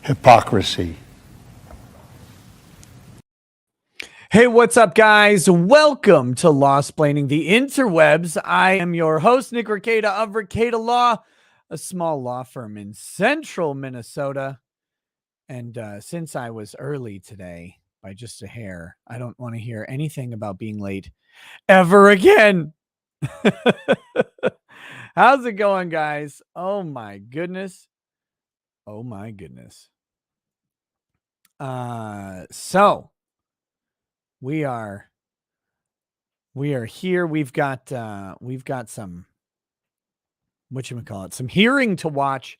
Hypocrisy. Hey, what's up, guys? Welcome to Lawsplaining the Interwebs. I am your host, Nick Rekieta of Rekieta Law, a small law firm in central Minnesota. And since I was early today by just a hair, I don't want to hear anything about being late ever again. How's it going, guys? Oh, my goodness. Oh, my goodness. So we are here. We've got some, some hearing to watch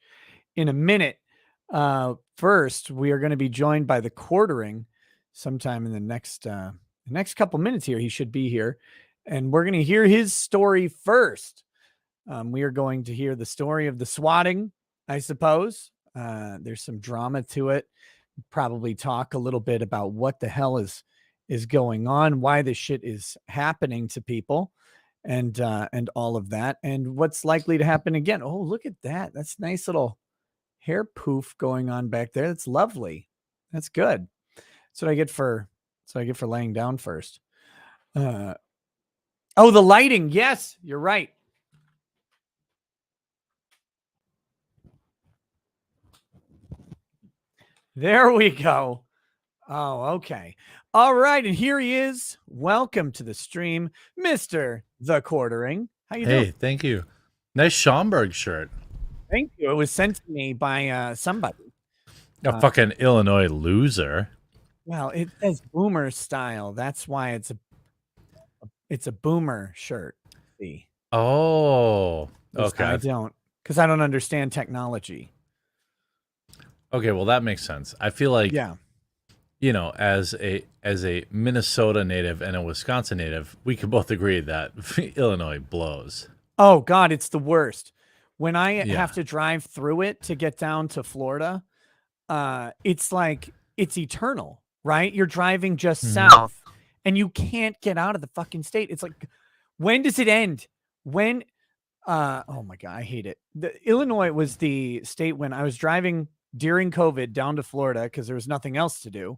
in a minute. First, we are going to be joined by the quartering sometime in the next couple minutes here. He should be here, and we're going to hear his story first. We are going to hear the story of the swatting, I suppose. There's some drama to it. Probably talk a little bit about what the hell is going on, why this shit is happening to people, and all of that, and what's likely to happen again. Oh, look at that. That's nice little hair poof going on back there. That's lovely. That's good. That's what I get for laying down first. Oh, the lighting. Yes, you're right. There we go. Oh, okay. All right. And here he is. Welcome to the stream, Mr. The Quartering. How you doing? Hey, thank you. Nice Schaumburg shirt. Thank you. It was sent to me by somebody. A fucking Illinois loser. Well, it says boomer style. That's why it's a boomer shirt. See? Oh, okay. I don't, because I don't understand technology. Okay, well that makes sense. I feel like, yeah, you know, as a Minnesota native and a Wisconsin native, we can both agree that Illinois blows. Oh God, it's the worst. When I have to drive through it to get down to Florida, it's like it's eternal, right? You're driving just south and you can't get out of the fucking state. It's like, when does it end? When oh my God, I hate it. Illinois was the state when I was driving during COVID down to Florida because there was nothing else to do.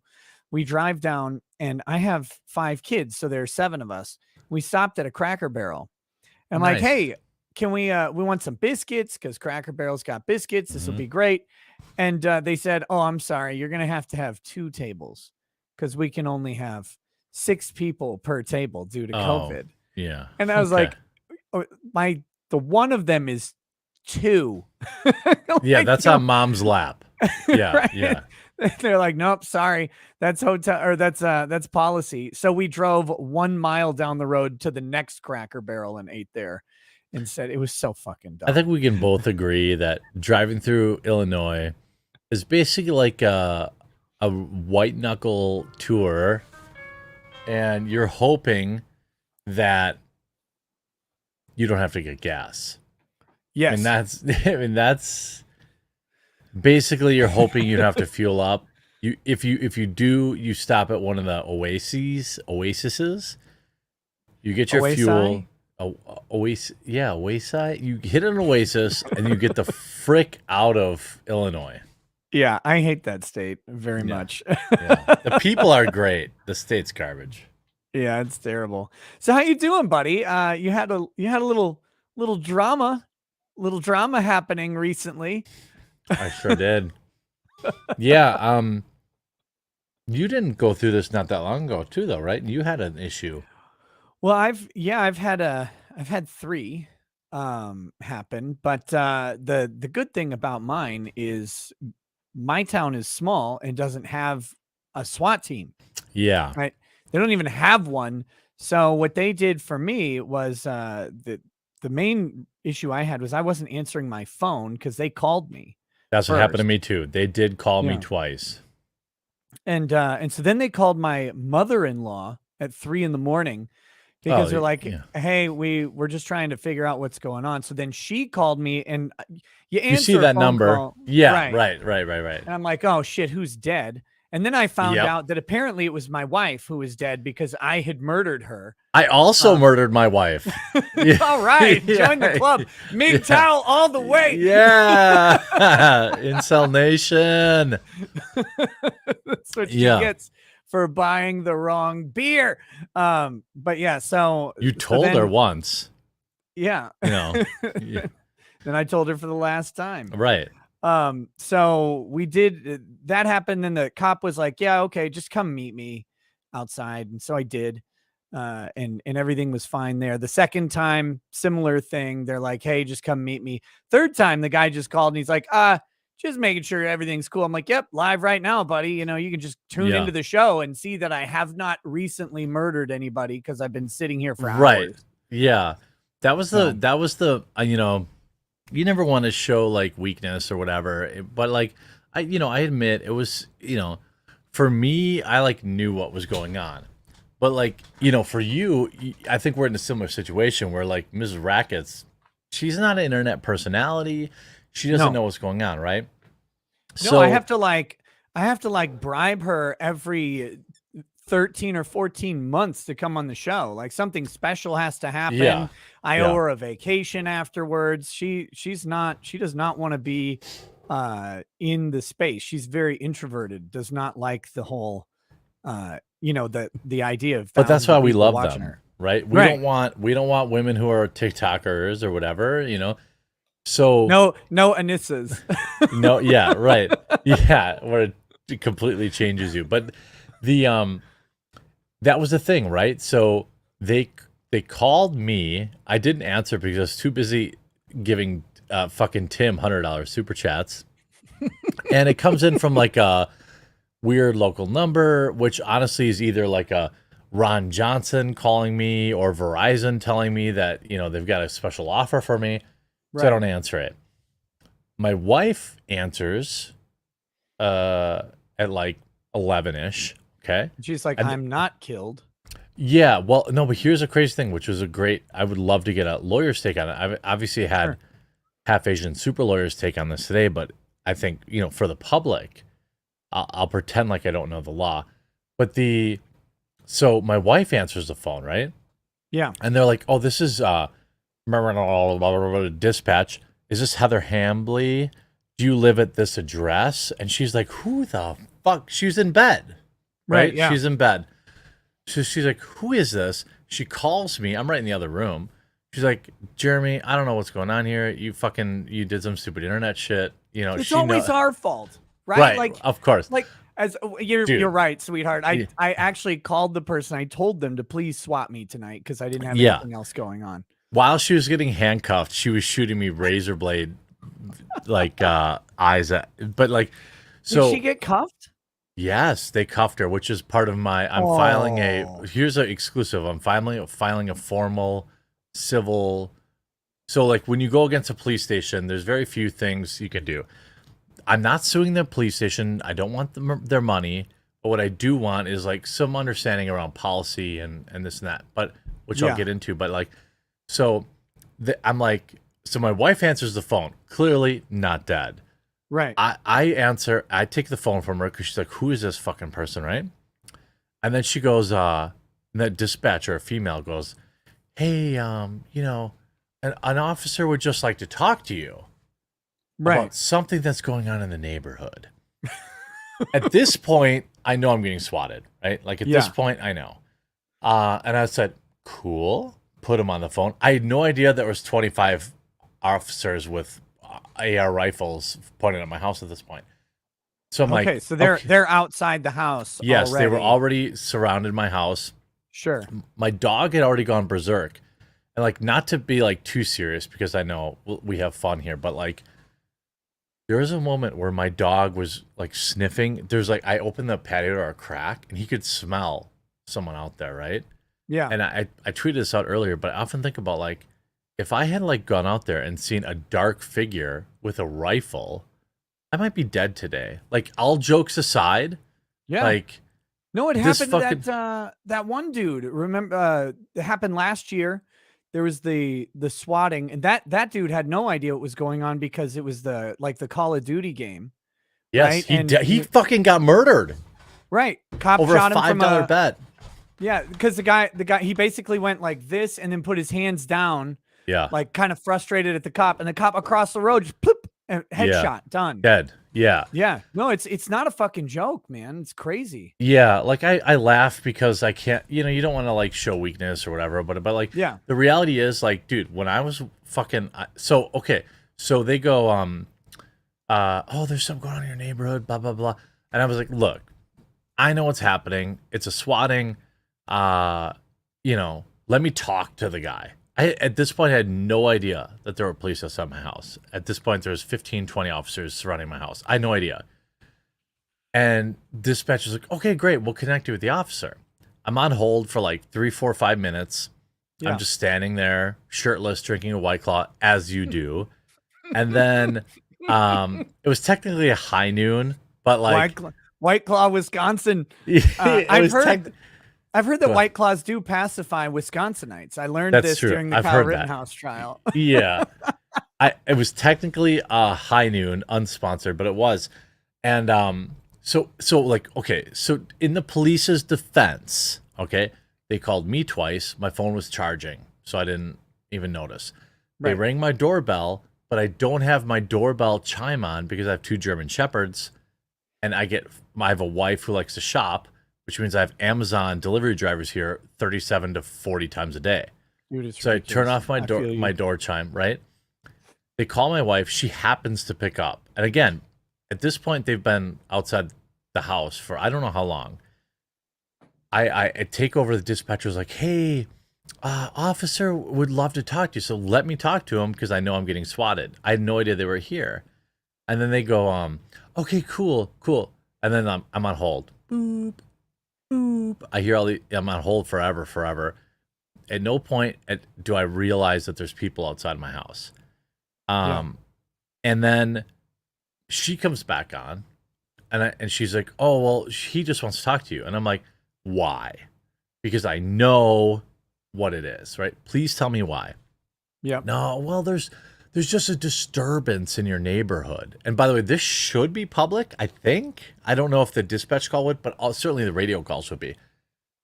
We drive down, and I have 5 kids, so there are 7 of us. We stopped at a Cracker Barrel. I'm like, hey, can we want some biscuits? Because Cracker Barrel's got biscuits. This will be great. And they said, oh, I'm sorry, you're going to have 2 tables because we can only have 6 people per table due to COVID. Yeah. And I was like, the one of them is 2. Yeah, that's on mom's lap. Yeah, right? Yeah. They're like, nope, sorry, that's hotel, or that's policy. So we drove 1 mile down the road to the next Cracker Barrel and ate there. And said it was so fucking dumb. I think we can both agree that driving through Illinois is basically like a white knuckle tour, and you're hoping that you don't have to get gas. Yes, and that's basically you're hoping you don't have to fuel up. If you do, you stop at one of the oases. You get your fuel. Oasis, you hit an oasis and you get the frick out of Illinois. Yeah, I hate that state very much. The people are great. The state's garbage. Yeah, it's terrible. So how you doing, buddy? You had a little drama happening recently. I sure did. Yeah, you didn't go through this not that long ago too, though, right? You had an issue. Well, I've had 3 happen, but the good thing about mine is my town is small and doesn't have a SWAT team. Yeah. Right. They don't even have one. So what they did for me was the main issue I had was I wasn't answering my phone because they called me. That's what happened to me too. They did call me twice. And so then they called my mother-in-law at 3 a.m. because they're like, hey, we're just trying to figure out what's going on. So then she called me, and you see that number. Call, yeah, right. And I'm like, oh shit, who's dead? And then I found out that apparently it was my wife who was dead because I had murdered her. I also murdered my wife. All right. Join the club. MGTOW all the way. Yeah. Incel Nation. That's what she gets for buying the wrong beer. But yeah, so you told her once. Yeah. You know. Then I told her for the last time. Right. So we did that happened, and the cop was like, yeah, okay, just come meet me outside. And so I did. And everything was fine there. The second time, similar thing. They're like, hey, just come meet me. Third time, the guy just called and he's like, just making sure everything's cool. I'm like, yep, live right now, buddy. You know, you can just tune into the show and see that I have not recently murdered anybody because I've been sitting here for hours. Right. Yeah. That was the you know, you never want to show like weakness or whatever, but like I admit it was, you know, for me, I like knew what was going on, but like, you know, for you, I think we're in a similar situation where like Mrs. Rackets, she's not an internet personality. She doesn't know what's going on. Right. No, so I have to like bribe her every 13 or 14 months to come on the show. Like something special has to happen. Yeah. I owe her a vacation afterwards. She does not want to be in the space. She's very introverted, does not like the whole you know, the idea of, but that's why we love them, her. Right? We don't want women who are TikTokers or whatever, you know. So no Anissas. No, yeah, right. Yeah, where it completely changes you. But the that was the thing, right? So they called me. I didn't answer because I was too busy giving fucking Tim $100 super chats. And it comes in from like a weird local number, which honestly is either like a Ron Johnson calling me or Verizon telling me that, you know, they've got a special offer for me. So I don't answer it. My wife answers at like 11-ish. Okay. She's like, I'm not killed. Yeah. Well, no, but here's a crazy thing, which was I would love to get a lawyer's take on it. I've obviously had half Asian super lawyers take on this today, but I think, you know, for the public, I'll pretend like I don't know the law. But so my wife answers the phone, right? Yeah. And they're like, oh, this is dispatch. Is this Heather Hambley? Do you live at this address? And she's like, who the fuck? She's in bed. Right? Yeah. She's in bed. So she's like, who is this? She calls me. I'm right in the other room. She's like, Jeremy, I don't know what's going on here. You did some stupid internet shit. You know, it's always our fault, right? Like, of course. Like, as you're right, sweetheart. I actually called the person. I told them to please swap me tonight because I didn't have anything else going on. While she was getting handcuffed, she was shooting me razor blade like eyes at. But like, so did she get cuffed? Yes, they cuffed her, which is part of my. Filing here's an exclusive. I'm filing a formal civil. So like when you go against a police station, there's very few things you can do. I'm not suing the police station. I don't want their money. But what I do want is like some understanding around policy and this and that. But which I'll get into. But like, so I'm like, so my wife answers the phone. Clearly not dead. Right. I answer. I take the phone from her because she's like, who is this fucking person, right? And then she goes, and that dispatcher, a female, goes, hey, you know, an officer would just like to talk to you about something that's going on in the neighborhood. At this point, I know I'm getting swatted, right? Like at this point, I know. And I said, cool. Put him on the phone. I had no idea there was 25 officers with AR rifles pointed at my house at this point. So I'm like, so they're outside the house. Yes, already. They were already surrounded my house. Sure. My dog had already gone berserk. And like, not to be like too serious because I know we have fun here, but like there was a moment where my dog was like sniffing. There's like, I opened the patio door a crack and he could smell someone out there, right? Yeah. And I tweeted this out earlier, but I often think about like, if I had like gone out there and seen a dark figure with a rifle, I might be dead today. Like, all jokes aside, like, no, it happened to that one dude. Remember, it happened last year. There was the swatting, and that dude had no idea what was going on because it was the Call of Duty game. Yes, right? he fucking got murdered. Right. Cop over a shot him from $5 bet. Yeah, because the guy, he basically went like this and then put his hands down. Yeah. Like kind of frustrated at the cop, and the cop across the road just ploop, and headshot, done. Dead. Yeah. Yeah. No, it's not a fucking joke, man. It's crazy. Yeah, like I laugh because I can't, you don't want to like show weakness or whatever, but like Yeah. the reality is like, dude, when I was fucking so they go oh, there's something going on in your neighborhood, blah blah blah. And I was like, look, I know what's happening. It's a swatting. Let me talk to the guy. At this point, I had no idea that there were police outside my house. At this point, there was 15, 20 officers surrounding my house. I had no idea. And dispatch was like, okay, great. We'll connect you with the officer. I'm on hold for like 3, 4, 5 minutes. Yeah. I'm just standing there, shirtless, drinking a White Claw, as you do. And then it was technically a high noon, but like... White Claw, Wisconsin. I've heard that White Claws do pacify Wisconsinites. I learned this during the Kyle Rittenhouse trial. Yeah. It was technically a high noon, unsponsored, but it was. And so in the police's defense, okay, they called me twice. My phone was charging, so I didn't even notice. Right. They rang my doorbell, but I don't have my doorbell chime on because I have 2 German Shepherds, and I have a wife who likes to shop, which means I have Amazon delivery drivers here 37 to 40 times a day. Dude, so ridiculous. I turn off my door chime, right? They call my wife. She happens to pick up. And again, at this point, they've been outside the house for I don't know how long. I take over. The dispatcher's like, hey, officer would love to talk to you. So let me talk to him because I know I'm getting swatted. I had no idea they were here. And then they go, okay, cool. And then I'm on hold. Boop, boop. I hear I'm on hold forever. At no point do I realize that there's people outside my house. And then she comes back on, and she's like, oh, well, he just wants to talk to you. And I'm like, why? Because I know what it is, right? Please tell me why. Yeah. No, well, there's just a disturbance in your neighborhood. And by the way, this should be public, I think. I don't know if the dispatch call would, but certainly the radio calls would be.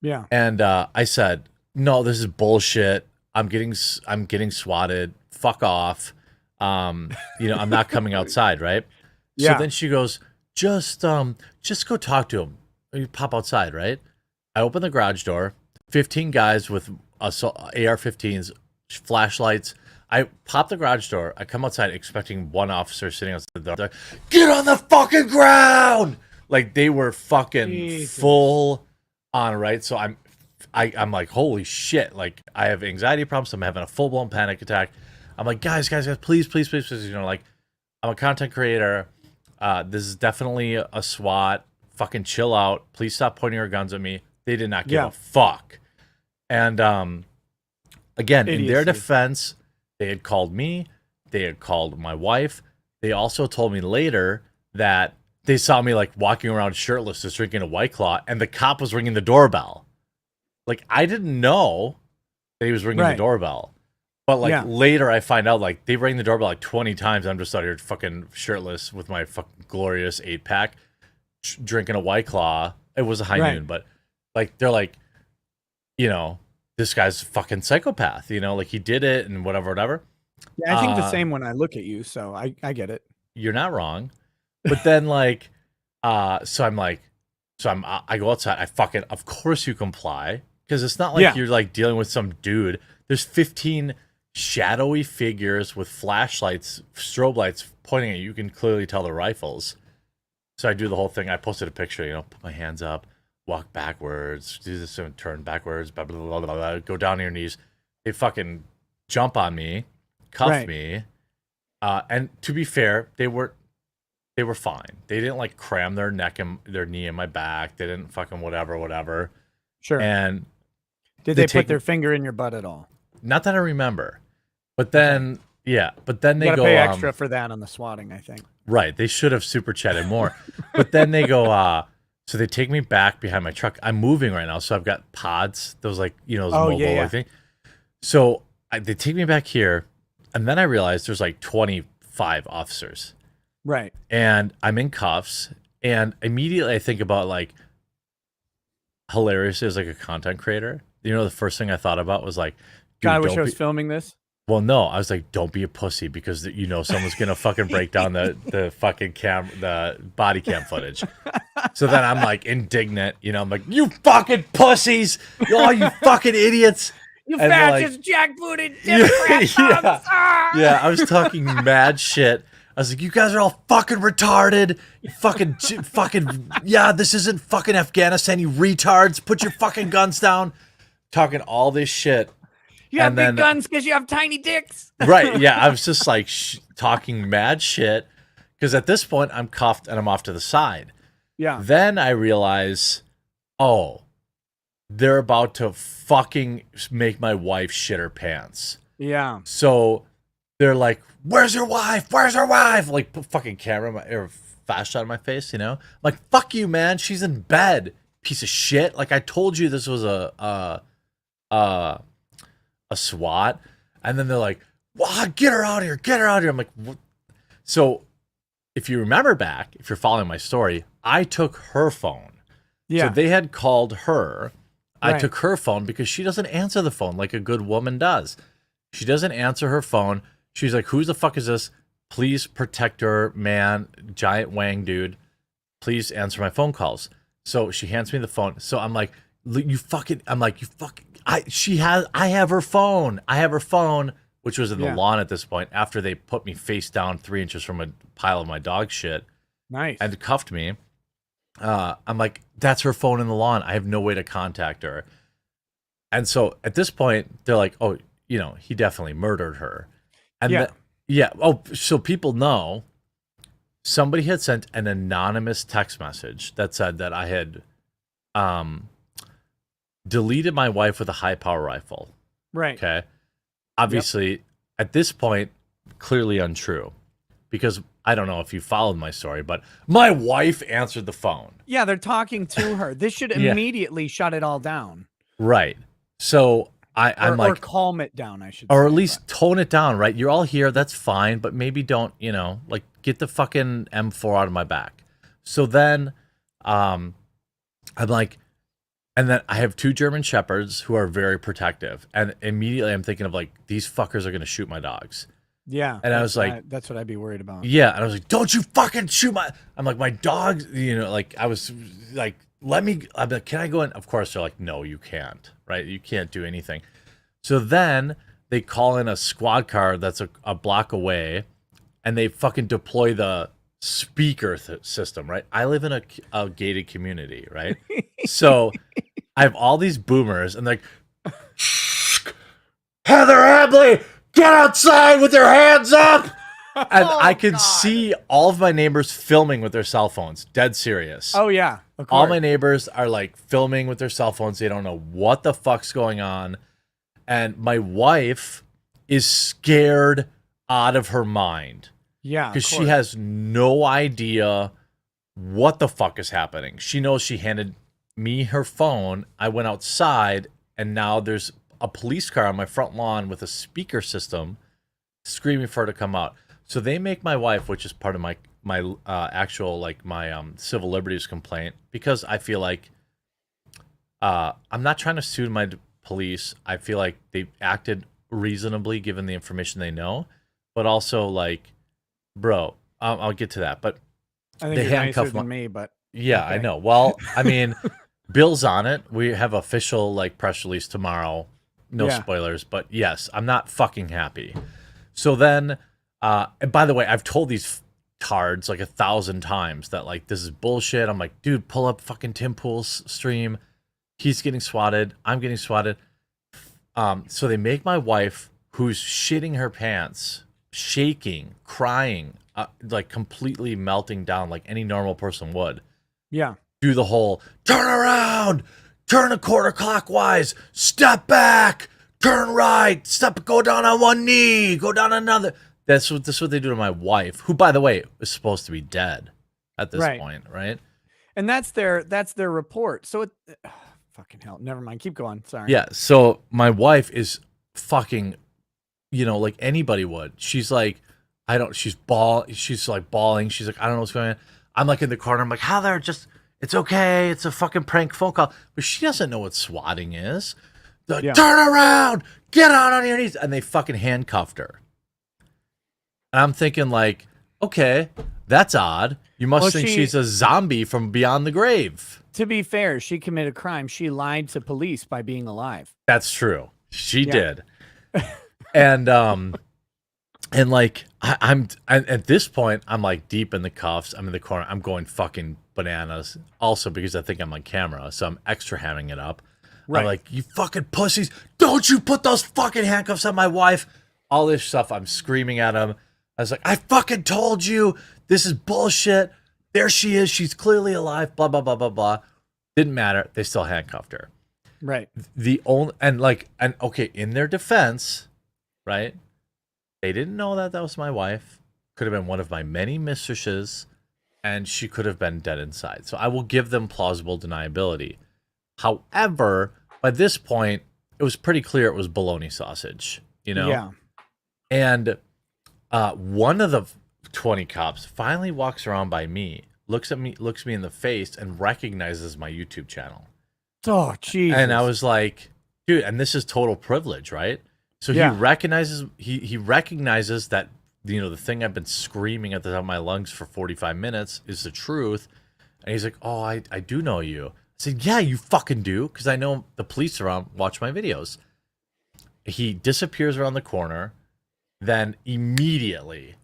Yeah. And I said, no, this is bullshit. I'm getting swatted. Fuck off. I'm not coming outside, right? Yeah. So then she goes, just go talk to him. You pop outside, right? I open the garage door. 15 guys with AR-15s, flashlights. I pop the garage door. I come outside expecting one officer sitting outside the door. Like, get on the fucking ground! Like they were fucking full on, right? So I'm like, holy shit! Like I have anxiety problems. I'm having a full blown panic attack. I'm like, guys, please. Like I'm a content creator. This is definitely a SWAT. Fucking chill out. Please stop pointing your guns at me. They did not give a fuck. And again, in their defense, they had called me. They had called my wife. They also told me later that they saw me like walking around shirtless, just drinking a White Claw, and the cop was ringing the doorbell. Like I didn't know that he was ringing the doorbell. But like later I find out like they rang the doorbell like 20 times. I'm just out here fucking shirtless with my fucking glorious 8-pack, drinking a White Claw. It was a high noon, but like they're like, this guy's a fucking psychopath, like he did it and whatever. Yeah, I think the same when I look at you, so I get it. You're not wrong. But then like, I go outside. Of course you comply because it's not like you're like dealing with some dude. There's 15 shadowy figures with flashlights, strobe lights pointing at you. You can clearly tell they're rifles. So I do the whole thing. I posted a picture, put my hands up, walk backwards, do this and turn backwards, blah, blah, blah, blah, blah, go down on your knees. They fucking jump on me, cuff me. And to be fair, they were fine. They didn't like cram their knee in my back. They didn't fucking whatever. Sure. And did they put their finger in your butt at all? Not that I remember. But then, but then they go... pay extra for that on the swatting, I think. Right. They should have super chatted more. But then they go, so they take me back behind my truck. I'm moving right now, so I've got pods. Those like, those mobile thing. So they take me back here, and then I realize there's like 25 officers. Right. And I'm in cuffs, and immediately I think about like, hilarious as like a content creator. You know, the first thing I thought about was like, dude, God, I wish I was filming this. Well, no, I was like, don't be a pussy because you know someone's gonna fucking break down the fucking the body cam footage. So then I'm like indignant, you know. I'm like, you fucking pussies, oh you fucking idiots, you fascist jackbooted yeah. I was talking mad shit. I was like, you guys are all fucking retarded. You fucking yeah. This isn't fucking Afghanistan, you retards. Put your fucking guns down. Talking all this shit. You have big guns because you have tiny dicks. Right. Yeah. I was just like talking mad shit because at this point I'm cuffed and I'm off to the side. Yeah. Then I realize, oh, they're about to fucking make my wife shit her pants. Yeah. So they're like, where's your wife? Where's her wife? Like put fucking camera or flash shot in my face, you know? I'm like, fuck you, man. She's in bed. Piece of shit. Like I told you this was a SWAT, and then they're like, well, get her out of here, get her out of here. I'm like, what? So if you remember back, if you're following my story, I took her phone. Yeah. So they had called her. Right. I took her phone because she doesn't answer the phone like a good woman does. She doesn't answer her phone. She's like, who the fuck is this? Please protect her, man, giant wang dude. Please answer my phone calls. So she hands me the phone. So I'm like, you fucking, I have her phone. I have her phone, which was in the lawn at this point after they put me face down 3 inches from a pile of my dog shit. Nice. And cuffed me. I'm like, that's her phone in the lawn. I have no way to contact her. And so at this point, they're like, oh, you know, he definitely murdered her. And oh, so people know somebody had sent an anonymous text message that said that I had deleted my wife with a high power rifle. Right. Okay. Obviously, at this point, clearly untrue. Because I don't know if you followed my story, but my wife answered the phone. Yeah, they're talking to her. This should immediately shut it all down. Right. So I'm like, or calm it down, I should or say. at least tone it down, right? You're all here, that's fine, but maybe don't, you know, like get the fucking M4 out of my back. So then I'm like, and then I have 2 German Shepherds who are very protective. And immediately I'm thinking of like, these fuckers are going to shoot my dogs. Yeah. And I was like, that's what I'd be worried about. Yeah. And I was like, don't you fucking shoot I'm like, my dogs, you know, like I was like, I'm like, can I go in? Of course, they're like, no, you can't, right? You can't do anything. So then they call in a squad car that's a block away and they fucking deploy the speaker system, right? I live in a gated community, right? So I have all these boomers and they're like, Heather Hadley, get outside with your hands up. And I can see all of my neighbors filming with their cell phones. Dead serious. Oh, yeah. Of course. All my neighbors are like filming with their cell phones. They don't know what the fuck's going on. And my wife is scared out of her mind. Yeah. Because she has no idea what the fuck is happening. She knows she handed me her phone. I went outside and now there's a police car on my front lawn with a speaker system screaming for her to come out. So they make my wife, which is part of my actual, like my civil liberties complaint, because I feel like I'm not trying to sue my police. I feel like they acted reasonably given the information they know, but also like, bro, I'll get to that. But I think you're nicer than me, but yeah, okay. I know. Well, I mean, Bill's on it. We have official like press release tomorrow. No spoilers, but yes, I'm not fucking happy. So then, and by the way, I've told these tards like 1,000 times that like this is bullshit. I'm like, dude, pull up fucking Tim Pool's stream. He's getting swatted. I'm getting swatted. So they make my wife, who's shitting her pants, shaking, crying, like completely melting down like any normal person would. Yeah. Do the whole turn around, turn a quarter clockwise, step back, turn right, go down on one knee, go down another. That's what they do to my wife, who, by the way, is supposed to be dead at this point, right? And that's their report. So fucking hell. Never mind. Keep going. Sorry. Yeah. So my wife is fucking, you know, like anybody would. She's like, she's like bawling. She's like, I don't know what's going on. I'm like in the corner. I'm like, Heather, It's okay. It's a fucking prank phone call. But she doesn't know what swatting is. They're like, Yeah. turn around, get on your knees. And they fucking handcuffed her. And I'm thinking like, okay, that's odd. You must think she's a zombie from beyond the grave. To be fair, she committed a crime. She lied to police by being alive. That's true. She did. And like I'm at this point, I'm like deep in the cuffs. I'm in the corner. I'm going fucking bananas. Also because I think I'm on camera, so I'm extra hamming it up. Right. I'm like, you fucking pussies! Don't you put those fucking handcuffs on my wife! All this stuff. I'm screaming at him. I was like, I fucking told you this is bullshit. There she is. She's clearly alive. Blah blah blah blah blah. Didn't matter. They still handcuffed her. Right. Okay, in their defense, right? They didn't know that was my wife. Could have been one of my many mistresses, and she could have been dead inside. So I will give them plausible deniability. However, by this point, it was pretty clear it was bologna sausage, you know? Yeah. And one of the 20 cops finally walks around by me, looks me in the face, and recognizes my YouTube channel. Oh, Jesus. And I was like, dude, and this is total privilege, right? So he recognizes he recognizes that, you know, the thing I've been screaming at the top of my lungs for 45 minutes is the truth. And he's like, oh, I do know you. I said, yeah, you fucking do, because I know the police around watch my videos. He disappears around the corner. Then immediately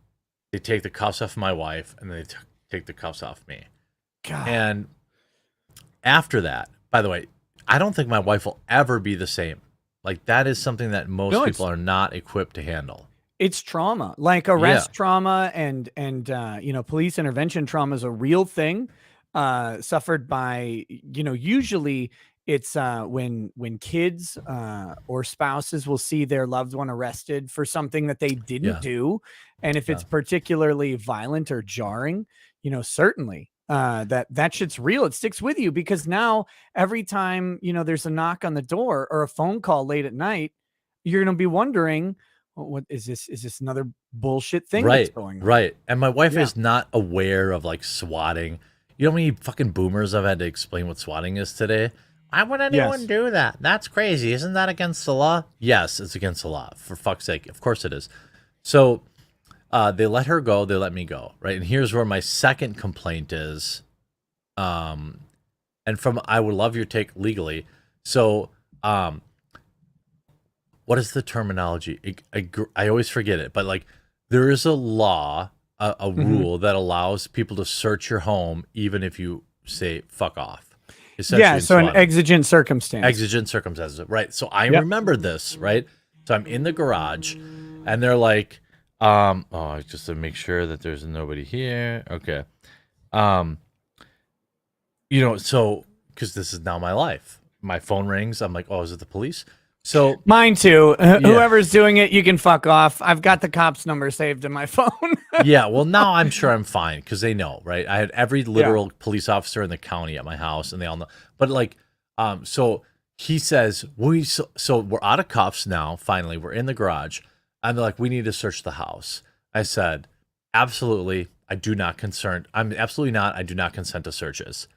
they take the cuffs off my wife, and they take the cuffs off me. God. And after that, by the way, I don't think my wife will ever be the same. Like, that is something that most people are not equipped to handle. It's trauma, like arrest trauma and you know, police intervention trauma is a real thing, suffered by, you know, usually it's when kids or spouses will see their loved one arrested for something that they didn't do, and if it's particularly violent or jarring, you know, certainly that shit's real. It sticks with you, because now every time, you know, there's a knock on the door or a phone call late at night, you're gonna be wondering, well, what is this? Is this another bullshit thing that's going on? Right. And my wife is not aware of like swatting. You know how many fucking boomers I've had to explain what swatting is today? Why would anyone do that? That's crazy. Isn't that against the law? Yes, it's against the law. For fuck's sake. Of course it is. So they let her go. They let me go. Right. And here's where my second complaint is. And from, I would love your take legally. So what is the terminology? I always forget it. But like, there is a law, a rule that allows people to search your home even if you say fuck off. Yeah, so an exigent circumstance. Exigent circumstances, right? So I remember this, right? So I'm in the garage, and they're like, just to make sure that there's nobody here. Okay. You know, so, because this is now my life. My phone rings. I'm like, oh, is it the police? So mine too. Whoever's doing it, you can fuck off. I've got the cops' number saved in my phone. Yeah, well, now I'm sure I'm fine, because they know, right? I had every literal police officer in the county at my house, and they all know. But like, so he says, so we're out of cuffs now. Finally, we're in the garage, and they're like, we need to search the house. I said, absolutely, I do not consent. I do not consent to searches.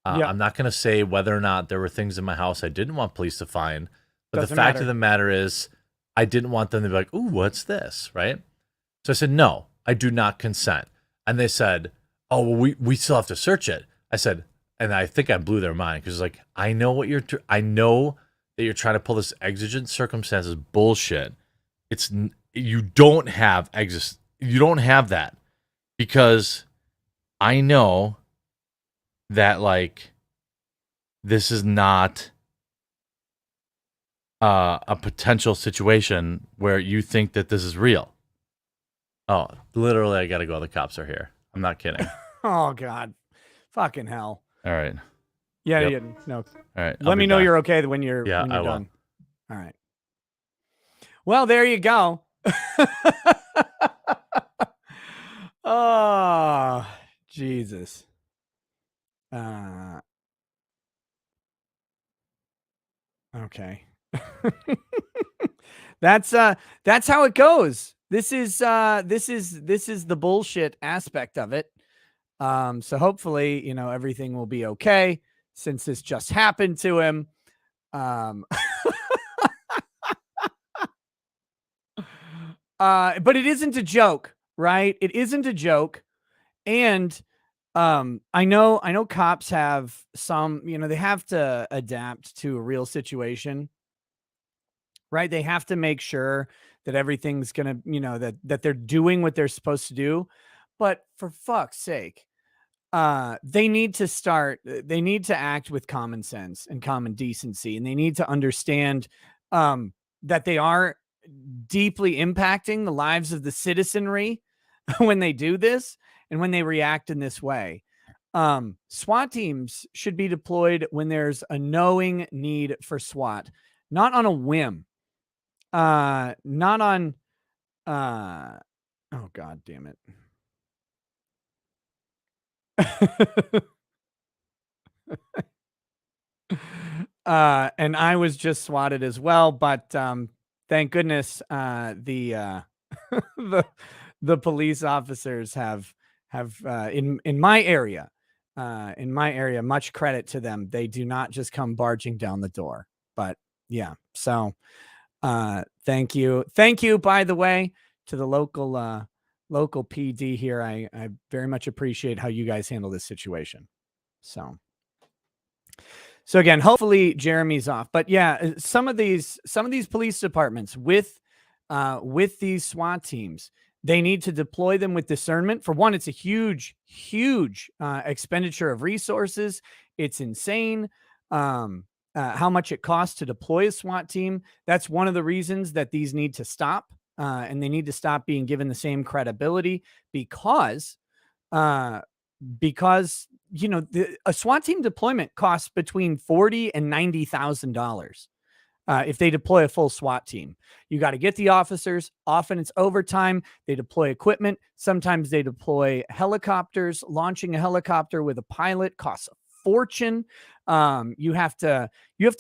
I'm not going to say whether or not there were things in my house I didn't want police to find. But the fact of the matter is, I didn't want them to be like, ooh, what's this, right? So I said, no, I do not consent. And they said, oh, well, we still have to search it. I said, and I think I blew their mind, because like, I know I know that you're trying to pull this exigent circumstances bullshit. You don't have that, because I know that like, this is not a potential situation where you think that this is real. Oh, literally, I gotta go. The cops are here. I'm not kidding. Oh God, fucking hell. All right. Yeah, no. All right. Let me know you're okay when you're done. Will. All right. Well, there you go. Oh, Jesus. Okay. That's how it goes. This is the bullshit aspect of it. So hopefully, you know, everything will be okay since this just happened to him. But it isn't a joke, right? It isn't a joke. And I know cops have some, you know, they have to adapt to a real situation, right? They have to make sure that everything's gonna, you know, that they're doing what they're supposed to do. But for fuck's sake, they need to act with common sense and common decency, and they need to understand that they are deeply impacting the lives of the citizenry when they do this and when they react in this way. SWAT teams should be deployed when there's a knowing need for SWAT, not on a whim. Not on oh god damn it. And I was just swatted as well, but thank goodness the the the police officers have in my area, much credit to them. They do not just come barging down the door. But yeah, so thank you. Thank you, by the way, to the local PD here. I very much appreciate how you guys handle this situation. So again, hopefully Jeremy's off. But yeah, some of these police departments with these SWAT teams, they need to deploy them with discernment. For one, it's a huge expenditure of resources. It's insane how much it costs to deploy a SWAT team. That's one of the reasons that these need to stop, and they need to stop being given the same credibility because you know, a SWAT team deployment costs between $40,000 and $90,000. If they deploy a full SWAT team, you got to get the officers. Often it's overtime. They deploy equipment. Sometimes they deploy helicopters. Launching a helicopter with a pilot costs a fortune. You have to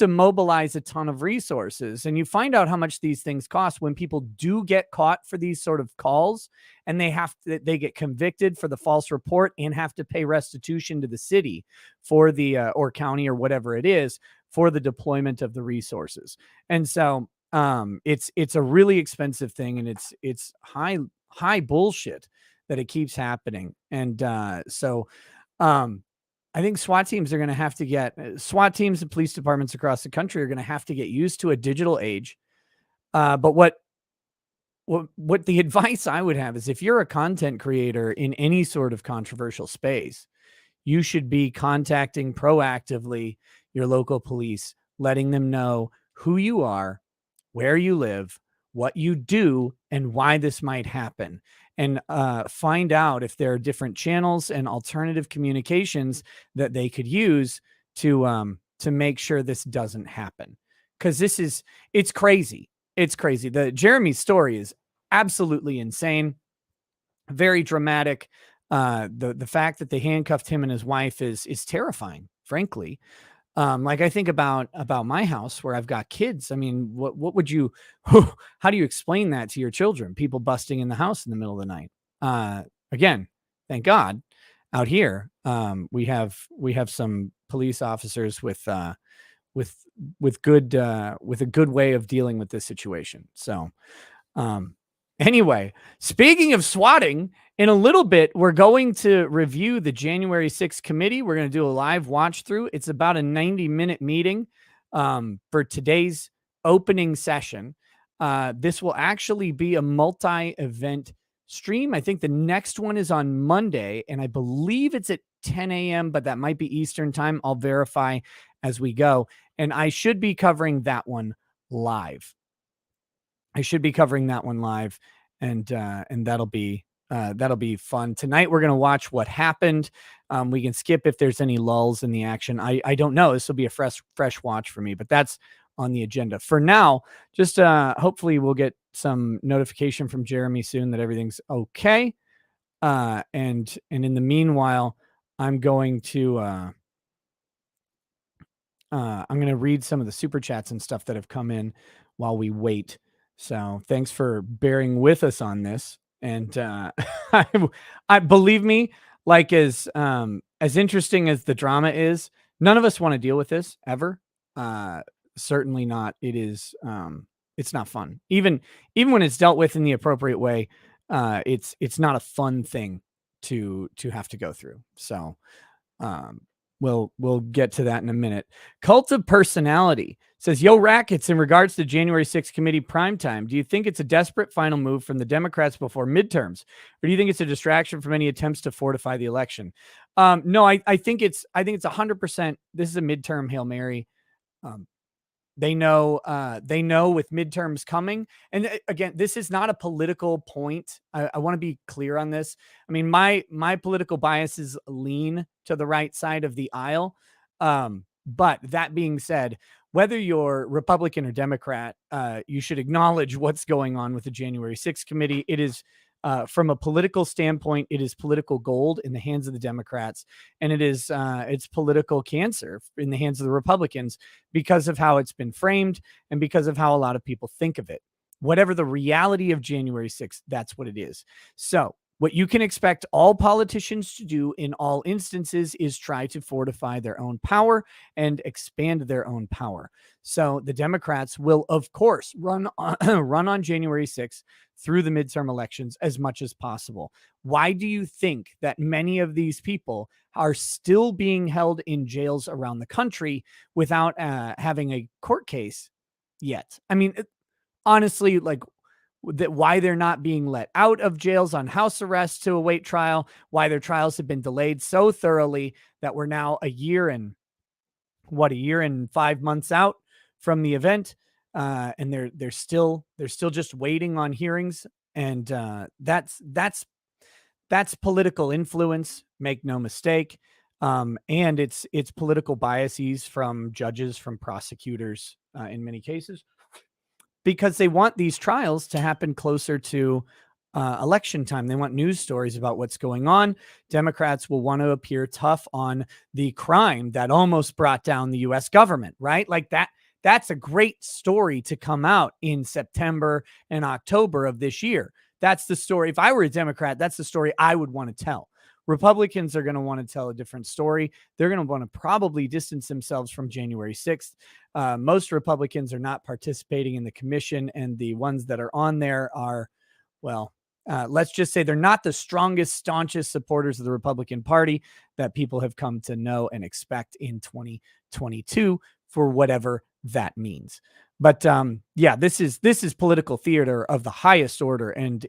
mobilize a ton of resources, and you find out how much these things cost when people do get caught for these sort of calls, and they get convicted for the false report and have to pay restitution to the city for the or county or whatever it is for the deployment of the resources. And so it's a really expensive thing, and it's high bullshit that it keeps happening. And so I think SWAT teams are going to have to SWAT teams and police departments across the country are going to have to get used to a digital age. But what the advice I would have is, if you're a content creator in any sort of controversial space, you should be contacting proactively your local police, letting them know who you are, where you live, what you do, and why this might happen. And find out if there are different channels and alternative communications that they could use to make sure this doesn't happen. Because it's crazy. It's crazy. The Jeremy story is absolutely insane. Very dramatic. The fact that they handcuffed him and his wife is terrifying, frankly. Like, I think about my house where I've got kids. I mean, what would you, how do you explain that to your children? People busting in the house in the middle of the night. Again, thank God out here, we have some police officers with a good way of dealing with this situation. So, anyway, speaking of swatting, in a little bit, we're going to review the January 6th committee. We're going to do a live watch through. It's about a 90-minute meeting for today's opening session. This will actually be a multi-event stream. I think the next one is on Monday, and I believe it's at 10 a.m., but that might be Eastern time. I'll verify as we go. And I should be covering that one live. And that'll be fun. Tonight we're going to watch what happened. We can skip if there's any lulls in the action. I don't know. This will be a fresh watch for me, but that's on the agenda. For now, just hopefully we'll get some notification from Jeremy soon that everything's okay. And in the meanwhile, I'm going to read some of the super chats and stuff that have come in while we wait. So thanks for bearing with us on this. And I believe me, like as interesting as the drama is, none of us want to deal with this ever. Certainly not. It is it's not fun. Even when it's dealt with in the appropriate way, it's not a fun thing to have to go through. So we'll get to that in a minute. Cult of Personality says, "Yo, Rackets, in regards to January 6th committee primetime, do you think it's a desperate final move from the Democrats before midterms, or do you think it's a distraction from any attempts to fortify the election?" No, I think it's 100%. This is a midterm Hail Mary. They know with midterms coming. And again, this is not a political point. I want to be clear on this. I mean, my political biases lean to the right side of the aisle. But that being said, whether you're Republican or Democrat, you should acknowledge what's going on with the January 6th committee. It is, from a political standpoint, it is political gold in the hands of the Democrats, and it is it's political cancer in the hands of the Republicans because of how it's been framed and because of how a lot of people think of it. Whatever the reality of January 6th, that's what it is. So what you can expect all politicians to do in all instances is try to fortify their own power and expand their own power. So the Democrats will, of course, run on January 6th through the midterm elections as much as possible. Why do you think that many of these people are still being held in jails around the country without having a court case yet? I mean, honestly, like, that why they're not being let out of jails on house arrest to await trial, why their trials have been delayed so thoroughly that we're now a year and 5 months out from the event, and they're still just waiting on hearings, and that's political influence. Make no mistake, and it's political biases from judges, from prosecutors, in many cases, because they want these trials to happen closer to election time. They want news stories about what's going on. Democrats will want to appear tough on the crime that almost brought down the U.S. government, right? Like that's a great story to come out in September and October of this year. That's the story. If I were a Democrat, that's the story I would want to tell. Republicans are going to want to tell a different story. They're going to want to probably distance themselves from January 6th. Most Republicans are not participating in the commission, and the ones that are on there are, well, let's just say they're not the strongest, staunchest supporters of the Republican Party that people have come to know and expect in 2022, for whatever that means. But yeah, this is political theater of the highest order. And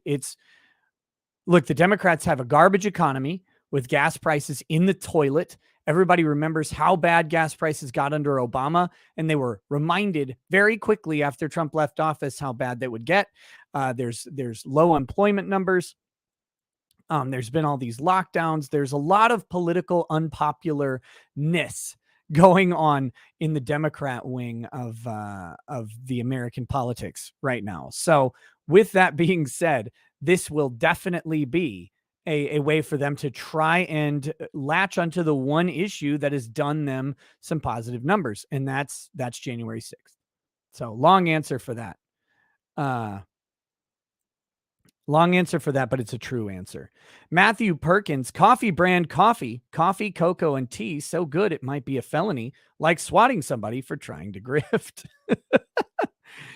look, the Democrats have a garbage economy with gas prices in the toilet. Everybody remembers how bad gas prices got under Obama, and they were reminded very quickly after Trump left office how bad they would get. There's low employment numbers. There's been all these lockdowns. There's a lot of political unpopularness going on in the Democrat wing of the American politics right now. So with that being said, this will definitely be a way for them to try and latch onto the one issue that has done them some positive numbers, and that's January 6th. So long answer for that. Long answer for that, but it's a true answer. Matthew Perkins, coffee brand coffee, cocoa, and tea so good it might be a felony, like swatting somebody for trying to grift.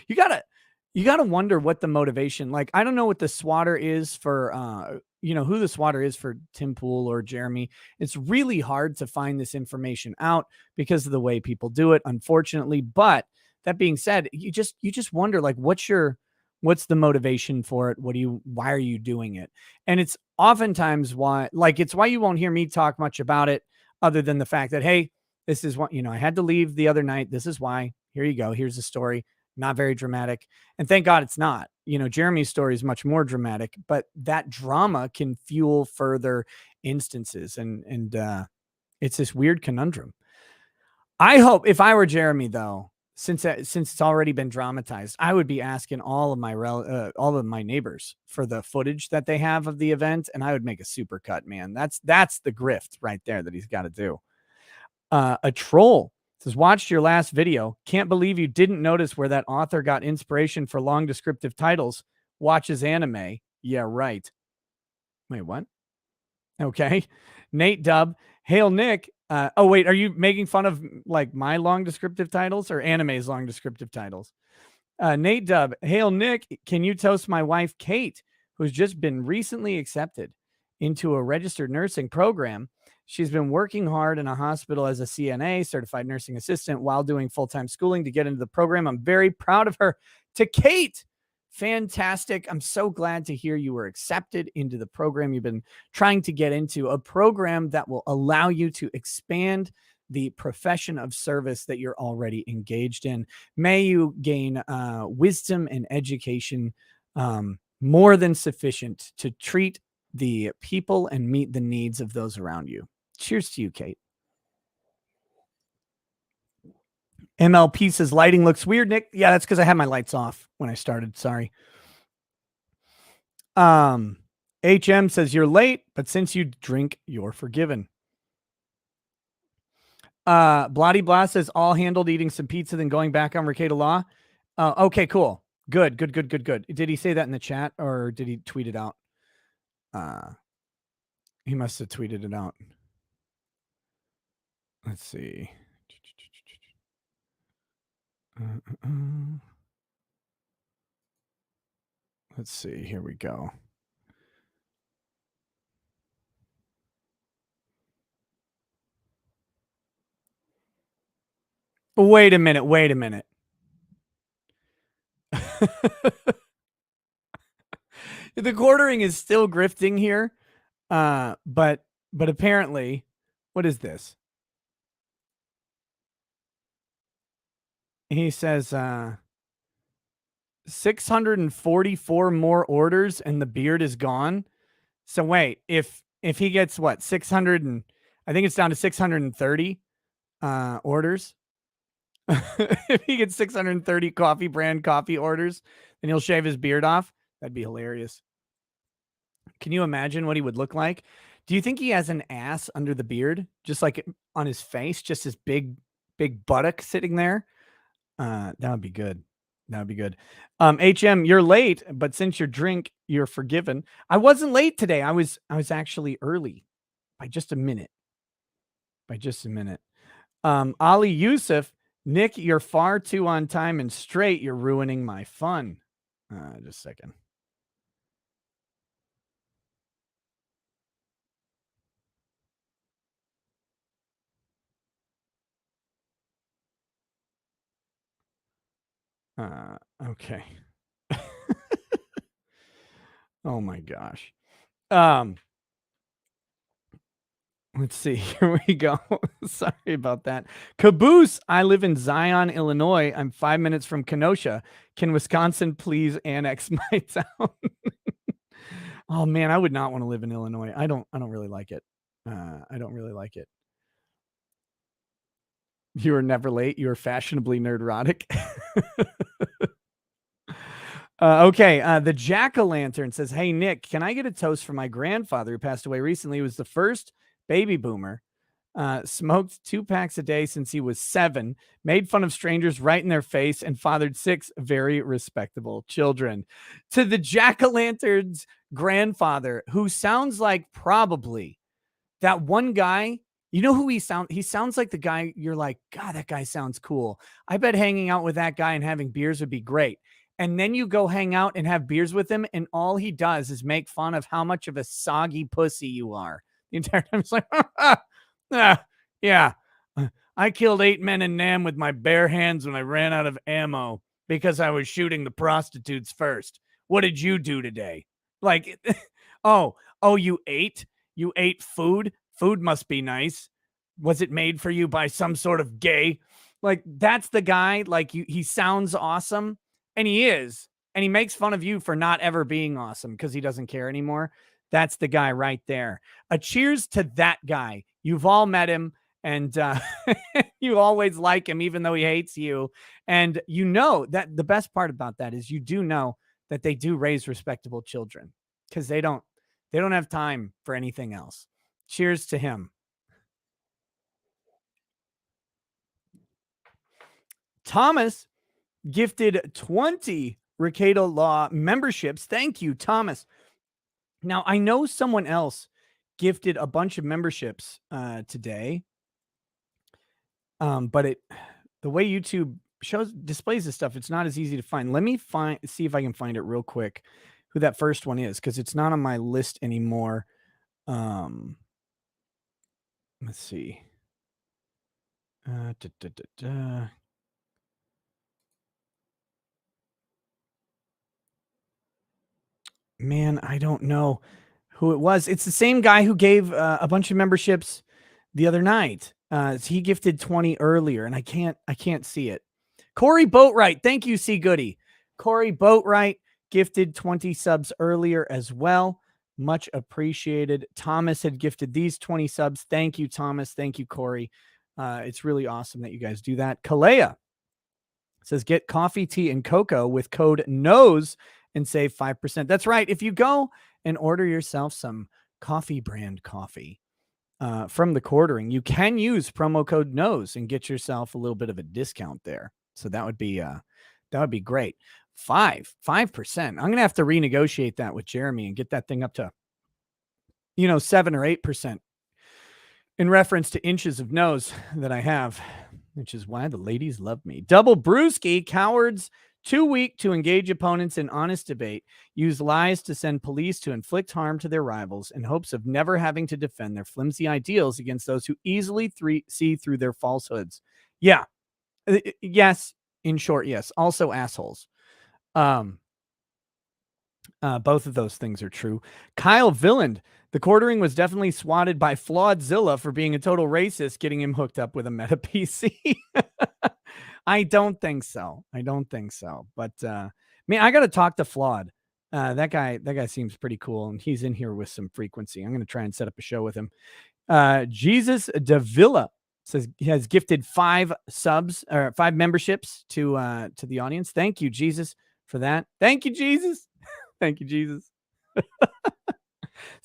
You gotta wonder what the motivation. Like, I don't know what the swatter is for. Who the swatter is for Tim Pool or Jeremy. It's really hard to find this information out because of the way people do it, unfortunately. But that being said, you just wonder, like, what's the motivation for it? Why are you doing it? And it's oftentimes it's why you won't hear me talk much about it, other than the fact that, hey, this is what, I had to leave the other night. This is why. Here you go. Here's the story. Not very dramatic. And thank God it's not. Jeremy's story is much more dramatic, but that drama can fuel further instances. And it's this weird conundrum. I hope, if I were Jeremy, though, since it's already been dramatized, I would be asking all of my neighbors for the footage that they have of the event, and I would make a super cut, man. That's the grift right there that he's got to do. A troll says, watched your last video. Can't believe you didn't notice where that author got inspiration for long descriptive titles. Watches anime. Yeah, right. Wait, what? Okay. Nate Dub. Hail Nick. Oh, wait. Are you making fun of like my long descriptive titles or anime's long descriptive titles? Nate Dub. Hail Nick. Can you toast my wife, Kate, who's just been recently accepted into a registered nursing program? She's been working hard in a hospital as a CNA, certified nursing assistant, while doing full-time schooling to get into the program. I'm very proud of her. To Kate, fantastic. I'm so glad to hear you were accepted into the program you've been trying to get into, a program that will allow you to expand the profession of service that you're already engaged in. May you gain wisdom and education more than sufficient to treat the people and meet the needs of those around you. Cheers to you, Kate. MLP says lighting looks weird, Nick. Yeah, that's because I had my lights off when I started. Sorry. HM says you're late, but since you drink, you're forgiven. Bloody Blah says all handled eating some pizza, then going back on Mercado Law. Okay, cool. Good. Did he say that in the chat or did he tweet it out? He must have tweeted it out. Let's see. Let's see. Here we go. Wait a minute. The quartering is still grifting here. But apparently, what is this? He says 644 more orders and the beard is gone. So wait, if he gets what 600 and I think it's down to 630 orders. If he gets 630 coffee brand coffee orders, then he'll shave his beard off. That'd be hilarious. Can you imagine what he would look like? Do you think he has an ass under the beard, just like on his face, just his big buttock sitting there? That would be good. HM, you're late, but since your drink, you're forgiven. I wasn't late today. I was actually early by just a minute. Ali Yusuf, Nick, you're far too on time and straight. You're ruining my fun. Just a second. Okay. Oh my gosh. Let's see. Here we go. Sorry about that. Caboose. I live in Zion, Illinois. I'm 5 minutes from Kenosha. Can Wisconsin please annex my town? Oh man, I would not want to live in Illinois. I don't really like it. I don't really like it. You are never late. You are fashionably nerdrotic. Okay. The jack-o'-lantern says, hey, Nick, can I get a toast for my grandfather who passed away recently? He was the first baby boomer. Smoked 2 packs a day since he was 7, made fun of strangers right in their face, and fathered 6 very respectable children. To the jack-o'-lantern's grandfather, who sounds like probably that one guy. You know who he sounds? He sounds like the guy you're like, God, that guy sounds cool. I bet hanging out with that guy and having beers would be great. And then you go hang out and have beers with him, and all he does is make fun of how much of a soggy pussy you are. The entire time it's like, yeah, I killed 8 men in Nam with my bare hands when I ran out of ammo because I was shooting the prostitutes first. What did you do today? Like, oh, you ate? You ate food? Food must be nice. Was it made for you by some sort of gay? Like, that's the guy. Like, he sounds awesome, and he is. And he makes fun of you for not ever being awesome because he doesn't care anymore. That's the guy right there. A cheers to that guy. You've all met him, and you always like him, even though he hates you. And you know that the best part about that is you do know that they do raise respectable children because they don't have time for anything else. Cheers to him. Thomas gifted 20 Mercado Law memberships. Thank you, Thomas. Now, I know someone else gifted a bunch of memberships today. But the way YouTube displays this stuff, it's not as easy to find. Let me see if I can find it real quick who that first one is, because it's not on my list anymore. Let's see. Man, I don't know who it was. It's the same guy who gave a bunch of memberships the other night. He gifted 20 earlier, and I can't see it. Corey Boatwright, thank you, C Goody. Corey Boatwright gifted 20 subs earlier as well. Much appreciated. Thomas had gifted these 20 subs. Thank you, Thomas. Thank you, Corey. It's really awesome that you guys do that. Kalea says, get coffee, tea, and cocoa with code NOSE and save 5%. That's right. If you go and order yourself some coffee brand coffee from the Quartering, you can use promo code NOSE and get yourself a little bit of a discount there. So that would be great. 5%. I'm gonna have to renegotiate that with Jeremy and get that thing up to 7 or 8% in reference to inches of nose that I have, which is why the ladies love me. Double Brewski, cowards too weak to engage opponents in honest debate, use lies to send police to inflict harm to their rivals in hopes of never having to defend their flimsy ideals against those who easily see through their falsehoods. Yeah. Yes. In short, yes. Also assholes. Both of those things are true. Kyle Villand, the Quartering was definitely swatted by Flawedzilla for being a total racist, getting him hooked up with a Meta PC. I don't think so. But man, I got to talk to Flawed. That guy seems pretty cool, and he's in here with some frequency. I'm going to try and set up a show with him. Jesus Davila says he has gifted 5 subs or 5 memberships to the audience. Thank you, Jesus, for that. Thank you, Jesus. Thank you, Jesus.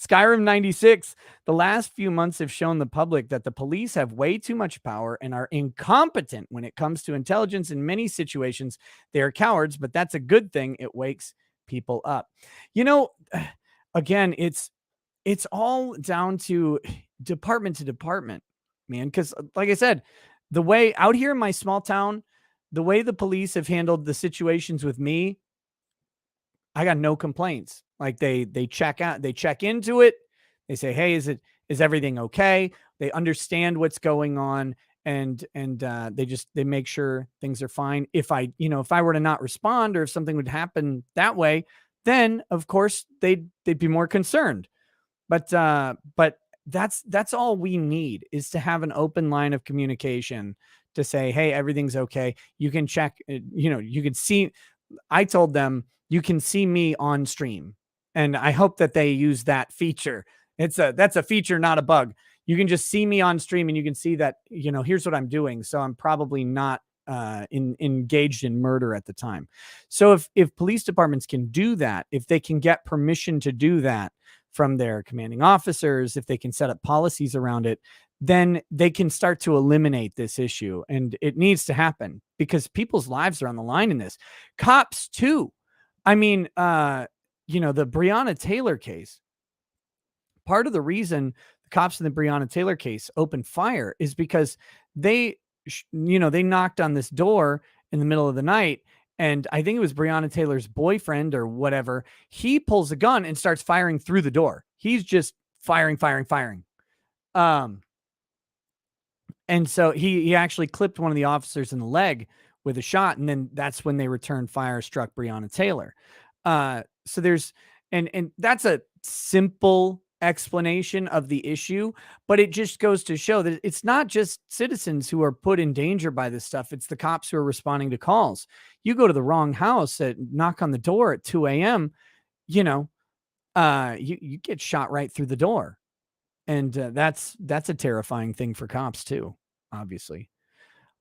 Skyrim 96. The last few months have shown the public that the police have way too much power and are incompetent when it comes to intelligence. In many situations, they are cowards, but that's a good thing. It wakes people up. Again, it's all down to department, man. Because like I said, the way out here in my small town, the way the police have handled the situations with me, I got no complaints. Like they check into it. They say, hey, is everything okay? They understand what's going on. And they make sure things are fine. If I were to not respond, or if something would happen that way, then of course they'd be more concerned. But that's all we need, is to have an open line of communication to say, hey, everything's okay. You can check, you can see. I told them, you can see me on stream. And I hope that they use that feature. That's a feature, not a bug. You can just see me on stream and you can see that, here's what I'm doing. So I'm probably not engaged in murder at the time. So if police departments can do that, if they can get permission to do that from their commanding officers, if they can set up policies around it, then they can start to eliminate this issue. And it needs to happen because people's lives are on the line in this. Cops too. I mean, the Breonna Taylor case, part of the reason the cops in the Breonna Taylor case opened fire is because they knocked on this door in the middle of the night. And I think it was Breonna Taylor's boyfriend or whatever. He pulls a gun and starts firing through the door. He's just firing. And so he actually clipped one of the officers in the leg with a shot. And then that's when they returned fire, struck Breonna Taylor. So there's, and that's a simple explanation of the issue, but it just goes to show that it's not just citizens who are put in danger by this stuff. It's the cops who are responding to calls. You go to the wrong house knock on the door at 2 a.m., you get shot right through the door. And that's a terrifying thing for cops too, obviously.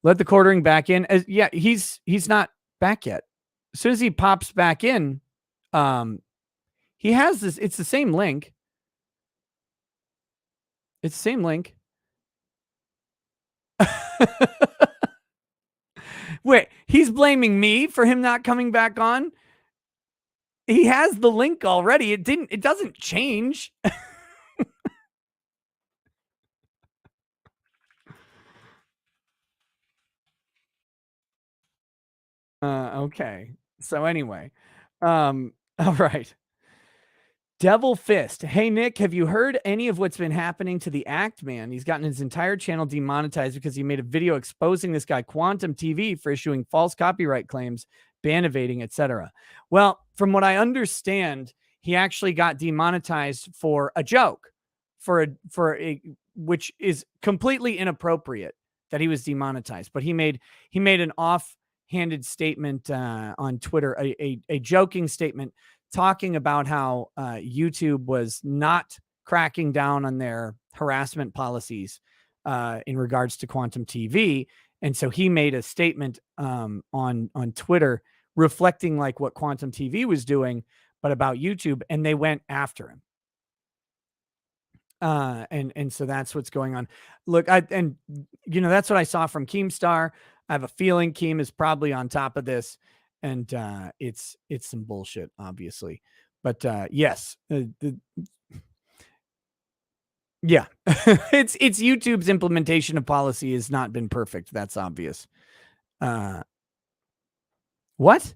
Let the Quartering back in. He's not back yet. As soon as he pops back in, he has this. It's the same link. It's the same link. Wait, he's blaming me for him not coming back on? He has the link already. It doesn't change. Okay. So anyway, all right. Devil Fist. Hey, Nick, have you heard any of what's been happening to the Act Man? He's gotten his entire channel demonetized because he made a video exposing this guy, Quantum TV, for issuing false copyright claims, ban evading, etc. Well, from what I understand, he actually got demonetized for a joke, which is completely inappropriate that he was demonetized. But he made an offhanded statement on Twitter, a joking statement, talking about how YouTube was not cracking down on their harassment policies in regards to Quantum TV. And so he made a statement on Twitter reflecting like what Quantum TV was doing, but about YouTube, and they went after him. And so that's what's going on. Look, that's what I saw from Keemstar. I have a feeling Keem is probably on top of this. And it's some bullshit, obviously, but yes, yeah, it's YouTube's implementation of policy has not been perfect. That's obvious. What?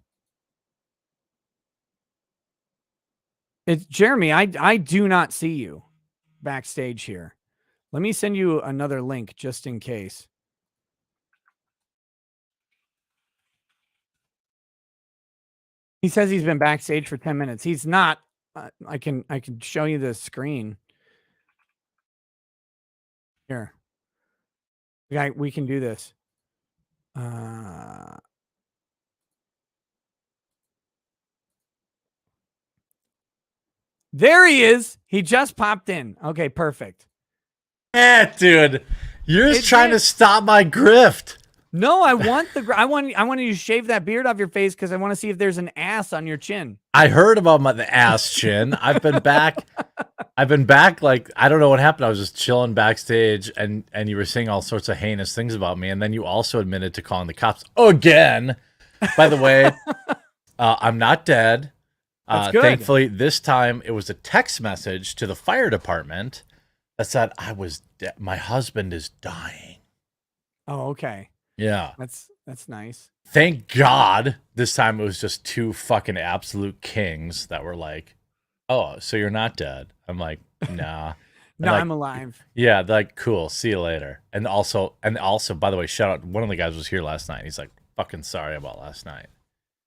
It's Jeremy. I do not see you backstage here. Let me send you another link just in case. He says he's been backstage for 10 minutes. He's not. I can show you the screen. Here. Yeah, we can do this. There he is. He just popped in. Okay, perfect. Yeah, dude. You're just trying to stop my grift. No, I want you to shave that beard off your face because I want to see if there's an ass on your chin. I heard about the ass chin. I've been back. Like, I don't know what happened. I was just chilling backstage and you were saying all sorts of heinous things about me. And then you also admitted to calling the cops again. By the way, I'm not dead. Thankfully, this time it was a text message to the fire department that said I was dead. My husband is dying. Oh, okay. Yeah. That's nice. Thank God this time it was just two fucking absolute kings that were like, oh, so you're not dead. I'm like, nah. No, I'm alive. Yeah, they're like, cool, see you later. And also, by the way, shout out, one of the guys was here last night. He's like, fucking sorry about last night.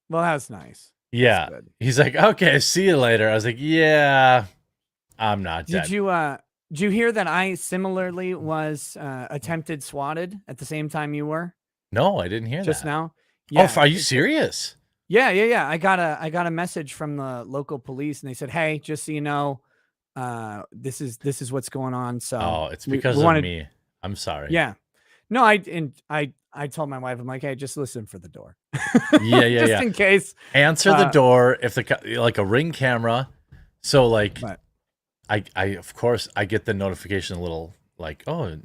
Well, that's nice. Yeah. That's he's like, okay, see you later. I was like, yeah, I'm not dead. Did you hear that I similarly was attempted swatted at the same time you were? No, I didn't hear just that. now. Yeah. Oh, are you serious? Yeah. I got a message from the local police, and they said, "Hey, just so you know, this is what's going on." So, it's because of me. I'm sorry. Yeah. No, I told my wife, I'm like, "Hey, just listen for the door." Yeah, just in case. Answer the door if like a Ring camera. So like. But, I of course I get the notification a little like, oh,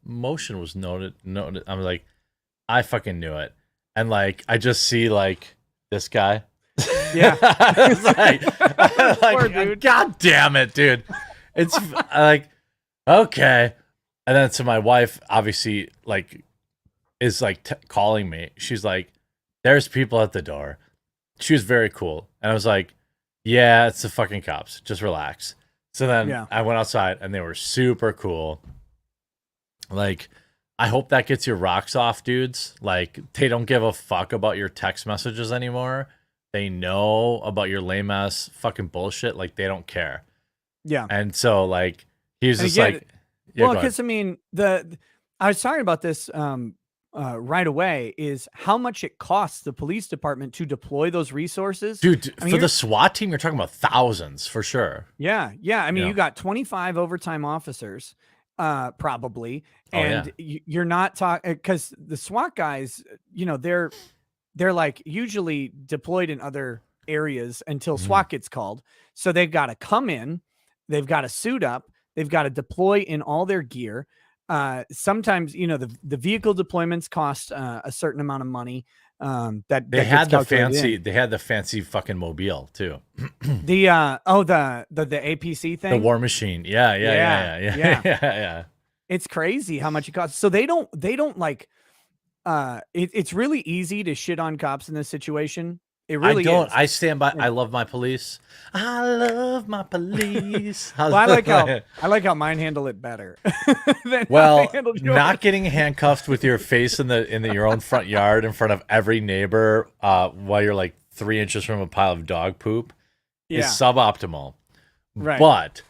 motion was noted. I'm like, I fucking knew it. And like I just see like this guy. Yeah. Poor dude. God damn it, dude. It's like, okay. And then so my wife obviously like is like calling me. She's like, there's people at the door. She was very cool. And I was like, yeah, it's the fucking cops. Just relax. So then I went outside and they were super cool. Like, I hope that gets your rocks off, dudes. Like, they don't give a fuck about your text messages anymore. They know about your lame ass fucking bullshit. Like, they don't care. Yeah. And so, like, he's just like, well, because I mean, I was talking about this right away, is how much it costs the police department to deploy those resources. Dude, for the SWAT team, you're talking about thousands for sure. Yeah. I mean, you got 25 overtime officers, probably, and you're not talking, because the SWAT guys, they're like usually deployed in other areas until SWAT gets called. So they've got to come in, they've got to suit up, they've got to deploy in all their gear. Sometimes, the vehicle deployments cost a certain amount of money. That they had the fancy fucking mobile too. The APC thing, the War Machine. Yeah. It's crazy how much it costs. So they don't like, it's really easy to shit on cops in this situation. It I really don't. is. I stand by. I love my police. I love my police. Well, I like how mine handle it better than how I Well, handled yours. not getting handcuffed with your face in your own front yard in front of every neighbor while you're like 3 inches from a pile of dog poop is suboptimal. Right. But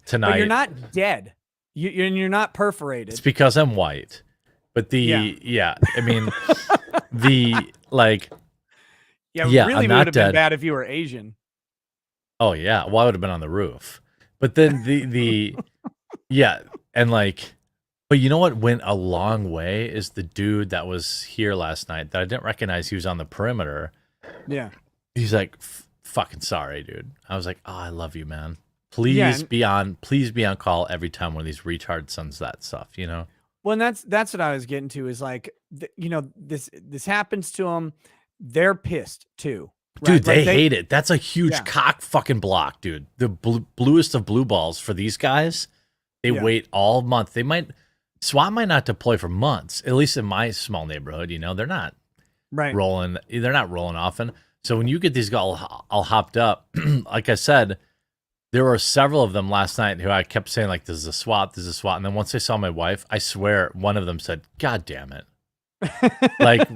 tonight, but you're not dead. You're not perforated. It's because I'm white. But I mean, the like. Yeah, really would have been bad if you were Asian. Oh yeah, well I would have been on the roof. But then yeah, and like, but you know what went a long way is the dude that was here last night that I didn't recognize. He was on the perimeter. Yeah, he's like, fucking sorry, dude. I was like, oh, I love you, man. Please be on call every time one of these retards sends that stuff. You know. Well, and that's what I was getting to is like, this happens to them. They're pissed too, right? Dude. They hate it. That's a huge cock fucking block, dude. The bluest of blue balls for these guys. They wait all month. SWAT might not deploy for months. At least in my small neighborhood, they're not rolling. They're not rolling often. So when you get these guys all hopped up, like I said, there were several of them last night who I kept saying like, "This is a SWAT. This is a SWAT." And then once they saw my wife, I swear one of them said, "God damn it." Like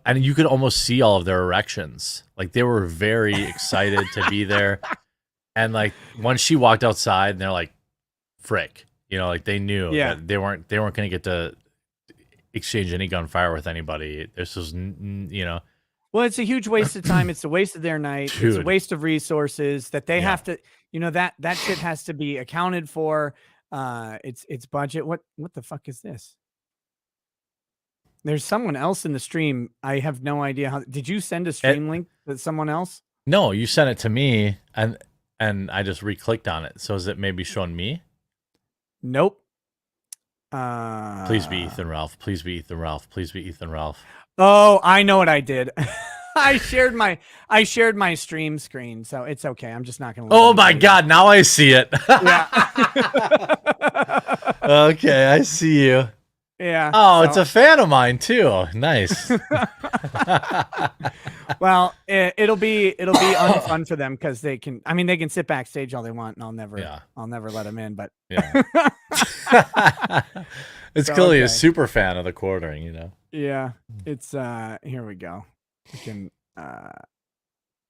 and you could almost see all of their erections. Like they were very excited to be there. And like once she walked outside and they're like, frick, like they knew that they weren't going to get to exchange any gunfire with anybody. This was, well, it's a huge waste of time. It's a waste of their night. Dude. It's a waste of resources that they have to, that shit has to be accounted for. It's budget. What the fuck is this? There's someone else in the stream. I have no idea how. Did you send a stream link to someone else? No, you sent it to me, and I just re-clicked on it. So is it maybe showing me? Nope. Please be Ethan Ralph. Please be Ethan Ralph. Please be Ethan Ralph. Oh, I know what I did. I shared my stream screen, so it's okay. I'm just not gonna. Oh my god! Now I see it. Yeah. Okay, I see you. Yeah. Oh, it's a fan of mine too. Nice. Well, it'll be unfun for them because they can sit backstage all they want, and I'll never let them in. But it's clearly a super fan of the quartering, Yeah, it's here we go. We can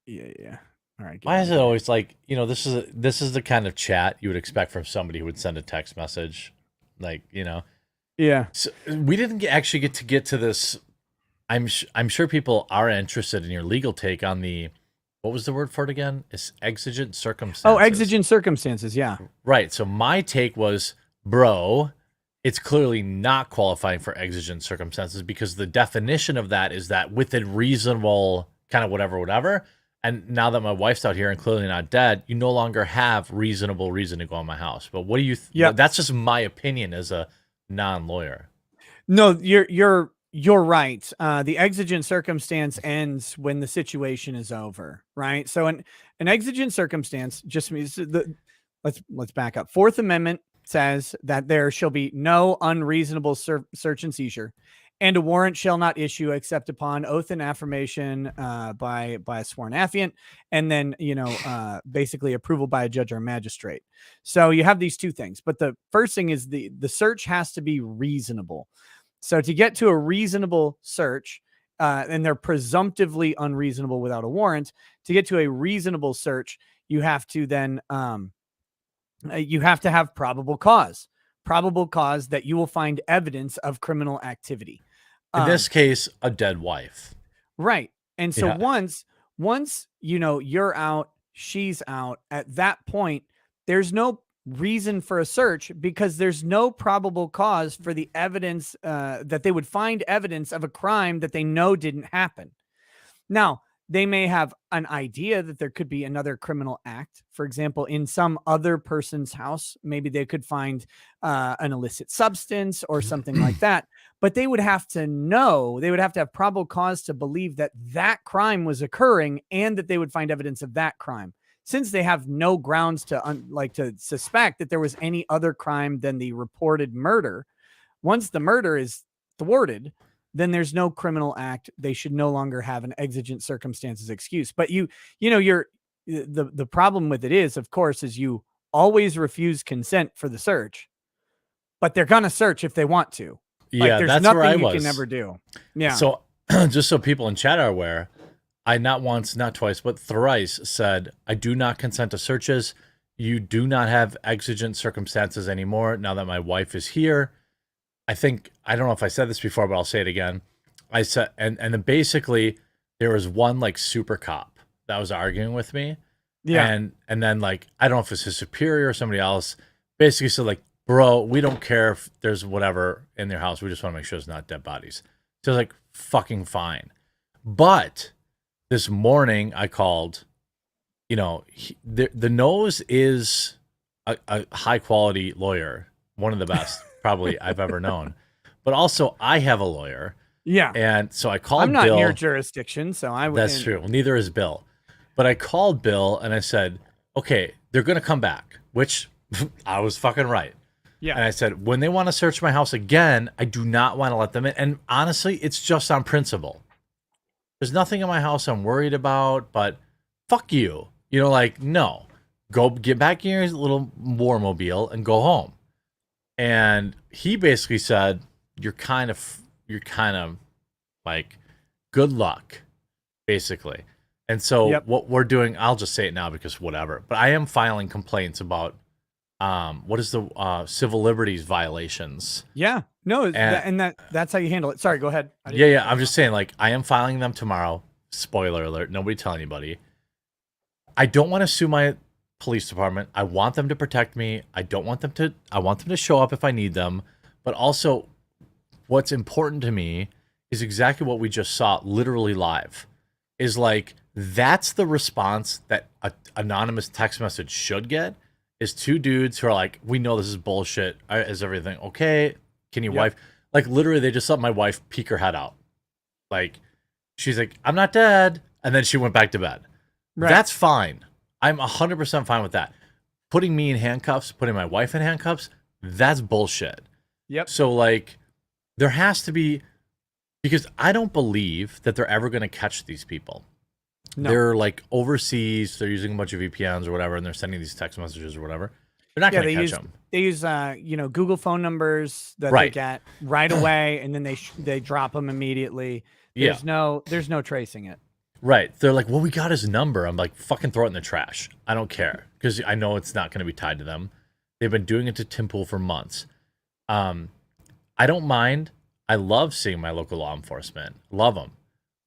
yeah. All right. Why is it always like this is the kind of chat you would expect from somebody who would send a text message, like Yeah. So we didn't actually get to this. I'm sure people are interested in your legal take on the, what was the word for it again? It's exigent circumstances. Oh, exigent circumstances. Yeah. Right. So my take was, bro, it's clearly not qualifying for exigent circumstances because the definition of that is that within reasonable kind of whatever. And now that my wife's out here and clearly not dead, you no longer have reasonable reason to go in my house. But what do you? That's just my opinion as a non-lawyer. No, you're right. The exigent circumstance ends when the situation is over, right? So an exigent circumstance just means let's back up. Fourth Amendment says that there shall be no unreasonable search and seizure, and a warrant shall not issue except upon oath and affirmation by a sworn affiant, and then basically approval by a judge or magistrate. So you have these two things, but the first thing is the search has to be reasonable. So to get to a reasonable search, and they're presumptively unreasonable without a warrant, to get to a reasonable search, you have to then you have to have probable cause that you will find evidence of criminal activity. In this case, a dead wife. Right. And so once you're out, she's out, at that point, there's no reason for a search because there's no probable cause for the evidence that they would find evidence of a crime that they know didn't happen. Now, they may have an idea that there could be another criminal act. For example, in some other person's house, maybe they could find an illicit substance or something like that. But they would have to know, they would have to have probable cause to believe that that crime was occurring and that they would find evidence of that crime. Since they have no grounds to suspect that there was any other crime than the reported murder, once the murder is thwarted, then there's no criminal act. They should no longer have an exigent circumstances excuse. But the problem with it is, of course, is you always refuse consent for the search, but they're going to search if they want to. Yeah, there's that's nothing where I you was. can never do. Yeah. So just so people in chat are aware, I not once, not twice, but thrice said, I do not consent to searches. You do not have exigent circumstances anymore now that my wife is here. I don't know if I said this before, but I'll say it again. I said, and then basically there was one like super cop that was arguing with me. Yeah. And then like, I don't know if it's his superior or somebody else, basically said like, bro, we don't care if there's whatever in their house. We just want to make sure it's not dead bodies. So I was like, fucking fine. But this morning I called, the nose is a high quality lawyer, one of the best probably I've ever known. But also I have a lawyer. Yeah. And so I called I'm not Bill. in your jurisdiction, so I would. That's true. Well, neither is Bill. But I called Bill and I said, okay, they're going to come back, which I was fucking right. Yeah. And I said, when they want to search my house again, I do not want to let them in. And honestly, it's just on principle. There's nothing in my house I'm worried about, but fuck you. No. Go get back in your little warmobile and go home. And he basically said, you're kind of like, good luck, basically. And so what we're doing, I'll just say it now because whatever, but I am filing complaints about what is the civil liberties violations. Yeah. No, that's how you handle it. Sorry, go ahead. Yeah. I'm just saying, like, I am filing them tomorrow. Spoiler alert. Nobody tell anybody. I don't want to sue my police department. I want them to protect me. I want them to show up if I need them. But also, what's important to me is exactly what we just saw literally live. Is like, that's the response that an anonymous text message should get. Is two dudes who are like, we know this is bullshit. Is everything okay? Can your wife, like, literally they just let my wife peek her head out. Like, she's like, I'm not dead. And then she went back to bed. Right. That's fine. I'm 100% fine with that. Putting me in handcuffs, putting my wife in handcuffs, that's bullshit. Yep. So like, there has to be, because I don't believe that they're ever going to catch these people. No. They're like overseas. They're using a bunch of VPNs or whatever, and they're sending these text messages or whatever. They're not going to catch them. They use Google phone numbers that they get right away, and then they drop them immediately. There's no tracing it. Right. They're like, well, we got his number. I'm like, fucking throw it in the trash. I don't care because I know it's not going to be tied to them. They've been doing it to Tim Pool for months. I don't mind. I love seeing my local law enforcement. Love them.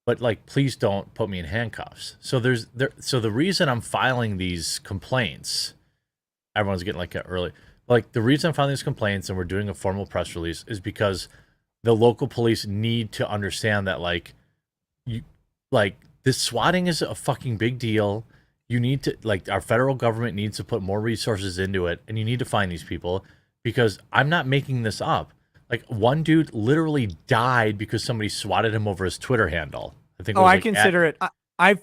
But like, please don't put me in handcuffs. So so the reason I'm filing these complaints, everyone's getting the reason I'm filing these complaints and we're doing a formal press release is because the local police need to understand that this swatting is a fucking big deal. You need to, our federal government needs to put more resources into it, and you need to find these people because I'm not making this up. Like, one dude literally died because somebody swatted him over his Twitter handle. I think. I consider it.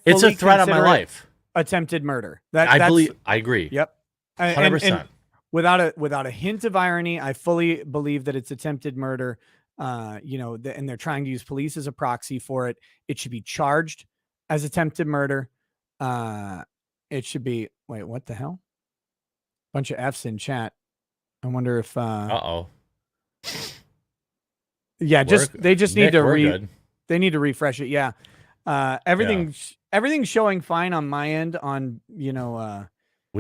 It's a threat on my life. Attempted murder. I agree. Yep. 100%. And without a hint of irony, I fully believe that it's attempted murder. And they're trying to use police as a proxy for it. It should be charged as attempted murder. It should be. Wait, what the hell? Bunch of F's in chat. I wonder if. Yeah, they just need to they need to refresh it. Yeah. Everything's showing fine on my end on, we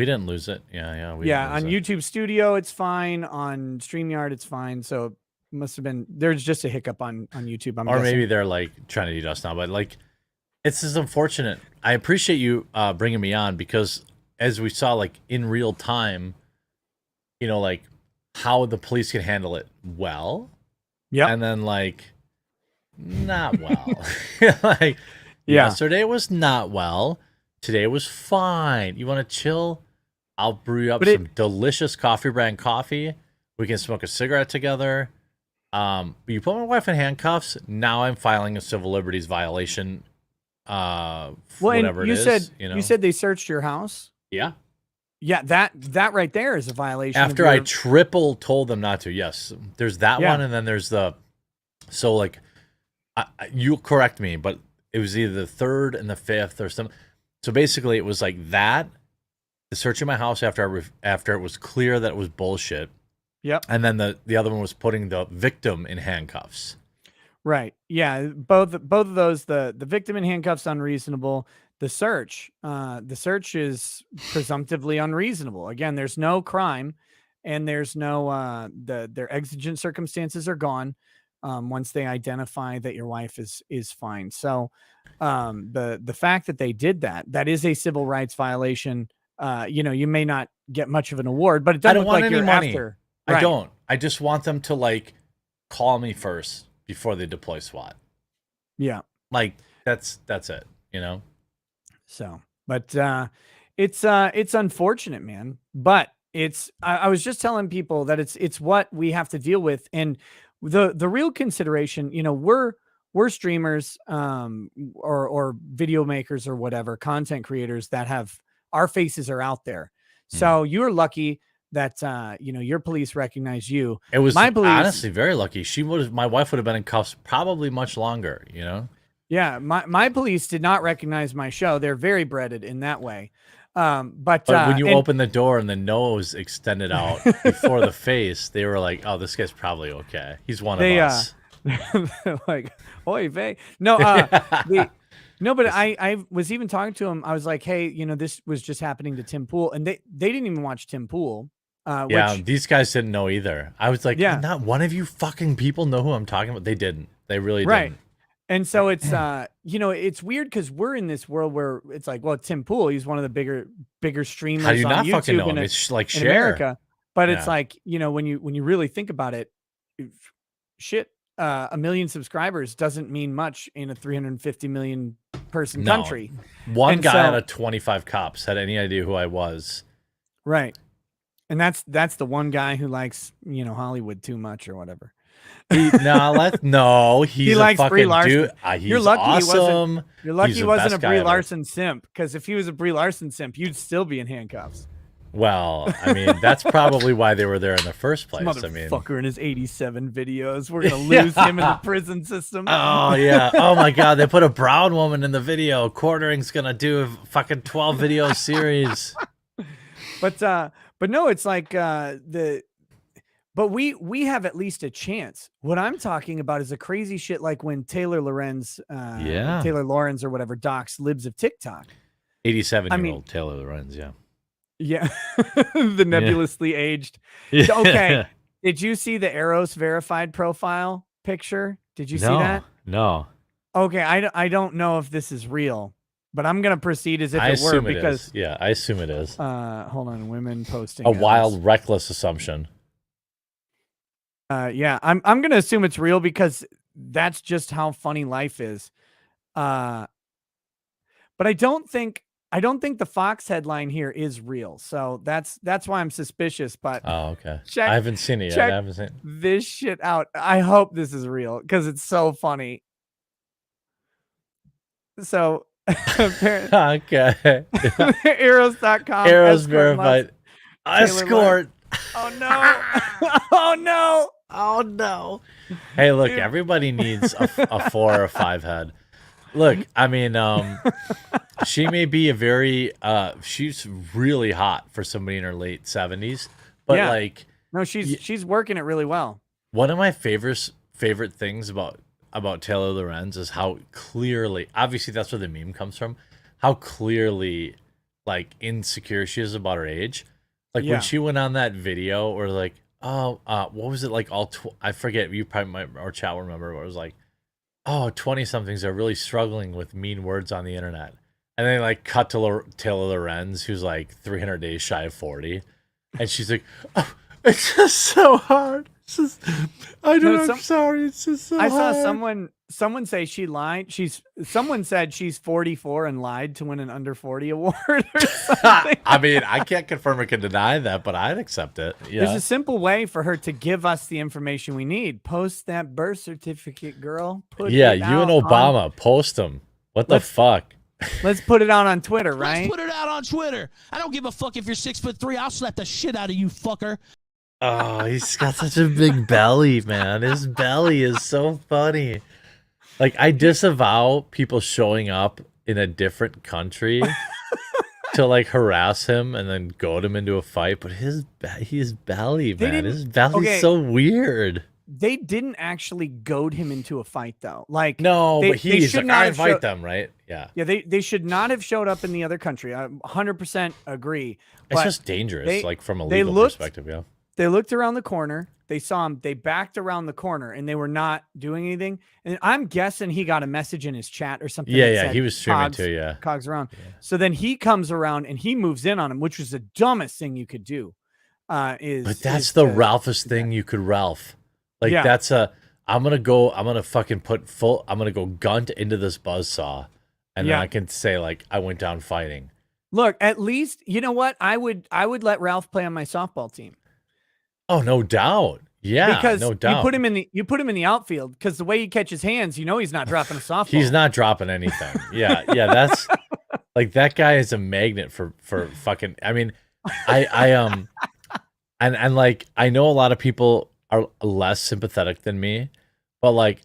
didn't lose it. Yeah. On YouTube Studio it's fine, on StreamYard it's fine. So it must have been there's just a hiccup on YouTube. I'm guessing. Maybe they're like trying to eat us now, but like it's just unfortunate. I appreciate you bringing me on because as we saw like in real time, like how the police can handle it well. Yeah. And then like not well. Yesterday was not well. Today was fine. You want to chill? I'll brew you up some delicious coffee brand coffee. We can smoke a cigarette together. But you put my wife in handcuffs. Now I'm filing a civil liberties violation. Whatever it is. You said they searched your house? Yeah. Yeah, that right there is a violation. After I triple told them not to. Yes, there's that one, and then there's the. So like, You correct me, but it was either the 3rd and the 5th or something. So basically, it was like that. The searching my house after it was clear that it was bullshit. Yep. And then the other one was putting the victim in handcuffs. Right. Yeah. Both of those, the victim in handcuffs, unreasonable. The search is presumptively unreasonable. Again, there's no crime, and there's no their exigent circumstances are gone once they identify that your wife is fine. So the fact that they did that is a civil rights violation. You may not get much of an award, but it doesn't look like you're money. after. Right. I don't. I just want them to like call me first before they deploy SWAT. Yeah. Like that's it, So, but it's unfortunate, man. But I was just telling people that it's what we have to deal with, and the real consideration, we're streamers, or video makers or whatever, content creators that have our faces are out there. So you're lucky that your police recognize you. It was my police, honestly very lucky. My wife would have been in cuffs probably much longer, Yeah, my police did not recognize my show. They're very breaded in that way. But when you open the door and the nose extended out before the face, they were like, "Oh, this guy's probably okay. He's one of us." Like, oy vey. No, no, but I was even talking to him. I was like, "Hey, this was just happening to Tim Pool," and they didn't even watch Tim Pool. These guys didn't know either. I was like, not one of you fucking people know who I'm talking about. They didn't. They really didn't. And so it's it's weird because we're in this world where it's like, well, Tim Pool, he's one of the bigger streamers. How do you on not YouTube fucking know him? It's like in America. But it's like, when you really think about it, shit, 1 million subscribers doesn't mean much in a 350 million person country. One guy out of 25 cops had any idea who I was. Right. And that's the one guy who likes, Hollywood too much or whatever. He's he likes a Brie Larson. Dude. He's you're lucky awesome. You're lucky he wasn't a Brie Larson simp, because if he was a Brie Larson simp, you'd still be in handcuffs. Well, I mean, that's probably why they were there in the first place. Motherfucker in his 87 videos. We're gonna lose him in the prison system. Oh yeah. Oh my God. They put a brown woman in the video. Quartering's gonna do a fucking 12 video series. But no, it's like But we have at least a chance. What I'm talking about is a crazy shit like when Taylor Lorenz or whatever docs libs of TikTok. 87-year-old Taylor Lorenz, yeah. Yeah. The nebulously aged. Yeah. Okay. Did you see the Eros verified profile picture? Did you see that? No. Okay, I don't know if this is real, but I'm gonna proceed as if it were, because I assume it is. Hold on, women posting a wild, reckless assumption. Yeah, I'm gonna assume it's real because that's just how funny life is. But I don't think the Fox headline here is real. So that's why I'm suspicious. But okay. I haven't seen it yet. I haven't seen this shit out. I hope this is real because it's so funny. So okay. Eros.com. Eros verified. Escort. Oh no. Oh no. Oh no. Hey, look, everybody needs a 4 or 5 head. Look, I mean, she may be a very she's really hot for somebody in her late 70s, but like, no, she's working it really well. One of my favorite things about Taylor Lorenz is how clearly, obviously that's where the meme comes from, how clearly like insecure she is about her age. Like when she went on that video, or like, what was it like? I forget. You probably might, or chat will remember. Where it was like, 20-somethings are really struggling with mean words on the internet, and then like cut to Taylor Lorenz, who's like 300 days shy of 40, and she's like, "Oh, it's just so hard. It's just, I'm sorry. It's just so hard." I saw someone say she lied. Someone said she's 44 and lied to win an under 40 award or something. I mean, I can't confirm or can deny that, but I'd accept it. Yeah. There's a simple way for her to give us the information we need. Post that birth certificate, girl. You and Obama, post them. What the fuck? Let's put it out on Twitter, right? Let's put it out on Twitter. I don't give a fuck if you're 6'3". I'll slap the shit out of you, fucker. Oh, he's got such a big belly, man. His belly is so funny. Like, I disavow people showing up in a different country to like harass him and then goad him into a fight. But his belly, man, his belly's so weird. They didn't actually goad him into a fight, though. Like, no, but he's like, I invite them, right? Yeah. They should not have showed up in the other country. I 100% agree. It's just dangerous, like from a legal perspective. Yeah. They looked around the corner. They saw him. They backed around the corner, and they were not doing anything. And I'm guessing he got a message in his chat or something. Yeah, he was streaming too. Yeah, Cogs around. Yeah. So then he comes around and he moves in on him, which was the dumbest thing you could do. But that's the Ralphest thing you could Ralph. Like that's I'm gonna fucking I'm gonna go gunt into this buzzsaw, and then I can say like I went down fighting. Look, at least you know what I would let Ralph play on my softball team. Oh, no doubt. Yeah, because no doubt. You put him in the outfield because the way he catches hands, you know he's not dropping a softball. He's not dropping anything. Yeah, that's like that guy is a magnet for fucking. I mean, and like I know a lot of people are less sympathetic than me, but like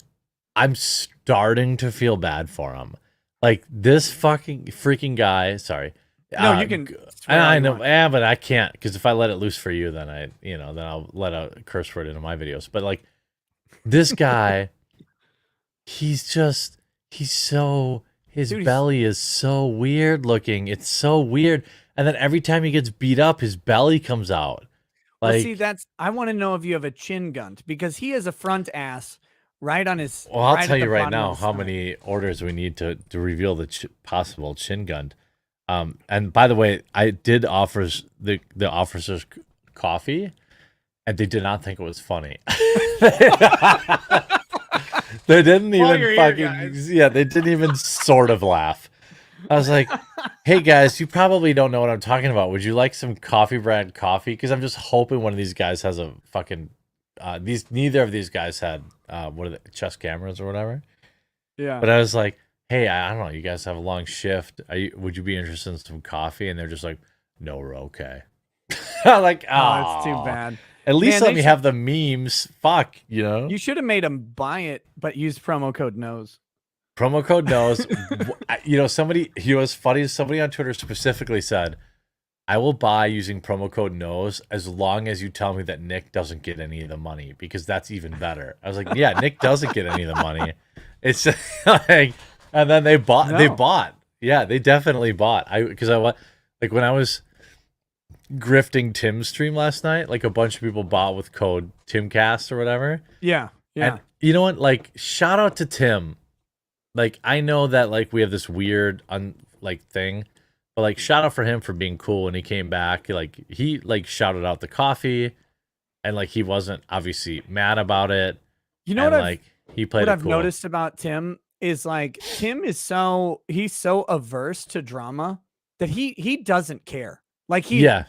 I'm starting to feel bad for him. Like this freaking guy. Sorry. No, you can. I know, but I can't because if I let it loose for you, then then I'll let a curse word into my videos. But like this guy, his belly is so weird looking. It's so weird, and then every time he gets beat up, his belly comes out. Like, well, see, I want to know if you have a chin gunt because he has a front ass right on his. Well, I'll tell you right now how many orders we need to reveal the possible chin gunt. And by the way, I did offer the officers coffee, and they did not think it was funny. They didn't even they didn't even sort of laugh. I was like, hey guys, you probably don't know what I'm talking about. Would you like some coffee brand coffee? Because I'm just hoping one of these guys has a fucking neither of these guys had what are they, chest cameras or whatever. Yeah. But I was like, hey, I don't know. You guys have a long shift. Would you be interested in some coffee? And they're just like, no, we're okay. I'm like, oh, it's too bad. At least let me have the memes. Fuck, you know? You should have made them buy it, but use promo code NOSE. Promo code NOSE. Somebody, was funny. Somebody on Twitter specifically said, I will buy using promo code NOSE as long as you tell me that Nick doesn't get any of the money, because that's even better. I was like, yeah, Nick doesn't get any of the money. It's just like... And then they bought. They bought. Yeah, they definitely bought. When I was grifting Tim's stream last night, like a bunch of people bought with code TimCast or whatever. Yeah. And you know what? Like, shout out to Tim. Like, I know that like we have this weird thing, but like shout out for him for being cool when he came back. Like he shouted out the coffee, and like he wasn't obviously mad about it. You know what? He played. What I've noticed about Tim is like Tim is he's so averse to drama that he doesn't care. Like you're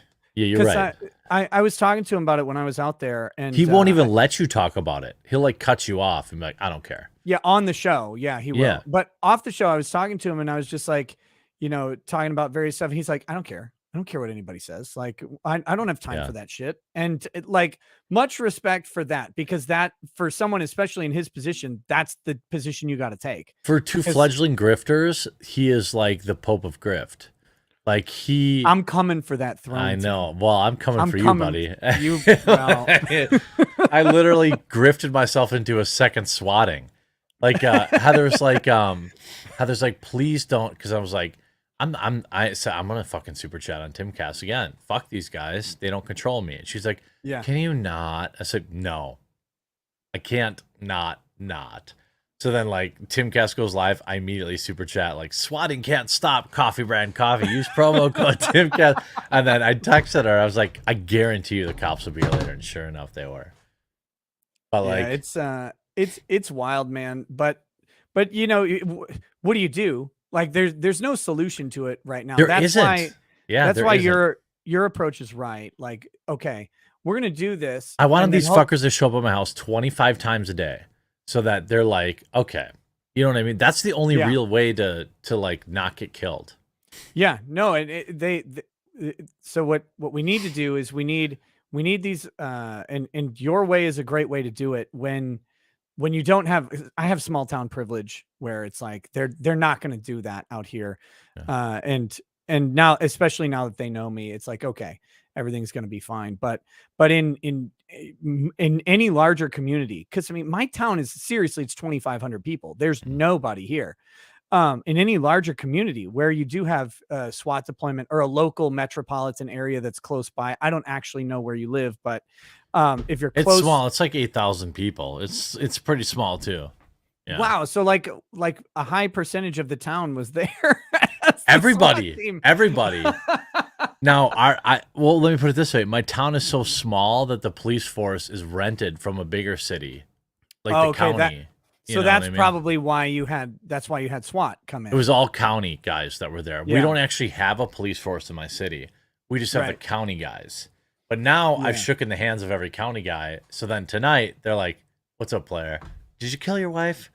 right. I was talking to him about it when I was out there, and he won't even let you talk about it. He'll like cut you off and be like, I don't care. Yeah, on the show, yeah, he will. Yeah. But off the show, I was talking to him, and I was just like, talking about various stuff. And he's like, I don't care. I don't care what anybody says. Like, I don't have time for that shit. And like, much respect for that, because that, for someone, especially in his position, that's the position you got to take. For two fledgling grifters, he is like the Pope of grift. Like I'm coming for that throne. I know. Well, I'm coming for you, buddy. I literally grifted myself into a second swatting. Like Heather's like, please don't, because I was like, I'm gonna fucking super chat on Timcast again. Fuck these guys. They don't control me. And she's like, yeah, can you not? I said, no, I can't not. So then like Timcast goes live, I immediately super chat like, swatting can't stop, coffee brand coffee. Use promo code Timcast. And then I texted her. I was like, I guarantee you the cops will be here later. And sure enough, they were. But it's wild, man. But what do you do? Like there's no solution to it right now. That's why your approach is right. Like, okay, we're gonna do this. I wanted these fuckers to show up at my house 25 times a day, so that they're like, okay, you know what I mean? That's the only real way to like not get killed. Yeah, no, so what we need to do is we need these, and your way is a great way to do it when when you don't have, I have small town privilege where it's like they're not going to do that out here. Yeah. And now, especially now that they know me, it's like, okay, everything's going to be fine. But in any larger community, because I mean, my town is seriously, it's 2,500 people. There's nobody here. In any larger community where you do have a SWAT deployment or a local metropolitan area that's close by. I don't actually know where you live, but if you're close, It's small. It's like 8,000 people. It's pretty small too. Yeah. Wow. So like a high percentage of the town was there. Everybody. Now, well, let me put it this way. My town is so small that the police force is rented from a bigger city, like the county. So that's probably why that's why you had SWAT come in. It was all county guys that were there. Yeah. We don't actually have a police force in my city. We just have the county guys. But now I've shook in the hands of every county guy. So then tonight they're like, "What's up, player? Did you kill your wife?"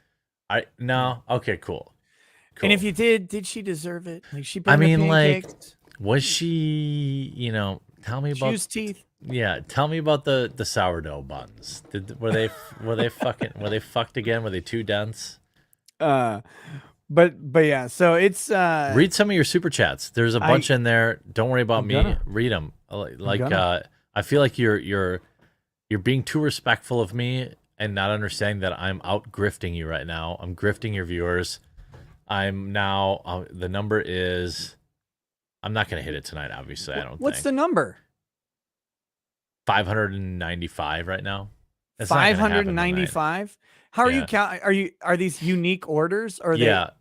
No. Okay, cool. And if you did she deserve it? Like she. I mean, like, was she? Tell me about. Choose teeth. Yeah, tell me about the sourdough buns. Were they fucked again? Were they too dense? But yeah, so it's read some of your super chats. There's a bunch in there. Don't worry about me. Read them. I feel like you're being too respectful of me and not understanding that I'm out grifting you right now. I'm grifting your viewers. I'm now the number is. I'm not gonna hit it tonight. Obviously, I don't. What's the number? 595 right now. 595. How are you count? Are these unique orders or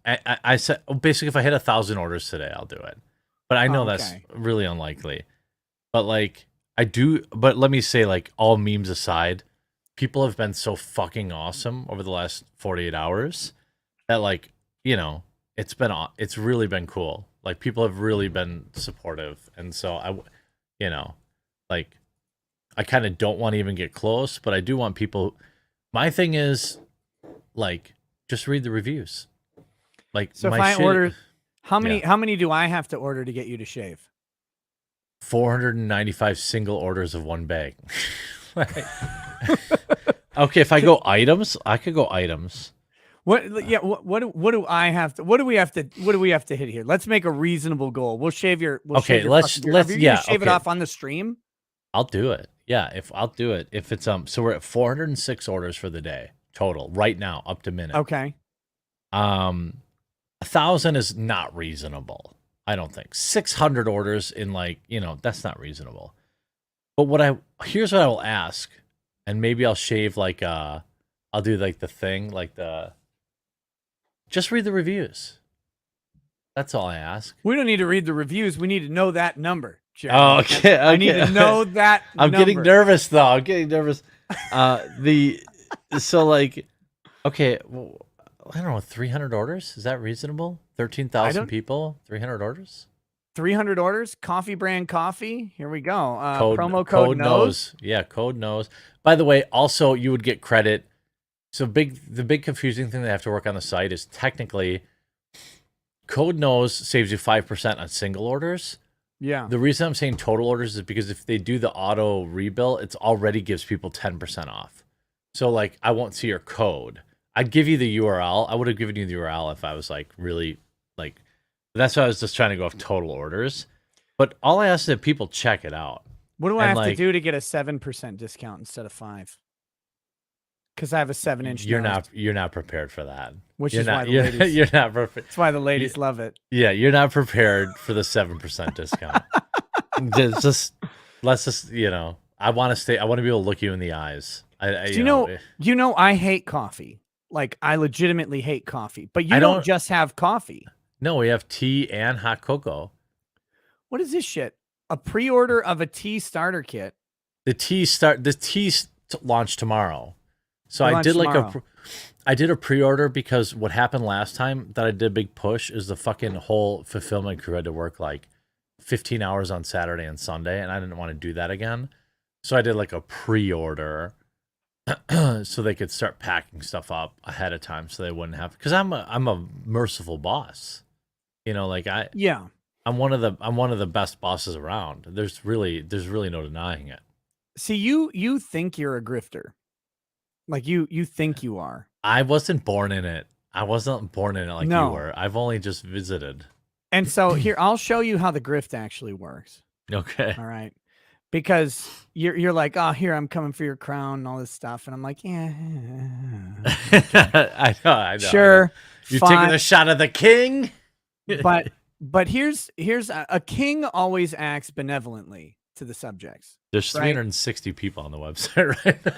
I said basically if I hit 1,000 orders today, I'll do it. But I know that's really unlikely. But like I do. But let me say, like, all memes aside, people have been so fucking awesome over the last 48 hours that, like, it's really been cool. Like, people have really been supportive, and so I kind of don't want to even get close, but I do want people. My thing is, like, just read the reviews. Like, so if I order, how many do I have to order to get you to shave? 495 single orders of one bag. Okay, if I go items, I could go items. What? Yeah. What do I have to? What do we have to hit here? Let's make a reasonable goal. We'll shave your. Let's shave it off on the stream. I'll do it. Yeah, if it's so we're at 406 orders for the day total right now up to minute. Okay. 1,000 is not reasonable. I don't think 600 orders in that's not reasonable. But here's what I will ask, and maybe I'll shave I'll do like the thing just read the reviews. That's all I ask. We don't need to read the reviews. We need to know that number. Jeremy. Oh, okay. I need to know that. I'm getting nervous though. I'm getting nervous. Okay. Well, I don't know. 300 orders, is that reasonable? 13,000 people. 300 orders. 300 orders. Coffee brand coffee. Here we go. Promo code knows. Yeah, code knows. By the way, also you would get credit. So the big confusing thing they have to work on the site is technically code knows saves you 5% on single orders. Yeah. The reason I'm saying total orders is because if they do the auto rebill, it already gives people 10% off. So like I won't see your code. I'd give you the URL. I would have given you the URL if I was like really like. That's why I was just trying to go off total orders. But all I ask is that people check it out. What do I have to do to get a 7% discount instead of 5? Because I have a 7-inch. You're not prepared for that. Which is why the ladies. You're not prepared. That's why the ladies love it. Yeah, you're not prepared for the 7% discount. Let's just I want to be able to look you in the eyes. I hate coffee. Like, I legitimately hate coffee. But you don't just have coffee. No, we have tea and hot cocoa. What is this shit? A pre-order of a tea starter kit. The tea launch tomorrow. So I did a pre-order because what happened last time that I did a big push is the fucking whole fulfillment crew had to work like 15 hours on Saturday and Sunday, and I didn't want to do that again. So I did like a pre-order so they could start packing stuff up ahead of time so they wouldn't have, because I'm a merciful boss. I'm one of the best bosses around. There's really no denying it. See, you think you're a grifter. Like you think you are. I wasn't born in it. I wasn't born in it like No. you were. I've only just visited. And so here, I'll show you how the grift actually works. Okay. All right. Because you're like, oh, here, I'm coming for your crown and all this stuff. And I'm like, yeah. I know. Sure. You're fine. taking a shot at the king? But here's a king always acts benevolently to the subjects. There's 360 people on the website right now.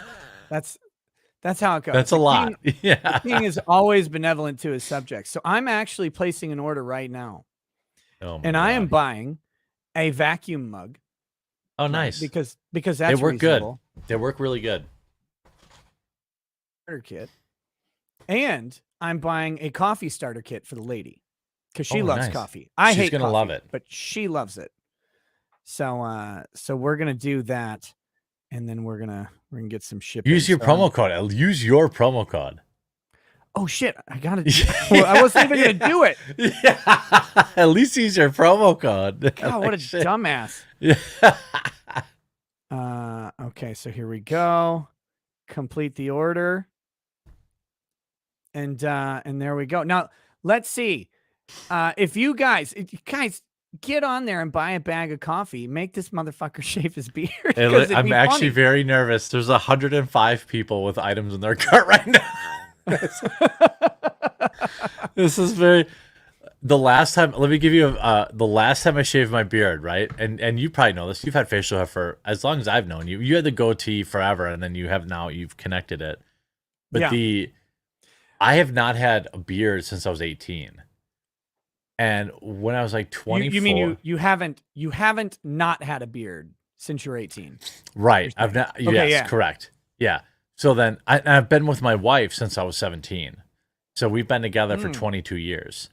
That's how it goes. That's a lot. The king is always benevolent to his subjects. So I'm actually placing an order right now. Oh my and God. I am buying a vacuum mug. Oh, nice. Because that's they work reasonable. good. They work really good. Starter kit. And I'm buying a coffee starter kit for the lady because she loves coffee. She's hate gonna coffee, love it, but she loves it. So we're gonna do that, and then we're gonna get some shipping. Use your promo code. Use your promo code. Oh shit! I gotta. Well, I wasn't even gonna do it. Yeah. At least use your promo code. God, what a dumbass. Yeah. Okay, so here we go. Complete the order. And there we go. Now let's see. If you guys get on there and buy a bag of coffee, make this motherfucker shave his beard. I'm actually very nervous. There's 105 people with items in their cart right now. This is very. The last time, let me give you the last time I shaved my beard, right? And you probably know this. You've had facial hair for as long as I've known you. You had the goatee forever, and then you've connected it. But I have not had a beard since I was 18. And when I was like 24, you mean you haven't not had a beard since you're 18? Right. I've not. Okay, yes, correct. Yeah. So then I've been with my wife since I was 17. So we've been together for 22 years.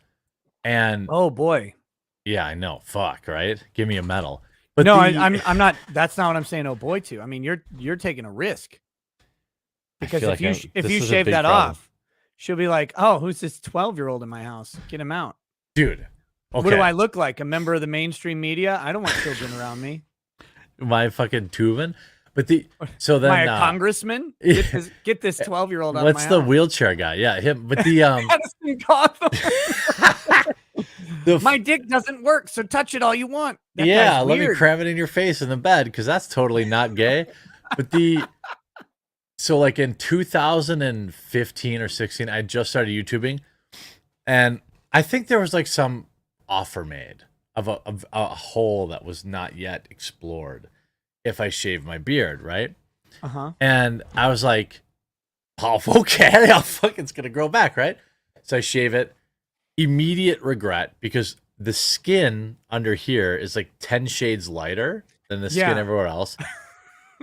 And oh boy. Yeah, I know. Fuck, right? Give me a medal. But no, I'm not. That's not what I'm saying. Oh boy, to. I mean, you're taking a risk because if you shave that off, she'll be like, "Oh, who's this 12-year-old in my house? Get him out, dude." Okay. What do I look like? A member of the mainstream media? I don't want children around me. My fucking Tuvin. But so then my congressman, get this 12-year-old out of my house. What's the wheelchair guy? Yeah, him. But the my dick doesn't work, so touch it all you want. That let me cram it in your face in the bed because that's totally not gay. But so like in 2015 or 16, I just started YouTubing, and I think there was like some offer made of a hole that was not yet explored if I shave my beard, right? And I was like, oh, okay, it's gonna grow back, right? So I shave it. Immediate regret because the skin under here is like 10 shades lighter than the skin everywhere else.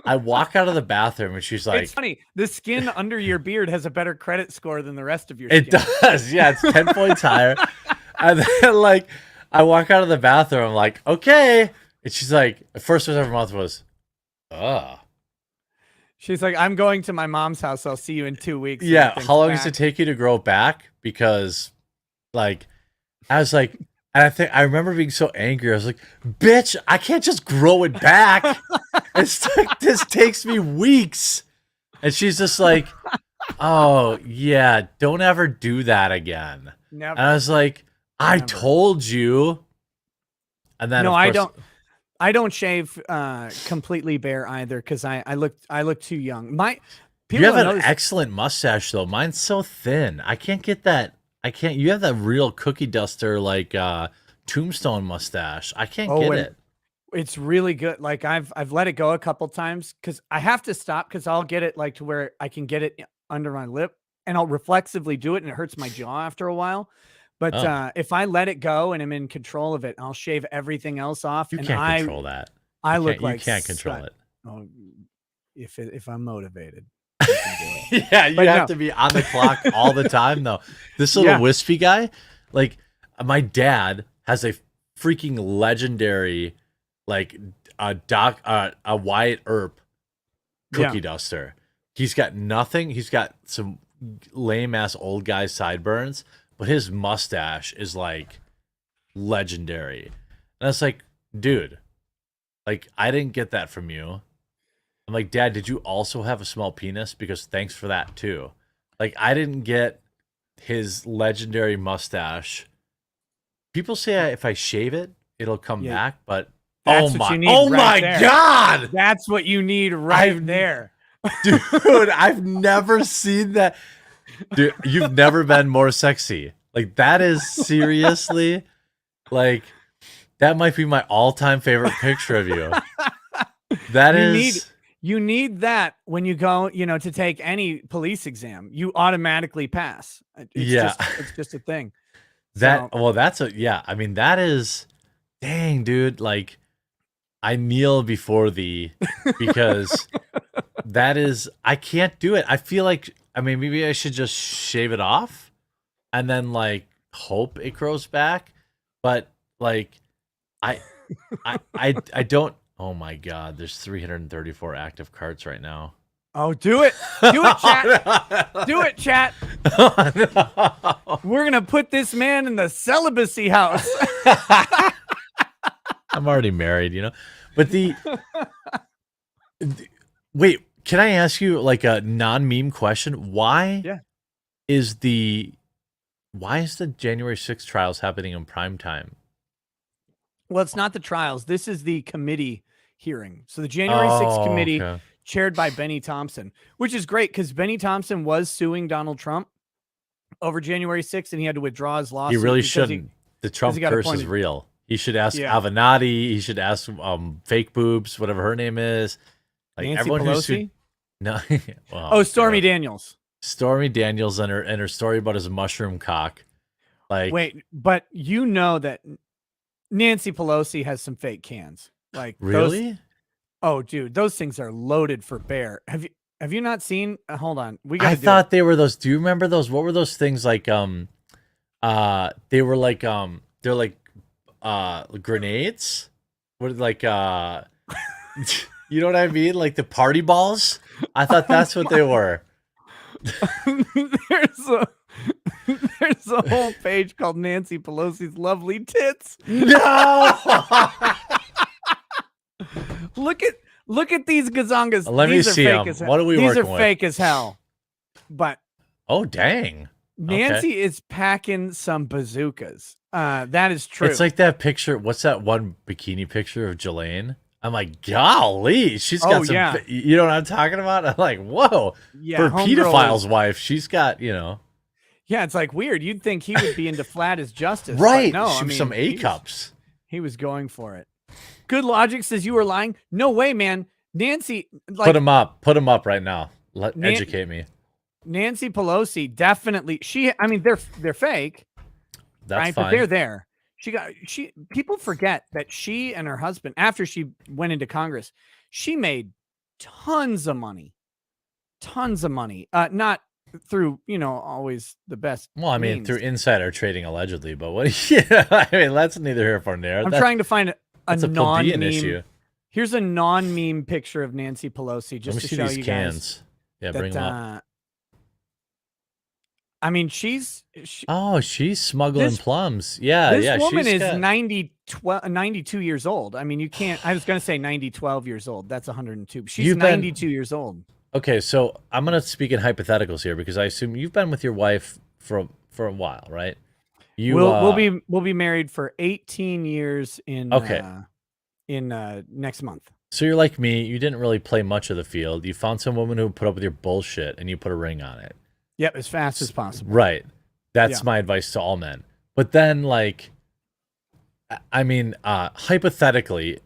I walk out of the bathroom and she's like, it's funny. The skin under your beard has a better credit score than the rest of your skin. It does. Yeah, it's 10 points higher. And then like I walk out of the bathroom, I'm like, okay. And she's like, the first words out of her mouth was, she's like, I'm going to my mom's house. I'll see you in 2 weeks. Yeah. How long does it take you to grow back? Because like, I was like, and I remember being so angry. I was like, bitch, I can't just grow it back. This takes me weeks. And she's just like, oh yeah, don't ever do that again. Never. And I was like, I told you. And then no, I don't shave completely bare either because I look too young. You have an excellent mustache though. Mine's so thin. I can't get that. You have that real cookie duster like tombstone mustache. I can't get it. It's really good. Like I've let it go a couple times because I have to stop because I'll get it like to where I can get it under my lip and I'll reflexively do it and it hurts my jaw after a while. But if I let it go and I'm in control of it, I'll shave everything else off. You can't control that. You can't control it. Oh, if I'm motivated. Yeah, you have to be on the clock all the time though. This little wispy guy, like my dad has a freaking legendary like a Wyatt Earp cookie duster. He's got nothing. He's got some lame ass old guy sideburns, but his mustache is like legendary. And I was like, dude, like I didn't get that from you. I'm like, Dad, did you also have a small penis? Because thanks for that too. Like, I didn't get his legendary mustache. People say if I shave it, it'll come back, but That's what you need right there. God, that's what you need right there, dude. I've never seen that. Dude, you've never been more sexy. Like, that is seriously, like, that might be my all-time favorite picture of you. You need that when you go, to take any police exam. You automatically pass. It's just a thing. I mean, that is, dang, dude. Like, I kneel before thee because I can't do it. I feel like, I mean, maybe I should just shave it off and then like hope it grows back. But like, I don't. Oh my God, there's 334 active carts right now. Oh, do it, chat. Do it, chat. Oh, no. We're gonna put this man in the celibacy house. I'm already married, But wait, can I ask you like a non-meme question? Why is the January 6th trials happening in prime time? Well, it's not the trials. This is the committee hearing. So the January 6th committee, chaired by Benny Thompson, which is great because Benny Thompson was suing Donald Trump over January 6th, and he had to withdraw his lawsuit. He really shouldn't. The Trump curse is real. He should ask Avenatti. He should ask fake boobs, whatever her name is. Like Nancy everyone Pelosi? No. Stormy Daniels. Stormy Daniels and her story about his mushroom cock. Like, wait, but you know that Nancy Pelosi has some fake cans. Like, really? Dude, those things are loaded for bear. Have you not seen? Hold on, I thought they were those. Do you remember those? What were those things like? They were like they're like grenades. What like you know what I mean? Like the party balls. I thought that's what they were. There's a whole page called Nancy Pelosi's lovely tits. No. Look at these gazongas. Let me see them. What are we working with? These are fake as hell. But oh dang, Nancy is packing some bazookas. That is true. It's like that picture. What's that one bikini picture of Jelaine? I'm like, golly, she's got some. Yeah. You know what I'm talking about? I'm like, whoa. Yeah, for pedophile's wife, she's got, Yeah, it's like weird. You'd think he would be into flat as justice. Right. No, some A cups. He was going for it. Good Logic says you were lying. No way, man. Nancy, like, put him up right now. Educate me. Nancy Pelosi definitely. They're fake. That's right? fine. But they're there. People forget that she and her husband, after she went into Congress, she made tons of money. Not through, always the best. Well, means. Through insider trading allegedly, but what? Yeah, that's neither here nor there. I'm trying to find a non-meme issue. Here's a non-meme picture of Nancy Pelosi just to show you cans. Guys. Yeah, bring them up. She's smuggling plums. Yeah, this woman is 92 years old. You can't. I was going to say 12 years old. That's 102. She's 92 years old. Okay, so I'm going to speak in hypotheticals here because I assume you've been with your wife for a while, right? We'll be married for 18 years in next month. So you're like me. You didn't really play much of the field. You found some woman who put up with your bullshit, and you put a ring on it. Yep, as fast as possible. Right. That's my advice to all men. But then, hypothetically,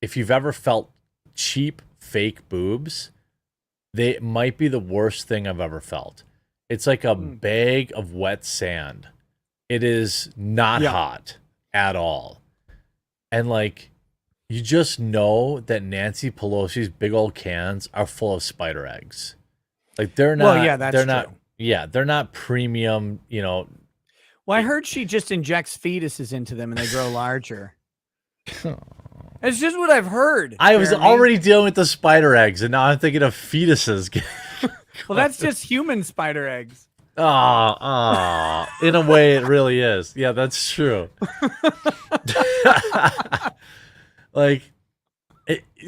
if you've ever felt cheap, fake boobs, they might be the worst thing I've ever felt. It's like a bag of wet sand. It is not hot at all. And, you just know that Nancy Pelosi's big old cans are full of spider eggs. They're not. Well, yeah, that's true. They're not premium. Well, I heard she just injects fetuses into them and they grow larger. It's just what I've heard. I was already dealing with the spider eggs, and now I'm thinking of fetuses. Well, that's just human spider eggs. In a way, it really is. Yeah, that's true.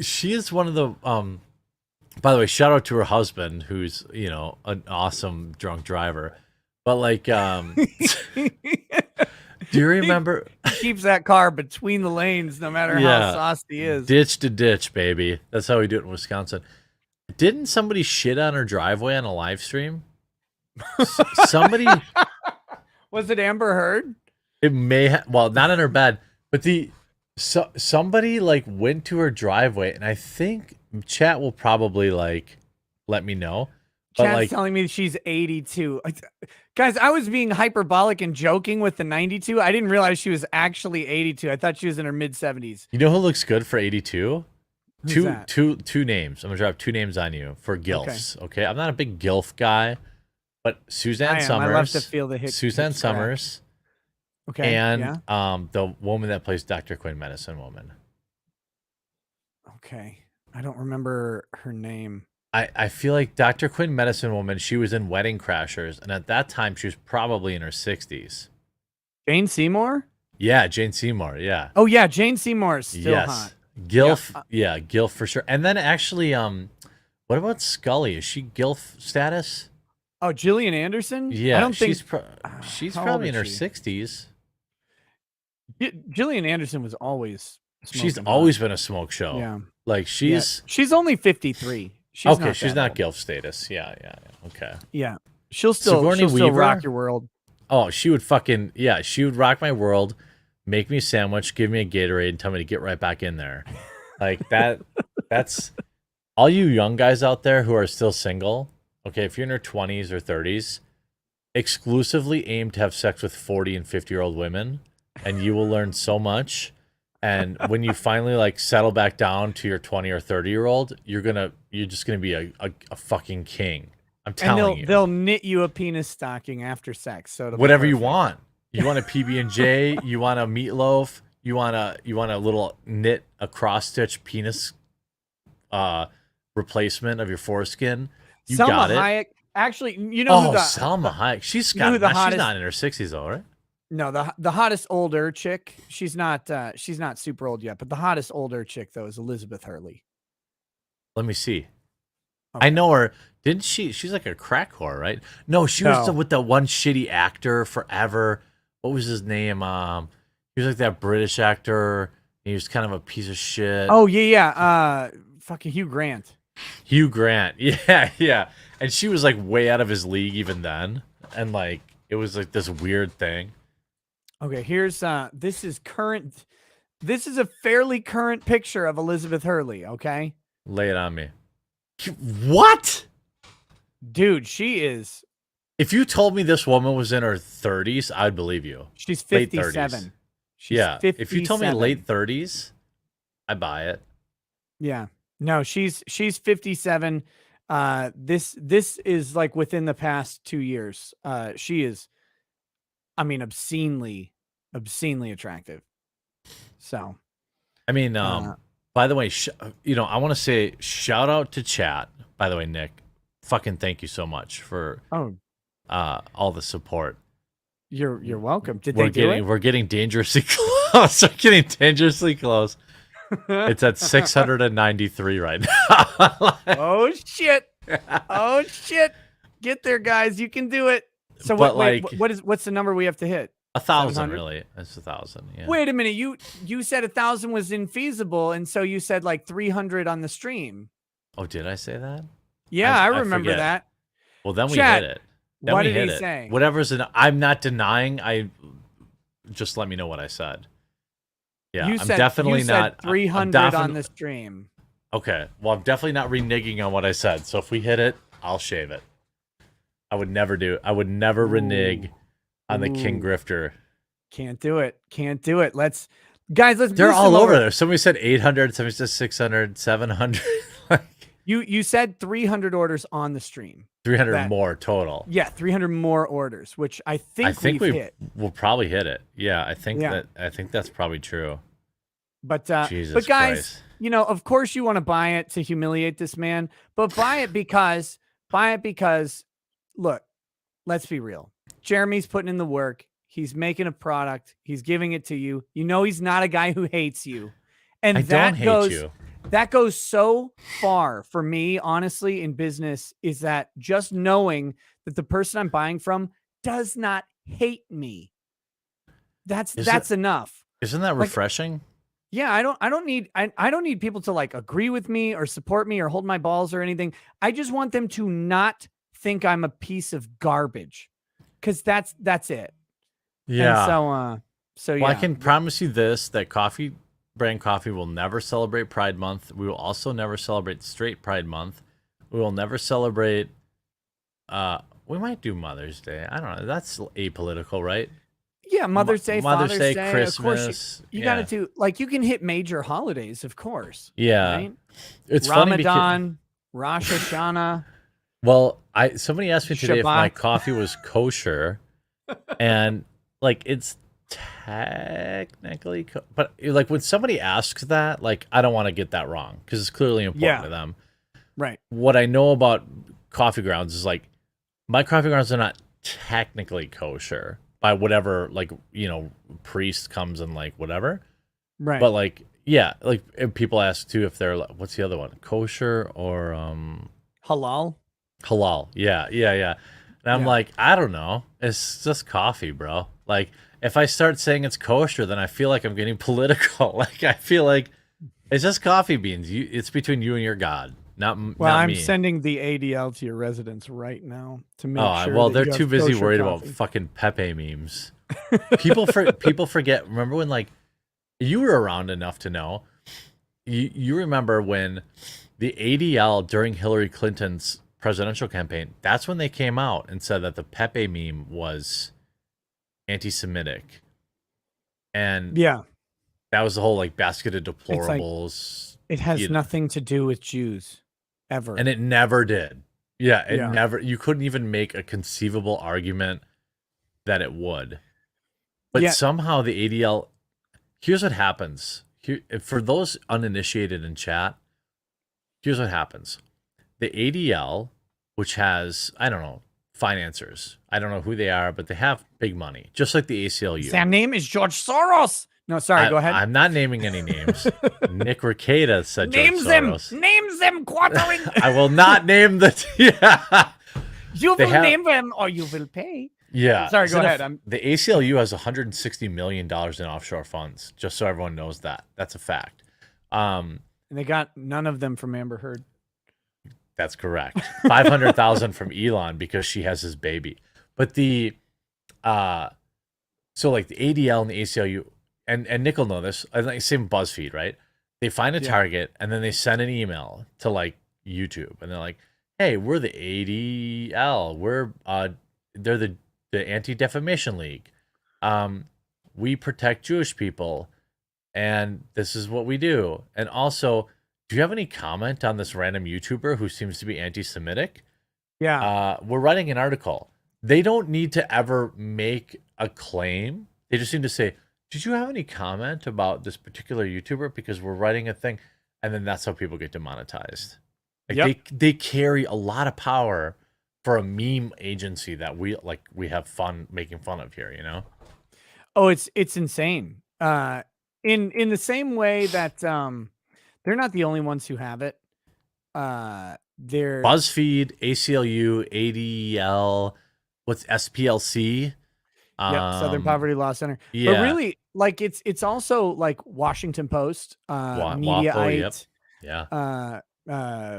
She is one of the By the way, shout out to her husband, who's an awesome drunk driver. But like, do you remember? He keeps that car between the lanes, no matter how saucy he is. Ditch to ditch, baby. That's how we do it in Wisconsin. Didn't somebody shit on her driveway on a live stream? Somebody. Was it Amber Heard? It may have. Well, not in her bed, but somebody like went to her driveway, and I think chat will probably like let me know. But Chat's like telling me she's 82. Guys, I was being hyperbolic and joking with the 92. I didn't realize she was actually 82. I thought she was in her mid 70s. You know who looks good for 82? Who's Two names. I'm gonna drop 2 names on you for gilfs. Okay, I'm not a big gilf guy, but Suzanne Summers. I love to feel the Suzanne Summers. Okay. And the woman that plays Dr. Quinn, Medicine Woman. Okay. I don't remember her name. I feel like Dr. Quinn, Medicine Woman, she was in Wedding Crashers, and at that time she was probably in her 60s. Jane Seymour? Yeah, Jane Seymour, yeah. Oh yeah, Jane Seymour is still hot. Gilf, yeah, Gilf for sure. And then actually, what about Scully? Is she Gilf status? Oh, Gillian Anderson? Yeah, I don't think she's probably in her 60s. Gillian Anderson was always she's always been a smoke show. Yeah. Like she's only 53. She's not Gilf status. Yeah. Okay. Yeah. She'll still rock your world. Oh, she would rock my world, make me a sandwich, give me a Gatorade, and tell me to get right back in there. Like that. That's all you young guys out there who are still single. Okay, if you're in your 20s or 30s, exclusively aim to have sex with 40 and 50-year-old women, and you will learn so much. And when you finally like settle back down to your 20 or 30-year-old, you're just gonna be a fucking king. I'm telling you. They'll knit you a penis stocking after sex. So whatever you want. You want a PB&J, you want a meatloaf, you want a little knit a cross stitch penis replacement of your foreskin. You Selma got it. Hayek. Actually, you know who Selma Hayek. She's not in her 60s though, right? No, the hottest older chick. She's not super old yet, but the hottest older chick though is Elizabeth Hurley. Let me see. Okay. I know her. Didn't she? She's like a crack whore, right? No, she was with that one shitty actor forever. What was his name? He was like that British actor. He was kind of a piece of shit. Oh yeah. Fucking Hugh Grant. Hugh Grant. Yeah. And she was like way out of his league even then. And like it was like this weird thing. Okay, here's this is current. This is a fairly current picture of Elizabeth Hurley, okay? Lay it on me. What? Dude, she is. If you told me this woman was in her 30s, I'd believe you. She's 57. She's 57. If you told me late 30s, I buy it. Yeah. No, she's 57. This is like within the past 2 years. She is, I mean, obscenely attractive. So, I mean, by the way, I want to say shout out to chat. By the way, Nick, fucking thank you so much for all the support. You're welcome. We're getting dangerously close. We're getting dangerously close. It's at 693 right now. Oh shit! Oh shit! Get there, guys. You can do it. So what's the number we have to hit? 1,000, really. That's 1,000. Yeah. Wait a minute. You said 1,000 was infeasible, and so you said like 300 on the stream. Oh, did I say that? Yeah, I remember that. Well, then we hit it. What did he say? Whatever's I'm not denying. Just let me know what I said. Yeah, I'm definitely not 300 on the stream. Okay. Well, I'm definitely not reneging on what I said. So if we hit it, I'll shave it. I would never renege on the King Grifter. Can't do it. Let's. They're all over there. Somebody said 800. Somebody said 600, 700. You said 300 orders on the stream. 300 more total. Yeah, 300 more orders, which I think we've hit. We'll probably hit it. Yeah, I think that's probably true. But Jesus but guys, Christ. Of course you want to buy it to humiliate this man, but buy it because look, let's be real. Jeremy's putting in the work. He's making a product. He's giving it to you. He's not a guy who hates you. And I don't hate you. that goes so far for me, honestly, in business, is that just knowing that the person I'm buying from does not hate me. That's enough. Isn't that refreshing? Yeah, I don't need people to like agree with me or support me or hold my balls or anything. I just want them to not think I'm a piece of garbage. Cause that's it. Yeah. And so Well, I can promise you this, that Brand Coffee will never celebrate Pride Month. We will also never celebrate Straight Pride Month. We will never celebrate we might do Mother's Day. I don't know. That's apolitical, right? Yeah, Mother's Day, Father's Day, Christmas. Of course, you got to do, like, you can hit major holidays, of course. Yeah, right? It's Ramadan, Rosh Hashanah. Well, somebody asked me today Shabbat. if my coffee was kosher, and like it's technically, but like when somebody asks that, like I don't want to get that wrong because it's clearly important to them. Right. What I know about coffee grounds is like my coffee grounds are not technically kosher by whatever, like, you know, priest comes and like whatever. Right. But like, yeah, like people ask too if they're, what's the other one? Kosher or halal? Halal. Yeah. And I'm like, I don't know. It's just coffee, bro. Like if I start saying it's kosher, then I feel like I'm getting political. Like I feel like it's just coffee beans. It's between you and your God. Not I'm me. sending the ADL to your residence right now to make sure. Well, that they're too busy worried about coffee. fucking Pepe memes. People forget. Remember when, like, you were around enough to know? You remember when the ADL during Hillary Clinton's presidential campaign? That's when they came out and said that the Pepe meme was anti-Semitic, and that was the whole like basket of deplorables. It has nothing to do with Jews. Ever. And it never did. Yeah, it never. You couldn't even make a conceivable argument that it would. But somehow the ADL. Here's what happens. For those uninitiated in chat, here's what happens. The ADL, which has, I don't know, financiers. I don't know who they are, but they have big money, just like the ACLU. Their name is George Soros. No, sorry, go ahead. I'm not naming any names. Nick Rekieta said George Soros. Names them, quartering. I will not name the... You will name them or you will pay. Yeah. Sorry, go ahead. The ACLU has $160 million in offshore funds, just so everyone knows that. That's a fact. And they got none of them from Amber Heard. That's correct. 500,000 from Elon because she has his baby. But so like the ADL and the ACLU, and Nick will know this, I think same BuzzFeed, right? They find a target and then they send an email to like YouTube and they're like, hey, we're the ADL. They're the Anti-Defamation League. We protect Jewish people and this is what we do. And also, do you have any comment on this random YouTuber who seems to be anti-Semitic? Yeah. We're writing an article. They don't need to ever make a claim. They just need to say, did you have any comment about this particular YouTuber? Because we're writing a thing. And then that's how people get demonetized. Like they carry a lot of power for a meme agency that we have fun making fun of here, you know? Oh, it's insane. In the same way that they're not the only ones who have it. They're BuzzFeed, ACLU, ADL, what's SPLC? Southern Poverty Law Center. Yeah. But really, like it's also like Washington Post, Mediaite,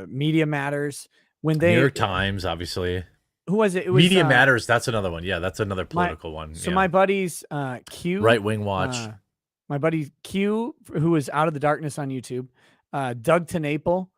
Media Matters. When they New York Times, obviously. Who was it? It was Media Matters. That's another one. Yeah, that's another political one. So my buddy's Q, Right Wing Watch. My buddy Q, who is Out of the Darkness on YouTube, Doug TeNapel,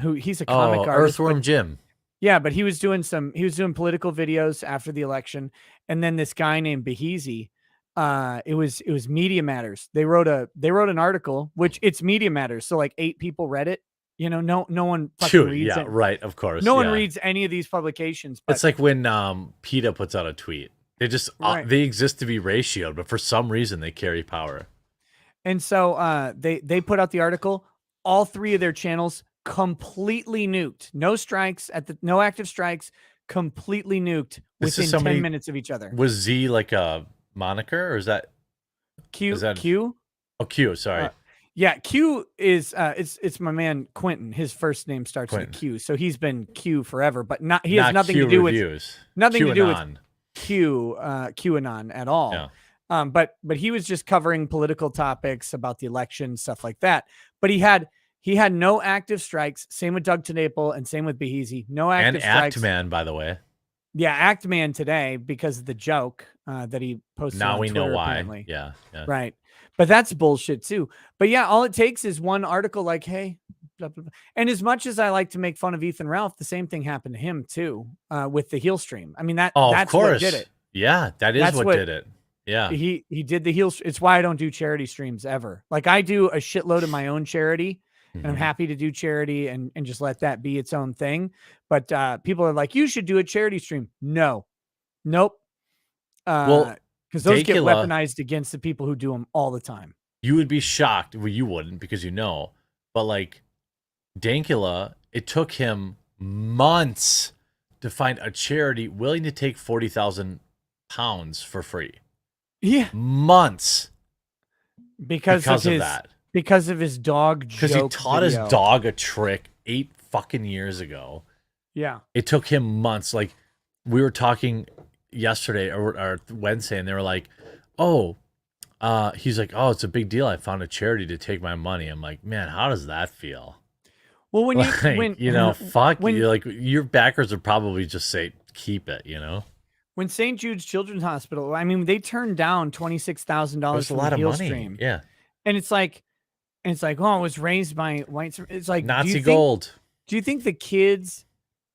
who he's a comic artist. Earthworm Jim. Yeah, but he was doing political videos after the election, and then this guy named Behezy, it was Media Matters. They wrote an article, which it's Media Matters, so like 8 people read it. You know, no one fucking reads it. Right, of course. No one reads any of these publications. But it's like when PETA puts out a tweet. They just they exist to be ratioed, but for some reason they carry power. And so they put out the article. All 3 of their channels completely nuked. No strikes no active strikes. Completely nuked within 10 minutes of each other. Was Z like a moniker, or is that Q? Q? Oh, Q. Sorry. Yeah, Q is it's my man Quentin. His first name starts Quentin. with Q, so he's been Q forever. But he Not has nothing Q to do reviews. with nothing to do with QAnon. QAnon at all. Yeah. But he was just covering political topics about the election, stuff like that. But he had no active strikes. Same with Doug TenNapel and same with Behezy. No active strikes. And Actman, by the way. Yeah, Actman today because of the joke that he posted. Now on we Twitter, know why. apparently. Yeah. Right. But that's bullshit too. But yeah, all it takes is one article like, hey, blah, blah, blah. And as much as I like to make fun of Ethan Ralph, the same thing happened to him too with the heel stream. I mean, that's what did it. Yeah, that's what did it. Yeah. He did the heel. It's why I don't do charity streams ever. Like I do a shitload of my own charity. And I'm happy to do charity and just let that be its own thing. But people are like, you should do a charity stream. No, nope. Well, because those get weaponized against the people who do them all the time. You would be shocked. Well, you wouldn't because you know. But like Dankula, it took him months to find a charity willing to take 40,000 pounds for free. Yeah. Months. Because of that. Because of his dog joke. Because he taught his dog a trick 8 fucking years ago. Yeah. It took him months. Like we were talking yesterday or Wednesday, and they were like, "Oh, he's like, oh, it's a big deal. I found a charity to take my money." I'm like, man, how does that feel? Well, when fuck you, like your backers would probably just say, keep it, you know. When St. Jude's Children's Hospital, I mean, they turned down $26,000 from the heel stream. Yeah, and it's like, oh, it was raised by white. It's like Nazi gold. Do you think the kids'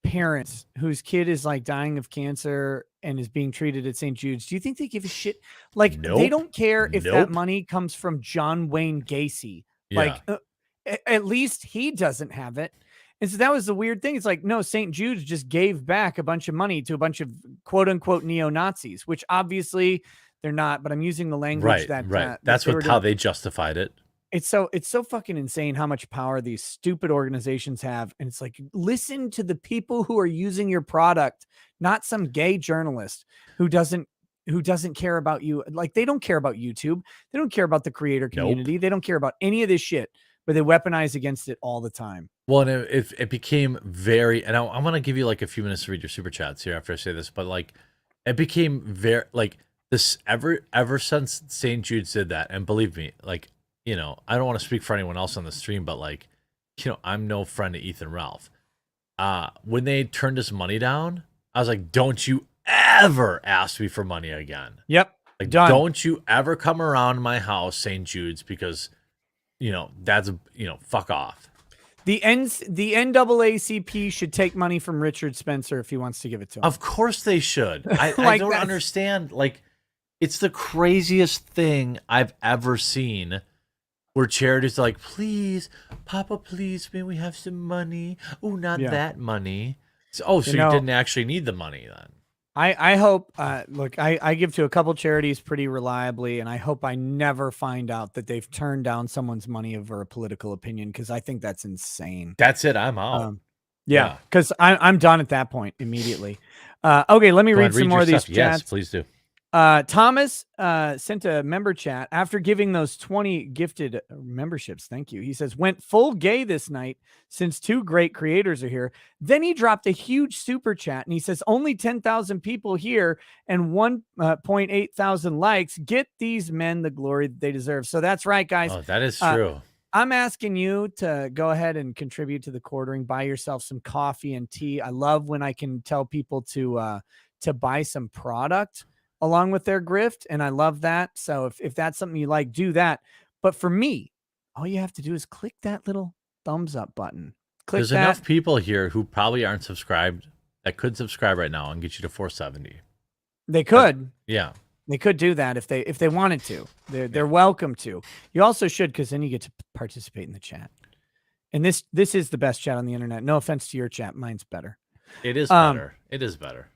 parents whose kid is like dying of cancer and is being treated at St. Jude's, do you think they give a shit? Like they don't care if that money comes from John Wayne Gacy. Yeah. Like at least he doesn't have it. And so that was the weird thing. It's like, no, St. Jude's just gave back a bunch of money to a bunch of quote unquote neo-Nazis, which obviously they're not, but I'm using the language right. That's how they justified it. It's so fucking insane how much power these stupid organizations have. And it's like, listen to the people who are using your product, not some gay journalist who doesn't care about you. Like they don't care about YouTube. They don't care about the creator community. Nope. They don't care about any of this shit, but they weaponize against it all the time. Well, and it became very, and I'm going to give you like a few minutes to read your super chats here after I say this, but like it became very like this ever since St. Jude's did that. And believe me, like, you know, I don't want to speak for anyone else on the stream, but like, you know, I'm no friend to Ethan Ralph. When they turned his money down, I was like, don't you ever ask me for money again. Yep. Like, don't you ever come around my house, St. Jude's, because, you know, that's, you know, fuck off. The NAACP should take money from Richard Spencer if he wants to give it to him. Of course they should. Like I don't understand. Like, it's the craziest thing I've ever seen. Where charities are like, please, Papa, please, may we have some money? Oh, not that money. So you didn't actually need the money then. I hope, look, I give to a couple charities pretty reliably, and I hope I never find out that they've turned down someone's money over a political opinion, because I think that's insane. That's it. I'm out. Yeah, because I'm done at that point immediately. Okay, let me read some more of these chats. Yes, please do. Thomas sent a member chat after giving those 20 gifted memberships. Thank you. He says, went full gay this night since 2 great creators are here. Then he dropped a huge super chat and he says, only 10,000 people here and 1.8 thousand likes. Get these men the glory that they deserve. So that's right, guys. Oh, that is true. I'm asking you to go ahead and contribute to the quartering. Buy yourself some coffee and tea. I love when I can tell people to buy some product along with their grift, and I love that. So if that's something you like, do that. But for me, all you have to do is click that little thumbs up button. There's enough people here who probably aren't subscribed that could subscribe right now and get you to 470. They could. Yeah. They could do that if they wanted to. They're welcome to. You also should, because then you get to participate in the chat. And this is the best chat on the internet. No offense to your chat. Mine's better. It is better. It is better.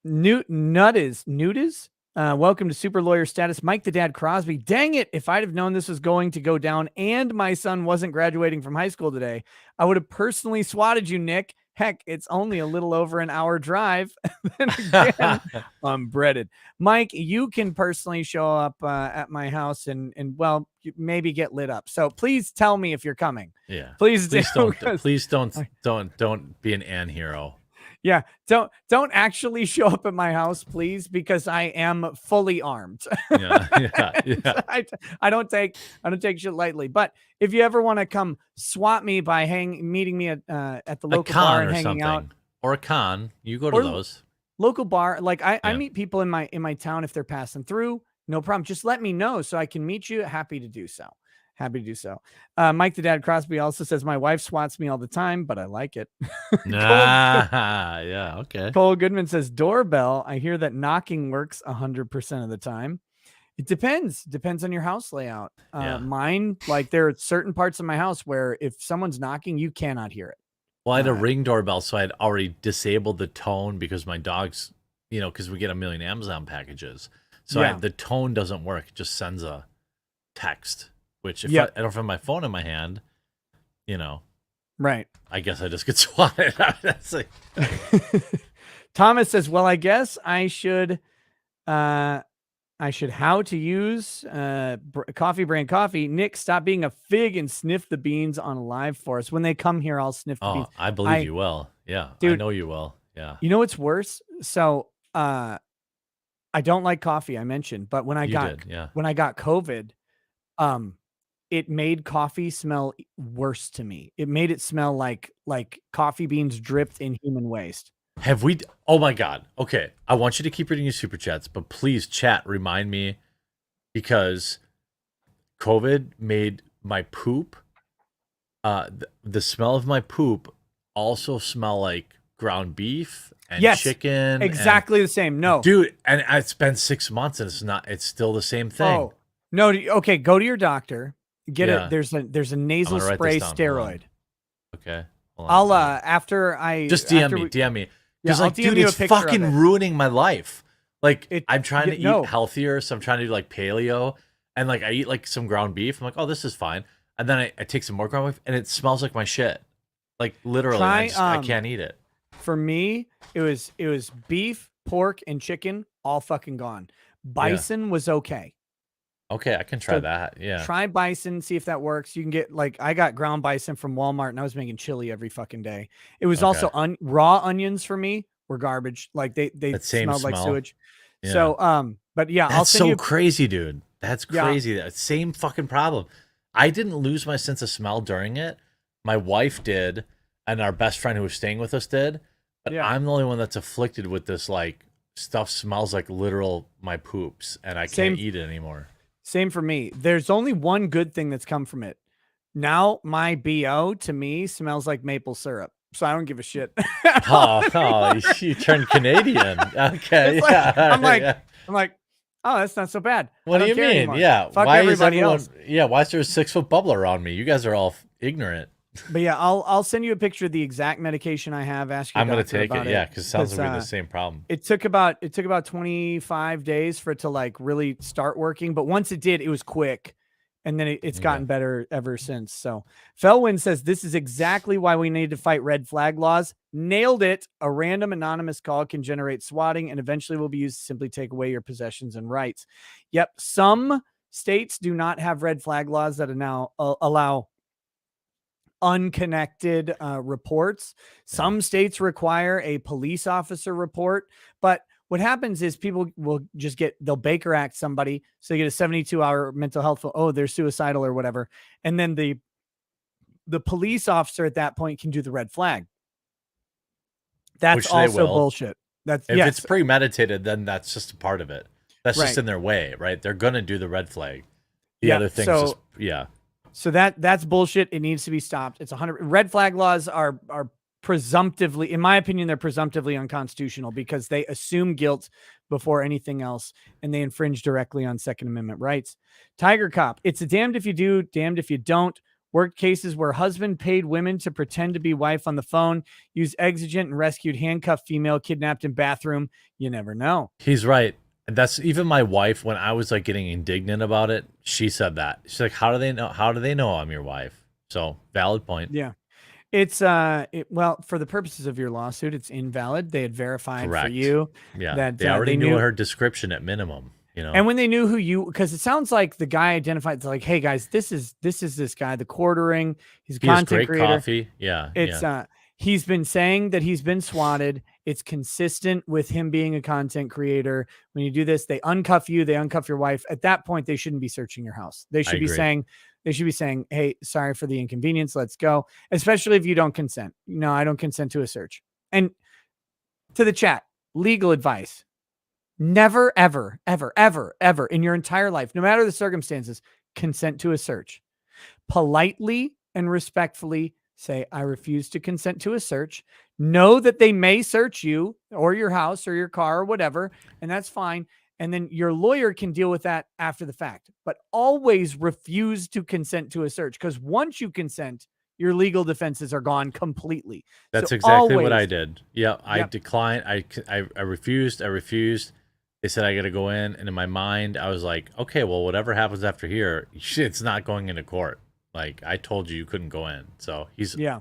Nudas. Welcome to Super Lawyer Status. Mike the Dad Crosby. Dang it. If I'd have known this was going to go down and my son wasn't graduating from high school today, I would have personally swatted you, Nick. Heck, it's only a little over an hour drive. Then again, I'm breaded. Mike, you can personally show up at my house and well, maybe get lit up. So please tell me if you're coming. Yeah. Please don't be an hero. Yeah, don't actually show up at my house, please, because I am fully armed. Yeah. I don't take shit lightly. But if you ever want to come swat me by meeting me at the local bar and hanging out, or a con, you go to those local bar. Like I meet people in my town if they're passing through. No problem. Just let me know so I can meet you. Happy to do so. Mike the Dad Crosby also says, my wife swats me all the time, but I like it. Yeah, okay. Cole Goodman says, doorbell. I hear that knocking works 100% of the time. It depends on your house layout. Mine, like there are certain parts of my house where if someone's knocking, you cannot hear it. Well, I had a Ring doorbell, so I'd already disabled the tone because my dogs, because we get a million Amazon packages. So the tone doesn't work. It just sends a text. Which if I don't have my phone in my hand, right. I guess I just get swatted. That's like... Thomas says, well, I guess I should how to use coffee brand coffee. Nick, stop being a fig and sniff the beans on live for us. When they come here, I'll sniff the beans. I believe you will. Yeah, dude, I know you will. Yeah. You know what's worse? So I don't like coffee, I mentioned, but when I got COVID, it made coffee smell worse to me. It made it smell like coffee beans dripped in human waste. Have we? Oh my God. Okay. I want you to keep reading your super chats, but please chat, remind me, because COVID made my poop, the smell of my poop also smell like ground beef and chicken. Exactly the same. No. Dude, and it's been 6 months and it's still the same thing. Oh, no. Okay. Go to your doctor. Get it. There's a nasal spray steroid. Okay. I'll after I just DM me. Because dude, it's fucking ruining my life. Like I'm trying to eat healthier, so I'm trying to do like paleo, and like I eat like some ground beef. I'm like, oh, this is fine, and then I take some more ground beef, and it smells like my shit. Like literally, I can't eat it. For me, it was beef, pork, and chicken all fucking gone. Bison was okay. Okay, I can try that. Yeah. Try bison, see if that works. You can get I got ground bison from Walmart and I was making chili every fucking day. It was also raw onions for me were garbage. Like they smelled like sewage. Yeah. So but yeah, I'll send you crazy, dude. That's crazy. That same fucking problem. I didn't lose my sense of smell during it. My wife did, and our best friend who was staying with us did. But I'm the only one that's afflicted with this like stuff smells like literal my poops and I can't eat it anymore. Same for me. There's only one good thing that's come from it. Now my BO to me smells like maple syrup. So I don't give a shit. You turned Canadian. Okay. I'm like, oh, that's not so bad. What do you mean? Anymore. Yeah. Fuck everybody else. Yeah. Why is there a 6-foot bubble around me? You guys are all ignorant. But yeah, I'll send you a picture of the exact medication I have. I'm going to take it. Yeah. Cause it sounds like we have the same problem. It took about 25 days for it to like really start working. But once it did, it was quick. And then it's gotten better ever since. So Felwyn says, this is exactly why we need to fight red flag laws. Nailed it. A random anonymous call can generate swatting and eventually will be used to simply take away your possessions and rights. Yep. Some states do not have red flag laws that now allow unconnected reports. Some states require a police officer report, but what happens is people will just they'll Baker Act somebody. So you get a 72-hour mental health. Oh, they're suicidal or whatever. And then the police officer at that point can do the red flag. That's also bullshit. If it's premeditated, then that's just a part of it. That's just in their way, right? They're going to do the red flag. The other things So that's bullshit. It needs to be stopped. It's 100. Red flag laws are presumptively, in my opinion, they're presumptively unconstitutional because they assume guilt before anything else, and they infringe directly on Second Amendment rights. Tiger Cop, it's a damned if you do, damned if you don't. Worked cases where husband paid women to pretend to be wife on the phone, used exigent and rescued handcuffed female kidnapped in bathroom. You never know. He's right. And that's even my wife, when I was like getting indignant about it, she said that. She's like, how do they know I'm your wife? So valid point. Yeah. It's well, for the purposes of your lawsuit, it's invalid. They had verified for Correct. you Yeah. that They already knew her description at minimum, you know. and when they knew who you, because it sounds like the guy identified like, hey guys, this is this guy, the quartering, he's a He has content great creator. coffee. Yeah. It's he's been saying that he's been swatted. It's consistent with him being a content creator. When you do this, they uncuff you, they uncuff your wife. At that point, they shouldn't be searching your house. They should be saying, hey, sorry for the inconvenience. Let's go. Especially if you don't consent. No, I don't consent to a search. And to the chat, legal advice. Never, ever, ever, ever, ever in your entire life, no matter the circumstances, consent to a search. Politely and respectfully say, I refuse to consent to a search. Know that they may search you or your house or your car or whatever, and that's fine. And then your lawyer can deal with that after the fact. But always refuse to consent to a search, because once you consent, your legal defenses are gone completely. That's so exactly always, what I did. Yeah, I declined. I refused. I refused. They said I got to go in, and in my mind, I was like, okay, well, whatever happens after here, it's not going into court. Like, I told you couldn't go in. So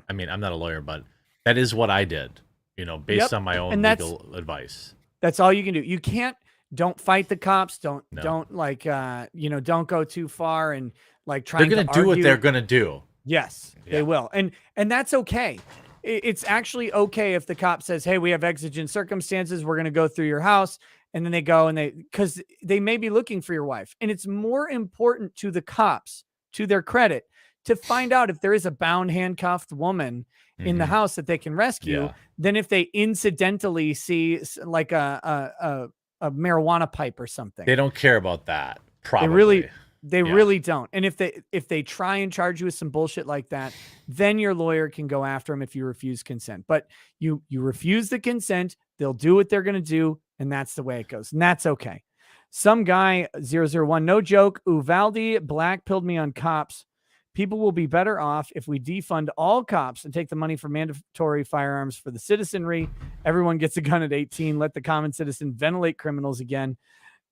I mean, I'm not a lawyer, but that is what I did, you know, based on my own legal advice. That's all you can do. You can't, don't fight the cops. Don't like, don't go too far and like try. They're going to do what they're going to do. Yes, they will. And that's okay. It's actually okay if the cop says, hey, we have exigent circumstances. We're going to go through your house. And then they go and because they may be looking for your wife. And it's more important to the cops, to their credit, to find out if there is a bound, handcuffed woman in the house that they can rescue than if they incidentally see like a marijuana pipe or something. They don't care about that. Probably. They really don't. And if they try and charge you with some bullshit like that, then your lawyer can go after them if you refuse consent. But you refuse the consent, they'll do what they're going to do, and that's the way it goes. And that's okay. Some guy 001, no joke, Uvalde blackpilled me on cops. People will be better off if we defund all cops and take the money for mandatory firearms for the citizenry. Everyone gets a gun at 18. Let the common citizen ventilate criminals again.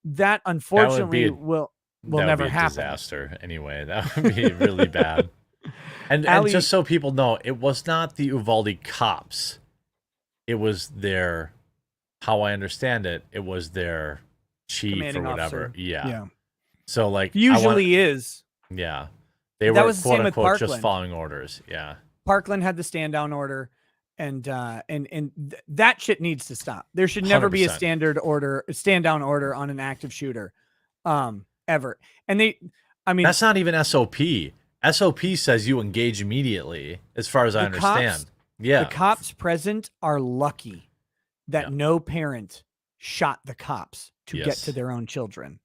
That unfortunately will never happen. Disaster anyway. That would be really bad. And just so people know, it was not the Uvalde cops. It was their, how I understand it, it was their chief commanding or whatever. Officer. Yeah. So like usually is. Yeah. They were quote unquote just following orders. Yeah. Parkland had the stand down order. And that shit needs to stop. There should never 100%. Be a stand down order on an active shooter. Ever. And that's not even SOP. SOP says you engage immediately, as far as I understand. The cops present are lucky that no parent shot the cops to get to their own children.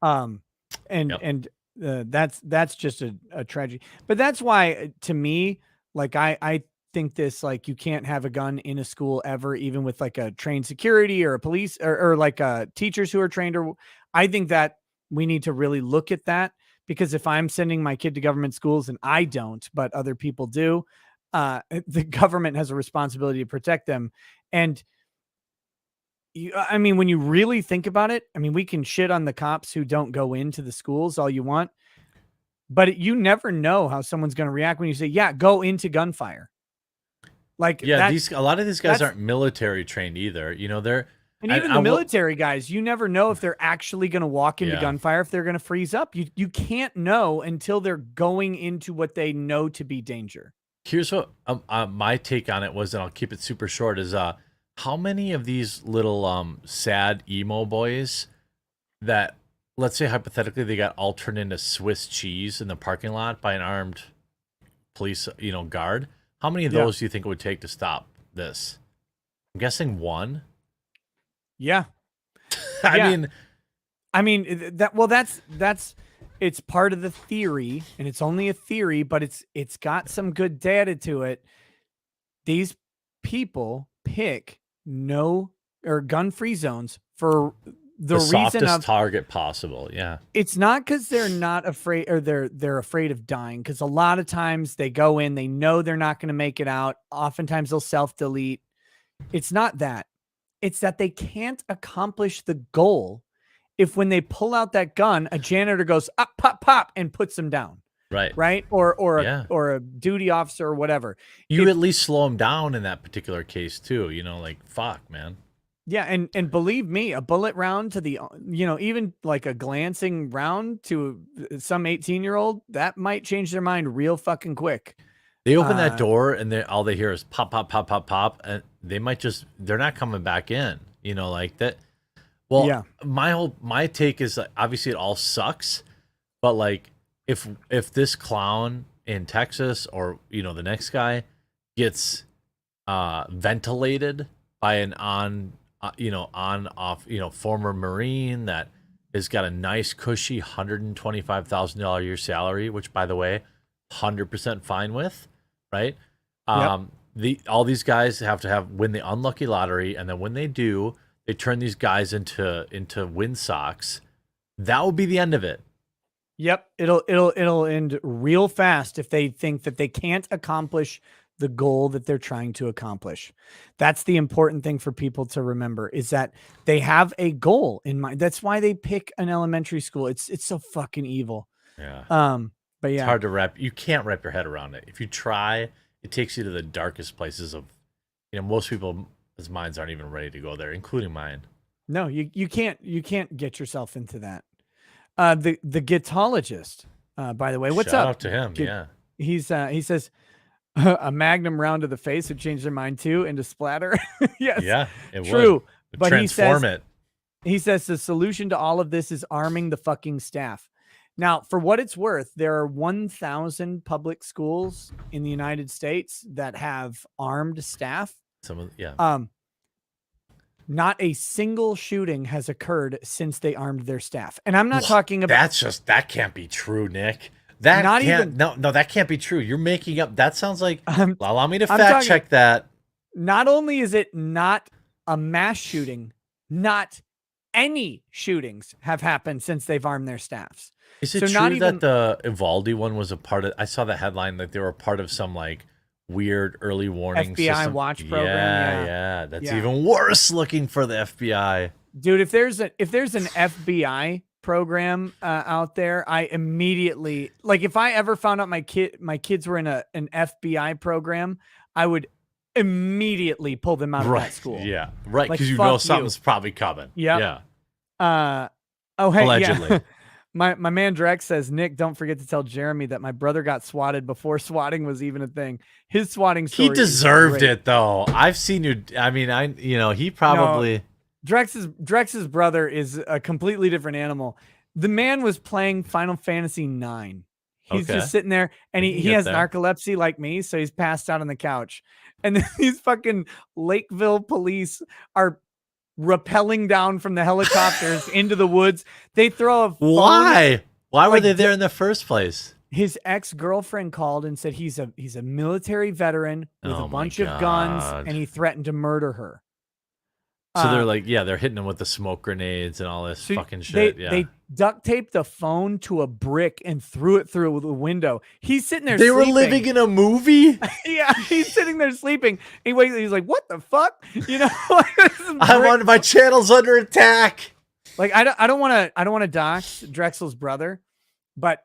That's just a tragedy. But that's why, to me, like I think this, like, you can't have a gun in a school ever, even with like a trained security or a police or like teachers who are trained. Or I think that we need to really look at that, because if I'm sending my kid to government schools and I don't, but other people do, the government has a responsibility to protect them. And when you really think about it, we can shit on the cops who don't go into the schools all you want, but you never know how someone's going to react when you say, go into gunfire. Like, a lot of these guys aren't military trained either. You know, and even the military guys, you never know if they're actually going to walk into gunfire, if they're going to freeze up. You can't know until they're going into what they know to be danger. Here's what my take on it was, and I'll keep it super short, is how many of these little sad emo boys that, let's say hypothetically, they got all turned into Swiss cheese in the parking lot by an armed police, guard. How many of those do you think it would take to stop this? I'm guessing one. Yeah. I mean that's it's part of the theory, and it's only a theory, but it's got some good data to it. These people pick gun-free zones for the reason softest target possible. Yeah. It's not because they're not afraid, or they're afraid of dying, because a lot of times they go in, they know they're not going to make it out. Oftentimes they'll self-delete. It's not that. It's that they can't accomplish the goal if, when they pull out that gun, a janitor goes up, pop, pop, and puts them down. right, or a duty officer or whatever. You at least slow them down in that particular case too. Like fuck, man. Yeah, and believe me, a bullet round to the, even like a glancing round to some 18-year-old, that might change their mind real fucking quick. They open that door and all they hear is pop, pop, pop, pop, pop, and they're not coming back in. Like that. Well, yeah. My take is obviously it all sucks, but like if this clown in Texas or the next guy gets ventilated by an on-off former Marine that has got a nice cushy $125,000 a year salary, which by the way, 100% fine with, right? All these guys have to win the unlucky lottery, and then when they do, they turn these guys into windsocks. That will be the end of it. Yep, it'll end real fast if they think that they can't accomplish the goal that they're trying to accomplish. That's the important thing for people to remember, is that they have a goal in mind. That's why they pick an elementary school. It's so fucking evil. Yeah. But yeah, it's hard to you can't wrap your head around it. If you try, it takes you to the darkest places of, most people's minds aren't even ready to go there, including mine. No, you can't get yourself into that. The gitologist, by the way, what's Shout up? Out to him. Yeah. He says, a magnum round to the face would change their mind too into splatter. Yes. Yeah, it true. Would. But transform it. He says the solution to all of this is arming the fucking staff. Now, for what it's worth, there are 1,000 public schools in the United States that have armed staff. Not a single shooting has occurred since they armed their staff. And I'm not talking about that can't be true, Nick. That can't be true. You're making up. That sounds like. Allow me to fact check that. Not only is it not a mass shooting, not any shootings have happened since they've armed their staffs. Is it true that the Uvalde one was a part of? I saw the headline that they were part of some like weird early warning FBI system. watch program. Yeah. That's even worse. Looking for the FBI, dude. If there's an FBI program out there, I immediately, like, if I ever found out my kids were in an FBI program, I would immediately pull them out of that school. Yeah, right, because like, something's probably coming. Yeah. Hey, allegedly. Yeah. My man Drex says, Nick, don't forget to tell Jeremy that my brother got swatted before swatting was even a thing. His swatting story. He deserved it though. I've seen you. I mean, he probably. No. Drex's brother is a completely different animal. The man was playing Final Fantasy IX. He's just sitting there, and he has narcolepsy like me, so he's passed out on the couch. And then these fucking Lakeville police are rappelling down from the helicopters into the woods. They throw a phone. Why were they there in the first place? His ex-girlfriend called and said he's a military veteran with a bunch of guns, and he threatened to murder her. So they're like, they're hitting him with the smoke grenades and all this fucking shit. They duct taped the phone to a brick and threw it through the window. He's sitting there. They were living in a movie. Yeah, he's sitting there sleeping. He's like, "What the fuck?" I wanted my channels under attack. Like, I don't want to dox Drexel's brother, but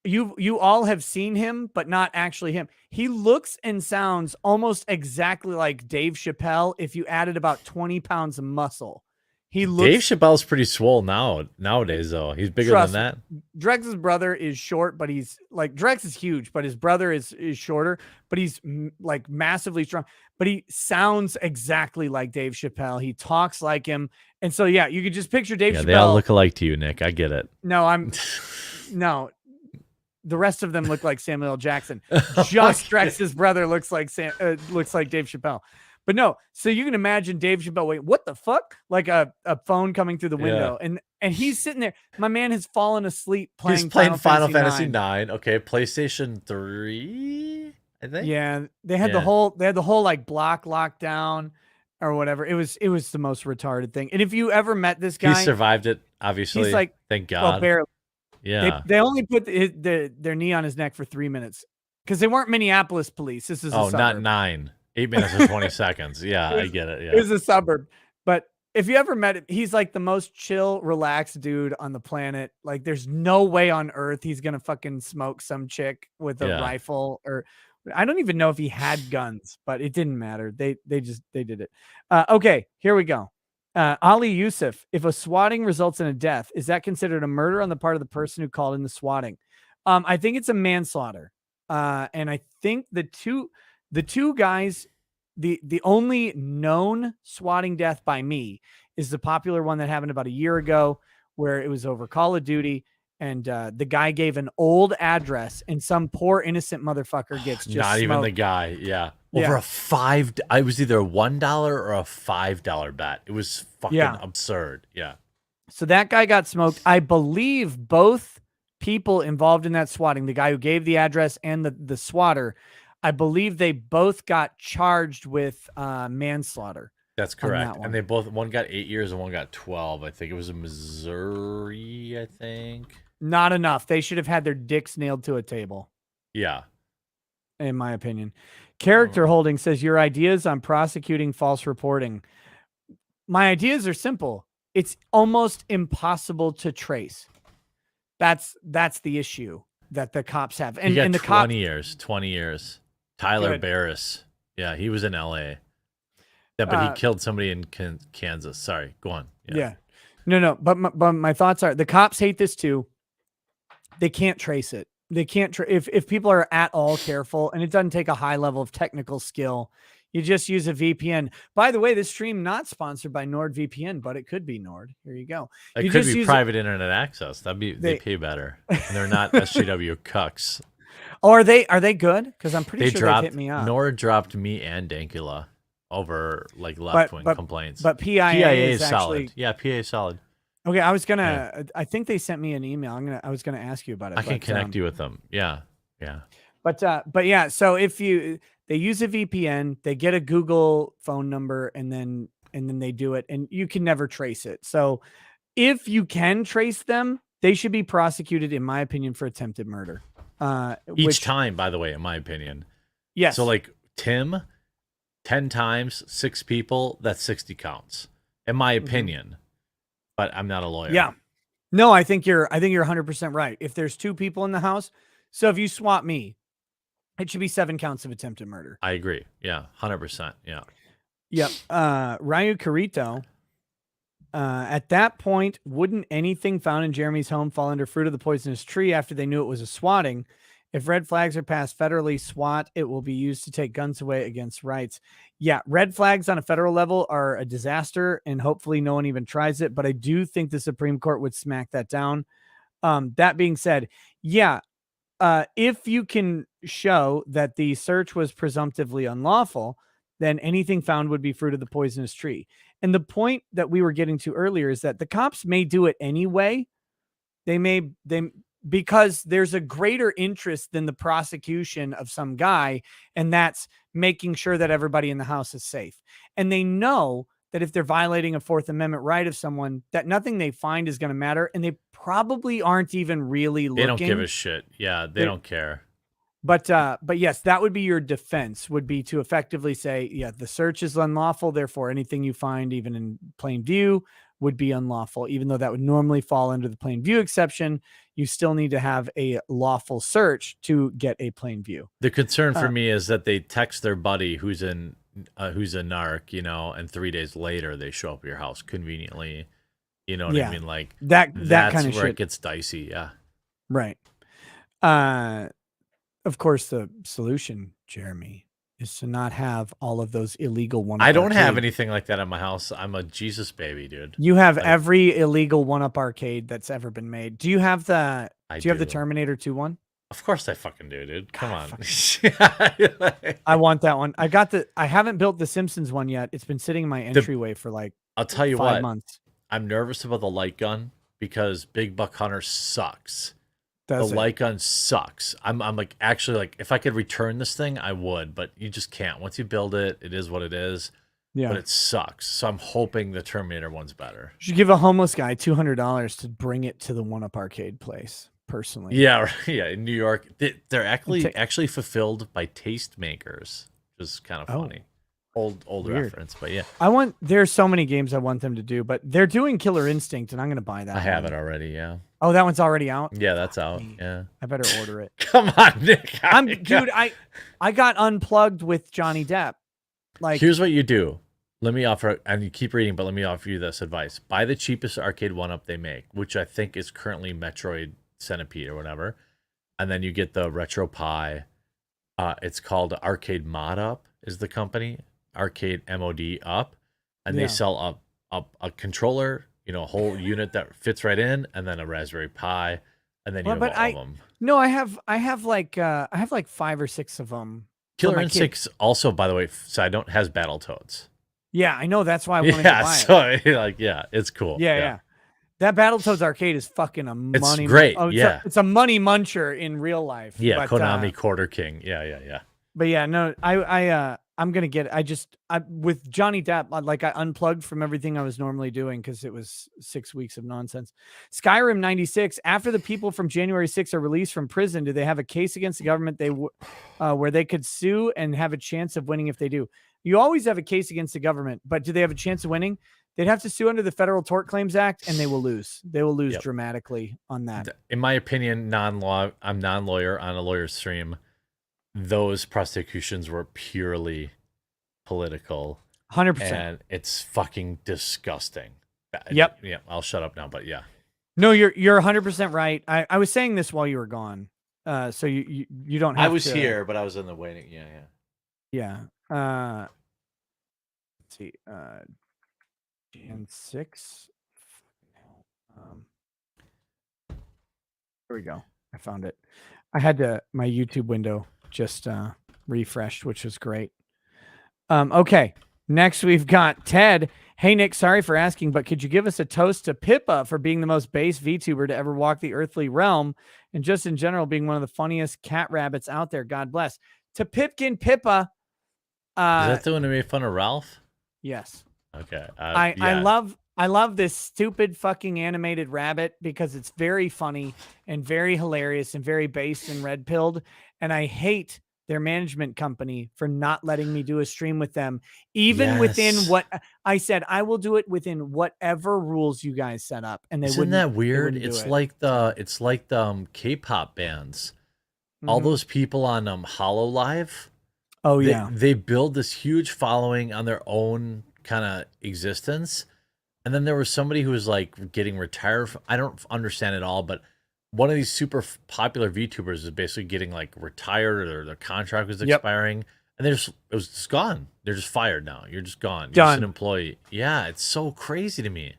you all have seen him, but not actually him. He looks and sounds almost exactly like Dave Chappelle if you added about 20 pounds of muscle. Dave Chappelle's pretty swole nowadays, though. He's bigger than that. Drex's brother is short, but he's like, Drex is huge, but his brother is shorter, but he's like massively strong. But he sounds exactly like Dave Chappelle. He talks like him. And so, yeah, you could just picture Dave Chappelle. They all look alike to you, Nick. I get it. No. The rest of them look like Samuel L. Jackson. Just Drex's brother looks like Dave Chappelle. But no, so you can imagine Dave Chappelle, wait, what the fuck? Like a phone coming through the window. And he's sitting there. My man has fallen asleep playing He's playing Final Fantasy 9. Okay, PlayStation 3, I think. Yeah, they had the whole like block lockdown or whatever. It was the most retarded thing. And if you ever met this guy, he survived it, obviously. He's like, thank God. Well, barely. Yeah. They only put their knee on his neck for 3 minutes because they weren't Minneapolis police. This is not 9. 8 minutes and 20 seconds. Yeah, I get it. Yeah. It was a suburb. But if you ever met him, he's like the most chill, relaxed dude on the planet. Like, there's no way on earth he's gonna fucking smoke some chick with a rifle, or I don't even know if he had guns, but it didn't matter. They did it. Okay, here we go. Ali Yusuf, if a swatting results in a death, is that considered a murder on the part of the person who called in the swatting? I think it's a manslaughter. And I think the two guys, the only known swatting death by me is the popular one that happened about a year ago, where it was over Call of Duty, and the guy gave an old address, and some poor innocent motherfucker gets just not smoked. even the guy. Yeah. Over I was either a $1 or a $5 bet. It was fucking absurd. Yeah. So that guy got smoked. I believe both people involved in that swatting, the guy who gave the address and the swatter, I believe they both got charged with manslaughter. That's correct. And they both, one got 8 years and one got 12. I think it was in Missouri, I think. Not enough. They should have had their dicks nailed to a table. Yeah. In my opinion. Character Holding says, your ideas on prosecuting false reporting. My ideas are simple. It's almost impossible to trace. That's the issue that the cops have. And, he got and the 20 years. Tyler Barris. Yeah, he was in LA. Yeah, but he killed somebody in Kansas. Sorry, go on. Yeah. No. But my thoughts are, the cops hate this too. They can't trace it. They can't if people are at all careful, and it doesn't take a high level of technical skill. You just use a VPN. By the way, this stream not sponsored by NordVPN, but it could be Nord. Here you go. It could be private internet access. They pay better, and they're not SJW cucks. Oh, are they good? Because I'm pretty sure they hit me up. Nord dropped me and Dankula over like left-wing complaints. But PIA is solid. Yeah, PIA is solid. Okay, I think they sent me an email. I was gonna ask you about it. I can connect you with them. Yeah. But yeah, so if they use a VPN, they get a Google phone number, and then they do it, and you can never trace it. So if you can trace them, they should be prosecuted, in my opinion, for attempted murder. Each time, by the way, in my opinion. Yes. So like Tim, 10 times, 6 people, that's 60 counts, in my opinion. But I'm not a lawyer. Yeah. No, I think you're 100% right. If there's 2 people in the house, so if you swat me, it should be 7 counts of attempted murder. I agree. Yeah, 100%. Yeah. Yep. Ryu Carito. At that point, wouldn't anything found in Jeremy's home fall under fruit of the poisonous tree after they knew it was a swatting? If red flags are passed federally, SWAT, it will be used to take guns away against rights. Yeah, red flags on a federal level are a disaster, and hopefully no one even tries it. But I do think the Supreme Court would smack that down. That being said, yeah, if you can show that the search was presumptively unlawful, then anything found would be fruit of the poisonous tree. And the point that we were getting to earlier is that the cops may do it anyway. Because there's a greater interest than the prosecution of some guy, and that's making sure that everybody in the house is safe. And they know that if they're violating a Fourth Amendment right of someone, that nothing they find is going to matter, and they probably aren't even really looking. They don't give a shit. Yeah, they don't care. But yes, that would be your defense, would be to effectively say, yeah, the search is unlawful, therefore anything you find, even in plain view, would be unlawful. Even though that would normally fall under the plain view exception, you still need to have a lawful search to get a plain view. The concern for me is that they text their buddy who's a narc, and 3 days later they show up at your house conveniently. You know what I mean? Like that's kind of where shit. It gets dicey. Yeah. Right. Of course, the solution, Jeremy, is to not have all of those illegal one-up I don't arcade. have anything like that in my house. I'm a Jesus baby, dude. You have every illegal one-up arcade that's ever been made. Do you have the Terminator 2 one? Of course I fucking do, dude. Come on. I want that one. I haven't built the Simpsons one yet. It's been sitting in my entryway for like I'll tell you 5 months. I'm nervous about the light gun because Big Buck Hunter sucks. The light gun sucks. I'm like, actually, like, if I could return this thing, I would, but you just can't. Once you build it, it is what it is. Yeah. But it sucks. So I'm hoping the Terminator one's better. You should give a homeless guy $200 to bring it to the one-up arcade place, personally. Yeah, yeah. In New York, they're actually fulfilled by tastemakers, which is kind of funny. old Weird. reference, but yeah. There's so many games I want them to do, but they're doing Killer Instinct, and I'm gonna buy that. I have it already, yeah. Oh, that one's already out? Yeah, that's out. Yeah. I better order it. Come on, Nick. Dude, I got unplugged with Johnny Depp. Like, here's what you do. Let me offer, and you keep reading, but let me offer you this advice. Buy the cheapest arcade 1-up they make, which I think is currently Metroid Centipede or whatever. And then you get the Retro Pie. It's called Arcade Mod Up is the company. Arcade MOD Up. And they sell a controller, a whole unit that fits right in, and then a Raspberry Pi. And then you have all of them. No, I have like 5 or 6 of them. Killer Instinct also, by the way, has Battletoads. Yeah, I know. That's why I wanted to buy it. So, it's cool. Yeah. That Battletoads arcade is fucking a money. It's great. It's a money muncher in real life. Yeah, but, Konami Quarter King. Yeah. But yeah, no, I'm gonna get it. With Johnny Depp, like I unplugged from everything I was normally doing because it was 6 weeks of nonsense. Skyrim 96. After the people from January 6th are released from prison, do they have a case against the government where they could sue and have a chance of winning if they do? You always have a case against the government, but do they have a chance of winning? They'd have to sue under the Federal Tort Claims Act, and they will lose. They will lose dramatically on that. In my opinion, I'm non-lawyer on a lawyer's stream. Those prosecutions were purely political. 100%. And it's fucking disgusting. Yep. Yeah, I'll shut up now, but yeah. No, you're 100% right. I was saying this while you were gone. So you don't have to. I was here, but I was in the waiting. Yeah. Let's see. Jan 6. Here we go. I found it. I had my YouTube window just refreshed, which was great. Okay. Next, we've got Ted. Hey, Nick, sorry for asking, but could you give us a toast to Pippa for being the most base VTuber to ever walk the earthly realm, and just in general being one of the funniest cat rabbits out there? God bless. To Pipkin Pippa. Is that the one who made fun of Ralph? Yes. Okay. I love this stupid fucking animated rabbit because it's very funny and very hilarious and very based and red pilled. And I hate their management company for not letting me do a stream with them, even within what I said. I will do it within whatever rules you guys set up. And isn't that weird? It's like the K-pop bands. Mm-hmm. All those people on HoloLive. Oh yeah, they build this huge following on their own kind of existence, and then there was somebody who was like getting retired. I don't understand it all, but one of these super popular VTubers is basically getting like retired, or their contract was expiring, and it was just gone. They're just fired now. You're just gone. You're just an employee. Yeah, it's so crazy to me.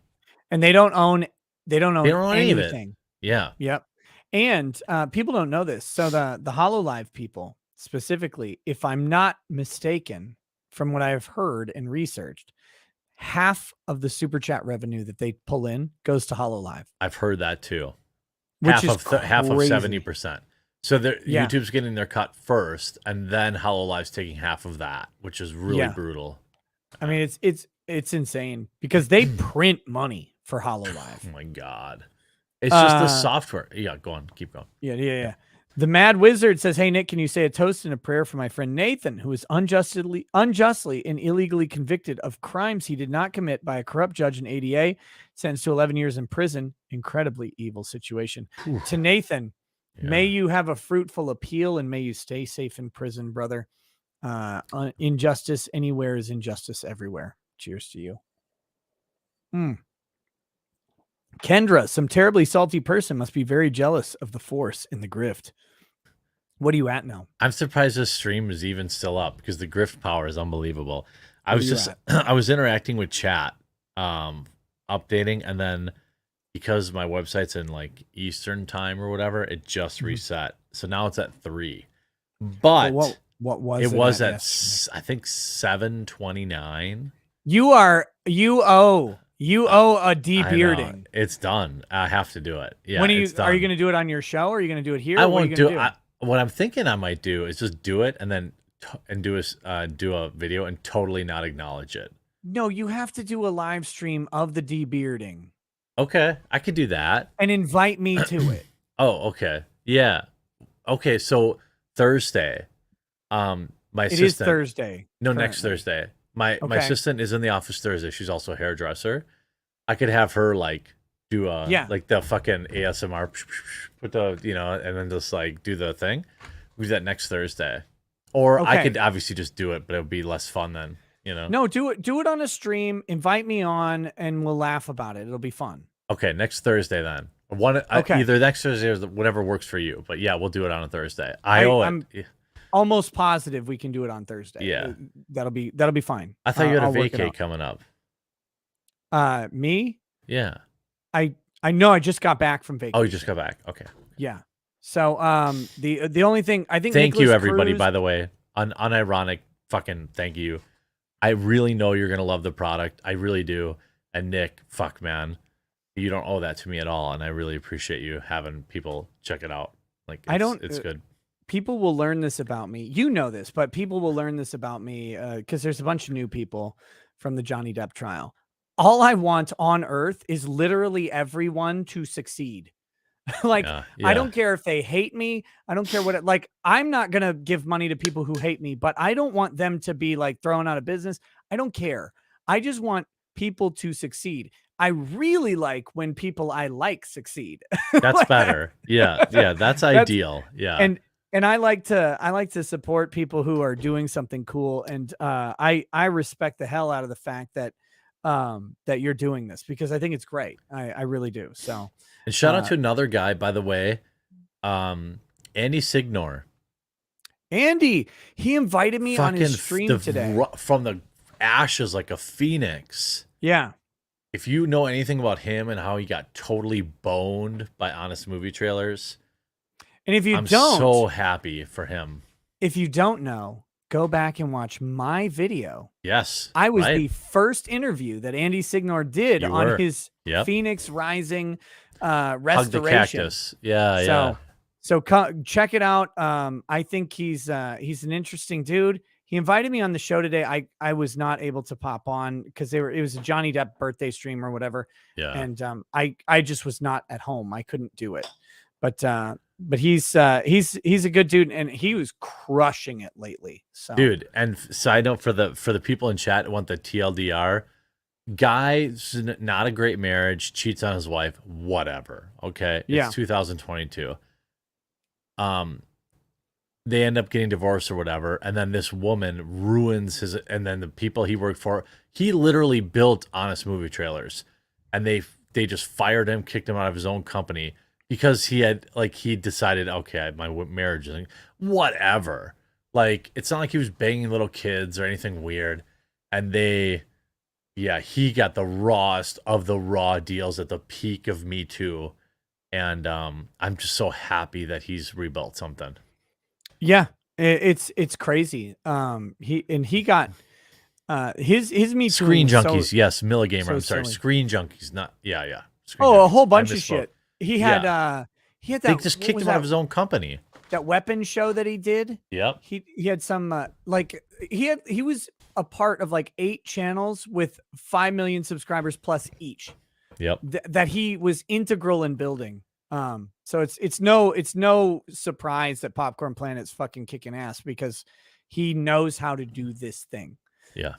And they don't own anything. Any of it. Yeah. Yep. And people don't know this. So the HoloLive people specifically, if I'm not mistaken, from what I've heard and researched, half of the super chat revenue that they pull in goes to HoloLive. I've heard that too. Half of 70%. So YouTube's getting their cut first, and then HoloLive's taking half of that, which is really brutal. I mean, it's insane because they print money for HoloLive. Oh my god. It's just the software. Yeah, go on. Keep going. Yeah. The Mad Wizard says, "Hey Nick, can you say a toast and a prayer for my friend Nathan, who is unjustly and illegally convicted of crimes he did not commit by a corrupt judge in ADA, sentenced to 11 years in prison. Incredibly evil situation." Ooh. To Nathan, may you have a fruitful appeal, and may you stay safe in prison, brother. Injustice anywhere is injustice everywhere. Cheers to you. Kendra, some terribly salty person must be very jealous of the force in the grift. What are you at now? I'm surprised this stream is even still up because the grift power is unbelievable. I was interacting with chat, updating, and then because my website's in like Eastern time or whatever, it just reset. So now it's at 3. But what was it? It was at I think 7:29. You owe a de-bearding. It's done. I have to do it. Yeah. When are you going to do it on your show, or are you going to do it here? I won't do it. What I'm thinking I might do is just do it and then do a video and totally not acknowledge it. No, you have to do a live stream of the de-bearding. Okay, I could do that. And invite me to it. Oh, okay. Yeah. Okay, so Thursday. My assistant. It is Thursday. No, currently. Next Thursday. My Okay. assistant is in the office Thursday. She's also a hairdresser. I could have her like do like the fucking ASMR, put the and then just like do the thing. We do that next Thursday, or I could obviously just do it, but it would be less fun then. No, do it on a stream. Invite me on, and we'll laugh about it. It'll be fun. Okay, next Thursday then. Either next Thursday or whatever works for you. But yeah, we'll do it on a Thursday. I'm almost positive we can do it on Thursday. Yeah, that'll be fine. I thought you had a vacay coming up. Me? Yeah. I know. I just got back from vacation. Oh, you just got back. Okay. Yeah. So the only thing I think. Thank Nicholas you, everybody. Cruz, by the way, unironic fucking thank you. I really know you're gonna love the product. I really do. And Nick, fuck man, you don't owe that to me at all, and I really appreciate you having people check it out. Like it's good. People will learn this about me. You know this, but people will learn this about me because there's a bunch of new people from the Johnny Depp trial. All I want on earth is literally everyone to succeed. Like, yeah. I don't care if they hate me. I don't care what I'm not going to give money to people who hate me, but I don't want them to be like thrown out of business. I don't care. I just want people to succeed. I really like when people I like succeed. That's better. Yeah. That's ideal. Yeah. And I like to support people who are doing something cool. And I respect the hell out of the fact that you're doing this, because I think it's great. I really do. So, and shout out to another guy, by the way, Andy Signor. Andy, he invited me on his stream today. From the ashes like a phoenix. Yeah. If you know anything about him and how he got totally boned by Honest Movie Trailers, and if you I'm don't, so happy for him. If you don't know, go back and watch my video. Yes. I was the first interview that Andy Signor did on his Phoenix Rising restoration. Hug the cactus. Yeah. So check it out. I think he's an interesting dude. He invited me on the show today. I was not able to pop on because it was a Johnny Depp birthday stream or whatever. Yeah. And I just was not at home. I couldn't do it. But he's a good dude, and he was crushing it lately. So, dude, and side note for the people in chat that want the TLDR, guy's not a great marriage, cheats on his wife, whatever. Okay, it's 2022. They end up getting divorced or whatever, and then this woman ruins his, and then the people he worked for. He literally built Honest Movie Trailers, and they just fired him, kicked him out of his own company. Because he decided, okay, my marriage is whatever. Like, it's not like he was banging little kids or anything weird. And he got the rawest of the raw deals at the peak of Me Too. And I'm just so happy that he's rebuilt something. Yeah, it's crazy. He got his Me Too. Screen Junkies, yes, Milligamer. I'm sorry, silly. Screen Junkies, not Screen Junkies. A whole bunch of shit. He had that. They just kicked him out of his own company. That weapon show that he did. Yep. He had some he was a part of like 8 channels with 5 million subscribers plus each. Yep. That he was integral in building. So it's no surprise that Popcorn Planet's fucking kicking ass, because he knows how to do this thing. Yeah.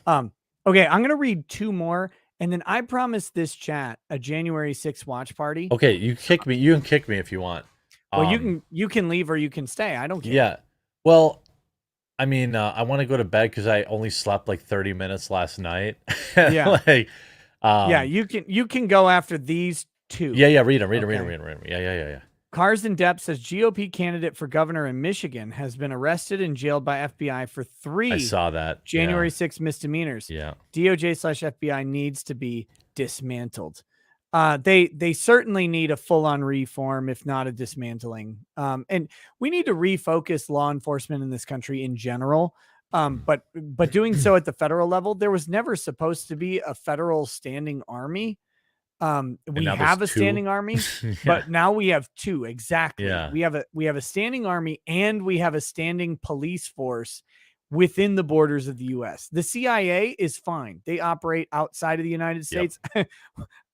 Okay, I'm gonna read 2 more. And then I promised this chat a January 6th watch party. Okay, you can kick me if you want. Well, you can leave or you can stay. I don't care. Yeah. Well, I mean, I want to go to bed because I only slept like 30 minutes last night. Yeah. Yeah, you can go after these 2. Yeah. Read them. Yeah. Cars and Depp says GOP candidate for governor in Michigan has been arrested and jailed by FBI for 3 I saw that. January 6 misdemeanors. Yeah. DOJ/FBI needs to be dismantled. They certainly need a full-on reform, if not a dismantling. And we need to refocus law enforcement in this country in general. But doing so at the federal level, there was never supposed to be a federal standing army. We have a standing army, but now we have 2. Exactly. Yeah. We have a standing army, and we have a standing police force within the borders of the U.S. The CIA is fine. They operate outside of the United States.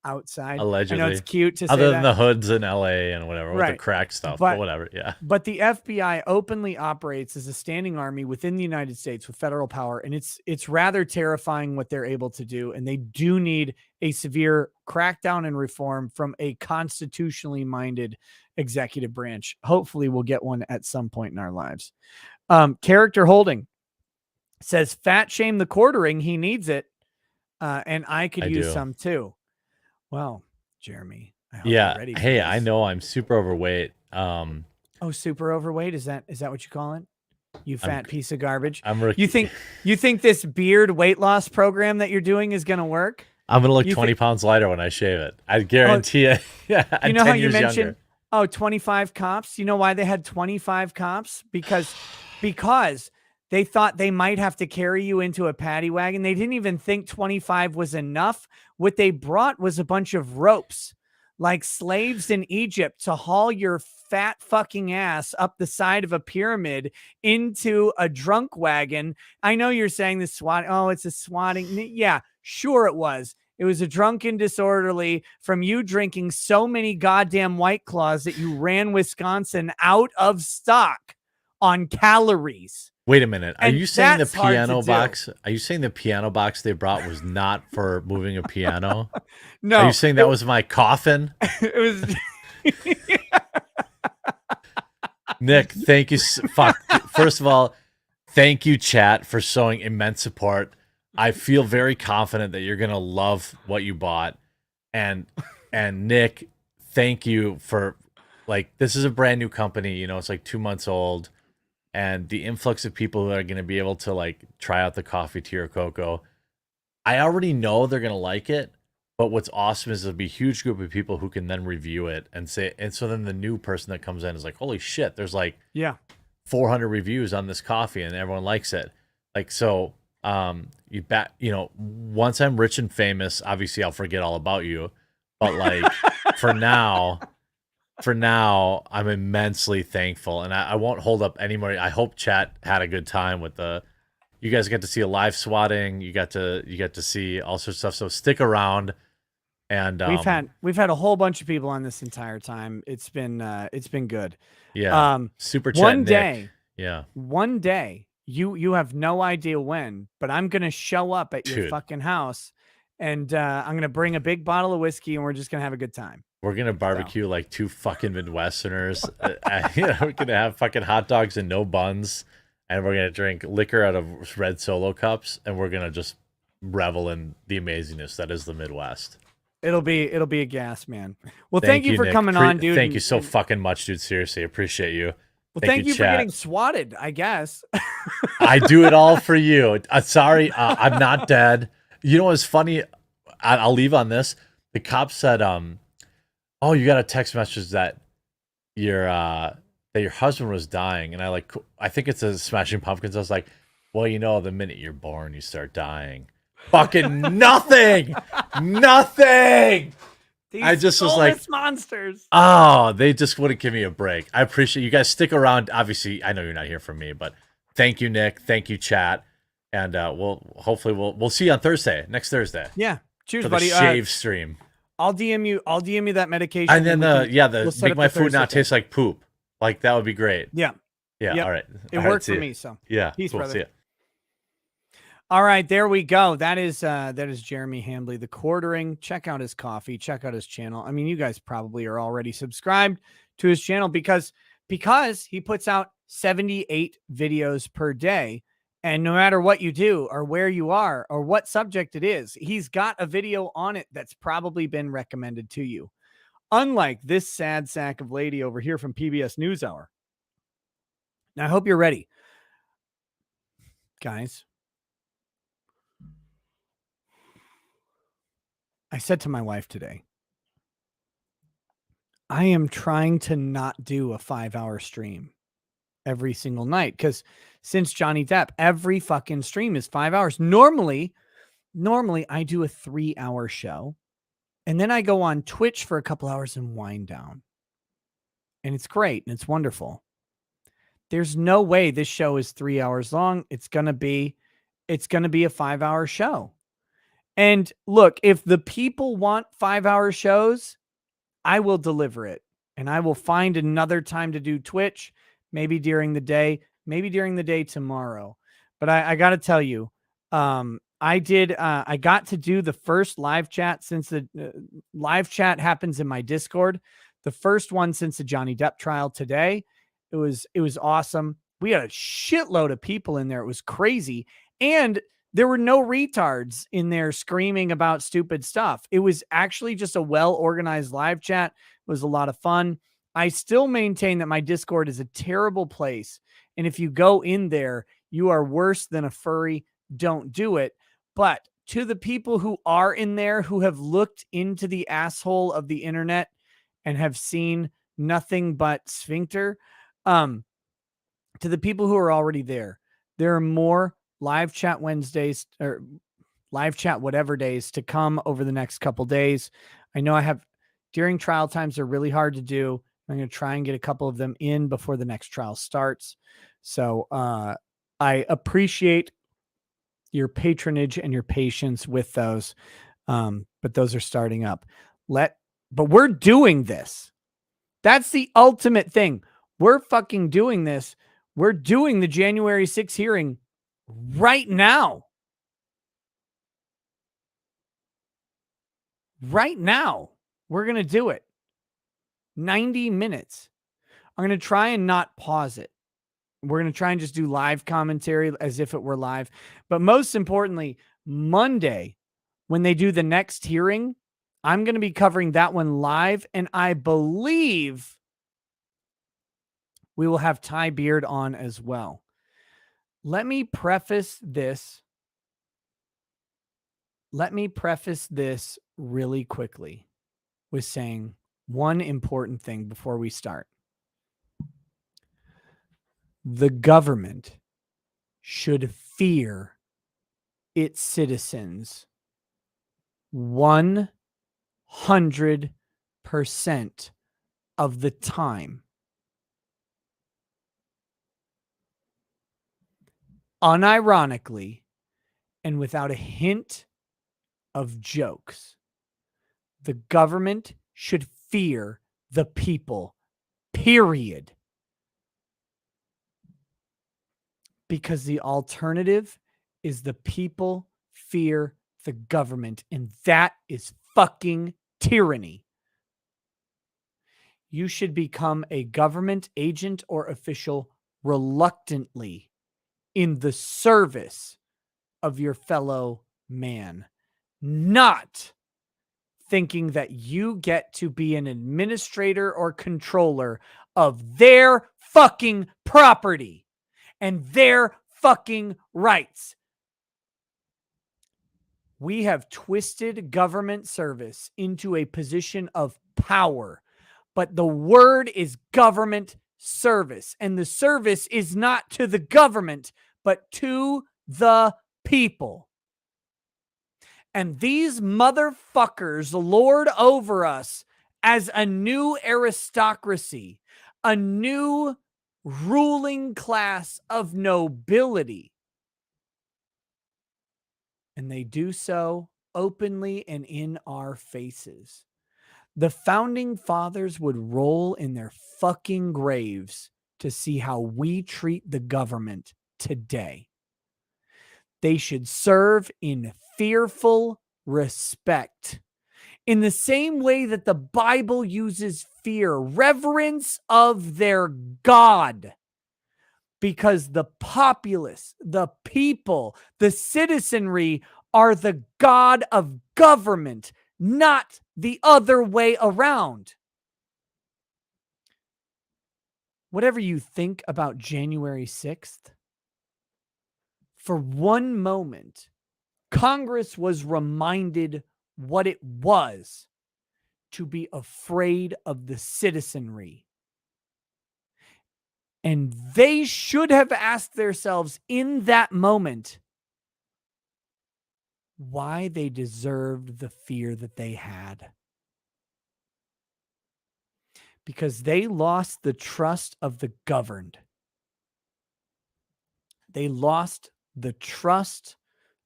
outside. I know Allegedly. it's cute to say Other than that. the hoods in LA and whatever, with the Right. crack stuff, but whatever. Yeah. But the FBI openly operates as a standing army within the United States with federal power, and it's rather terrifying what they're able to do. And they do need a severe crackdown and reform from a constitutionally minded executive branch. Hopefully, we'll get one at some point in our lives. Character Holding says, "Fat shame the quartering. He needs it, and I could use some too." Well, Jeremy. I hope you're ready for this. I know I'm super overweight. Oh, super overweight? Is that what you call it? You fat piece of garbage. I'm you think this beard weight loss program that you're doing is gonna work? I'm gonna look 20 pounds lighter when I shave it. I guarantee it. Yeah. You know how you mentioned 25 cops? You know why they had 25 cops? Because they thought they might have to carry you into a paddy wagon. They didn't even think 25 was enough. What they brought was a bunch of ropes, like slaves in Egypt, to haul your fat fucking ass up the side of a pyramid into a drunk wagon. I know you're saying the SWAT. Oh, it's a swatting. Yeah, sure it was. It was a drunken disorderly from you drinking so many goddamn White Claws that you ran Wisconsin out of stock on calories. Wait a minute. Are you saying the piano box? Do. Are you saying the piano box they brought was not for moving a piano? No. Are you saying that was my coffin? It was. Nick, thank you. First of all, thank you, chat, for showing immense support. I feel very confident that you're gonna love what you bought, and Nick, thank you for this is a brand new company. You know, it's like 2 months old. And the influx of people who are going to be able to try out the coffee, tea, or cocoa, I already know they're going to like it. But what's awesome is there'll be a huge group of people who can then review it and say, and so then the new person that comes in is like, holy shit, there's 400 reviews on this coffee and everyone likes it. Once I'm rich and famous, obviously I'll forget all about you. But for now, I'm immensely thankful, and I won't hold up any more. I hope chat had a good time with you guys got to see a live swatting. You got to see all sorts of stuff. So stick around. And we've had a whole bunch of people on this entire time. It's been good. Yeah. Super chat. One day, you have no idea when, but I'm gonna show up at your fucking house, and I'm gonna bring a big bottle of whiskey, and we're just gonna have a good time. We're going to barbecue like two fucking Midwesterners. We're going to have fucking hot dogs and no buns. And we're going to drink liquor out of red Solo cups. And we're going to just revel in the amazingness that is the Midwest. It'll be a gas, man. Well, thank you for Nick. coming on, dude. Thank you so fucking much, dude. Seriously, appreciate you. Well, thank you for getting swatted, I guess. I do it all for you. Sorry, I'm not dead. You know what's funny? I'll leave on this. The cop said, oh, you got a text message that your husband was dying, and I think it's a Smashing Pumpkins. I was like, well, the minute you're born, you start dying. Fucking nothing. These I just was like, monsters. Oh, they just wouldn't give me a break. I appreciate you guys. Stick around. Obviously, I know you're not here for me, but thank you, Nick. Thank you, chat, and we'll see you on Thursday, next Thursday. Yeah, cheers, for buddy. The shave stream. I'll DM you that medication. And then we'll make my food not taste like poop. That would be great. Yeah. Yeah. Yep. All right. It worked for me. So yeah. Peace, cool. brother. See ya. All right, there we go. That is Jeremy Hambley, the quartering. Check out his coffee. Check out his channel. I mean, you guys probably are already subscribed to his channel because he puts out 78 videos per day. And no matter what you do or where you are or what subject it is, he's got a video on it that's probably been recommended to you. Unlike this sad sack of lady over here from PBS NewsHour. Now, I hope you're ready. Guys, I said to my wife today, I am trying to not do a 5-hour stream every single night because since Johnny Depp, every fucking stream is 5 hours. Normally I do a 3-hour show and then I go on Twitch for a couple hours and wind down. And it's great and it's wonderful. There's no way this show is 3 hours long. It's going to be a 5-hour show. And look, if the people want 5-hour shows, I will deliver it. And I will find another time to do Twitch, maybe during the day tomorrow. But I got to tell you, I got to do the first live chat since the live chat happens in my Discord. The first one since the Johnny Depp trial today. It was awesome. We had a shitload of people in there. It was crazy. And there were no retards in there screaming about stupid stuff. It was actually just a well-organized live chat. It was a lot of fun. I still maintain that my Discord is a terrible place. And if you go in there, you are worse than a furry. Don't do it. But to the people who are in there, who have looked into the asshole of the internet and have seen nothing but sphincter, to the people who are already there are more live chat Wednesdays or live chat whatever days to come over the next couple days. I know I have during trial times are really hard to do. I'm going to try and get a couple of them in before the next trial starts. So I appreciate your patronage and your patience with those. But those are starting up. But we're doing this. That's the ultimate thing. We're fucking doing this. We're doing the January 6th hearing right now. Right now. We're going to do it. 90 minutes. I'm going to try and not pause it. We're going to try and just do live commentary as if it were live. But most importantly, Monday, when they do the next hearing, I'm going to be covering that one live. And I believe we will have Ty Beard on as well. Let me preface this. Really quickly with saying one important thing before we start. The government should fear its citizens 100% of the time. Unironically, and without a hint of jokes, the government should fear the people, period. Because the alternative is the people fear the government, and that is fucking tyranny. You should become a government agent or official reluctantly in the service of your fellow man, not thinking that you get to be an administrator or controller of their fucking property and their fucking rights. We have twisted government service into a position of power, but the word is government service, and the service is not to the government, but to the people. And these motherfuckers lord over us as a new aristocracy, a new ruling class of nobility. And they do so openly and in our faces. The founding fathers would roll in their fucking graves to see how we treat the government today. They should serve in fearful respect. In the same way that the Bible uses fear, reverence of their God. Because the populace, the people, the citizenry are the God of government, not the other way around. Whatever you think about January 6th, for one moment, Congress was reminded what it was to be afraid of the citizenry. And they should have asked themselves in that moment why they deserved the fear that they had. Because they lost the trust of the governed. They lost the trust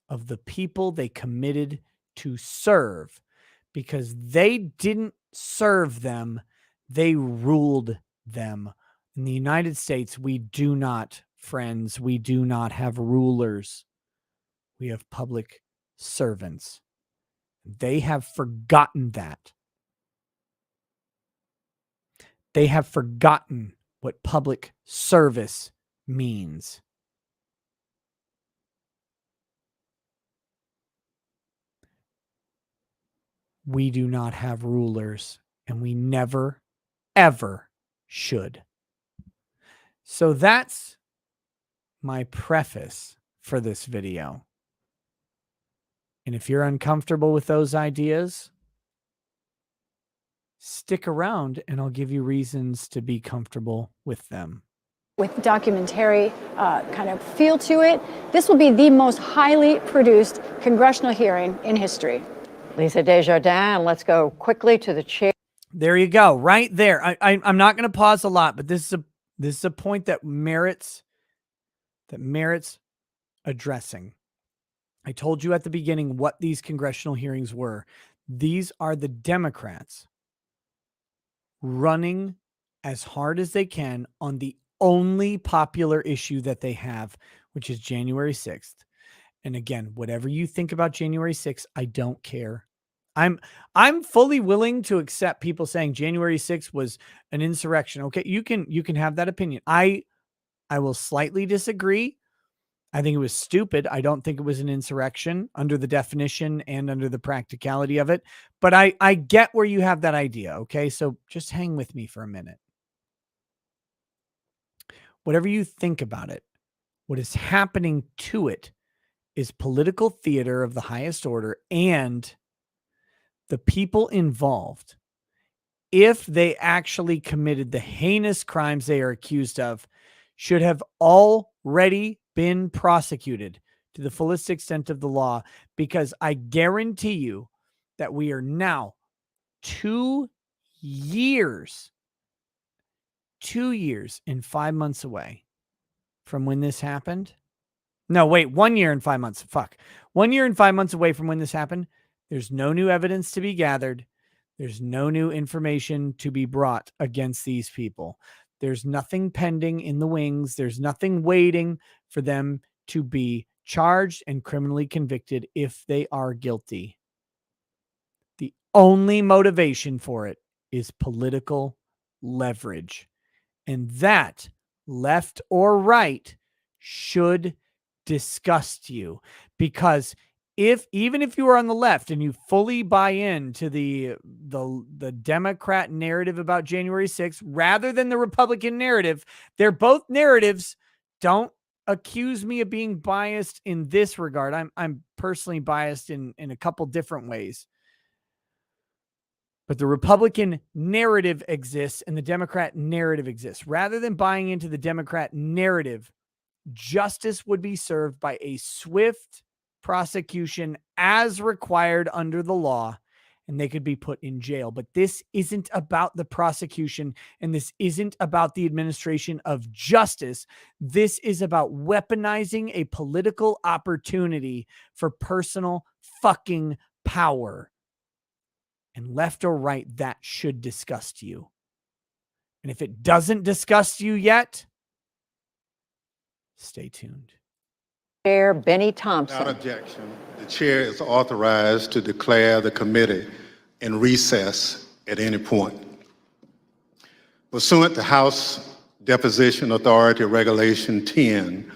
of the people they committed to serve, because they didn't serve them, they ruled them. In the United States, we do not, friends, we do not have rulers. We have public servants. They have forgotten that. They have forgotten what public service means. We do not have rulers, and we never, ever should. So that's my preface for this video. And if you're uncomfortable with those ideas, stick around and I'll give you reasons to be comfortable with them. With documentary kind of feel to it, this will be the most highly produced congressional hearing in history. Lisa Desjardins, let's go quickly to the chair. There you go, right there. I'm not going to pause a lot, but this is a point that merits addressing. I told you at the beginning what these congressional hearings were. These are the Democrats running as hard as they can on the only popular issue that they have, which is January 6th. And again, whatever you think about January 6th, I don't care. I'm fully willing to accept people saying January 6th was an insurrection. Okay, you can have that opinion. I will slightly disagree. I think it was stupid. I don't think it was an insurrection under the definition and under the practicality of it. But I get where you have that idea. Okay, so just hang with me for a minute. Whatever you think about it, what is happening to it is political theater of the highest order, and the people involved, if they actually committed the heinous crimes they are accused of, should have already been prosecuted to the fullest extent of the law, because I guarantee you that we are now 2 years and 5 months away from when this happened. No, wait, 1 year and 5 months. 1 year and 5 months away from when this happened. There's no new evidence to be gathered. There's no new information to be brought against these people. There's nothing pending in the wings. There's nothing waiting for them to be charged and criminally convicted if they are guilty. The only motivation for it is political leverage. And that, left or right, should disgust you, because even if you are on the left and you fully buy into the Democrat narrative about January 6th rather than the Republican narrative, they're both narratives. Don't accuse me of being biased in this regard. I'm personally biased in a couple different ways. But the Republican narrative exists and the Democrat narrative exists. Rather than buying into the Democrat narrative, justice would be served by a swift prosecution as required under the law, and they could be put in jail. But this isn't about the prosecution, and this isn't about the administration of justice. This is about weaponizing a political opportunity for personal fucking power. And left or right, that should disgust you. And if it doesn't disgust you yet, stay tuned. Chair Benny Thompson. Without objection, the chair is authorized to declare the committee in recess at any point. Pursuant to House Deposition Authority Regulation 10,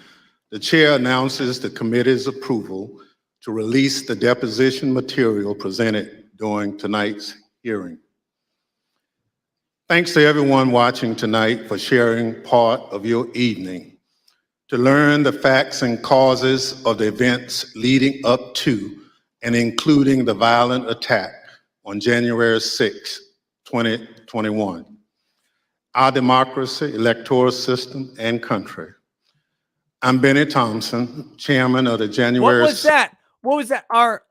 the chair announces the committee's approval to release the deposition material presented during tonight's hearing. Thanks to everyone watching tonight for sharing part of your evening to learn the facts and causes of the events leading up to and including the violent attack on January 6, 2021, our democracy, electoral system, and country. I'm Benny Thompson, chairman of the January... What was that?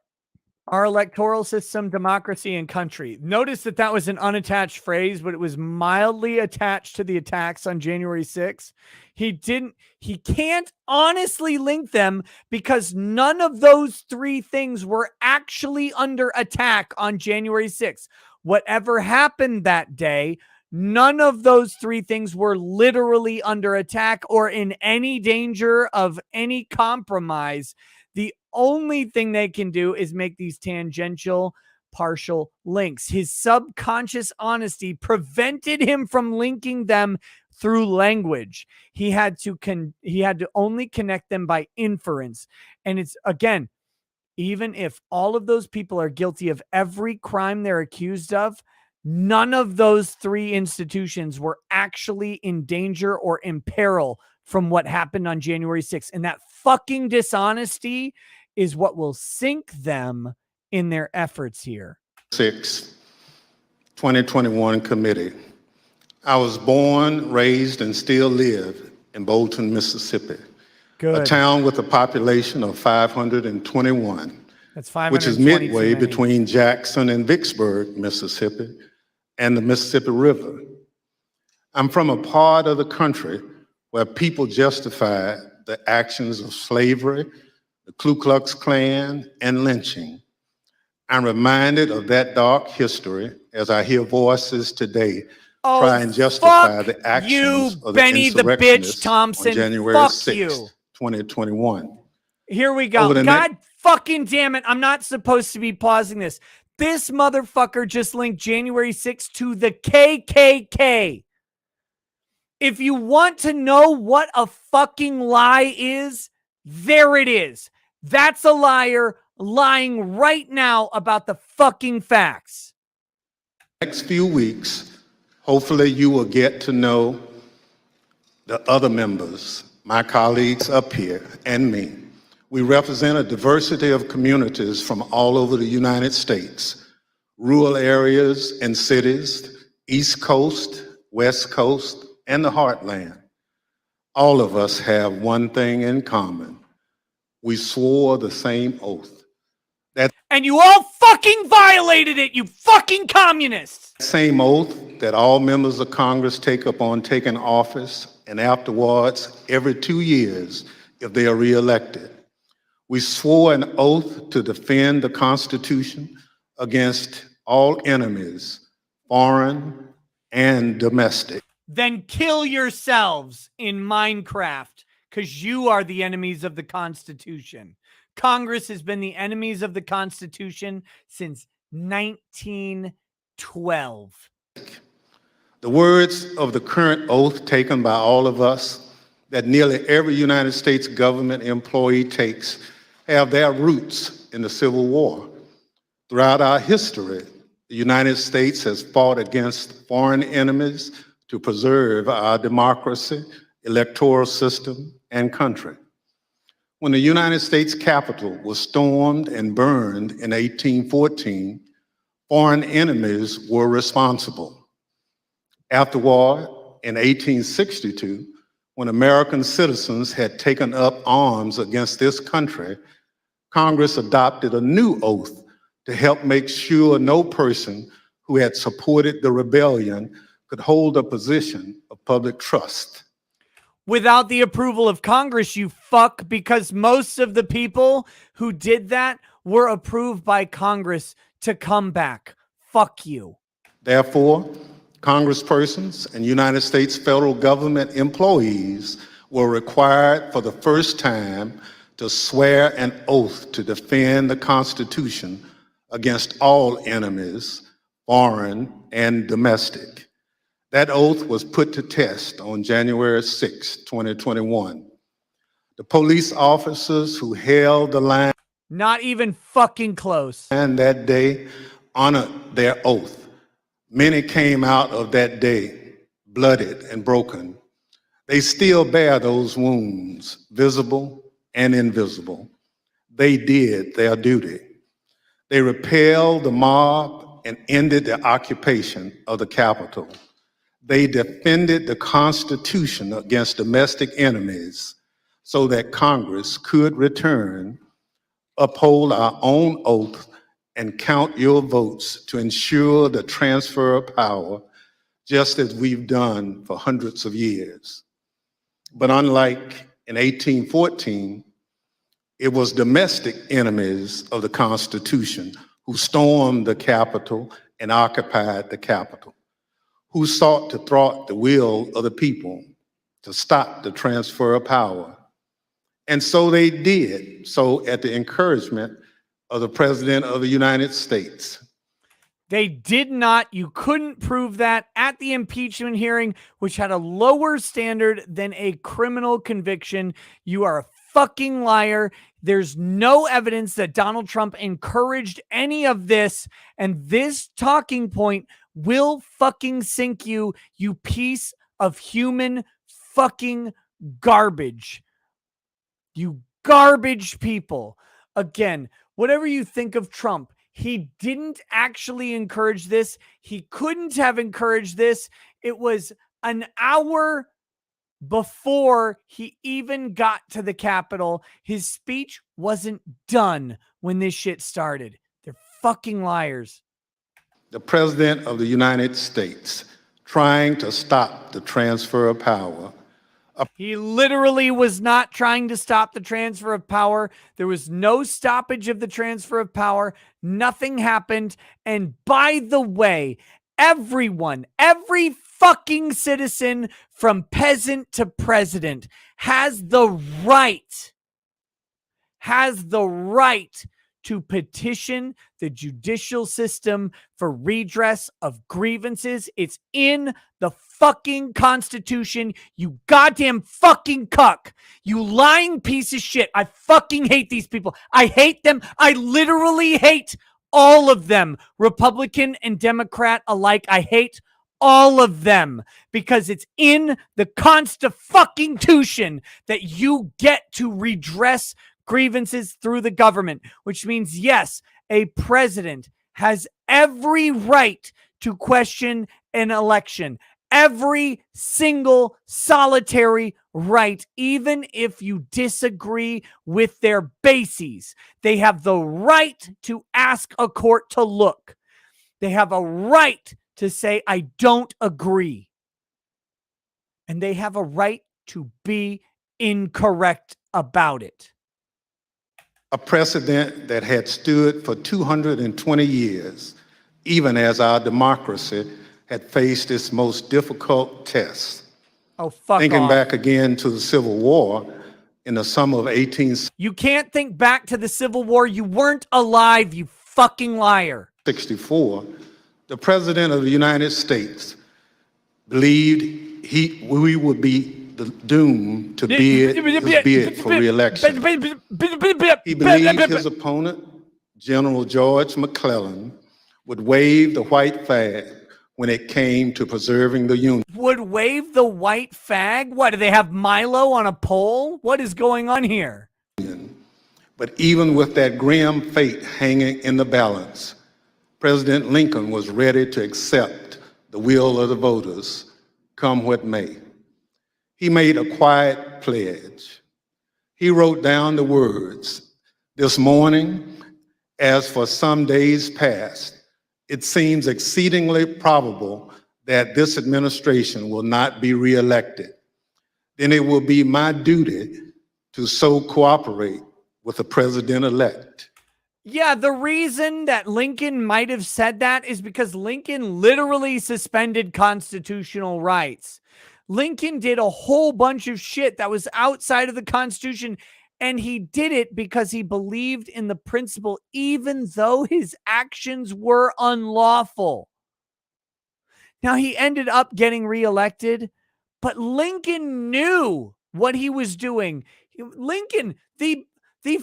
Our electoral system, democracy, and country. Notice that that was an unattached phrase, but it was mildly attached to the attacks on January 6th. He can't honestly link them because none of those three things were actually under attack on January 6th. Whatever happened that day, none of those three things were literally under attack or in any danger of any compromise. The only thing they can do is make these tangential partial links. His subconscious honesty prevented him from linking them through language. He had to only connect them by inference. And it's, again, even if all of those people are guilty of every crime they're accused of, none of those three institutions were actually in danger or in peril from what happened on January 6th. And that fucking dishonesty is what will sink them in their efforts here. 2021 committee. I was born, raised, and still live in Bolton, Mississippi. Good. A town with a population of 521. That's 520 which is midway between Jackson and Vicksburg, Mississippi, and the Mississippi River. I'm from a part of the country where people justify the actions of slavery, the Ku Klux Klan, and lynching. I'm reminded of that dark history as I hear voices today try and justify the actions of the Benny the bitch Thompson. on January Fuck 6, you. 2021. Here we go. God fucking damn it. I'm not supposed to be pausing this. This motherfucker just linked January 6th to the KKK. If you want to know what a fucking lie is, there it is. That's a liar lying right now about the fucking facts. Next few weeks, hopefully you will get to know the other members, my colleagues up here, and me. We represent a diversity of communities from all over the United States, rural areas and cities, East Coast, West Coast, and the Heartland. All of us have one thing in common. We swore the same oath. And you all fucking violated it, you fucking communists! Same oath that all members of Congress take upon taking office and afterwards every 2 years if they are reelected. We swore an oath to defend the Constitution against all enemies, foreign and domestic. Then kill yourselves in Minecraft, because you are the enemies of the Constitution. Congress has been the enemies of the Constitution since 1912. The words of the current oath taken by all of us that nearly every United States government employee takes have their roots in the Civil War. Throughout our history, the United States has fought against foreign enemies to preserve our democracy, electoral system, and country. When the United States Capitol was stormed and burned in 1814, foreign enemies were responsible. Afterward, in 1862, when American citizens had taken up arms against this country, Congress adopted a new oath to help make sure no person who had supported the rebellion could hold a position of public trust. Without the approval of Congress, you fuck, because most of the people who did that were approved by Congress to come back. Fuck you. Therefore, congresspersons and United States federal government employees were required for the first time to swear an oath to defend the Constitution against all enemies, foreign and domestic. That oath was put to test on January 6, 2021. The police officers who held the line not even fucking close. And that day honored their oath. Many came out of that day bloodied and broken. They still bear those wounds, visible and invisible. They did their duty. They repelled the mob and ended the occupation of the Capitol. They defended the Constitution against domestic enemies so that Congress could return, uphold our own oath, and count your votes to ensure the transfer of power, just as we've done for hundreds of years. But unlike in 1814, it was domestic enemies of the Constitution who stormed the Capitol and occupied the Capitol, who sought to thwart the will of the people to stop the transfer of power. And so they did, so at the encouragement of the President of the United States. They did not. You couldn't prove that at the impeachment hearing, which had a lower standard than a criminal conviction. You are a fucking liar. There's no evidence that Donald Trump encouraged any of this. And this talking point will fucking sink you, you piece of human fucking garbage. You garbage people. Again, whatever you think of Trump, he didn't actually encourage this. He couldn't have encouraged this. It was an hour before he even got to the Capitol. His speech wasn't done when this shit started. They're fucking liars. The President of the United States trying to stop the transfer of power. He literally was not trying to stop the transfer of power. There was no stoppage of the transfer of power. Nothing happened. And by the way, everyone, every fucking citizen from peasant to president has the right to petition the judicial system for redress of grievances. It's in the fucking Constitution, you goddamn fucking cuck. You lying piece of shit. I fucking hate these people. I hate them. I literally hate all of them. Republican and Democrat alike. I hate all of them because it's in the Constitution that you get to redress grievances through the government, which means, yes, a president has every right to question an election. Every single solitary right, even if you disagree with their bases. They have the right to ask a court to look. They have a right to say, I don't agree. And they have a right to be incorrect about it. A precedent that had stood for 220 years, even as our democracy had faced its most difficult test. Oh, fuck Thinking off. back again to the Civil War in the summer of 1864, You can't think back to the Civil War. You weren't alive, you fucking liar. the President of the United States believed we would be doomed to bid for re-election. He believed his opponent, General George McClellan, would wave the white flag when it came to preserving the Union. Would wave the white flag? What, do they have Milo on a pole? What is going on here? But even with that grim fate hanging in the balance, President Lincoln was ready to accept the will of the voters, come what may. He made a quiet pledge. He wrote down the words, "This morning, as for some days past, it seems exceedingly probable that this administration will not be reelected. Then it will be my duty to so cooperate with the president-elect." Yeah, the reason that Lincoln might have said that is because Lincoln literally suspended constitutional rights. Lincoln did a whole bunch of shit that was outside of the Constitution, and he did it because he believed in the principle, even though his actions were unlawful. Now, he ended up getting reelected, but Lincoln knew what he was doing. Lincoln, the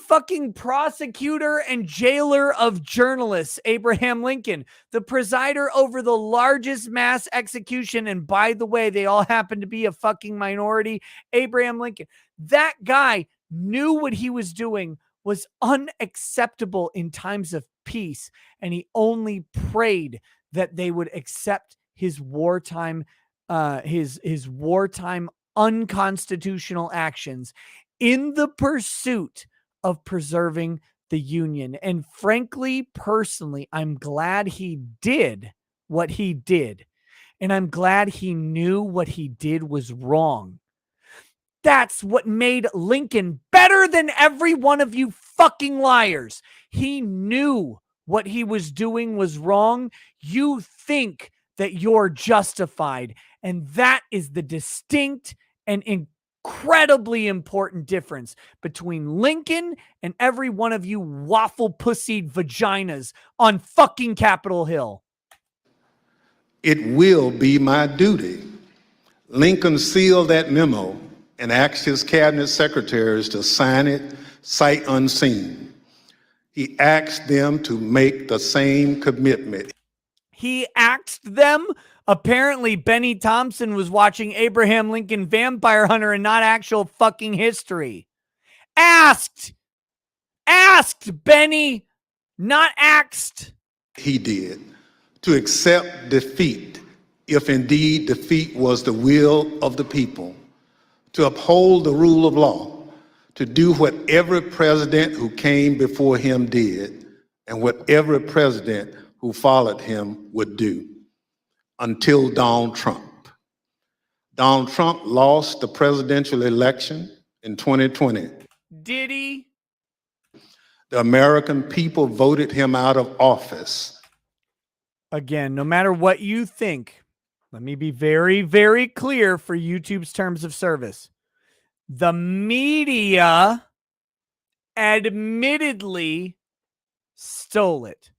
fucking prosecutor and jailer of journalists, Abraham Lincoln, the presider over the largest mass execution, and by the way, they all happen to be a fucking minority, Abraham Lincoln. That guy knew what he was doing was unacceptable in times of peace, and he only prayed that they would accept his wartime unconstitutional actions in the pursuit of preserving the Union. And frankly, personally, I'm glad he did what he did. And I'm glad he knew what he did was wrong. That's what made Lincoln better than every one of you fucking liars. He knew what he was doing was wrong. You think that you're justified. And that is the distinct and incredibly important difference between Lincoln and every one of you waffle-pussied vaginas on fucking Capitol Hill. It will be my duty. Lincoln sealed that memo and asked his cabinet secretaries to sign it sight unseen. He asked them to make the same commitment. He asked them. Apparently, Benny Thompson was watching Abraham Lincoln Vampire Hunter and not actual fucking history. Asked, Benny, not axed. He did, to accept defeat, if indeed defeat was the will of the people, to uphold the rule of law, to do what every president who came before him did, and what every president who followed him would do, until Donald Trump. Donald Trump lost the presidential election in 2020. Did he? The American people voted him out of office. Again, no matter what you think, let me be very, very clear for YouTube's terms of service. The media admittedly stole it.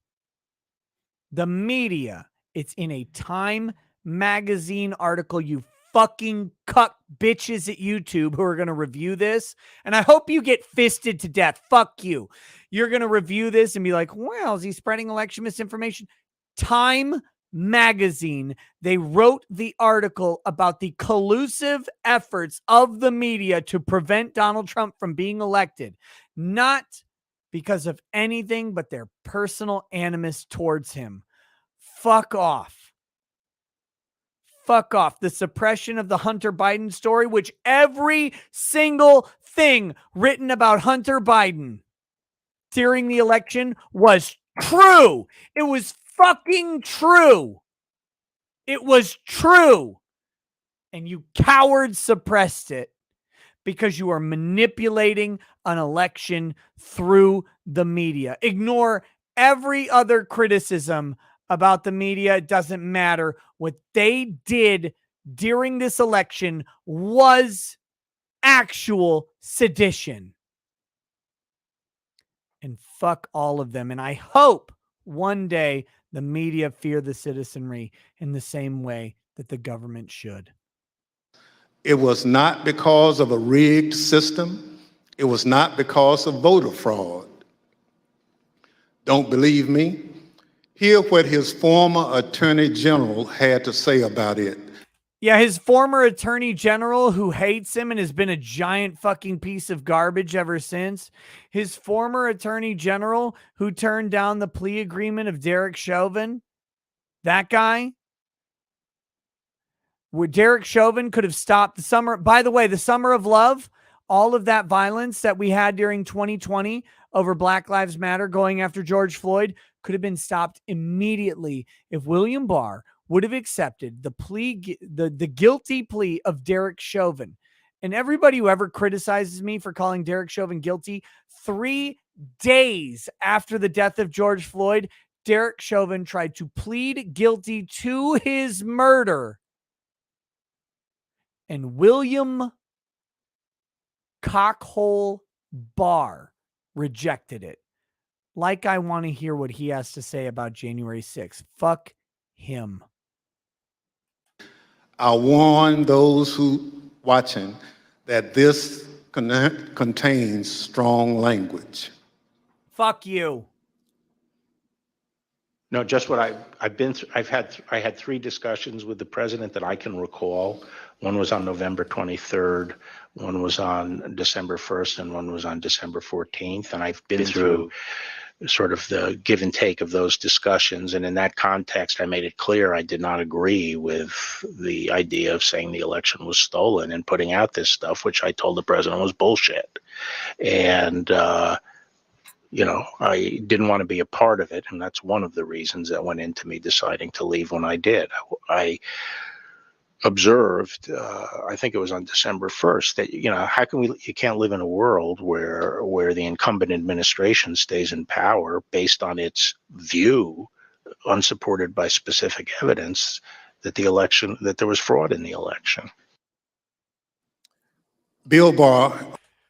The media. It's in a Time magazine article, you fucking cuck bitches at YouTube who are going to review this. And I hope you get fisted to death. Fuck you. You're going to review this and be like, well, is he spreading election misinformation? Time magazine, they wrote the article about the collusive efforts of the media to prevent Donald Trump from being elected, not because of anything but their personal animus towards him. Fuck off. Fuck off. The suppression of the Hunter Biden story, which every single thing written about Hunter Biden during the election was true. It was fucking true. It was true. And you cowards suppressed it because you are manipulating an election through the media. Ignore every other criticism about the media. It doesn't matter. What they did during this election was actual sedition. And fuck all of them. And I hope one day the media fear the citizenry in the same way that the government should. It was not because of a rigged system. It was not because of voter fraud. Don't believe me? Hear what his former attorney general had to say about it. Yeah, his former attorney general who hates him and has been a giant fucking piece of garbage ever since. His former attorney general who turned down the plea agreement of Derek Chauvin. That guy. Where Derek Chauvin could have stopped the summer. By the way, the summer of love, all of that violence that we had during 2020 over Black Lives Matter going after George Floyd could have been stopped immediately if William Barr would have accepted the plea, the guilty plea of Derek Chauvin. And everybody who ever criticizes me for calling Derek Chauvin guilty, 3 days after the death of George Floyd, Derek Chauvin tried to plead guilty to his murder. And William Cockhole Barr rejected it. Like I want to hear what he has to say about January 6th. Fuck him. I warn those who watching that this contains strong language. Fuck you. No, just what I've been through. I had 3 discussions with the president that I can recall. One was on November 23rd, one was on December 1st, and one was on December 14th. And I've been through sort of the give and take of those discussions. And in that context, I made it clear I did not agree with the idea of saying the election was stolen and putting out this stuff, which I told the president was bullshit. And I didn't want to be a part of it, and that's one of the reasons that went into me deciding to leave when I did. I observed, I think it was on December 1st, that how can you can't live in a world where the incumbent administration stays in power based on its view, unsupported by specific evidence, that there was fraud in the election. Bill Barr.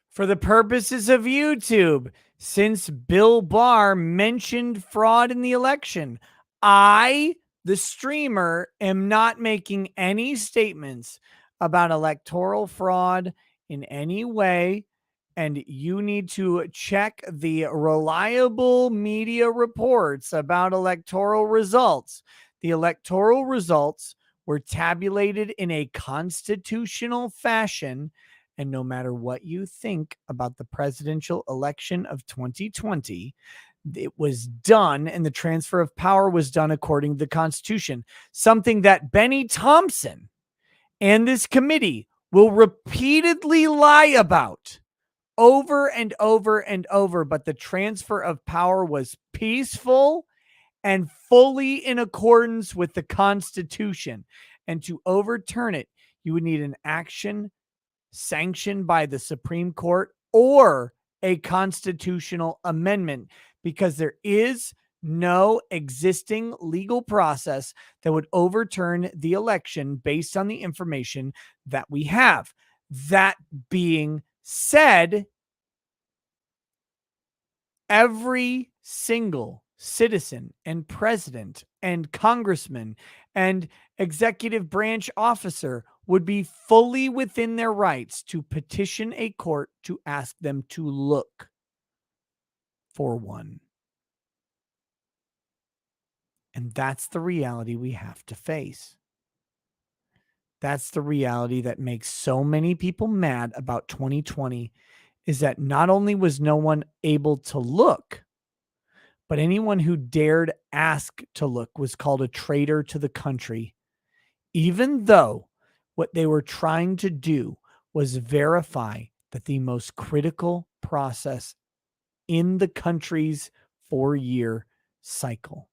For the purposes of YouTube, since Bill Barr mentioned fraud in the election, I, the streamer, am not making any statements about electoral fraud in any way. And you need to check the reliable media reports about electoral results. The electoral results were tabulated in a constitutional fashion. And no matter what you think about the presidential election of 2020, it was done, and the transfer of power was done according to the Constitution, something that Benny Thompson and this committee will repeatedly lie about over and over and over. But the transfer of power was peaceful and fully in accordance with the Constitution. And to overturn it, you would need an action sanctioned by the Supreme Court or a constitutional amendment, because there is no existing legal process that would overturn the election based on the information that we have. That being said, every single citizen and president and congressman and executive branch officer would be fully within their rights to petition a court to ask them to look for one. And that's the reality we have to face. That's the reality that makes so many people mad about 2020, is that not only was no one able to look, but anyone who dared ask to look was called a traitor to the country, even though what they were trying to do was verify that the most critical process in the country's 4-year cycle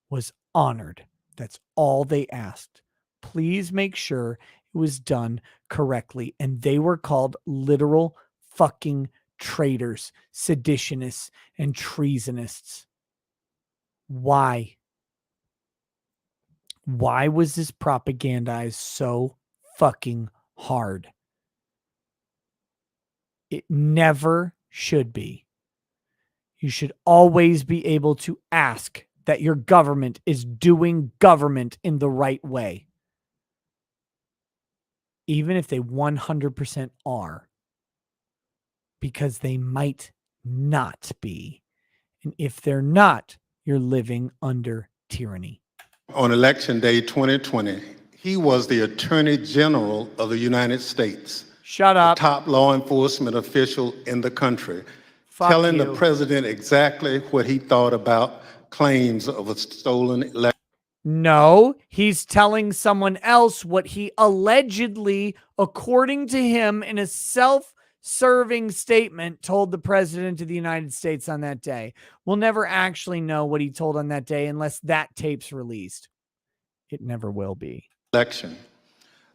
was honored. That's all they asked. Please make sure it was done correctly. And they were called literal fucking traitors, seditionists, and treasonists. Why? Why was this propagandized so fucking hard? It never should be. You should always be able to ask that your government is doing government in the right way, even if they 100% are, because they might not be. And if they're not, you're living under tyranny. On Election Day 2020, he was the Attorney General of the United States. Shut up. The top law enforcement official in the country. Fuck telling you. the president exactly what he thought about claims of a stolen election. No, he's telling someone else what he allegedly, according to him, in a self-serving statement, told the president of the United States on that day. We'll never actually know what he told on that day unless that tape's released. It never will be. Election.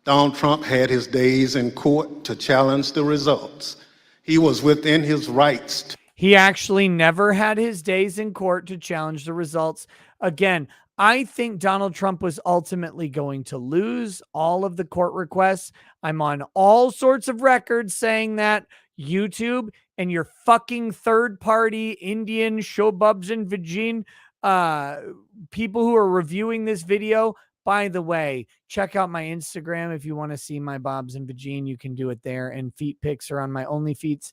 Donald Trump had his days in court to challenge the results. He was within his rights. He actually never had his days in court to challenge the results. Again, I think Donald Trump was ultimately going to lose all of the court requests. I'm on all sorts of records saying that. YouTube and your fucking third-party Indian showbubs and vagine people who are reviewing this video. By the way, check out my Instagram if you want to see my bobs and vagine. You can do it there, and feet pics are on my OnlyFeets.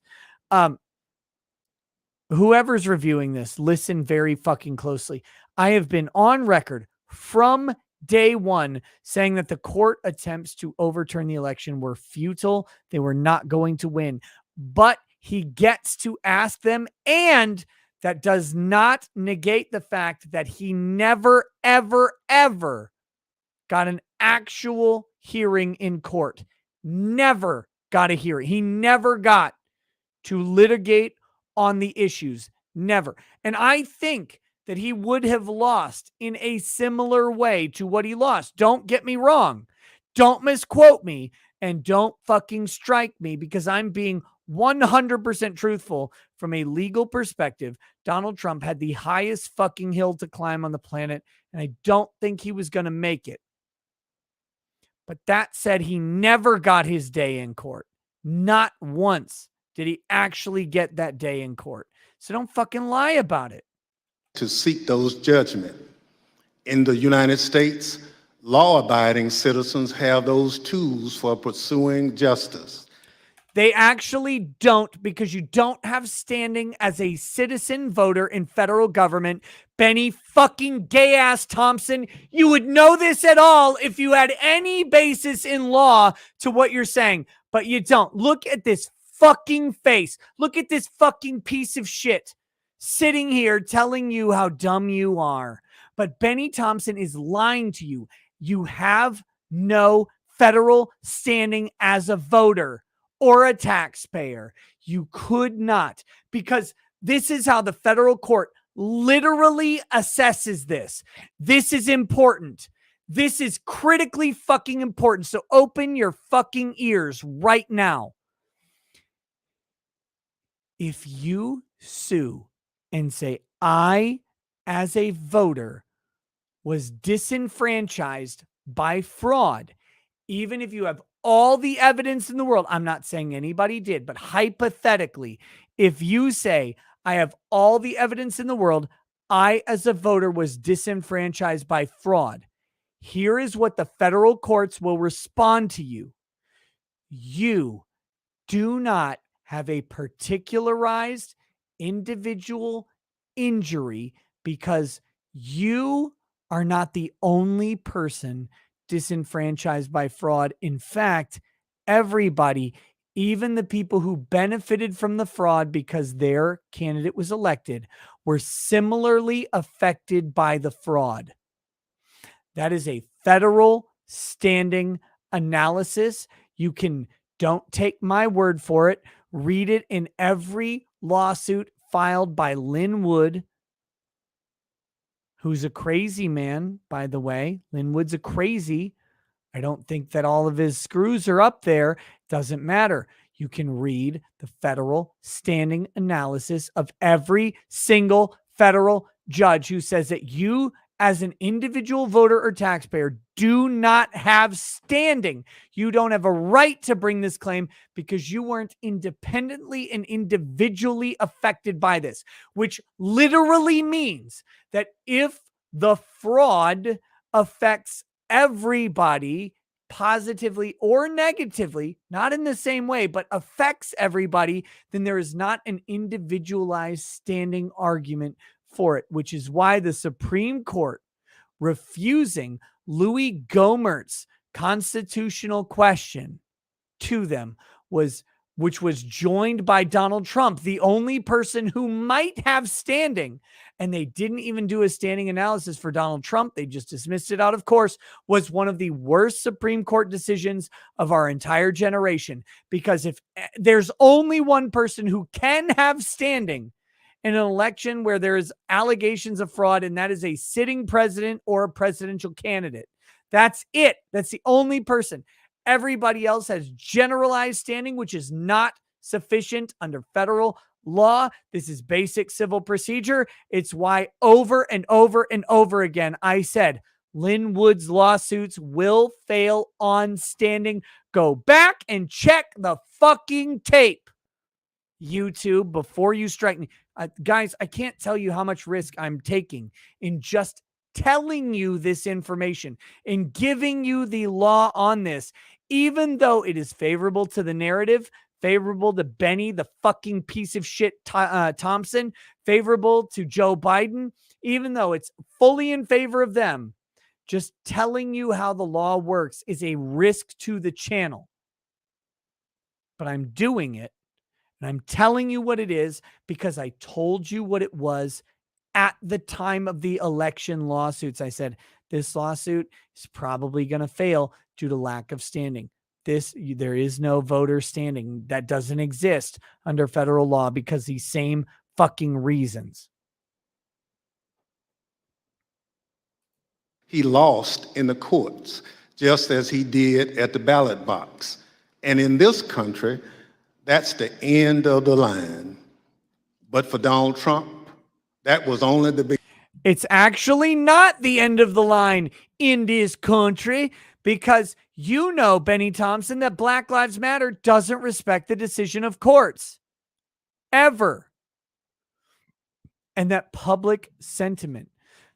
Whoever's reviewing this, listen very fucking closely. I have been on record from day one saying that the court attempts to overturn the election were futile. They were not going to win, but he gets to ask them, and that does not negate the fact that he never, ever, ever got an actual hearing in court. Never got a hearing. He never got to litigate on the issues. Never. And I think that he would have lost in a similar way to what he lost. Don't get me wrong. Don't misquote me and don't fucking strike me because I'm being 100% truthful from a legal perspective. Donald Trump had the highest fucking hill to climb on the planet, and I don't think he was going to make it. But that said, he never got his day in court. Not once did he actually get that day in court. So don't fucking lie about it. To seek those judgment. In the United States, law-abiding citizens have those tools for pursuing justice. They actually don't, because you don't have standing as a citizen voter in federal government. Benny fucking gay-ass Thompson, you would know this at all if you had any basis in law to what you're saying, but you don't. Look at this fucking face. Look at this fucking piece of shit sitting here telling you how dumb you are. But Benny Thompson is lying to you. You have no federal standing as a voter or a taxpayer. You could not, because this is how the federal court literally assesses this. This is important. This is critically fucking important. So open your fucking ears right now. If you sue and say, I, as a voter, was disenfranchised by fraud, even if you have all the evidence in the world, I'm not saying anybody did, but hypothetically, if you say, I have all the evidence in the world, I, as a voter, was disenfranchised by fraud, here is what the federal courts will respond to you. You do not have a particularized individual injury because you are not the only person disenfranchised by fraud. In fact, everybody, even the people who benefited from the fraud because their candidate was elected, were similarly affected by the fraud. That is a federal standing analysis. Don't take my word for it. Read it in every lawsuit filed by Lynn Wood, who's a crazy man, by the way. Lynn Wood's a crazy. I don't think that all of his screws are up there. Doesn't matter. You can read the federal standing analysis of every single federal judge who says that you, as an individual voter or taxpayer, do not have standing. You don't have a right to bring this claim because you weren't independently and individually affected by this, which literally means that if the fraud affects everybody positively or negatively, not in the same way, but affects everybody, then there is not an individualized standing argument for it, which is why the Supreme Court refusing Louis Gohmert's constitutional question to them which was joined by Donald Trump, the only person who might have standing, and they didn't even do a standing analysis for Donald Trump. They just dismissed it out of course, was one of the worst Supreme Court decisions of our entire generation. Because if there's only one person who can have standing in an election where there's allegations of fraud, and that is a sitting president or a presidential candidate. That's it. That's the only person. Everybody else has generalized standing, which is not sufficient under federal law. This is basic civil procedure. It's why over and over and over again, I said, Lynn Wood's lawsuits will fail on standing. Go back and check the fucking tape, YouTube, before you strike me. Guys, I can't tell you how much risk I'm taking in just telling you this information and giving you the law on this, even though it is favorable to the narrative, favorable to Benny, the fucking piece of shit Thompson, favorable to Joe Biden, even though it's fully in favor of them. Just telling you how the law works is a risk to the channel. But I'm doing it. And I'm telling you what it is because I told you what it was at the time of the election lawsuits. I said, this lawsuit is probably going to fail due to lack of standing. There is no voter standing. That doesn't exist under federal law because these same fucking reasons. He lost in the courts, just as he did at the ballot box. And in this country, that's the end of the line. But for Donald Trump, that was only the beginning. It's actually not the end of the line in this country, because you know, Benny Thompson, that Black Lives Matter doesn't respect the decision of courts. Ever. And that public sentiment,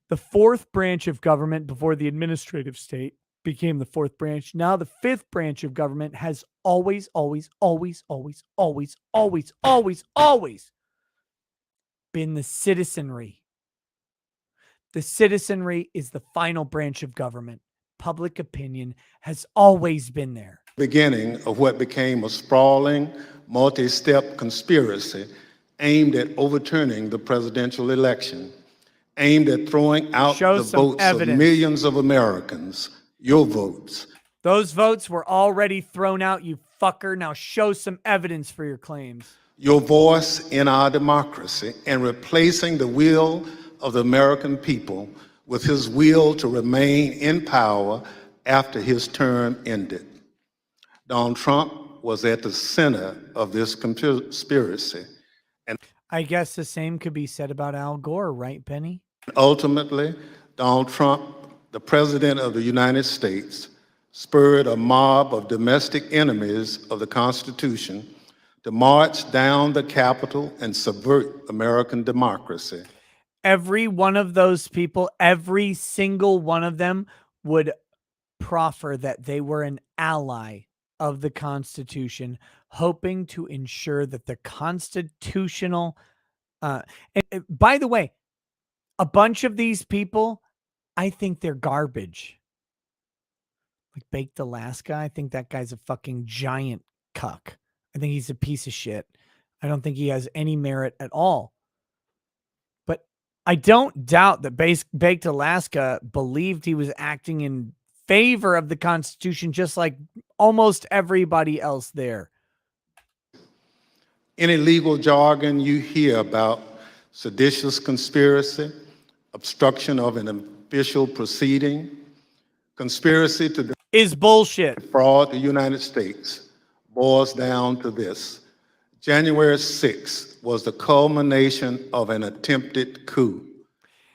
the fourth branch of government before the administrative state became the fourth branch. Now the fifth branch of government has always been the citizenry. The citizenry is the final branch of government. Public opinion has always been there. Beginning of what became a sprawling, multi-step conspiracy aimed at overturning the presidential election, aimed at throwing out the votes of millions of Americans, your votes. Those votes were already thrown out, you fucker. Now show some evidence for your claims. Your voice in our democracy, and replacing the will of the American people with his will to remain in power after his term ended. Donald Trump was at the center of this conspiracy. And I guess the same could be said about Al Gore, right, Benny? ultimately, Donald Trump, the President of the United States, spurred a mob of domestic enemies of the Constitution to march down the Capitol and subvert American democracy. Every one of those people, every single one of them would proffer that they were an ally of the Constitution, hoping to ensure that the constitutional, by the way, a bunch of these people, I think they're garbage. Like Baked Alaska, I think that guy's a fucking giant cuck. I think he's a piece of shit. I don't think he has any merit at all. But I don't doubt that Baked Alaska believed he was acting in favor of the Constitution, just like almost everybody else there. Any legal jargon you hear about seditious conspiracy, obstruction of an official proceeding, conspiracy to is bullshit. Fraud the United States boils down to this. January 6th was the culmination of an attempted coup.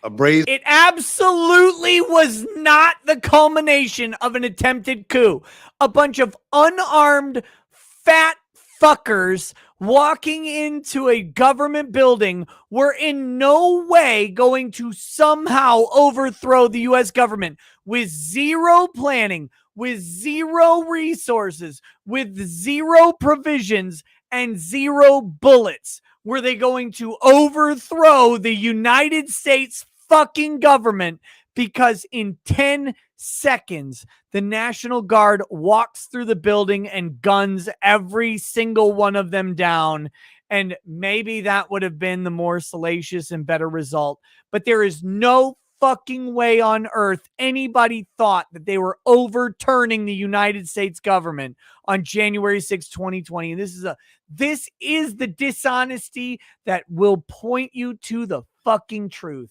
It absolutely was not the culmination of an attempted coup. A bunch of unarmed fat fuckers walking into a government building were in no way going to somehow overthrow the U.S. government with zero planning, with zero resources, with zero provisions, and zero bullets. Were they going to overthrow the United States fucking government because in 10 seconds, the National Guard walks through the building and guns every single one of them down? And maybe that would have been the more salacious and better result. But there is no fucking way on earth anybody thought that they were overturning the United States government on January 6, 2020. And this is the dishonesty that will point you to the fucking truth.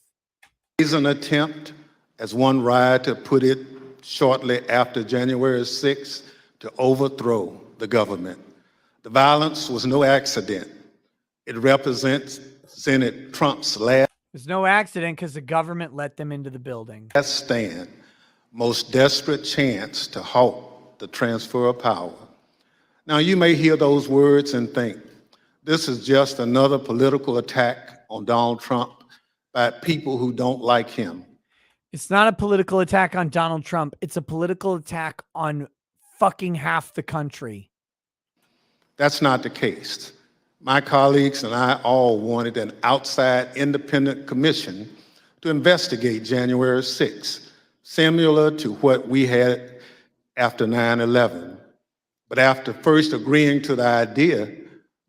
An attempt, as one rioter put it shortly after January 6th, to overthrow the government. The violence was no accident. It represented Trump's last There's no accident because the government let them into the building. stand, most desperate chance to halt the transfer of power. Now, you may hear those words and think, this is just another political attack on Donald Trump by people who don't like him. It's not a political attack on Donald Trump. It's a political attack on fucking half the country. That's not the case. My colleagues and I all wanted an outside independent commission to investigate January 6th, similar to what we had after 9/11. But after first agreeing to the idea,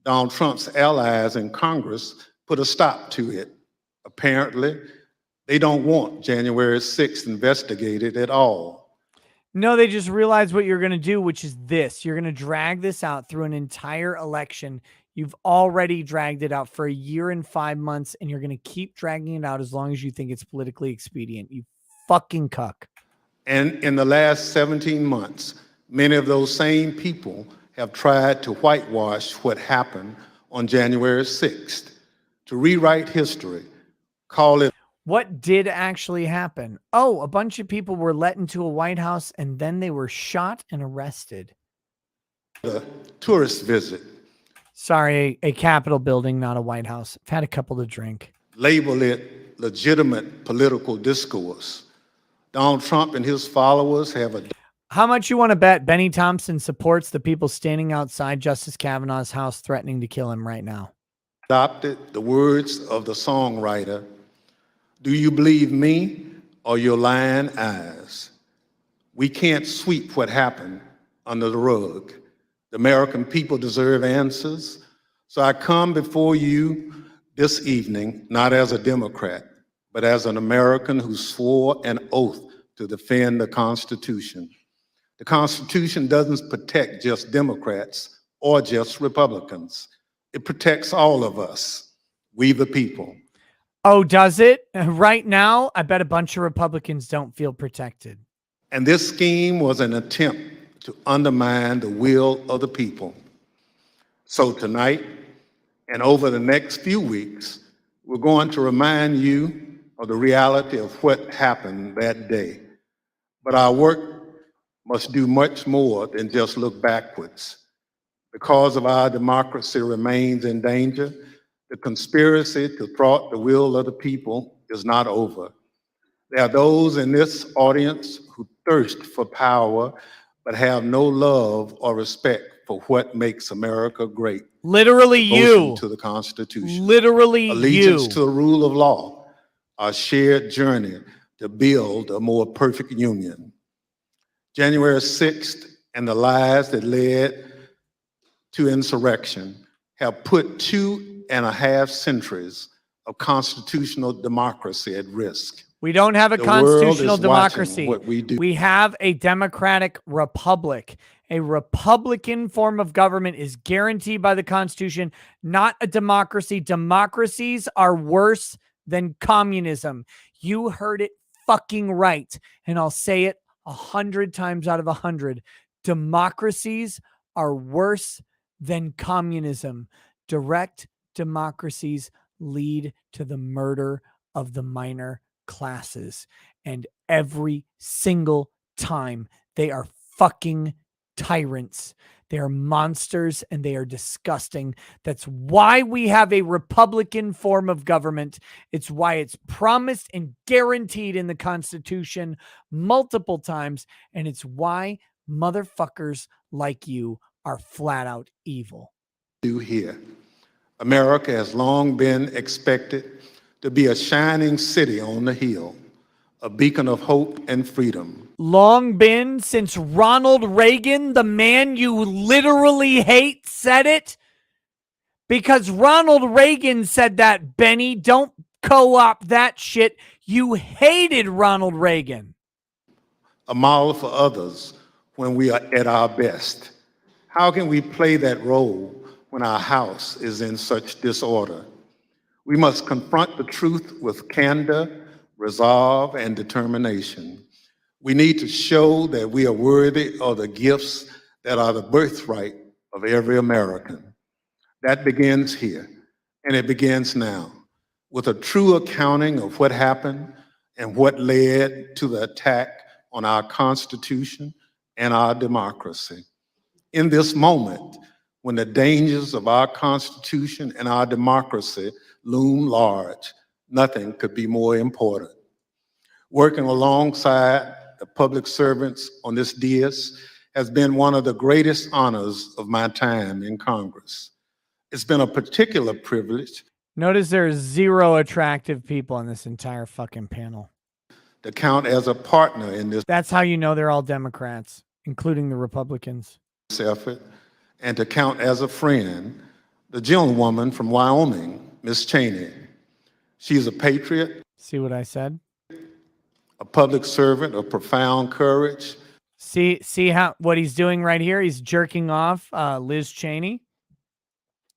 Donald Trump's allies in Congress put a stop to it. Apparently, they don't want January 6th investigated at all. No, they just realized what you're going to do, which is this. You're going to drag this out through an entire election. You've already dragged it out for a year and 5 months, and you're going to keep dragging it out as long as you think it's politically expedient. You fucking cuck. And in the last 17 months, many of those same people have tried to whitewash what happened on January 6th, to rewrite history, call it What did actually happen? Oh, a bunch of people were let into a White House and then they were shot and arrested. a tourist visit, Sorry, a Capitol building, not a White House. I've had a couple to drink. label it legitimate political discourse. Donald Trump and his followers have How much you want to bet Benny Thompson supports the people standing outside Justice Kavanaugh's house threatening to kill him right now? adopted the words of the songwriter, "Do you believe me or your lying eyes?" We can't sweep what happened under the rug. The American people deserve answers. So I come before you this evening, not as a Democrat, but as an American who swore an oath to defend the Constitution. The Constitution doesn't protect just Democrats or just Republicans. It protects all of us, we the people. Oh, does it? Right now, I bet a bunch of Republicans don't feel protected. And this scheme was an attempt to undermine the will of the people. So tonight, and over the next few weeks, we're going to remind you of the reality of what happened that day. But our work must do much more than just look backwards. The cause of our democracy remains in danger. The conspiracy to thwart the will of the people is not over. There are those in this audience who thirst for power, but have no love or respect for what makes America great. Literally Devotion you. to the Constitution. Literally Allegiance you. to the rule of law. Our shared journey to build a more perfect union. January 6th and the lies that led to insurrection have put 2.5 centuries of constitutional democracy at risk. We don't have a The world constitutional is watching democracy. what we do. We have a democratic republic. A Republican form of government is guaranteed by the Constitution, not a democracy. Democracies are worse than communism. You heard it fucking right. And I'll say it 100 times out of 100. Democracies are worse than communism. Direct democracies lead to the murder of the minor classes. And every single time they are fucking tyrants. They are monsters and they are disgusting. That's why we have a Republican form of government. It's why it's promised and guaranteed in the Constitution multiple times. And it's why motherfuckers like you are flat out evil. Do here. America has long been expected to be a shining city on the hill, a beacon of hope and freedom. Long been since Ronald Reagan, the man you literally hate, said it? Because Ronald Reagan said that, Benny. Don't co-opt that shit. You hated Ronald Reagan. A model for others when we are at our best. How can we play that role when our house is in such disorder? We must confront the truth with candor, resolve, and determination. We need to show that we are worthy of the gifts that are the birthright of every American. That begins here, and it begins now, with a true accounting of what happened and what led to the attack on our Constitution and our democracy. In this moment, when the dangers of our Constitution and our democracy loom large, nothing could be more important. Working alongside the public servants on this dais has been one of the greatest honors of my time in Congress. It's been a particular privilege. Notice there's 0 attractive people on this entire fucking panel. To count as a partner in this That's how you know they're all Democrats, including the Republicans. effort, and to count as a friend, the gentlewoman from Wyoming, Miss Cheney. She's a patriot, See what I said? a public servant of profound courage. See how what he's doing right here? He's jerking off Liz Cheney.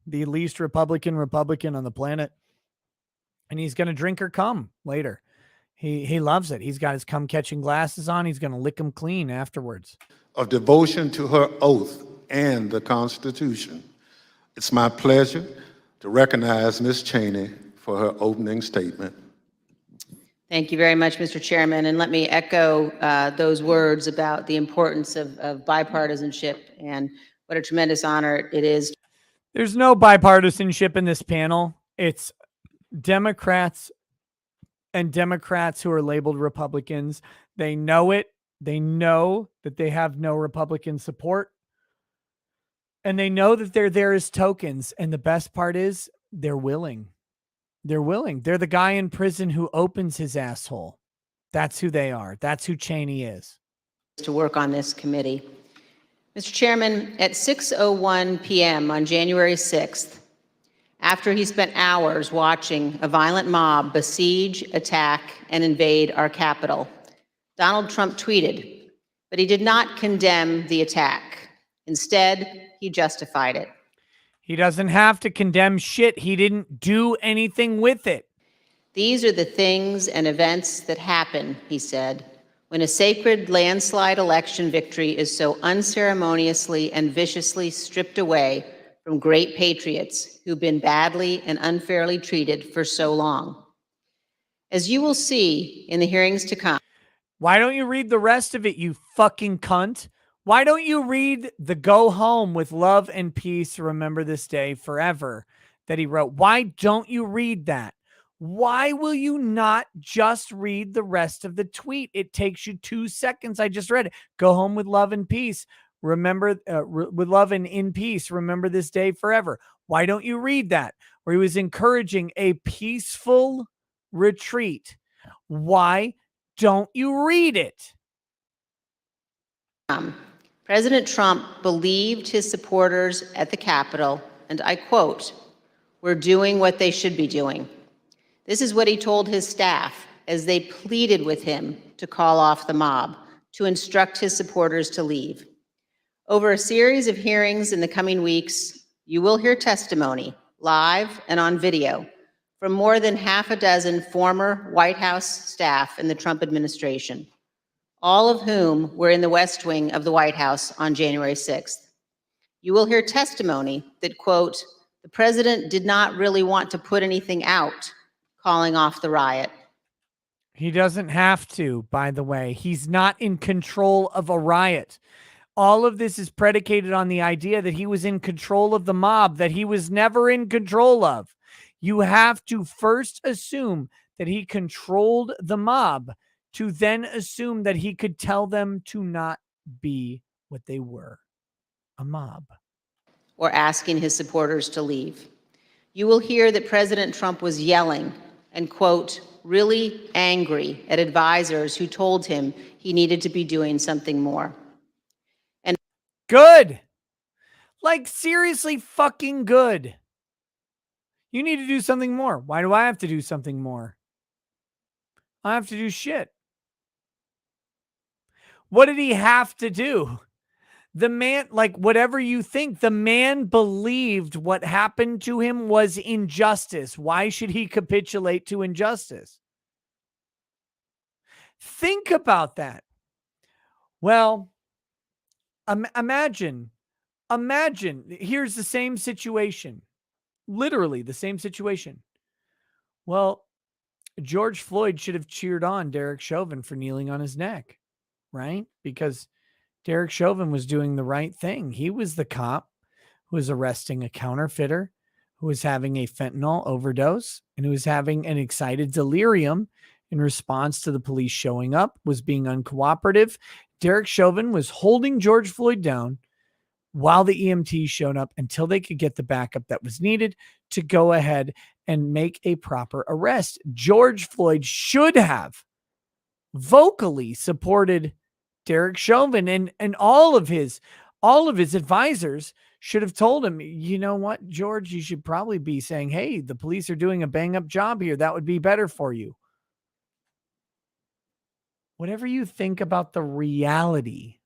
the least Republican on the planet. And he's going to drink her cum later. He loves it. He's got his cum catching glasses on. He's going to lick them clean afterwards. Of devotion to her oath and the Constitution. It's my pleasure to recognize Ms. Cheney for her opening statement. Thank you very much, Mr. Chairman. And let me echo those words about the importance of bipartisanship and what a tremendous honor it is. There's no bipartisanship in this panel. It's Democrats and Democrats who are labeled Republicans. They know it. They know that they have no Republican support. And they know that they're there as tokens. And the best part is they're willing. They're willing. They're the guy in prison who opens his asshole. That's who they are. That's who Cheney is. To work on this committee. Mr. Chairman, at 6:01 p.m. on January 6th, after he spent hours watching a violent mob besiege, attack, and invade our Capitol, Donald Trump tweeted, but he did not condemn the attack. Instead, he justified it. He doesn't have to condemn shit. He didn't do anything with it. These are the things and events that happen, he said, when a sacred landslide election victory is so unceremoniously and viciously stripped away from great patriots who've been badly and unfairly treated for so long. As you will see in the hearings to come. Why don't you read the rest of it, you fucking cunt? Why don't you read the "Go home with love and peace, remember this day forever" that he wrote? Why don't you read that? Why will you not just read the rest of the tweet? It takes you 2 seconds. I just read it. Go home with love and peace. Remember, with love and in peace, remember this day forever. Why don't you read that? Where he was encouraging a peaceful retreat. Why don't you read it? President Trump believed his supporters at the Capitol, and I quote, "We're doing what they should be doing." This is what he told his staff as they pleaded with him to call off the mob, to instruct his supporters to leave. Over a series of hearings in the coming weeks, you will hear testimony, live and on video, from more than half a dozen former White House staff in the Trump administration, all of whom were in the West Wing of the White House on January 6th. You will hear testimony that, quote, "The president did not really want to put anything out," calling off the riot. He doesn't have to, by the way. He's not in control of a riot. All of this is predicated on the idea that he was in control of the mob that he was never in control of. You have to first assume that he controlled the mob to then assume that he could tell them to not be what they were, a mob. Or asking his supporters to leave. You will hear that President Trump was yelling and, quote, really angry at advisors who told him he needed to be doing something more. And good. Like, seriously fucking good. You need to do something more. Why do I have to do something more? I have to do shit. What did he have to do? The man, like, whatever you think, the man believed what happened to him was injustice. Why should he capitulate to injustice? Think about that. Well, imagine, here's the same situation. Literally the same situation. Well, George Floyd should have cheered on Derek Chauvin for kneeling on his neck, right? Because Derek Chauvin was doing the right thing. He was the cop who was arresting a counterfeiter, who was having a fentanyl overdose, and who was having an excited delirium in response to the police showing up, was being uncooperative. Derek Chauvin was holding George Floyd down while the EMTs showed up until they could get the backup that was needed to go ahead and make a proper arrest. George Floyd should have vocally supported Derek Chauvin, and all of his advisors should have told him, you know what, George, you should probably be saying, hey, the police are doing a bang up job here. That would be better for you. Whatever you think about the reality,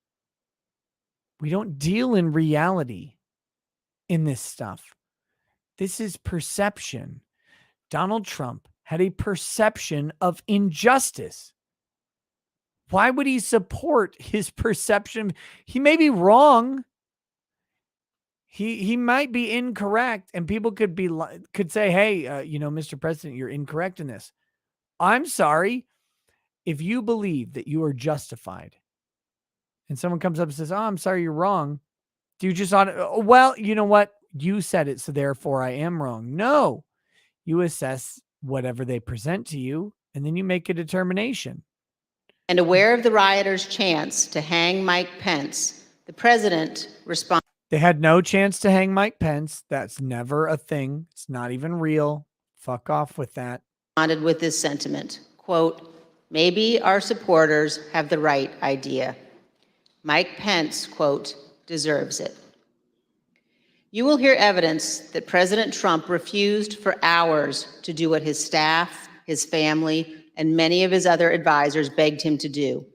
we don't deal in reality in this stuff. This is perception. Donald Trump had a perception of injustice. Why would he support his perception? He may be wrong. He might be incorrect, and people could say, "Hey, Mr. President, you're incorrect in this." I'm sorry. If you believe that you are justified, and someone comes up and says, "Oh, I'm sorry, you're wrong," do you just well, you know what? You said it, so therefore I am wrong. No, you assess whatever they present to you, and then you make a determination. And aware of the rioters' chance to hang Mike Pence, the president responded. They had no chance to hang Mike Pence. That's never a thing. It's not even real. Fuck off with that. With this sentiment, quote, "Maybe our supporters have the right idea. Mike Pence, quote, deserves it." You will hear evidence that President Trump refused for hours to do what his staff, his family, and many of his other advisors begged him to do: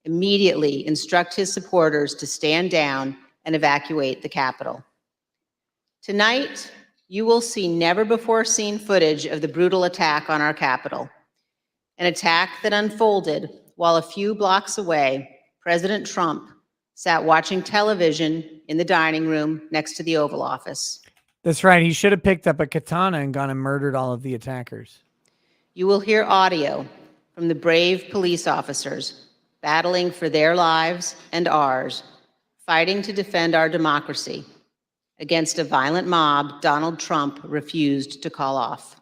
immediately instruct his supporters to stand down and evacuate the Capitol. Tonight, you will see never-before-seen footage of the brutal attack on our Capitol, an attack that unfolded while a few blocks away, President Trump sat watching television in the dining room next to the Oval Office. That's right. He should have picked up a katana and gone and murdered all of the attackers. You will hear audio from the brave police officers battling for their lives and ours, fighting to defend our democracy against a violent mob Donald Trump refused to call off.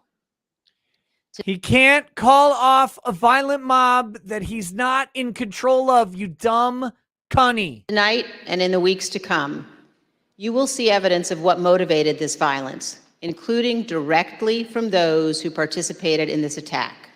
He can't call off a violent mob that he's not in control of, you dumb cunny. Tonight and in the weeks to come, you will see evidence of what motivated this violence, including directly from those who participated in this attack.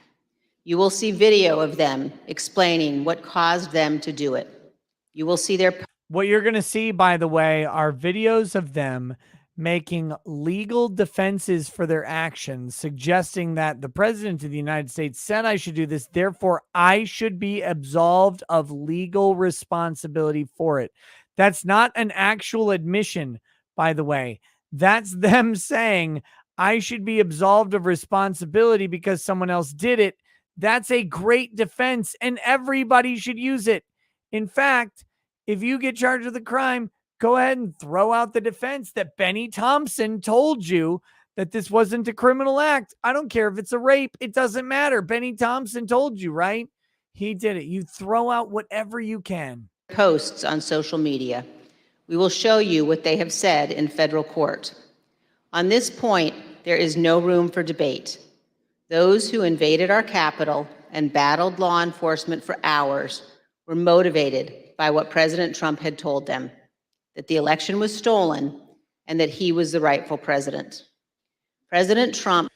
You will see video of them explaining what caused them to do it. You will see their... What you're going to see, by the way, are videos of them making legal defenses for their actions, suggesting that the president of the United States said I should do this, therefore I should be absolved of legal responsibility for it. That's not an actual admission, by the way. That's them saying I should be absolved of responsibility because someone else did it. That's a great defense, and everybody should use it. In fact, if you get charged with a crime, go ahead and throw out the defense that Benny Thompson told you that this wasn't a criminal act. I don't care if it's a rape. It doesn't matter. Benny Thompson told you, right? He did it. You throw out whatever you can. Posts on social media. We will show you what they have said in federal court. On this point, there is no room for debate. Those who invaded our Capitol and battled law enforcement for hours were motivated by what President Trump had told them, that the election was stolen and that he was the rightful president. President Trump...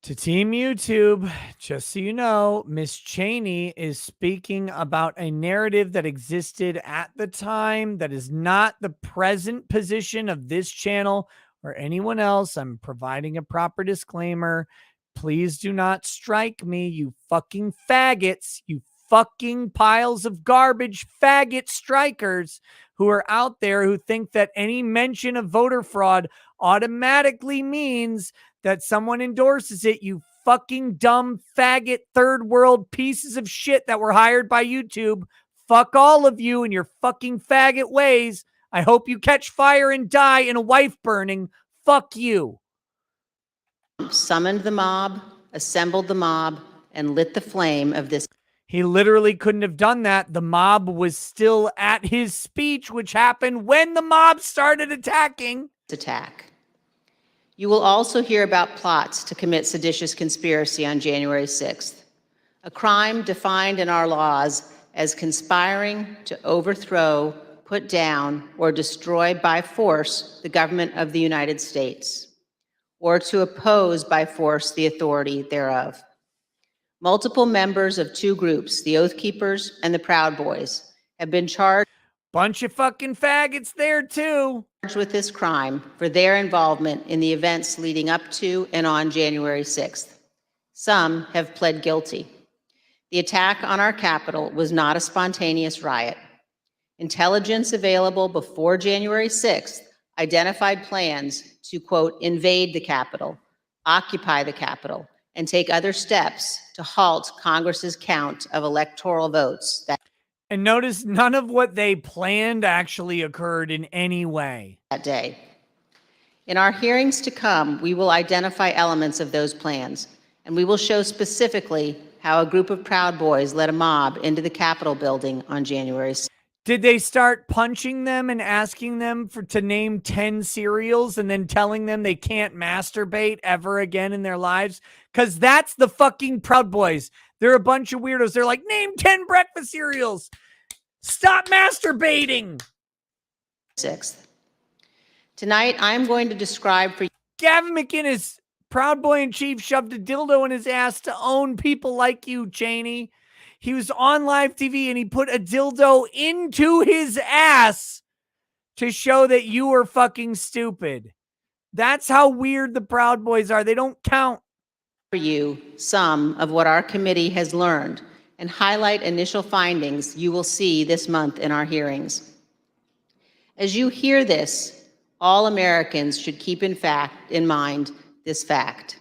To Team YouTube, just so you know, Miss Cheney is speaking about a narrative that existed at the time that is not the present position of this channel or anyone else. I'm providing a proper disclaimer. Please do not strike me, you fucking faggots, you fucking piles of garbage faggot strikers who are out there who think that any mention of voter fraud automatically means that someone endorses it. You fucking dumb faggot third world pieces of shit that were hired by YouTube. Fuck all of you and your fucking faggot ways. I hope you catch fire and die in a wife burning. Fuck you. Summoned the mob, assembled the mob, and lit the flame of this. He literally couldn't have done that. The mob was still at his speech, which happened when the mob started attacking. Attack. You will also hear about plots to commit seditious conspiracy on January 6th, a crime defined in our laws as conspiring to overthrow, put down, or destroy by force the government of the United States, or to oppose by force the authority thereof. Multiple members of two groups, the Oath Keepers and the Proud Boys, have been charged. Bunch of fucking faggots there too. With this crime for their involvement in the events leading up to and on January 6th. Some have pled guilty. The attack on our Capitol was not a spontaneous riot. Intelligence available before January 6th identified plans to, quote, invade the Capitol, occupy the Capitol, and take other steps to halt Congress's count of electoral votes And notice none of what they planned actually occurred in any way that day. In our hearings to come, we will identify elements of those plans, and we will show specifically how a group of Proud Boys led a mob into the Capitol building on January 6th. Did they start punching them and asking them to name 10 cereals and then telling them they can't masturbate ever again in their lives? Because that's the fucking Proud Boys. They're a bunch of weirdos. They're like, name 10 breakfast cereals. Stop masturbating. 6th. Tonight, I'm going to describe for you. Gavin McInnes, Proud Boy in Chief, shoved a dildo in his ass to own people like you, Cheney. He was on live TV and he put a dildo into his ass to show that you were fucking stupid. That's how weird the Proud Boys are. They don't count. For you some of what our committee has learned and highlight initial findings you will see this month in our hearings. As you hear this, all Americans should keep in mind this fact.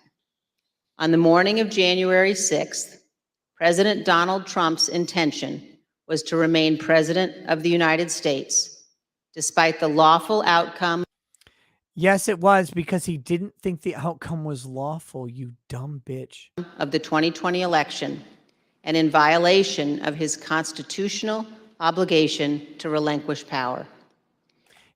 On the morning of January 6th, President Donald Trump's intention was to remain President of the United States, despite the lawful outcome. Yes, it was, because he didn't think the outcome was lawful, you dumb bitch. Of the 2020 election, and in violation of his constitutional obligation to relinquish power.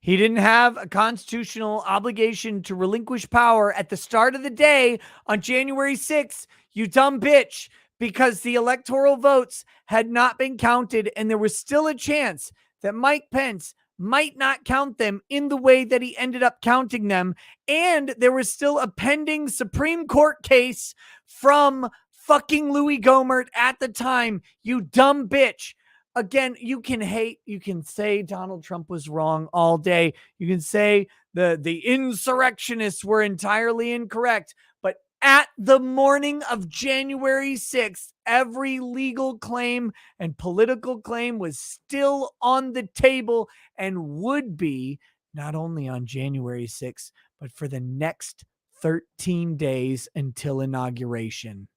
He didn't have a constitutional obligation to relinquish power at the start of the day on January 6th, you dumb bitch, because the electoral votes had not been counted and there was still a chance that Mike Pence might not count them in the way that he ended up counting them. And there was still a pending Supreme Court case from fucking Louis Gohmert at the time, you dumb bitch. Again, you can hate, you can say Donald Trump was wrong all day. You can say the insurrectionists were entirely incorrect. But at the morning of January 6th, every legal claim and political claim was still on the table and would be not only on January 6th, but for the next 13 days until inauguration.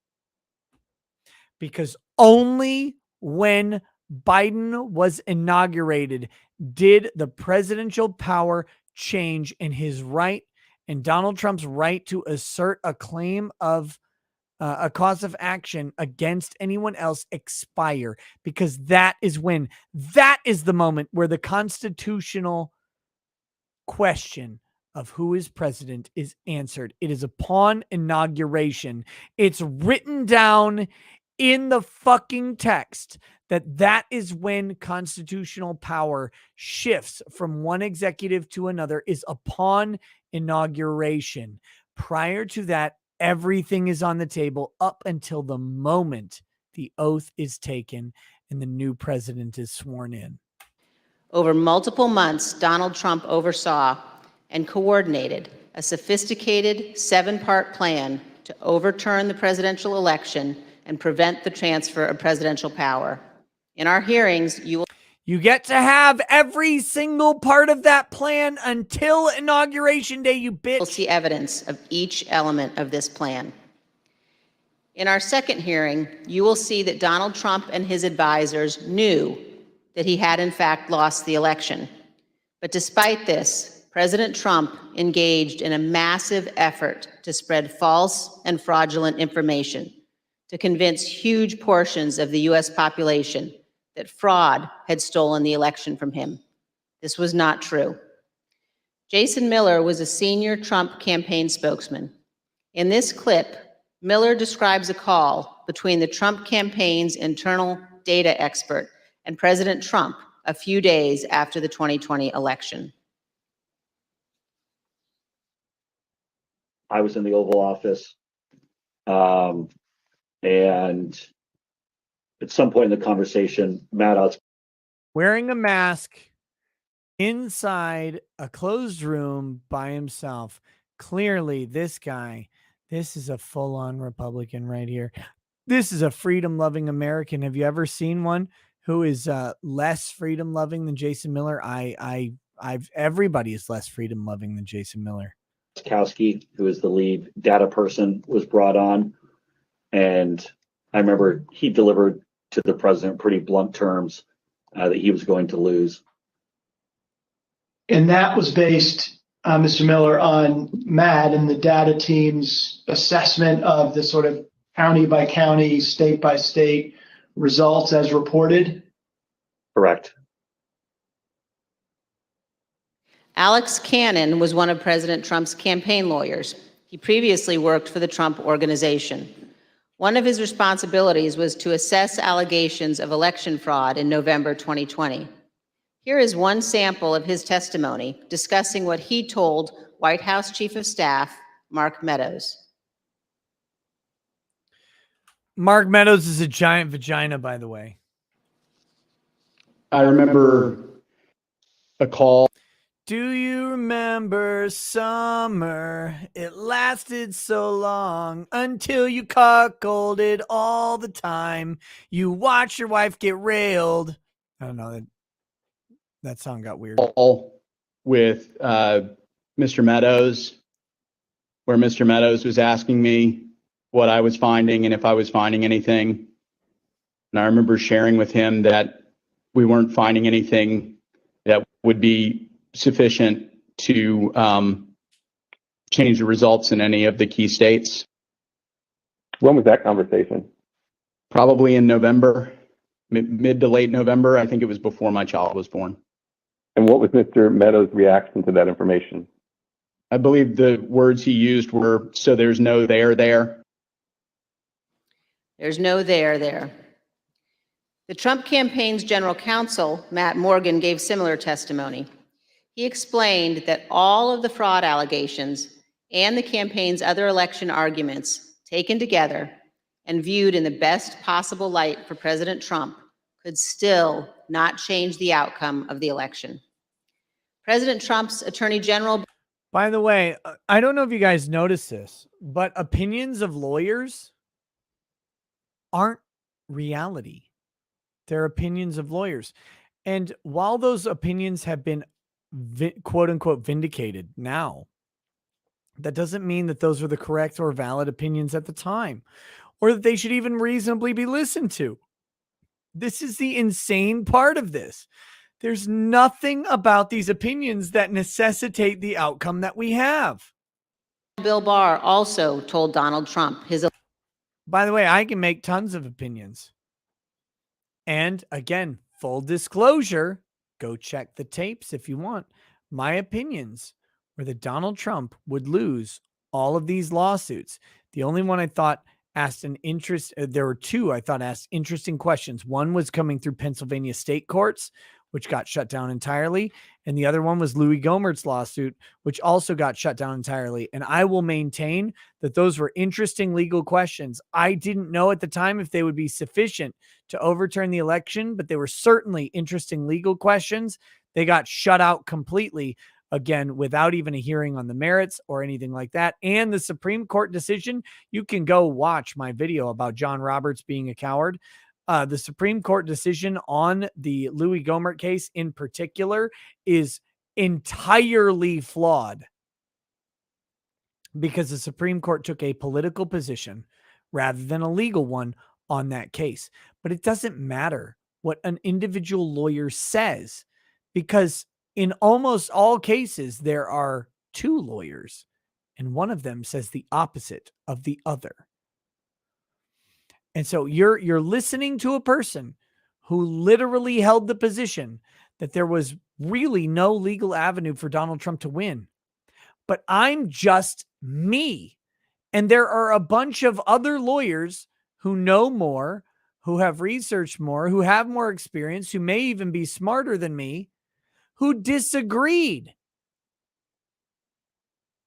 Because only when Biden was inaugurated did the presidential power change, and his right and Donald Trump's right to assert a claim of a cause of action against anyone else expire, because that is the moment where the constitutional question of who is president is answered. It is upon inauguration. It's written down in the fucking text that is when constitutional power shifts from one executive to another, is upon inauguration. Prior to that, everything is on the table up until the moment the oath is taken and the new president is sworn in. Over multiple months, Donald Trump oversaw and coordinated a sophisticated 7-part plan to overturn the presidential election and prevent the transfer of presidential power. In our hearings, you get to have every single part of that plan until Inauguration Day, you bitch. We'll see evidence of each element of this plan. In our second hearing, you will see that Donald Trump and his advisors knew that he had in fact lost the election. But despite this, President Trump engaged in a massive effort to spread false and fraudulent information to convince huge portions of the U.S. population that fraud had stolen the election from him. This was not true. Jason Miller was a senior Trump campaign spokesman. In this clip, Miller describes a call between the Trump campaign's internal data expert and President Trump a few days after the 2020 election. I was in the Oval Office, and at some point in the conversation, Maddox wearing a mask inside a closed room by himself. Clearly, this guy, this is a full-on Republican right here. This is a freedom-loving American. Have you ever seen one who is less freedom-loving than Jason Miller? I everybody is less freedom loving than Jason Miller. Kowski, who is the lead data person, was brought on. And I remember he delivered to the president pretty blunt terms that he was going to lose. And that was based, Mr. Miller, on MAD and the data team's assessment of the sort of county by county, state by state results as reported? Correct. Alex Cannon was one of President Trump's campaign lawyers. He previously worked for the Trump Organization. One of his responsibilities was to assess allegations of election fraud in November 2020. Here is one sample of his testimony discussing what he told White House Chief of Staff Mark Meadows. Mark Meadows is a giant vagina, by the way. I remember a call. Do you remember summer? It lasted so long until you cuckolded all the time. You watch your wife get railed. I don't know. That song got weird. With Mr. Meadows, where Mr. Meadows was asking me what I was finding and if I was finding anything. And I remember sharing with him that we weren't finding anything that would be sufficient to change the results in any of the key states. When was that conversation? Probably in November, mid to late November. I think it was before my child was born. And what was Mr. Meadows' reaction to that information? I believe the words he used were, "So there's no there there." There's no there there. The Trump campaign's general counsel, Matt Morgan, gave similar testimony. He explained that all of the fraud allegations and the campaign's other election arguments taken together and viewed in the best possible light for President Trump could still not change the outcome of the election. President Trump's Attorney General. By the way, I don't know if you guys noticed this, but opinions of lawyers aren't reality. They're opinions of lawyers. And while those opinions have been quote unquote vindicated now, that doesn't mean that those were the correct or valid opinions at the time, or that they should even reasonably be listened to. This is the insane part of this. There's nothing about these opinions that necessitate the outcome that we have. Bill Barr also told Donald Trump his. By the way, I can make tons of opinions. And again, full disclosure, go check the tapes if you want. My opinions were that Donald Trump would lose all of these lawsuits. The only one I thought asked there were two I thought asked interesting questions. One was coming through Pennsylvania state courts, which got shut down entirely. And the other one was Louis Gohmert's lawsuit, which also got shut down entirely. And I will maintain that those were interesting legal questions. I didn't know at the time if they would be sufficient to overturn the election, but they were certainly interesting legal questions. They got shut out completely, again, without even a hearing on the merits or anything like that. And the Supreme Court decision, you can go watch my video about John Roberts being a coward. The Supreme Court decision on the Louis Gohmert case in particular is entirely flawed because the Supreme Court took a political position rather than a legal one on that case. But it doesn't matter what an individual lawyer says, because in almost all cases, there are two lawyers, and one of them says the opposite of the other. And so you're listening to a person who literally held the position that there was really no legal avenue for Donald Trump to win. But I'm just me. And there are a bunch of other lawyers who know more, who have researched more, who have more experience, who may even be smarter than me, who disagreed.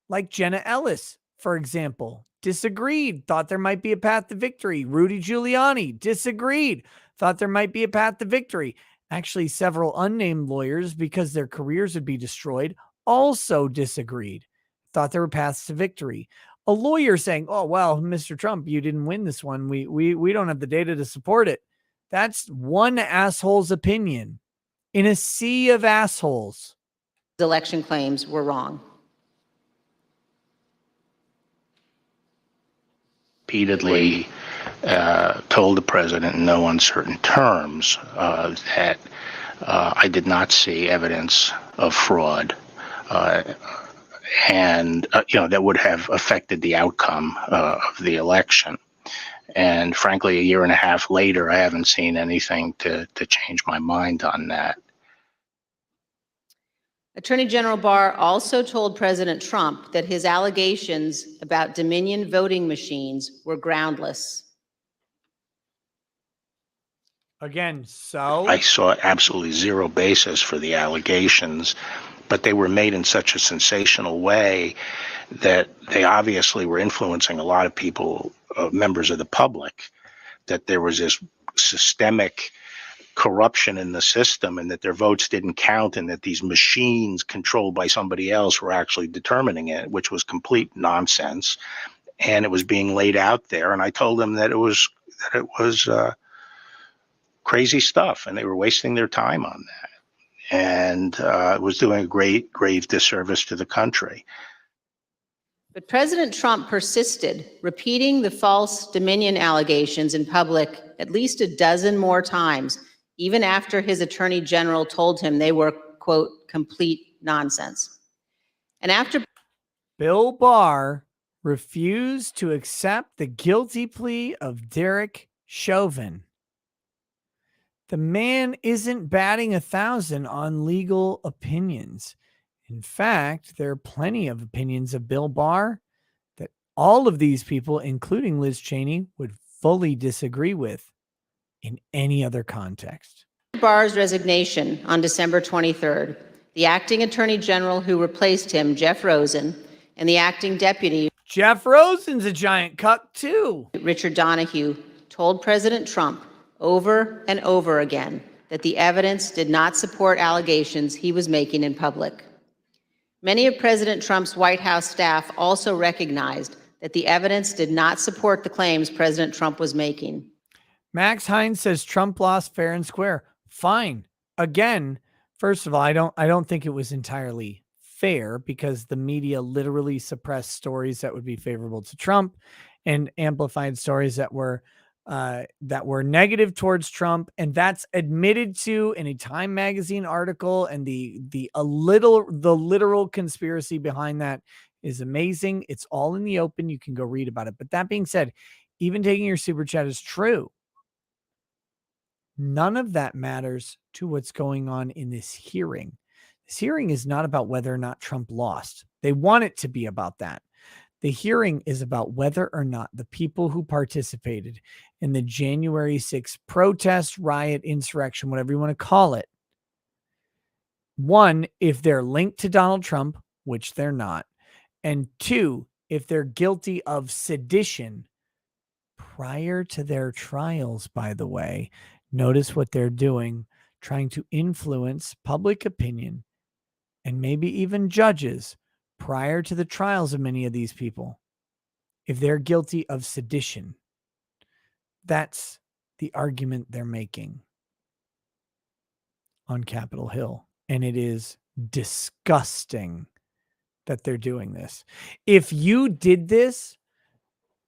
Like Jenna Ellis, for example. Disagreed, thought there might be a path to victory. Rudy Giuliani disagreed, thought there might be a path to victory. Actually, several unnamed lawyers, because their careers would be destroyed, also disagreed, thought there were paths to victory. A lawyer saying, "Oh, well, Mr. Trump, you didn't win this one. We don't have the data to support it." That's one asshole's opinion in a sea of assholes. election claims were wrong. Repeatedly told the president in no uncertain terms that I did not see evidence of fraud, and that would have affected the outcome of the election. And frankly, a year and a half later, I haven't seen anything to change my mind on that. Attorney General Barr also told President Trump that his allegations about Dominion voting machines were groundless. Again, so I saw absolutely zero basis for the allegations, but they were made in such a sensational way that they obviously were influencing a lot of people, members of the public, that there was this systemic corruption in the system and that their votes didn't count and that these machines controlled by somebody else were actually determining it, which was complete nonsense. And it was being laid out there. And I told them that it was crazy stuff and they were wasting their time on that. And it was doing a grave disservice to the country. But President Trump persisted, repeating the false Dominion allegations in public at least a dozen more times, even after his attorney general told him they were, quote, complete nonsense. And after Bill Barr refused to accept the guilty plea of Derek Chauvin. The man isn't batting 1,000 on legal opinions. In fact, there are plenty of opinions of Bill Barr that all of these people, including Liz Cheney, would fully disagree with in any other context. Barr's resignation on December 23rd, the acting attorney general who replaced him, Jeff Rosen, and the acting deputy, Jeff Rosen's a giant cuck too, Richard Donahue, told President Trump over and over again that the evidence did not support allegations he was making in public. Many of President Trump's White House staff also recognized that the evidence did not support the claims President Trump was making. Max Hines says Trump lost fair and square. Fine. Again, first of all, I don't think it was entirely fair because the media literally suppressed stories that would be favorable to Trump and amplified stories that were negative towards Trump, and that's admitted to in a Time magazine article, and the literal conspiracy behind that is amazing. It's all in the open. You can go read about it. But that being said, even taking your super chat is true. None of that matters to what's going on in this hearing. This hearing is not about whether or not Trump lost. They want it to be about that. The hearing is about whether or not the people who participated in the January 6th protest, riot, insurrection, whatever you want to call it, one, if they're linked to Donald Trump, which they're not, and two, if they're guilty of sedition prior to their trials, by the way. Notice what they're doing, trying to influence public opinion and maybe even judges prior to the trials of many of these people. If they're guilty of sedition, that's the argument they're making on Capitol Hill. And it is disgusting that they're doing this. If you did this,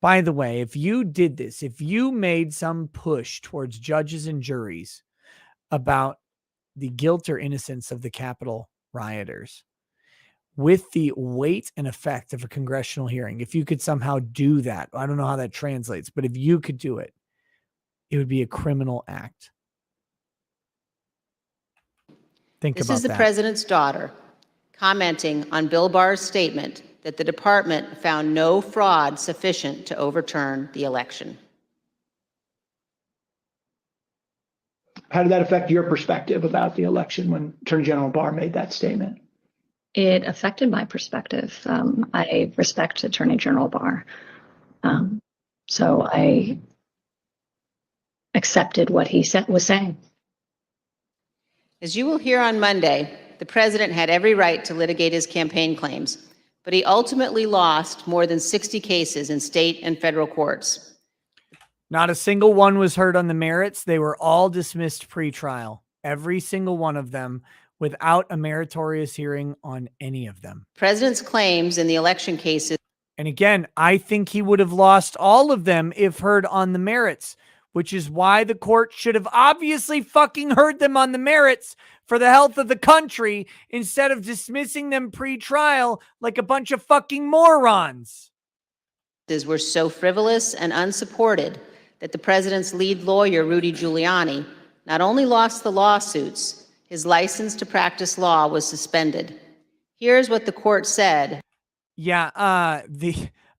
by the way, if you made some push towards judges and juries about the guilt or innocence of the Capitol rioters, with the weight and effect of a congressional hearing, if you could somehow do that, I don't know how that translates, but if you could do it, it would be a criminal act. Think about that. This is the president's daughter commenting on Bill Barr's statement that the department found no fraud sufficient to overturn the election. How did that affect your perspective about the election when Attorney General Barr made that statement? It affected my perspective. I respect Attorney General Barr. So I accepted what he was saying. As you will hear on Monday, the president had every right to litigate his campaign claims, but he ultimately lost more than 60 cases in state and federal courts. Not a single one was heard on the merits. They were all dismissed pre-trial. Every single one of them without a meritorious hearing on any of them. President's claims in the election cases. And again, I think he would have lost all of them if heard on the merits, which is why the court should have obviously fucking heard them on the merits for the health of the country instead of dismissing them pre-trial like a bunch of fucking morons. Were so frivolous and unsupported that the president's lead lawyer, Rudy Giuliani, not only lost the lawsuits, his license to practice law was suspended. Here's what the court said. Yeah,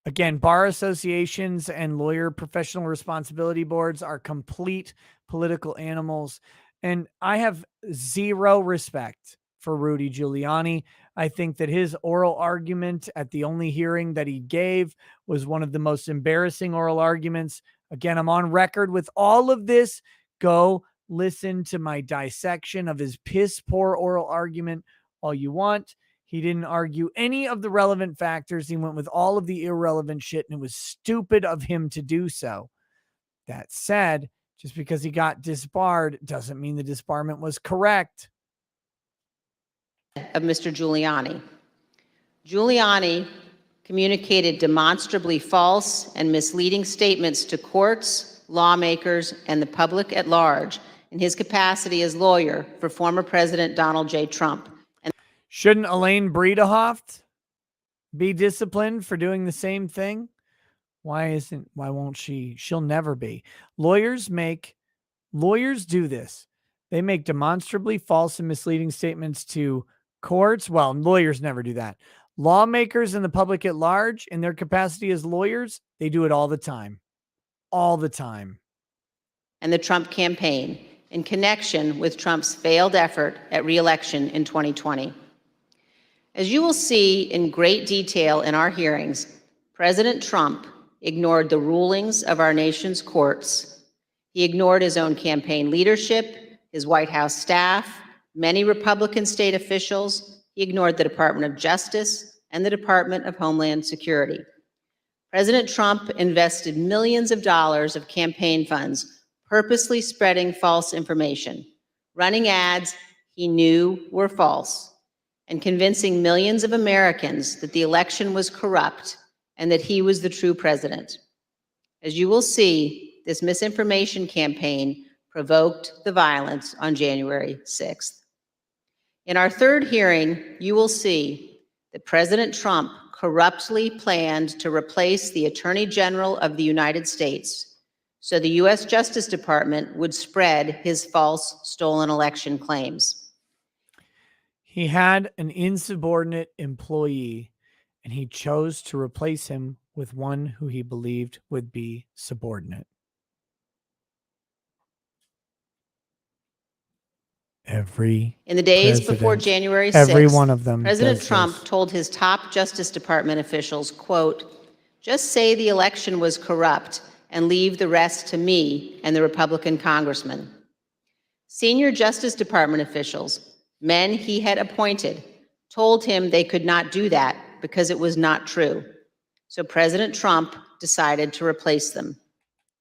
again, bar associations and lawyer professional responsibility boards are complete political animals. And I have zero respect for Rudy Giuliani. I think that his oral argument at the only hearing that he gave was one of the most embarrassing oral arguments. Again, I'm on record with all of this. Go listen to my dissection of his piss poor oral argument all you want. He didn't argue any of the relevant factors. He went with all of the irrelevant shit, and it was stupid of him to do so. That said, just because he got disbarred doesn't mean the disbarment was correct. Of Mr. Giuliani. Giuliani communicated demonstrably false and misleading statements to courts, lawmakers, and the public at large in his capacity as lawyer for former President Donald J. Trump. Shouldn't Elaine Bredehoft be disciplined for doing the same thing? Why won't she? She'll never be. Lawyers do this. They make demonstrably false and misleading statements to courts. Well, lawyers never do that. Lawmakers and the public at large, in their capacity as lawyers, they do it all the time. All the time. And the Trump campaign in connection with Trump's failed effort at re-election in 2020. As you will see in great detail in our hearings, President Trump ignored the rulings of our nation's courts. He ignored his own campaign leadership, his White House staff, many Republican state officials. He ignored the Department of Justice and the Department of Homeland Security. President Trump invested millions of dollars of campaign funds purposely spreading false information, running ads he knew were false, and convincing millions of Americans that the election was corrupt and that he was the true president. As you will see, this misinformation campaign provoked the violence on January 6th. In our third hearing, you will see that President Trump corruptly planned to replace the Attorney General of the United States so the U.S. Justice Department would spread his false stolen election claims. He had an insubordinate employee, and he chose to replace him with one who he believed would be subordinate. In the days before January 6th, every one of them President Trump told his top Justice Department officials, quote, "Just say the election was corrupt and leave the rest to me and the Republican congressman." Senior Justice Department officials, men he had appointed, told him they could not do that because it was not true. So President Trump decided to replace them.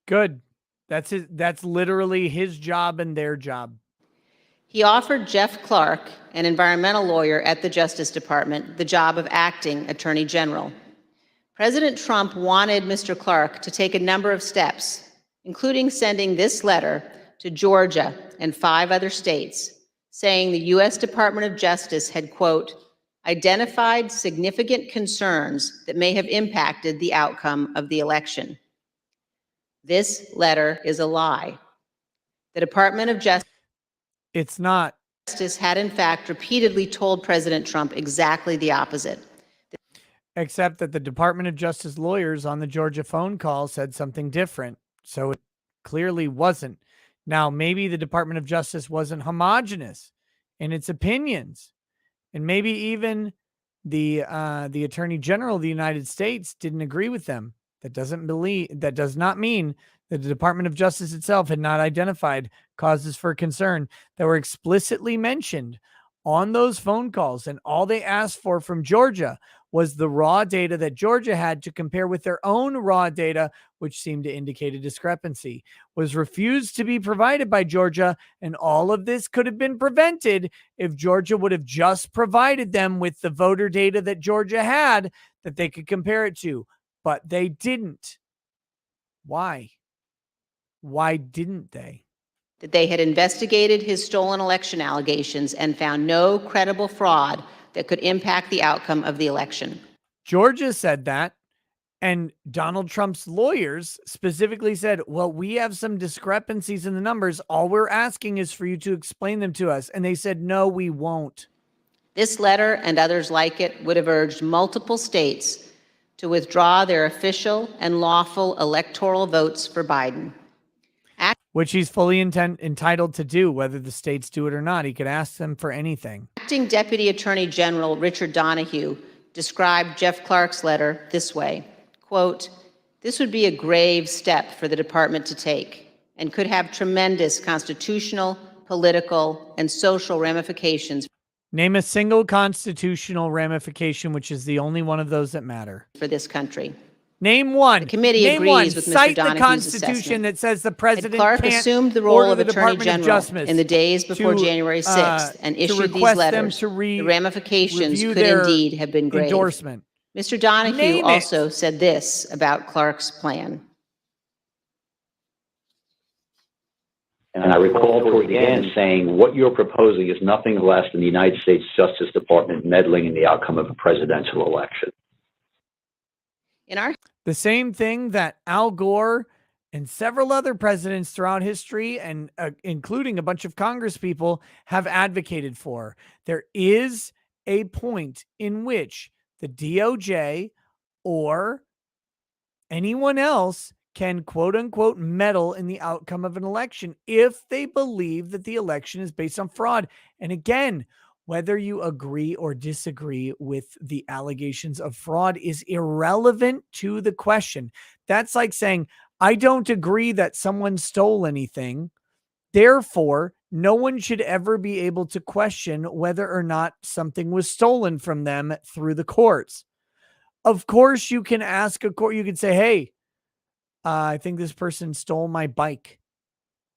Good. That's literally his job and their job. He offered Jeff Clark, an environmental lawyer at the Justice Department, the job of acting Attorney General. President Trump wanted Mr. Clark to take a number of steps, including sending this letter to Georgia and 5 other states, saying the U.S. Department of Justice had, quote, identified significant concerns that may have impacted the outcome of the election. This letter is a lie. The Department of Justice It's not. Justice had, in fact, repeatedly told President Trump exactly the opposite. Except that the Department of Justice lawyers on the Georgia phone call said something different. So it clearly wasn't. Now, maybe the Department of Justice wasn't homogenous in its opinions. And maybe even the Attorney General of the United States didn't agree with them. That does not mean that the Department of Justice itself had not identified causes for concern that were explicitly mentioned on those phone calls. And all they asked for from Georgia was the raw data that Georgia had to compare with their own raw data, which seemed to indicate a discrepancy, was refused to be provided by Georgia, and all of this could have been prevented if Georgia would have just provided them with the voter data that Georgia had that they could compare it to, but they didn't. Why? Why didn't they? That they had investigated his stolen election allegations and found no credible fraud that could impact the outcome of the election. Georgia said that, and Donald Trump's lawyers specifically said, well, we have some discrepancies in the numbers. All we're asking is for you to explain them to us. And they said, no, we won't. This letter and others like it would have urged multiple states to withdraw their official and lawful electoral votes for Biden. Which he's fully entitled to do, whether the states do it or not. He could ask them for anything. Acting Deputy Attorney General Richard Donahue described Jeff Clark's letter this way, quote, "This would be a grave step for the department to take and could have tremendous constitutional, political, and social ramifications." Name a single constitutional ramification, which is the only one of those that matter. For this country. Name one. The committee Name agrees one. with Mr. Cite the Donahue's Constitution assessment. that says the president Clark can't assumed the role order of the Attorney Department of General Justice in the days before to, January 6th and to issued these request them letters. to The ramifications review could their indeed have been grave. endorsement. Mr. Donahue Name it. also said this about Clark's plan. And I recall toward the end saying, what you're proposing is nothing less than the United States Justice Department meddling in the outcome of a presidential election. The same thing that Al Gore and several other presidents throughout history, and including a bunch of Congress people, have advocated for. There is a point in which the DOJ or anyone else can quote unquote meddle in the outcome of an election if they believe that the election is based on fraud. And again, whether you agree or disagree with the allegations of fraud is irrelevant to the question. That's like saying, I don't agree that someone stole anything. Therefore, no one should ever be able to question whether or not something was stolen from them through the courts. Of course, you can ask a court, you can say, hey, I think this person stole my bike.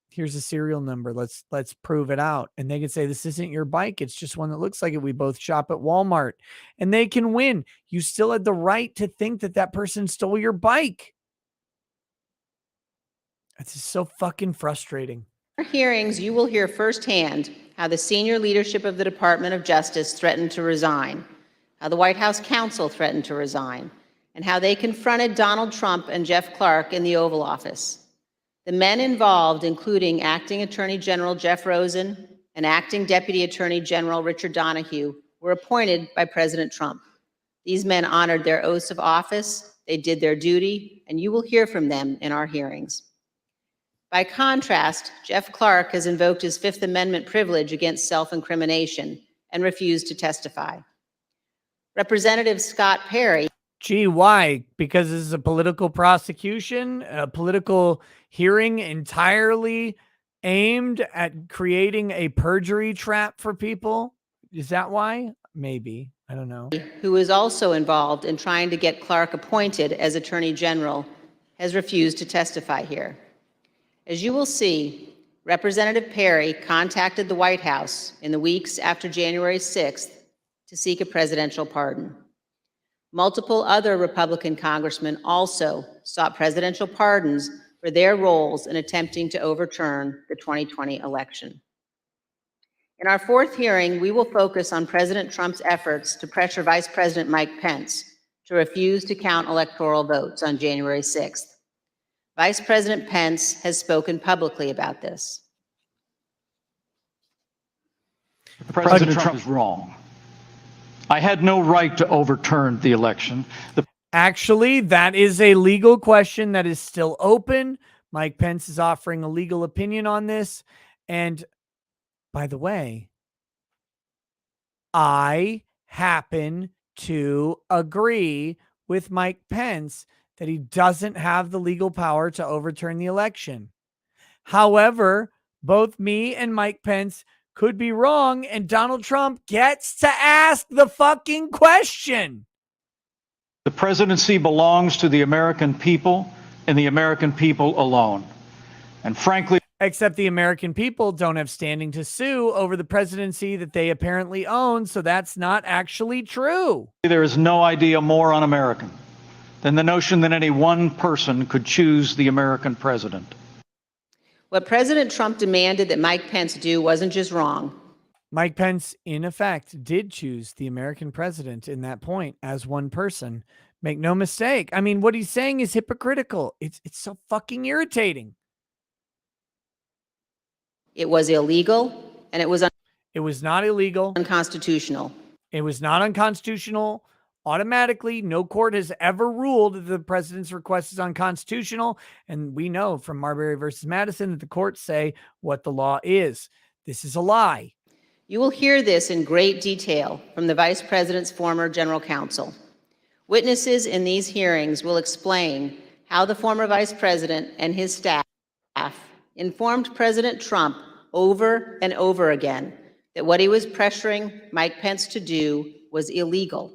Here's a serial number. Let's prove it out. And they can say, this isn't your bike. It's just one that looks like it. We both shop at Walmart. And they can win. You still had the right to think that that person stole your bike. It's just so fucking frustrating. In our hearings, you will hear firsthand how the senior leadership of the Department of Justice threatened to resign, how the White House counsel threatened to resign, and how they confronted Donald Trump and Jeff Clark in the Oval Office. The men involved, including Acting Attorney General Jeff Rosen and Acting Deputy Attorney General Richard Donahue, were appointed by President Trump. These men honored their oaths of office, they did their duty, and you will hear from them in our hearings. By contrast, Jeff Clark has invoked his Fifth Amendment privilege against self-incrimination and refused to testify. Representative Scott Perry. Gee, why? Because this is a political prosecution, a political hearing entirely aimed at creating a perjury trap for people? Is that why? Maybe. I don't know. Who is also involved in trying to get Clark appointed as Attorney General, has refused to testify here. As you will see, Representative Perry contacted the White House in the weeks after January 6th to seek a presidential pardon. Multiple other Republican congressmen also sought presidential pardons for their roles in attempting to overturn the 2020 election. In our fourth hearing, we will focus on President Trump's efforts to pressure Vice President Mike Pence to refuse to count electoral votes on January 6th. Vice President Pence has spoken publicly about this. President Trump is wrong. I had no right to overturn the election. Actually, that is a legal question that is still open. Mike Pence is offering a legal opinion on this. And by the way, I happen to agree with Mike Pence that he doesn't have the legal power to overturn the election. However, both me and Mike Pence could be wrong, and Donald Trump gets to ask the fucking question. The presidency belongs to the American people and the American people alone. And frankly, except the American people don't have standing to sue over the presidency that they apparently own, so that's not actually true. there is no idea more un-American than the notion that any one person could choose the American president. What President Trump demanded that Mike Pence do wasn't just wrong. Mike Pence, in effect, did choose the American president in that point as one person. Make no mistake. I mean, what he's saying is hypocritical. It's so fucking irritating. It was illegal, and it was not illegal. Unconstitutional. It was not unconstitutional. Automatically, no court has ever ruled that the president's request is unconstitutional. And we know from Marbury versus Madison that the courts say what the law is. This is a lie. You will hear this in great detail from the Vice President's former general counsel. Witnesses in these hearings will explain how the former Vice President and his staff informed President Trump over and over again that what he was pressuring Mike Pence to do was illegal.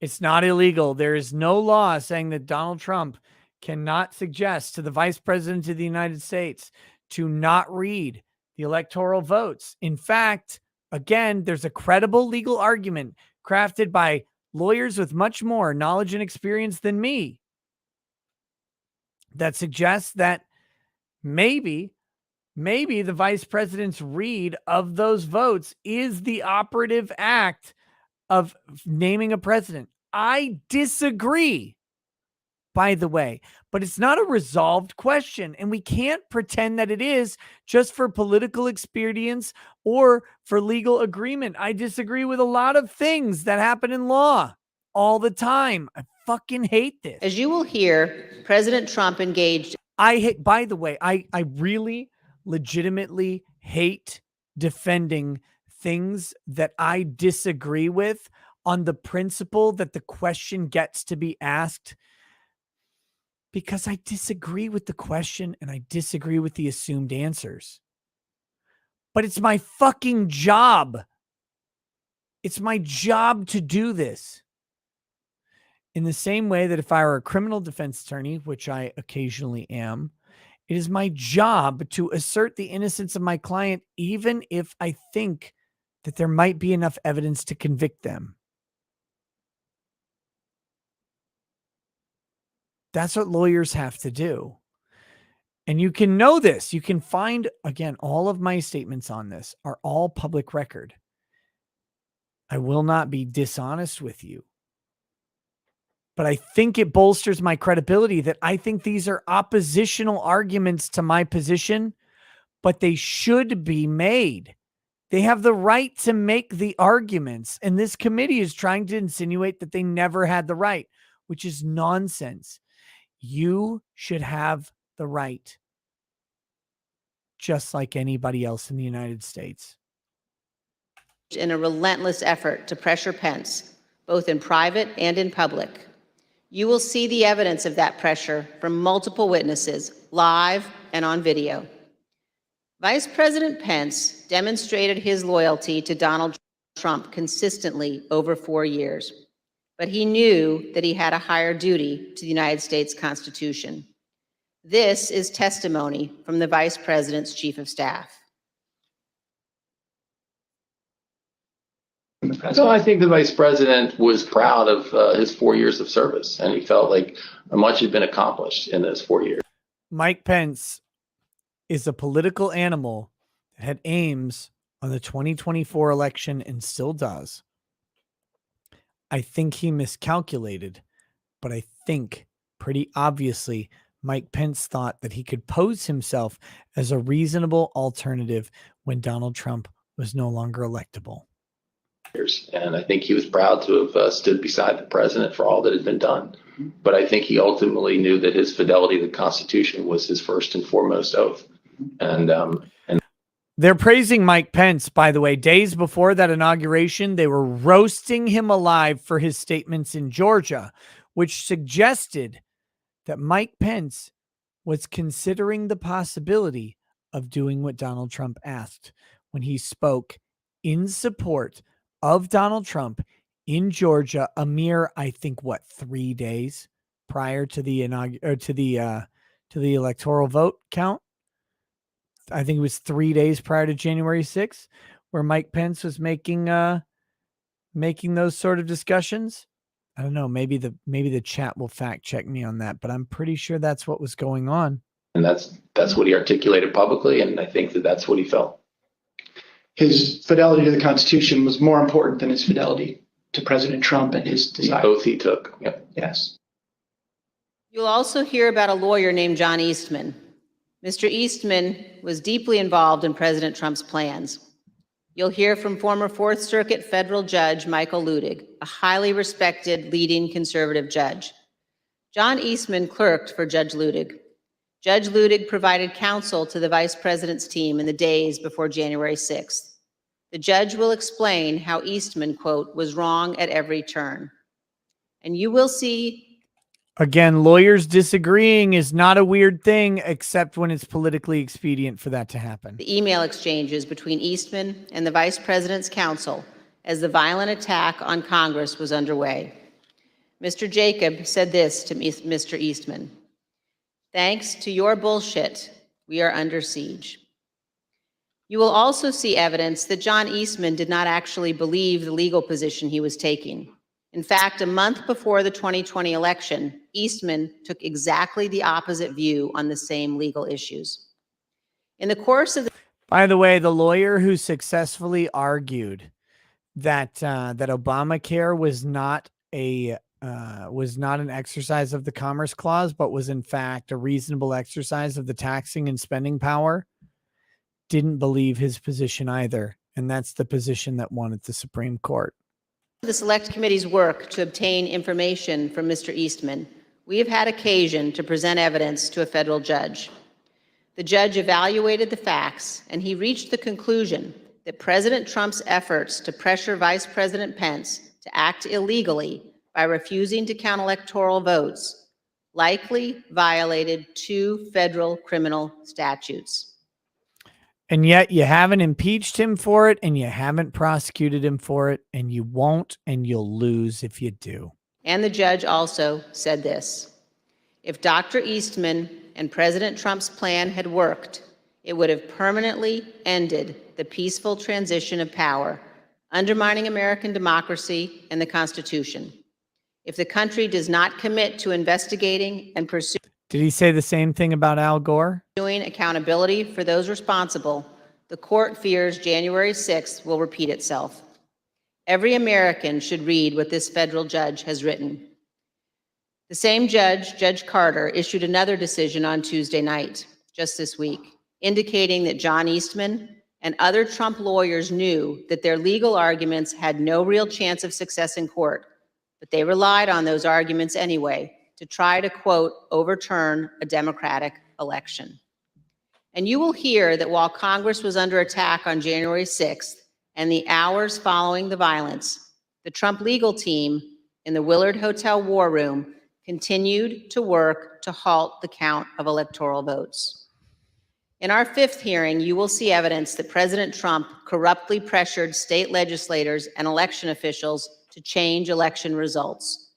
It's not illegal. There is no law saying that Donald Trump cannot suggest to the Vice President of the United States to not read the electoral votes. In fact, again, there's a credible legal argument crafted by lawyers with much more knowledge and experience than me that suggests that maybe the Vice President's read of those votes is the operative act of naming a president. I disagree, by the way, but it's not a resolved question, and we can't pretend that it is just for political expedience or for legal agreement. I disagree with a lot of things that happen in law all the time. I fucking hate this. As you will hear, President Trump engaged. By the way, I really legitimately hate defending things that I disagree with on the principle that the question gets to be asked, because I disagree with the question and I disagree with the assumed answers. But it's my fucking job. It's my job to do this. In the same way that if I were a criminal defense attorney, which I occasionally am, it is my job to assert the innocence of my client, even if I think that there might be enough evidence to convict them. That's what lawyers have to do. And you can know this. You can find, again, all of my statements on this are all public record. I will not be dishonest with you. But I think it bolsters my credibility that I think these are oppositional arguments to my position, but they should be made. They have the right to make the arguments, and this committee is trying to insinuate that they never had the right, which is nonsense. You should have the right, just like anybody else in the United States. In a relentless effort to pressure Pence, both in private and in public. You will see the evidence of that pressure from multiple witnesses, live and on video. Vice President Pence demonstrated his loyalty to Donald Trump consistently over 4 years, but he knew that he had a higher duty to the United States Constitution. This is testimony from the Vice President's Chief of Staff. So I think the Vice President was proud of his 4 years of service, and he felt like much had been accomplished in those 4 years. Mike Pence is a political animal that had aims on the 2024 election and still does. I think he miscalculated, but I think pretty obviously Mike Pence thought that he could pose himself as a reasonable alternative when Donald Trump was no longer electable. And I think he was proud to have stood beside the president for all that had been done. But I think he ultimately knew that his fidelity to the Constitution was his first and foremost oath. And they're praising Mike Pence, by the way. Days before that inauguration, they were roasting him alive for his statements in Georgia, which suggested that Mike Pence was considering the possibility of doing what Donald Trump asked when he spoke in support of Donald Trump in Georgia a mere, I think, 3 days prior to the to the electoral vote count. I think it was 3 days prior to January 6th, where Mike Pence was making those sort of discussions. I don't know. Maybe the chat will fact check me on that, but I'm pretty sure that's what was going on. And that's what he articulated publicly, and I think that's what he felt. His fidelity to the Constitution was more important than his fidelity to President Trump and his desire. The oath he took. Yep. Yes. You'll also hear about a lawyer named John Eastman. Mr. Eastman was deeply involved in President Trump's plans. You'll hear from former Fourth Circuit federal judge Michael Ludig, a highly respected leading conservative judge. John Eastman clerked for Judge Ludig. Judge Ludig provided counsel to the vice president's team in the days before January 6th. The judge will explain how Eastman, quote, was wrong at every turn. And you will see. Again, lawyers disagreeing is not a weird thing, except when it's politically expedient for that to happen. The email exchanges between Eastman and the vice president's counsel as the violent attack on Congress was underway. Mr. Jacob said this to Mr. Eastman: "Thanks to your bullshit, we are under siege." You will also see evidence that John Eastman did not actually believe the legal position he was taking. In fact, a month before the 2020 election, Eastman took exactly the opposite view on the same legal issues. In the course of the— By the way, the lawyer who successfully argued that that Obamacare was not an exercise of the Commerce Clause, but was in fact a reasonable exercise of the taxing and spending power, didn't believe his position either. And that's the position that won at the Supreme Court. The Select Committee's work to obtain information from Mr. Eastman, we have had occasion to present evidence to a federal judge. The judge evaluated the facts, and he reached the conclusion that President Trump's efforts to pressure Vice President Pence to act illegally by refusing to count electoral votes likely violated 2 federal criminal statutes. And yet you haven't impeached him for it, and you haven't prosecuted him for it, and you won't, and you'll lose if you do. And the judge also said this: if Dr. Eastman and President Trump's plan had worked, it would have permanently ended the peaceful transition of power, undermining American democracy and the Constitution. If the country does not commit to investigating and pursuing— Did he say the same thing about Al Gore? accountability for those responsible, the court fears January 6th will repeat itself. Every American should read what this federal judge has written. The same judge, Judge Carter, issued another decision on Tuesday night, just this week, indicating that John Eastman and other Trump lawyers knew that their legal arguments had no real chance of success in court, but they relied on those arguments anyway to try to, quote, overturn a Democratic election. And you will hear that while Congress was under attack on January 6th and the hours following the violence, the Trump legal team in the Willard Hotel War Room continued to work to halt the count of electoral votes. In our 5th hearing, you will see evidence that President Trump corruptly pressured state legislators and election officials to change election results.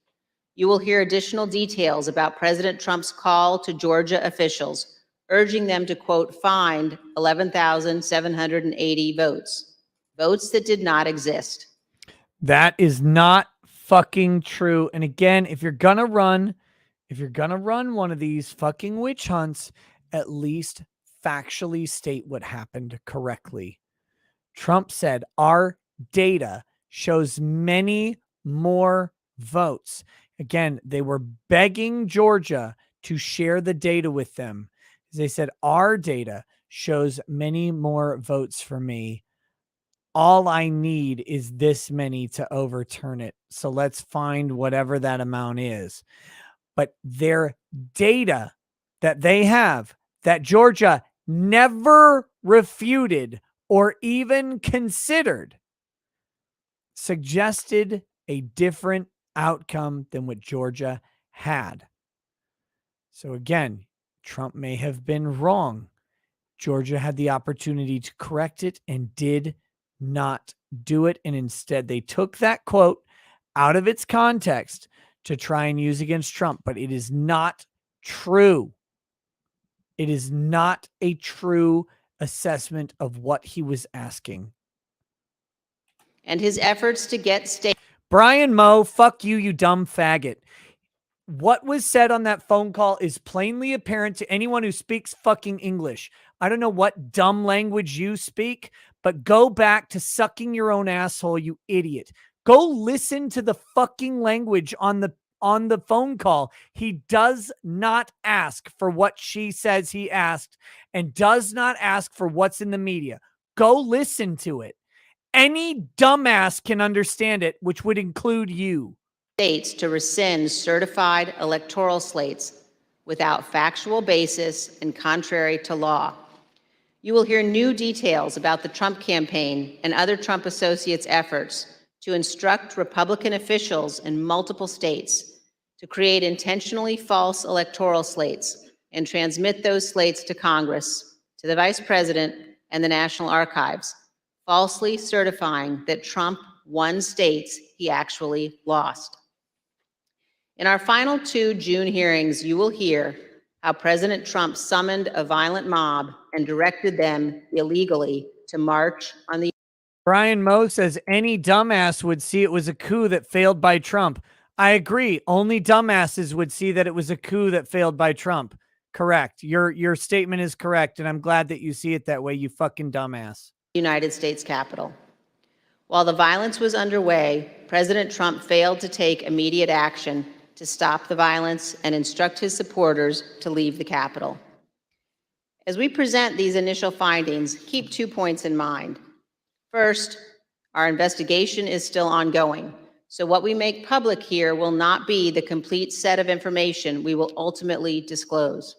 You will hear additional details about President Trump's call to Georgia officials, urging them to, quote, find 11,780 votes that did not exist. That is not fucking true. And again, if you're gonna run one of these fucking witch hunts, at least factually state what happened correctly. Trump said our data shows many more votes. Again, they were begging Georgia to share the data with them. They said, our data shows many more votes for me. All I need is this many to overturn it. So let's find whatever that amount is. But their data that they have, that Georgia never refuted or even considered, suggested a different outcome than what Georgia had. So again, Trump may have been wrong. Georgia had the opportunity to correct it and did not do it. And instead they took that quote out of its context to try and use against Trump, but it is not true. It is not a true assessment of what he was asking. And his efforts to get state. Brian Moe, fuck you, you dumb faggot. What was said on that phone call is plainly apparent to anyone who speaks fucking English. I don't know what dumb language you speak, but go back to sucking your own asshole, you idiot. Go listen to the fucking language on the phone call. He does not ask for what she says he asked and does not ask for what's in the media. Go listen to it. Any dumbass can understand it, which would include you. States to rescind certified electoral slates without factual basis and contrary to law. You will hear new details about the Trump campaign and other Trump associates' efforts to instruct Republican officials in multiple states to create intentionally false electoral slates and transmit those slates to Congress, to the Vice President, and the National Archives, falsely certifying that Trump won states he actually lost. In our final 2 June hearings, you will hear how President Trump summoned a violent mob and directed them illegally to march on the. Brian Moe says any dumbass would see it was a coup that failed by Trump. I agree. Only dumbasses would see that it was a coup that failed by Trump. Correct. Your statement is correct, and I'm glad that you see it that way, you fucking dumbass. United States Capitol. While the violence was underway, President Trump failed to take immediate action to stop the violence and instruct his supporters to leave the Capitol. As we present these initial findings, keep 2 points in mind. First, our investigation is still ongoing, so what we make public here will not be the complete set of information we will ultimately disclose.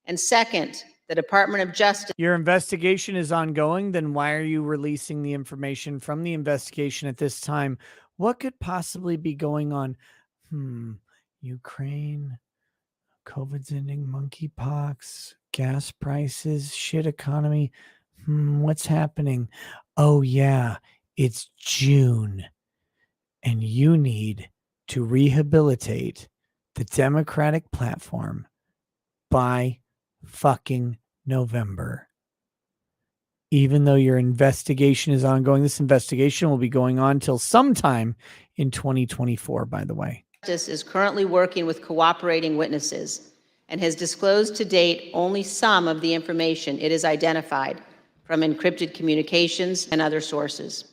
And second, the Department of Justice. Your investigation is ongoing, then why are you releasing the information from the investigation at this time? What could possibly be going on? Ukraine, COVID's ending, monkeypox, gas prices, shit economy. What's happening? Oh yeah, it's June. And you need to rehabilitate the Democratic platform by fucking November. Even though your investigation is ongoing, this investigation will be going on till sometime in 2024, by the way. Justice is currently working with cooperating witnesses and has disclosed to date only some of the information it has identified from encrypted communications and other sources.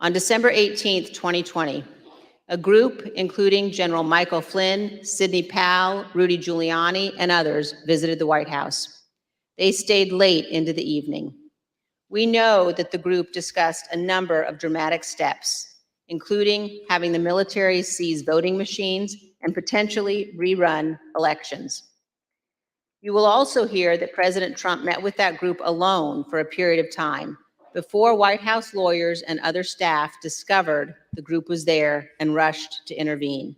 On December 18th, 2020, a group including General Michael Flynn, Sidney Powell, Rudy Giuliani, and others visited the White House. They stayed late into the evening. We know that the group discussed a number of dramatic steps, including having the military seize voting machines and potentially rerun elections. You will also hear that President Trump met with that group alone for a period of time before White House lawyers and other staff discovered the group was there and rushed to intervene.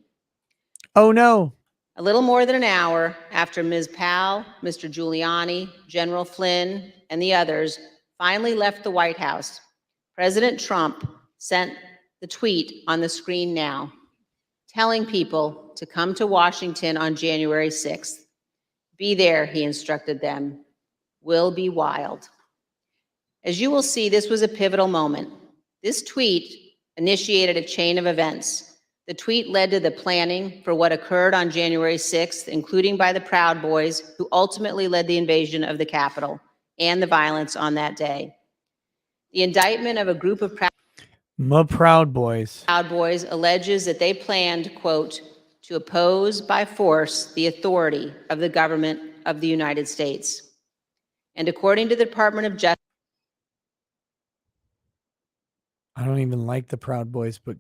Oh no. A little more than an hour after Ms. Powell, Mr. Giuliani, General Flynn, and the others finally left the White House, President Trump sent the tweet on the screen now, telling people to come to Washington on January 6th. Be there, he instructed them. Will be wild. As you will see, this was a pivotal moment. This tweet initiated a chain of events. The tweet led to the planning for what occurred on January 6th, including by the Proud Boys, who ultimately led the invasion of the Capitol and the violence on that day. The indictment of a group of Proud Boys alleges that they planned, quote, to oppose by force the authority of the government of the United States. And according to the Department of Justice, I don't even like the Proud Boys, but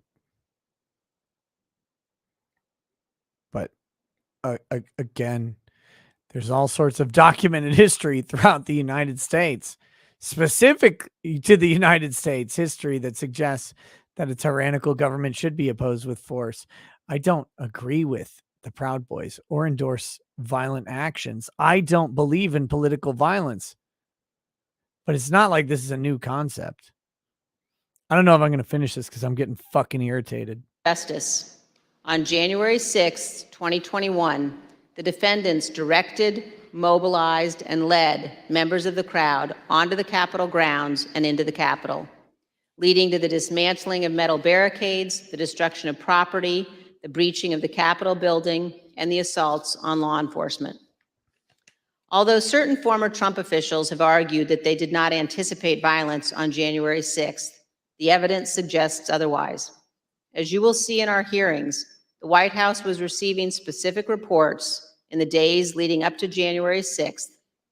again, there's all sorts of documented history throughout the United States, specific to the United States history, that suggests that a tyrannical government should be opposed with force. I don't agree with the Proud Boys or endorse violent actions. I don't believe in political violence, but it's not like this is a new concept. I don't know if I'm going to finish this because I'm getting fucking irritated. Justice. On January 6, 2021, the defendants directed, mobilized, and led members of the crowd onto the Capitol grounds and into the Capitol, leading to the dismantling of metal barricades, the destruction of property, the breaching of the Capitol building, and the assaults on law enforcement. Although certain former Trump officials have argued that they did not anticipate violence on January 6th, the evidence suggests otherwise. As you will see in our hearings, the White House was receiving specific reports in the days leading up to January 6th,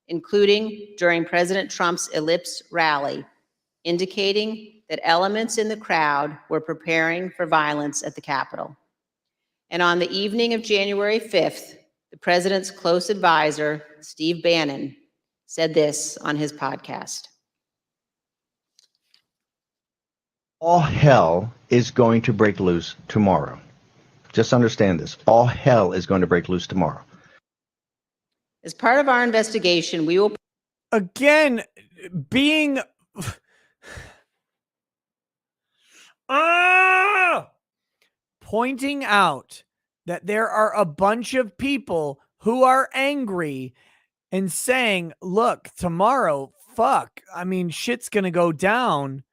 including during President Trump's Ellipse rally, indicating that elements in the crowd were preparing for violence at the Capitol. And on the evening of January 5th, the president's close advisor, Steve Bannon, said this on his podcast. All hell is going to break loose tomorrow. Just understand this. All hell is going to break loose tomorrow. As part of our investigation, we will... Again, being... pointing out that there are a bunch of people who are angry and saying, look, tomorrow, shit's going to go down,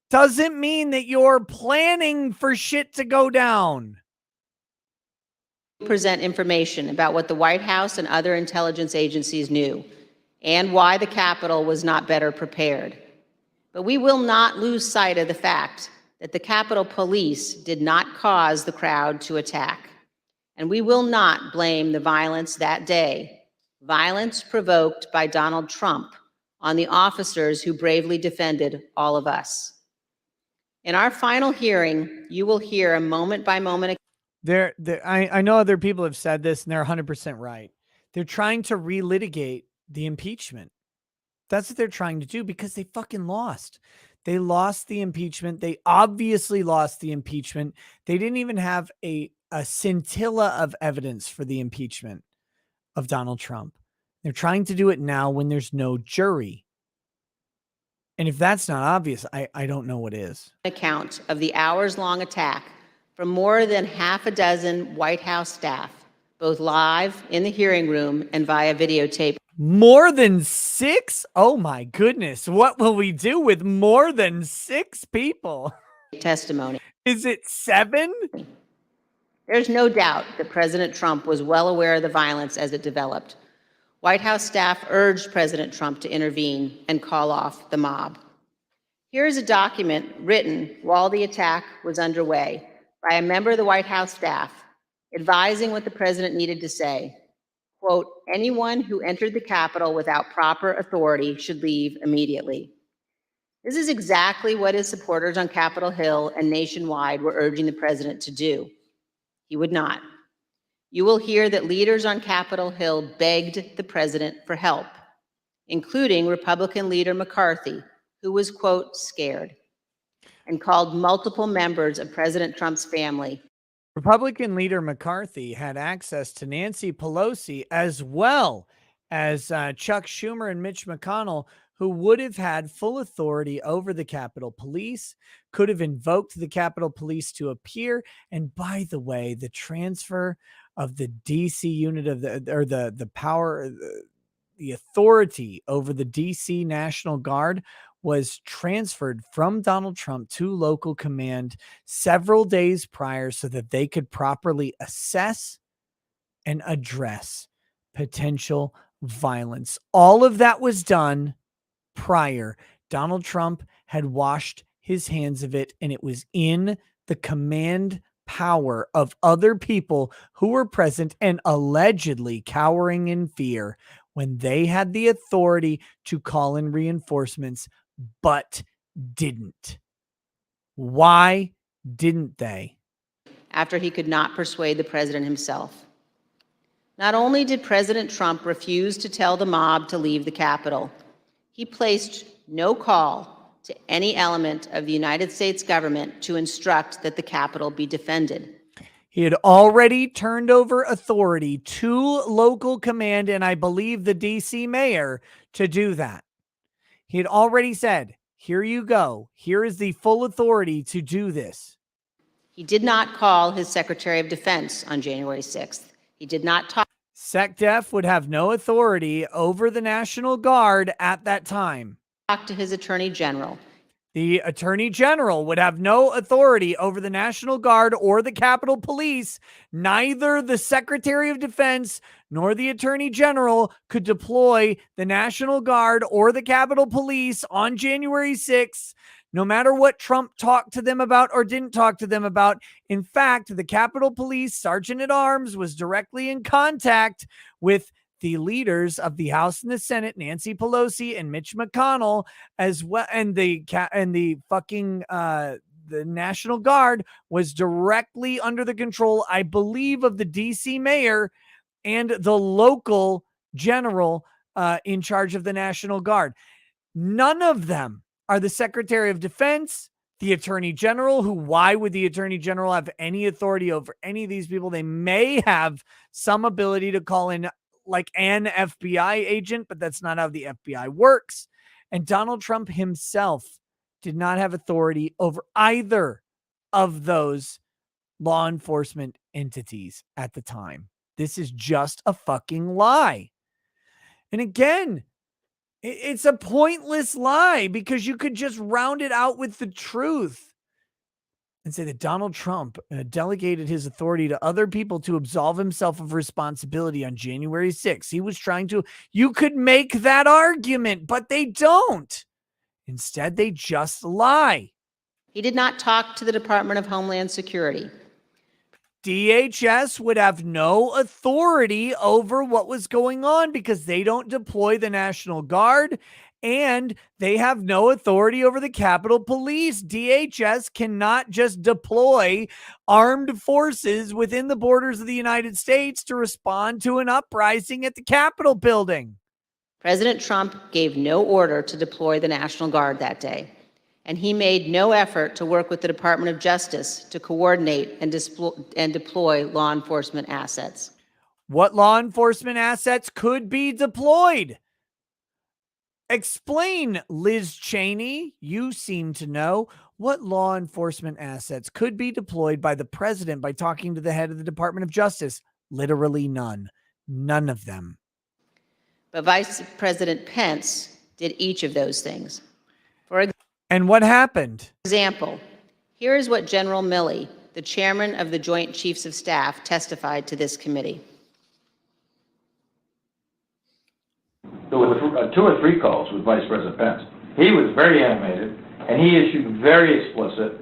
doesn't mean that you're planning for shit to go down. Present information about what the White House and other intelligence agencies knew and why the Capitol was not better prepared. But we will not lose sight of the fact that the Capitol Police did not cause the crowd to attack. And we will not blame the violence that day, violence provoked by Donald Trump, on the officers who bravely defended all of us. In our final hearing, you will hear a moment-by-moment. I know other people have said this, and they're 100% right. They're trying to relitigate the impeachment. That's what they're trying to do because they fucking lost. They lost the impeachment. They obviously lost the impeachment. They didn't even have a scintilla of evidence for the impeachment of Donald Trump. They're trying to do it now when there's no jury. And if that's not obvious, I don't know what is. Account of the hours-long attack from more than half a dozen White House staff, both live in the hearing room and via videotape. More than 6? Oh my goodness. What will we do with more than 6 people? Testimony. Is it 7? There's no doubt that President Trump was well aware of the violence as it developed. White House staff urged President Trump to intervene and call off the mob. Here is a document written while the attack was underway by a member of the White House staff, advising what the president needed to say. Quote, anyone who entered the Capitol without proper authority should leave immediately. This is exactly what his supporters on Capitol Hill and nationwide were urging the president to do. He would not. You will hear that leaders on Capitol Hill begged the president for help, including Republican leader McCarthy, who was, quote, scared, and called multiple members of President Trump's family. Republican leader McCarthy had access to Nancy Pelosi as well as Chuck Schumer and Mitch McConnell, who would have had full authority over the Capitol Police, could have invoked the Capitol Police to appear. And by the way, the transfer of the DC unit of the power, the authority over the DC National Guard was transferred from Donald Trump to local command several days prior so that they could properly assess and address potential violence. All of that was done prior. Donald Trump had washed his hands of it, and it was in the command power of other people who were present and allegedly cowering in fear when they had the authority to call in reinforcements, but didn't. Why didn't they? After he could not persuade the president himself. Not only did President Trump refuse to tell the mob to leave the Capitol, he placed no call to any element of the United States government to instruct that the Capitol be defended. He had already turned over authority to local command and I believe the DC mayor to do that. He had already said, here you go. Here is the full authority to do this. He did not call his Secretary of Defense on January 6th. He did not talk. SecDef would have no authority over the National Guard at that time. Talk to his Attorney General. The Attorney General would have no authority over the National Guard or the Capitol Police. Neither the Secretary of Defense nor the Attorney General could deploy the National Guard or the Capitol Police on January 6th, no matter what Trump talked to them about or didn't talk to them about. In fact, the Capitol Police Sergeant at Arms was directly in contact with the leaders of the House and the Senate, Nancy Pelosi and Mitch McConnell, as well, and the National Guard was directly under the control, I believe, of the DC mayor and the local general in charge of the National Guard. None of them are the Secretary of Defense, the Attorney General, who, why would the Attorney General have any authority over any of these people? They may have some ability to call in like an FBI agent, but that's not how the FBI works. And Donald Trump himself did not have authority over either of those law enforcement entities at the time. This is just a fucking lie. And again, it's a pointless lie because you could just round it out with the truth and say that Donald Trump delegated his authority to other people to absolve himself of responsibility on January 6th. He was trying to, you could make that argument, but they don't. Instead, they just lie. He did not talk to the Department of Homeland Security. DHS would have no authority over what was going on because they don't deploy the National Guard and they have no authority over the Capitol Police. DHS cannot just deploy armed forces within the borders of the United States to respond to an uprising at the Capitol building. President Trump gave no order to deploy the National Guard that day, and he made no effort to work with the Department of Justice to coordinate and deploy law enforcement assets. What law enforcement assets could be deployed? Explain, Liz Cheney. You seem to know what law enforcement assets could be deployed by the president by talking to the head of the Department of Justice. Literally none. None of them. But Vice President Pence did each of those things. And what happened? For example, here is what General Milley, the chairman of the Joint Chiefs of Staff, testified to this committee. There were 2 or 3 calls with Vice President Pence. He was very animated, and he issued very explicit,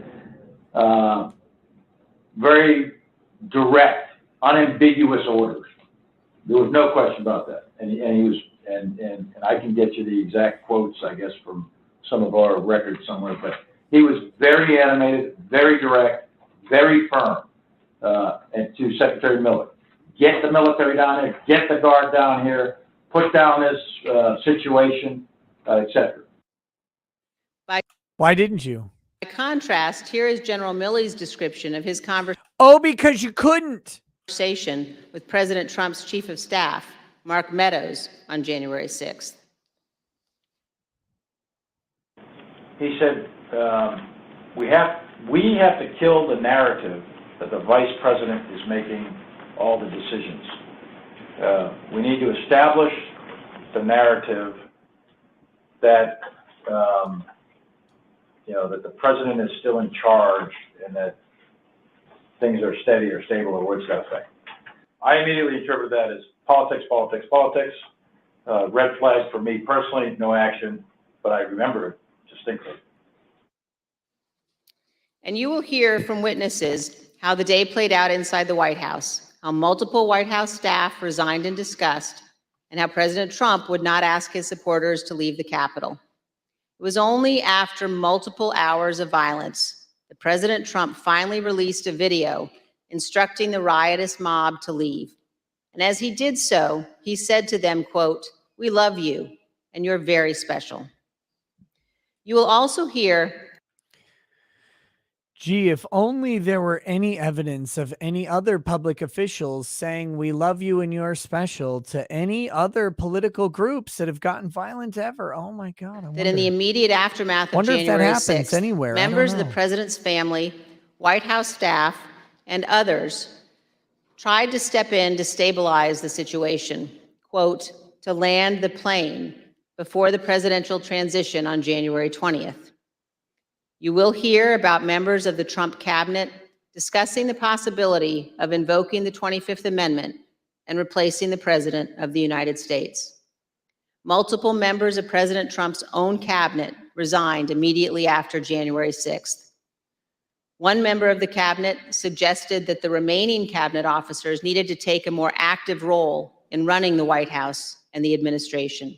very direct, unambiguous orders. There was no question about that. And he was, and I can get you the exact quotes, I guess, from some of our records somewhere, but he was very animated, very direct, very firm, and to Secretary Miller. Get the military down here, get the Guard down here, put down this situation, etc. Why didn't you? By contrast, here is General Milley's description of his conversation. Oh, because you couldn't. Conversation with President Trump's Chief of Staff, Mark Meadows, on January 6th. He said, we have to kill the narrative that the Vice President is making all the decisions. We need to establish the narrative that, that the President is still in charge and that things are steady or stable or words that effect. I immediately interpret that as politics, politics, politics. Red flag for me personally, no action, but I remember it distinctly. And you will hear from witnesses how the day played out inside the White House, how multiple White House staff resigned in disgust, and how President Trump would not ask his supporters to leave the Capitol. It was only after multiple hours of violence that President Trump finally released a video instructing the riotous mob to leave. And as he did so, he said to them, quote, "We love you, and you're very special." You will also hear, gee, if only there were any evidence of any other public officials saying we love you and you're special to any other political groups that have gotten violent ever. Oh my God. that in the immediate aftermath of wonder if that January happens 6th, anywhere. members of the president's family White House staff, and others tried to step in to stabilize the situation, quote, to land the plane before the presidential transition on January 20th. You will hear about members of the Trump cabinet discussing the possibility of invoking the 25th Amendment and replacing the President of the United States. Multiple members of President Trump's own cabinet resigned immediately after January 6th. One member of the cabinet suggested that the remaining cabinet officers needed to take a more active role in running the White House and the administration.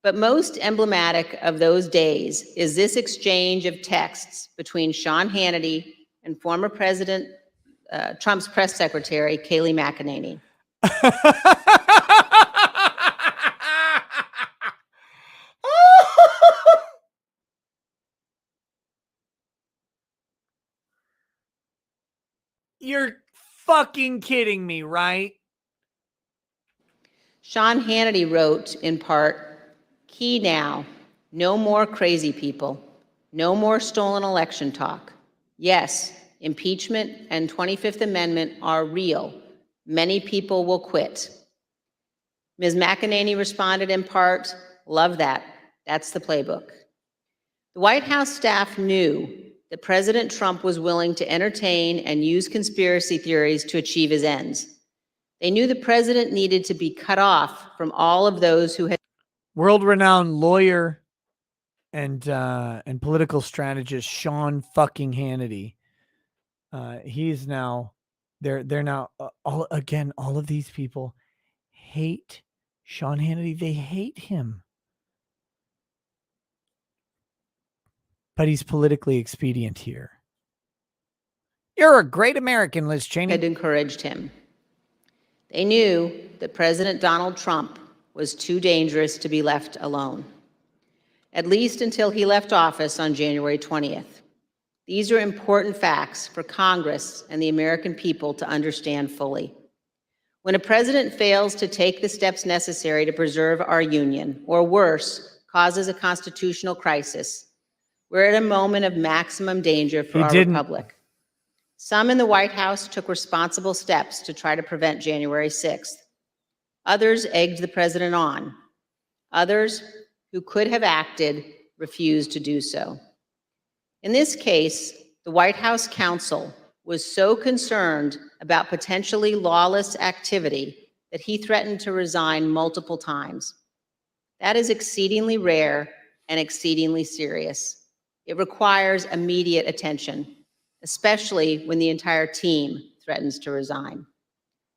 But most emblematic of those days is this exchange of texts between Sean Hannity and former President Trump's press secretary, Kayleigh McEnany. You're fucking kidding me, right? Sean Hannity wrote, in part, "Key now, no more crazy people, no more stolen election talk. Yes, impeachment and 25th Amendment are real. Many people will quit." Ms. McEnany responded in part, "Love that. That's the playbook." The White House staff knew that President Trump was willing to entertain and use conspiracy theories to achieve his ends. They knew the president needed to be cut off from all of those who had World-renowned lawyer and political strategist Sean fucking Hannity. He's now they're now all of these people hate Sean Hannity. They hate him. But he's politically expedient here. You're a great American, Liz Cheney. had encouraged him. They knew that President Donald Trump was too dangerous to be left alone, at least until he left office on January 20th. These are important facts for Congress and the American people to understand fully. When a president fails to take the steps necessary to preserve our union, or worse, causes a constitutional crisis, we're at a moment of maximum danger for our republic. Some in the White House took responsible steps to try to prevent January 6th. Others egged the president on. Others, who could have acted, refused to do so. In this case, the White House counsel was so concerned about potentially lawless activity that he threatened to resign multiple times. That is exceedingly rare and exceedingly serious. It requires immediate attention, especially when the entire team threatens to resign.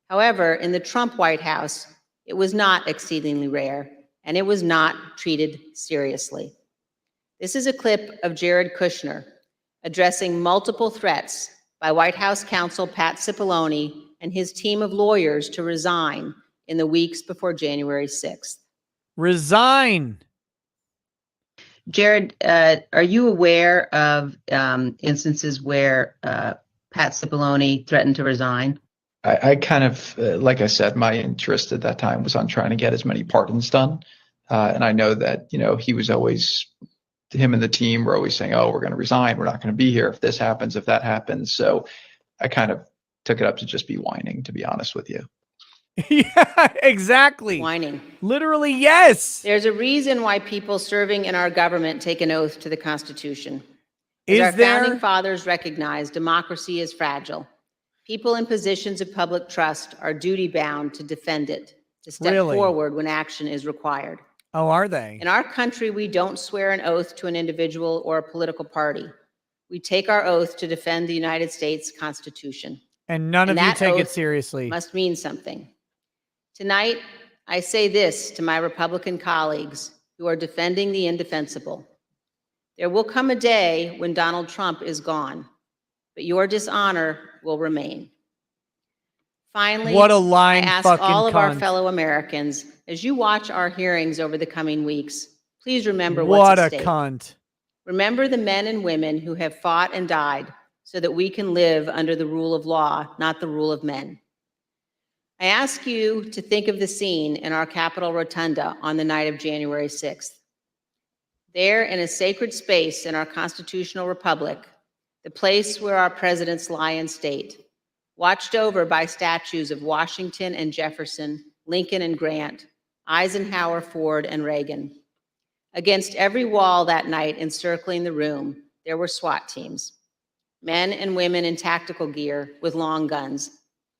However, in the Trump White House, it was not exceedingly rare, and it was not treated seriously. This is a clip of Jared Kushner addressing multiple threats by White House counsel Pat Cipollone and his team of lawyers to resign in the weeks before January 6th. Resign. Jared, are you aware of instances where Pat Cipollone threatened to resign? I kind of, like I said, my interest at that time was on trying to get as many pardons done. And I know that, he was always, him and the team were always saying, oh, we're going to resign. We're not going to be here if this happens, if that happens. So I kind of took it up to just be whining, to be honest with you. Yeah, exactly. Whining. Literally, yes. There's a reason why people serving in our government take an oath to the Constitution. Is our there? founding fathers recognized democracy is fragile. People in positions of public trust are duty-bound to defend it, to step forward when action is required. Oh, are they? In our country, we don't swear an oath to an individual or a political party. We take our oath to defend the United States Constitution. And none of you that take it oath seriously. Must mean something. Tonight, I say this to my Republican colleagues who are defending the indefensible. There will come a day when Donald Trump is gone, but your dishonor will remain. Finally, What a lying I ask fucking all of our cunt. fellow Americans, as you watch our hearings over the coming weeks, please remember What what's a at stake. cunt. Remember the men and women who have fought and died so that we can live under the rule of law, not the rule of men. I ask you to think of the scene in our Capitol Rotunda on the night of January 6th. There, in a sacred space in our constitutional republic, the place where our presidents lie in state, watched over by statues of Washington and Jefferson, Lincoln and Grant, Eisenhower, Ford, and Reagan. Against every wall that night encircling the room, there were SWAT teams, men and women in tactical gear with long guns,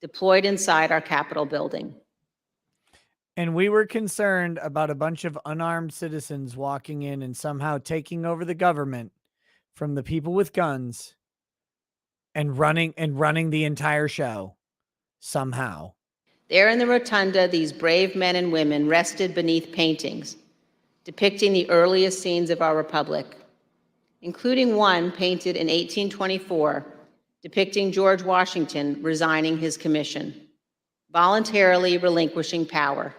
deployed inside our Capitol building. And we were concerned about a bunch of unarmed citizens walking in and somehow taking over the government from the people with guns and running the entire show somehow. There in the rotunda, these brave men and women rested beneath paintings depicting the earliest scenes of our republic, including one painted in 1824 depicting George Washington resigning his commission, voluntarily relinquishing power,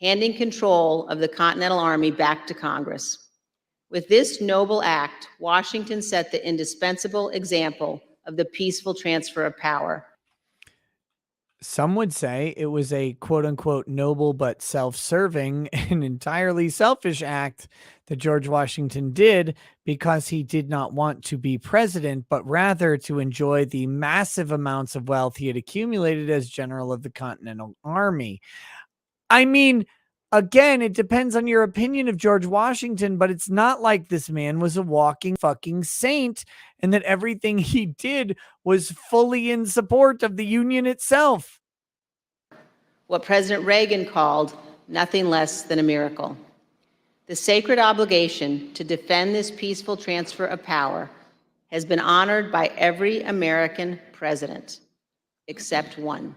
handing control of the Continental Army back to Congress. With this noble act, Washington set the indispensable example of the peaceful transfer of power. Some would say it was a quote unquote noble but self-serving and entirely selfish act that George Washington did because he did not want to be president, but rather to enjoy the massive amounts of wealth he had accumulated as general of the Continental Army. I mean, again, it depends on your opinion of George Washington, but it's not like this man was a walking fucking saint and that everything he did was fully in support of the Union itself. What President Reagan called nothing less than a miracle. The sacred obligation to defend this peaceful transfer of power has been honored by every American president, except one.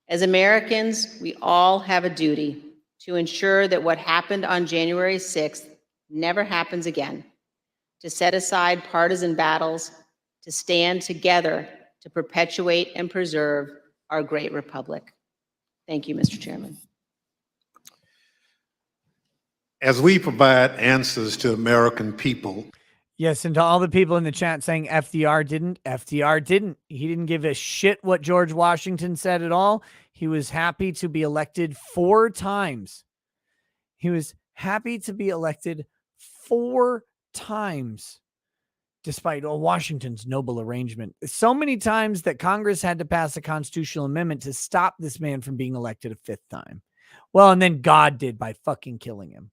As Americans, we all have a duty to ensure that what happened on January 6th never happens again, to set aside partisan battles, to stand together to perpetuate and preserve our great republic. Thank you, Mr. Chairman. As we provide answers to American people. Yes, and to all the people in the chat saying FDR didn't. He didn't give a shit what George Washington said at all. He was happy to be elected 4 times. He was happy to be elected 4 times, despite Washington's noble arrangement. So many times that Congress had to pass a constitutional amendment to stop this man from being elected a 5th time. Well, and then God did by fucking killing him.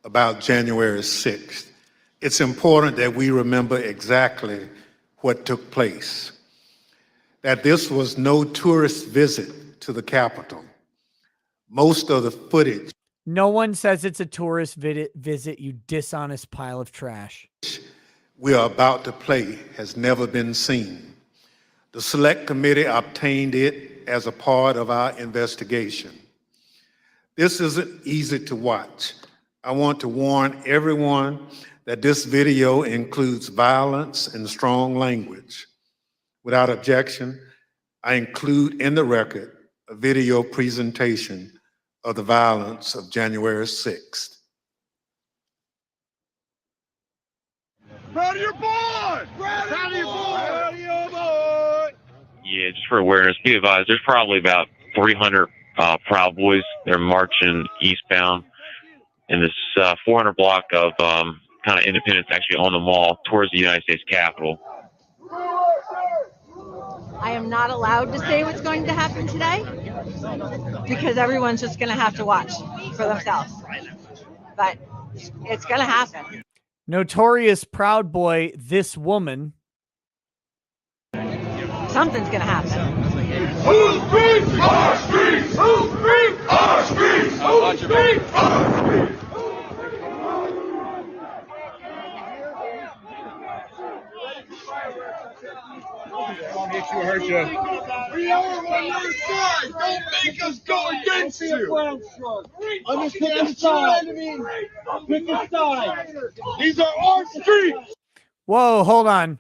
About January 6th. It's important that we remember exactly what took place. That this was no tourist visit to the Capitol. Most of the footage. No one says it's a tourist visit, you dishonest pile of trash. We are about to play has never been seen. The Select Committee obtained it as a part of our investigation. This isn't easy to watch. I want to warn everyone that this video includes violence and strong language. Without objection, I include in the record a video presentation of the violence of January 6th. Proud of your boy! Proud of your boy! Proud of your boy! Yeah, just for awareness, be advised, there's probably about 300 Proud Boys. They're marching eastbound in this 400 block of kind of Independence, actually on the mall towards the United States Capitol. I am not allowed to say what's going to happen today because everyone's just going to have to watch for themselves. But it's going to happen. Notorious Proud Boy, this woman. Something's going to happen. Who's free? Our streets! Who's free? Our streets! Who's free? Our streets! You hurt you. We are on your side. Don't make us go against you. Understand the side. Pick a side. These are our streets. Whoa, hold on.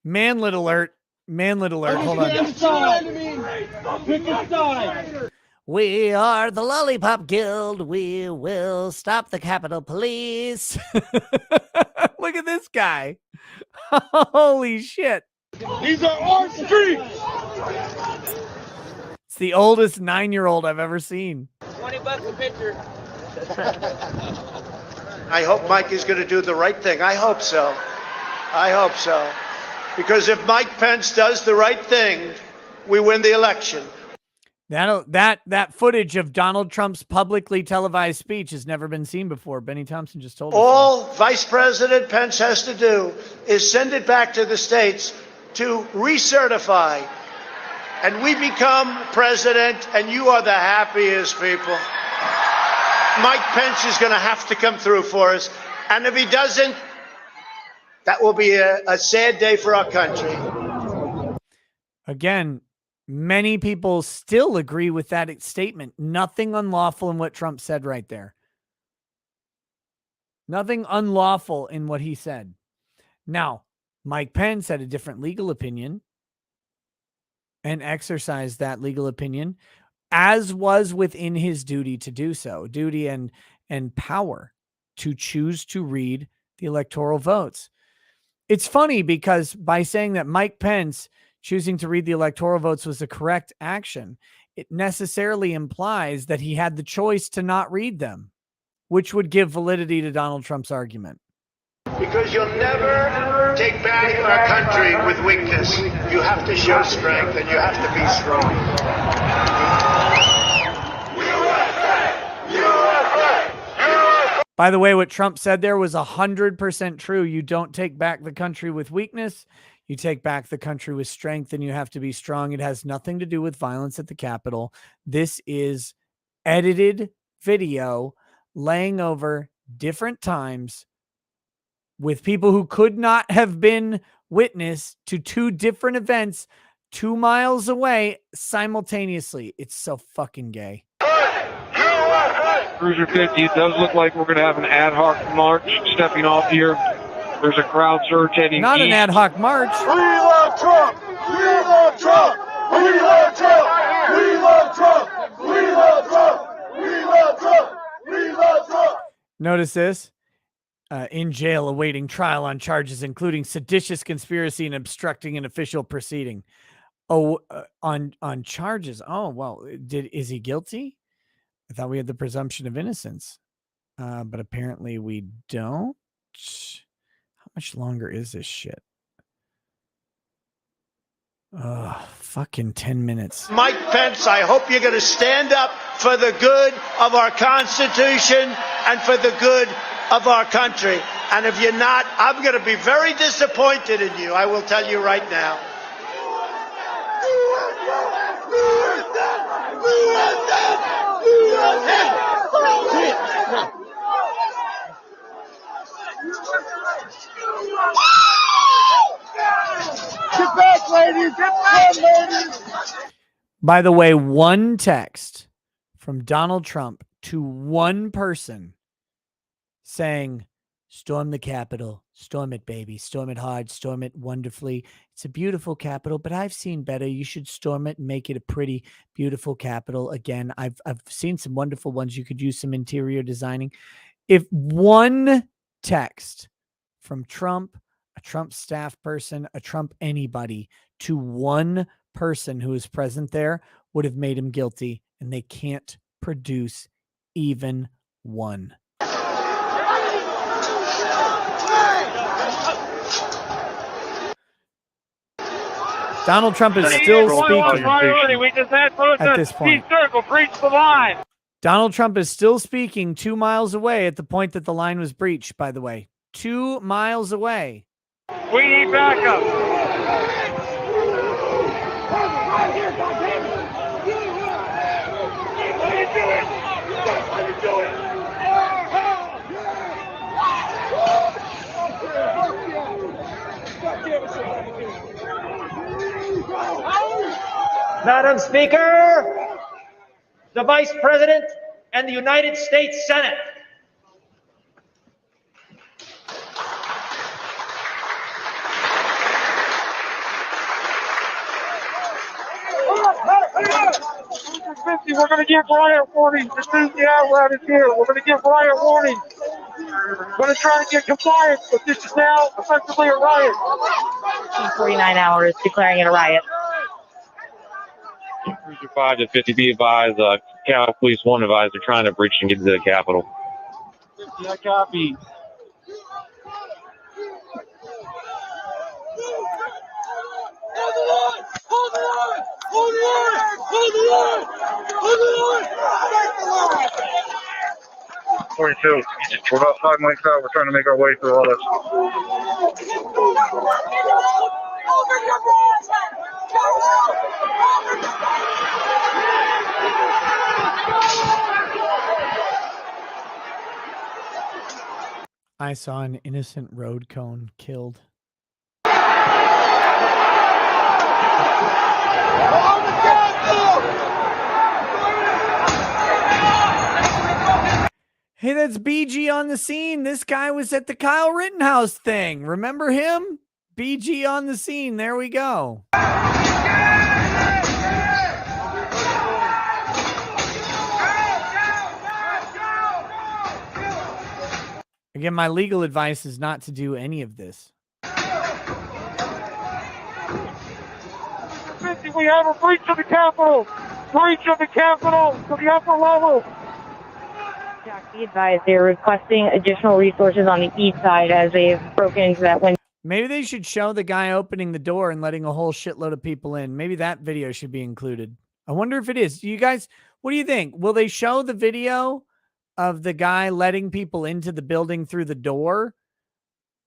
Manlet alert. Manlet alert. Hold on. Pick a side. We are the Lollipop Guild. We will stop the Capitol Police. Look at this guy. Holy shit. These are our streets. It's the oldest 9-year-old I've ever seen. $20 a picture. I hope Mike is going to do the right thing. I hope so. I hope so. Because if Mike Pence does the right thing, we win the election. That footage of Donald Trump's publicly televised speech has never been seen before. Benny Thompson just told us. All Vice President Pence has to do is send it back to the states to recertify. And we become president, and you are the happiest people. Mike Pence is going to have to come through for us. And if he doesn't, that will be a sad day for our country. Again, many people still agree with that statement. Nothing unlawful in what Trump said right there. Nothing unlawful in what he said. Now, Mike Pence had a different legal opinion and exercised that legal opinion, as was within his duty to do so, duty and power to choose to read the electoral votes. It's funny because by saying that Mike Pence choosing to read the electoral votes was the correct action, it necessarily implies that he had the choice to not read them, which would give validity to Donald Trump's argument. Because you'll never take back our country with weakness. You have to show strength, and you have to be strong. By the way, what Trump said there was 100% true. You don't take back the country with weakness. You take back the country with strength, and you have to be strong. It has nothing to do with violence at the Capitol. This is edited video laying over different times with people who could not have been witness to two different events 2 miles away simultaneously. It's so fucking gay. Cruiser 50, it does look like we're going to have an ad hoc march stepping off here. There's a crowd surge heading Not east. an ad hoc march. We love Trump! We love Trump! We love Trump! We love Trump! We love Trump! We love Trump! We love Trump! Notice this. In jail awaiting trial on charges including seditious conspiracy and obstructing an official proceeding. Oh, on charges. Oh, well, is he guilty? I thought we had the presumption of innocence, but apparently we don't. How much longer is this shit? Fucking 10 minutes. Mike Pence, I hope you're going to stand up for the good of our Constitution and for the good of our country. And if you're not, I'm going to be very disappointed in you. I will tell you right now. Get back, ladies! Get back, ladies! By the way, one text from Donald Trump to one person saying, storm the Capitol, storm it, baby, storm it hard, storm it wonderfully. It's a beautiful Capitol, but I've seen better. You should storm it and make it a pretty, beautiful Capitol. Again, I've seen some wonderful ones. You could use some interior designing. If one text from Trump, a Trump staff person, a Trump anybody, to one person who is present there would have made him guilty, and they can't produce even one. Donald Trump is still speaking at this point. Donald Trump is still speaking 2 miles away at the point that the line was breached, by the way. 2 miles away. We need backup. Madam Speaker, the Vice President and the United States Senate. We're going to give riot warnings as soon as the apparatus is here. We're going to give riot warnings. We're going to try to get compliance, but this is now effectively a riot. 49 hours declaring it a riot. Cruiser 5 to 50, be advised, Capitol Police 1 advised they're trying to breach and get to the Capitol. Yeah, copy. 42. We're about 5 miles out. We're trying to make our way through all this. I saw an innocent road cone killed. Hey, that's BG on the scene. This guy was at the Kyle Rittenhouse thing. Remember him? BG on the scene. There we go. Again, my legal advice is not to do any of this. We have a breach of the Capitol! Breach of the Capitol to the upper level! Jack, be advised they're requesting additional resources on the east side as they've broken into that window. Maybe they should show the guy opening the door and letting a whole shitload of people in. Maybe that video should be included. I wonder if it is. You guys, what do you think? Will they show the video of the guy letting people into the building through the door?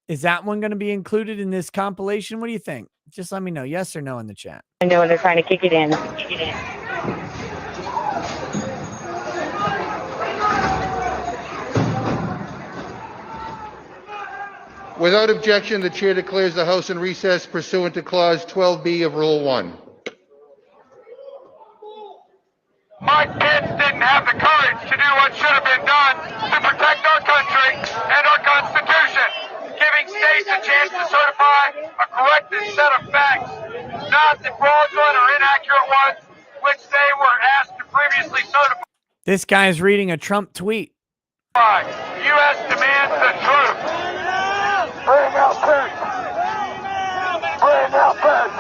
Is that one going to be included in this compilation? What do you think? Just let me know. Yes or no in the chat. I know they're trying to kick it in. Without objection, the chair declares the House in recess pursuant to Clause 12B of Rule 1. Mike Pence didn't have the courage to do what should have been done to protect our country and our Constitution, giving states a chance to certify a corrected set of facts, not the fraudulent or inaccurate ones which they were asked to previously certify. This guy's reading a Trump tweet. U.S. demands the truth. Bring out Pence. Bring out Pence.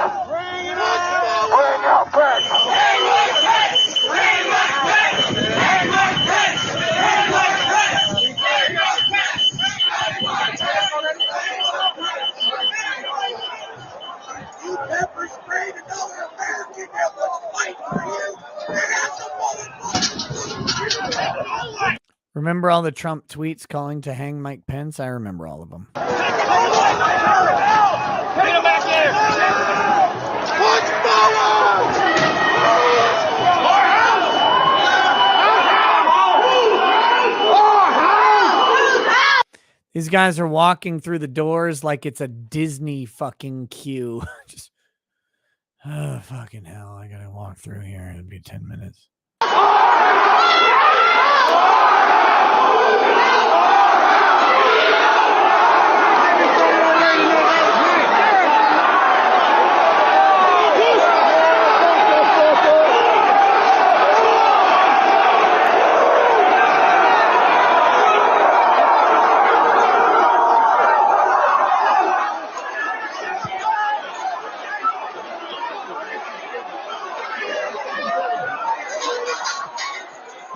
Bring out Pence. You pepper sprayed another American that was fighting for you. Remember all the Trump tweets calling to hang Mike Pence? I remember all of them. Get him back here! Punch forward! These guys are walking through the doors like it's a Disney fucking queue. Just, oh, fucking hell. I gotta walk through here. It'll be 10 minutes.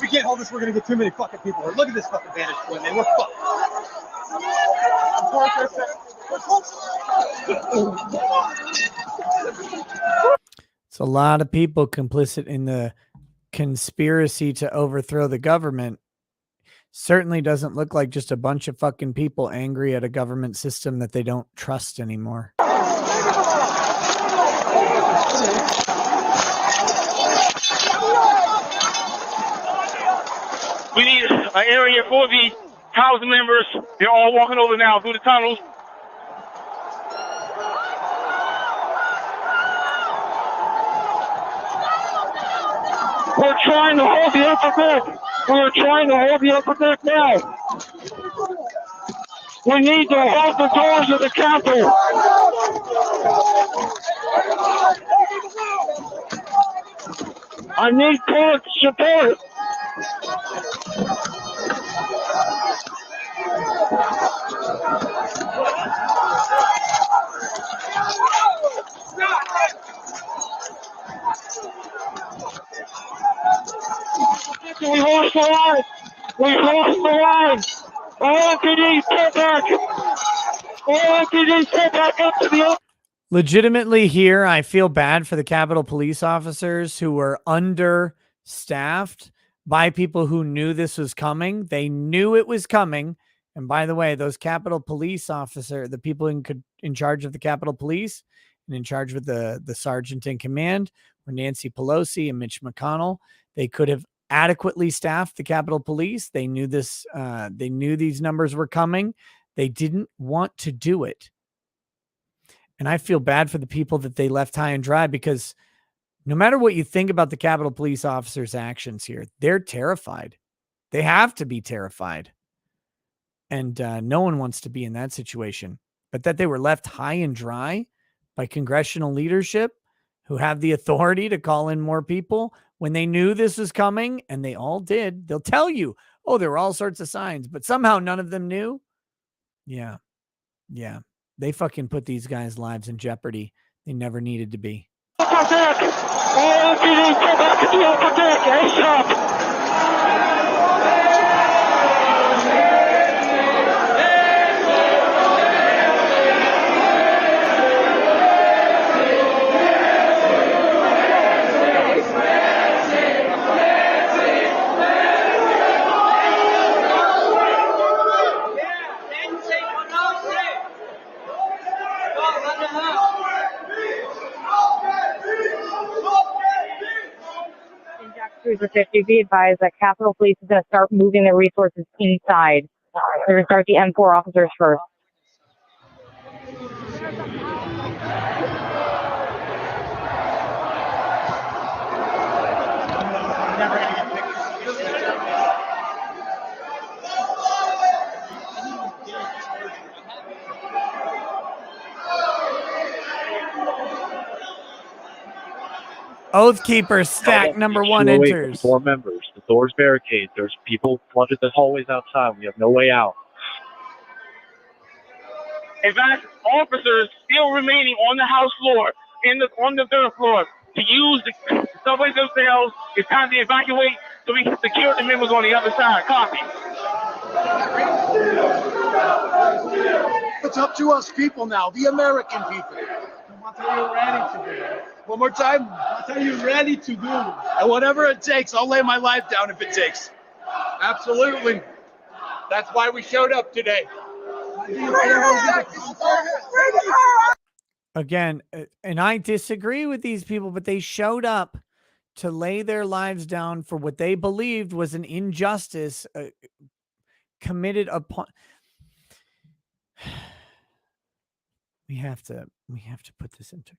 We can't hold this. We're going to get too many fucking people here. Look at this fucking vantage point, man. We're fucked. It's a lot of people complicit in the conspiracy to overthrow the government. Certainly doesn't look like just a bunch of fucking people angry at a government system that they don't trust anymore. We need an area for the housing members. They're all walking over now through the tunnels. We're trying to hold the upper deck. We're trying to hold the upper deck now. We need to hold the doors of the Capitol. I need court support. We lost the line. We lost the line. All MPDs pull back. All MPDs pull back up to the. Legitimately here, I feel bad for the Capitol Police officers who were understaffed. by people who knew this was coming. They knew it was coming. And by the way, those Capitol Police officer, the people in charge of the Capitol Police and in charge with the sergeant in command were Nancy Pelosi and Mitch McConnell. They could have adequately staffed the Capitol Police. They knew this. They knew these numbers were coming. They didn't want to do it. And I feel bad for the people that they left high and dry, because no matter what you think about the Capitol Police officers' actions here, they're terrified. They have to be terrified. And no one wants to be in that situation. But that they were left high and dry by congressional leadership who have the authority to call in more people when they knew this was coming, and they all did. They'll tell you, oh, there were all sorts of signs, but somehow none of them knew. Yeah. Yeah. They fucking put these guys' lives in jeopardy. They never needed to be. Cruiser 50, be advised that Capitol Police is going to start moving their resources inside. They're going to start the M4 officers first. Oath Keeper stack number 1 enters. 4 members. The door's barricaded. There's people flooded the hallways outside. We have no way out. In fact, officers still remaining on the House floor, on the third floor, to use the subways themselves. It's time to evacuate so we can secure the members on the other side. Copy. It's up to us people now, the American people. What are you ready to do? One more time. What are you ready to do? And whatever it takes, I'll lay my life down if it takes. Absolutely. That's why we showed up today. Again, and I disagree with these people, but they showed up to lay their lives down for what they believed was an injustice committed upon. We have to put this into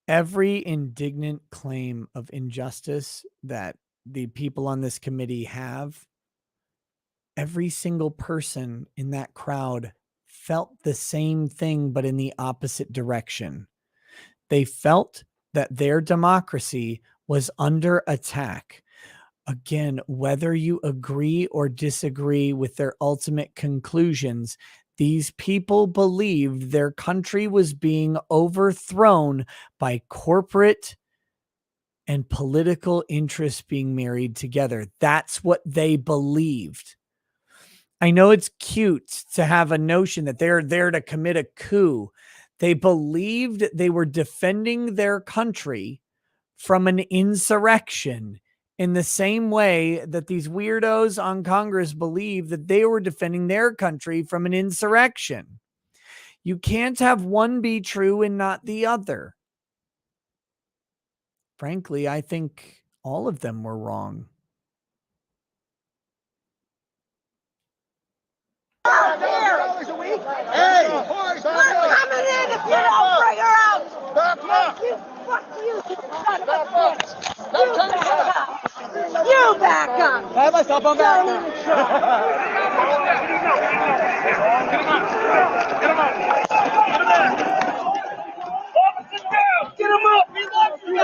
every indignant claim of injustice that the people on this committee have. Every single person in that crowd felt the same thing, but in the opposite direction. They felt that their democracy was under attack. Again, whether you agree or disagree with their ultimate conclusions, these people believed their country was being overthrown by corporate and political interests being married together. That's what they believed. I know it's cute to have a notion that they're there to commit a coup. They believed they were defending their country from an insurrection in the same way that these weirdos on Congress believe that they were defending their country from an insurrection. You can't have one be true and not the other. Frankly, I think all of them were wrong. Hey, we're coming in if you don't bring her out. Back up. Fuck you, son of a bitch. You back up. You back up. I have myself on back. Don't even try. Get him up. He loves you.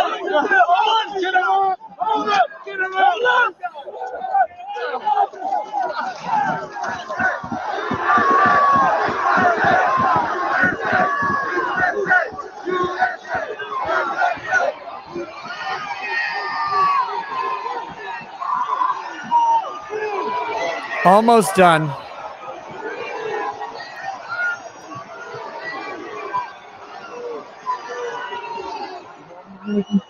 Get him up. Hold up. Get him up. Almost done.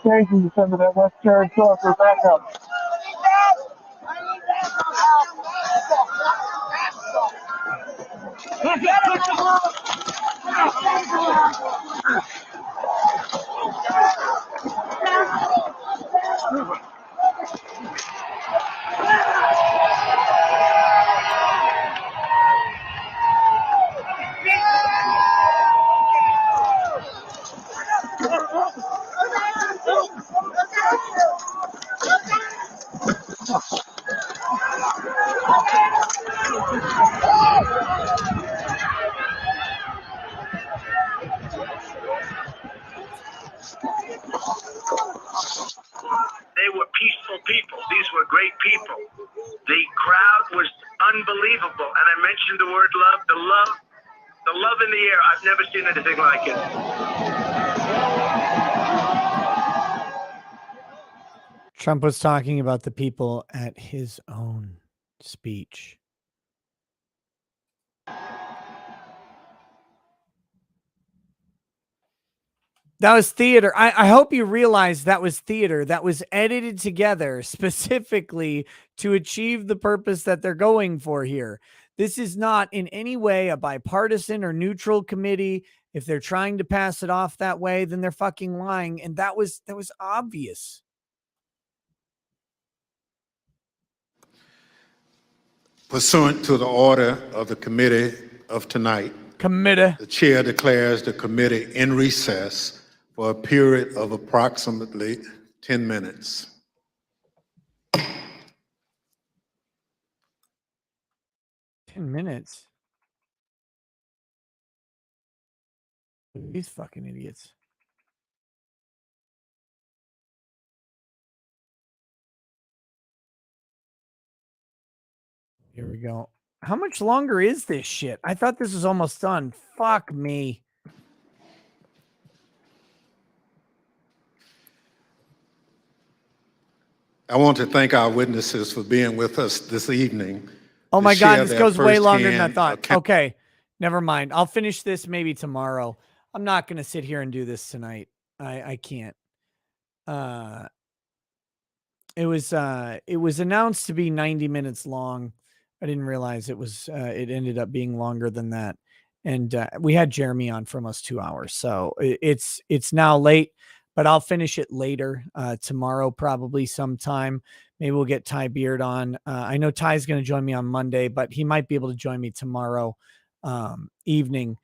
Thank you, Senator West Carolina, for backup. They were peaceful people. These were great people. The crowd was unbelievable. And I mentioned the word love, the love in the air. I've never seen anything like it. Trump was talking about the people at his own speech. That was theater. I hope you realize that was theater. That was edited together specifically to achieve the purpose that they're going for here. This is not in any way a bipartisan or neutral committee. If they're trying to pass it off that way, then they're fucking lying. And that was obvious. Pursuant to the order of the committee of tonight, the chair declares the committee in recess for a period of approximately 10 minutes. Minutes. These fucking idiots. Here we go. How much longer is this shit? I thought this was almost done. Fuck me. I want to thank our witnesses for being with us this evening. Oh to my God, share this their goes way longer than I firsthand thought. account- Okay, never mind. I'll finish this maybe tomorrow. I'm not going to sit here and do this tonight. I can't. It was announced to be 90 minutes long. I didn't realize it ended up being longer than that. And we had Jeremy on for almost 2 hours. So it's now late, but I'll finish it later tomorrow, probably sometime. Maybe we'll get Ty Beard on. I know Ty's going to join me on Monday, but he might be able to join me tomorrow evening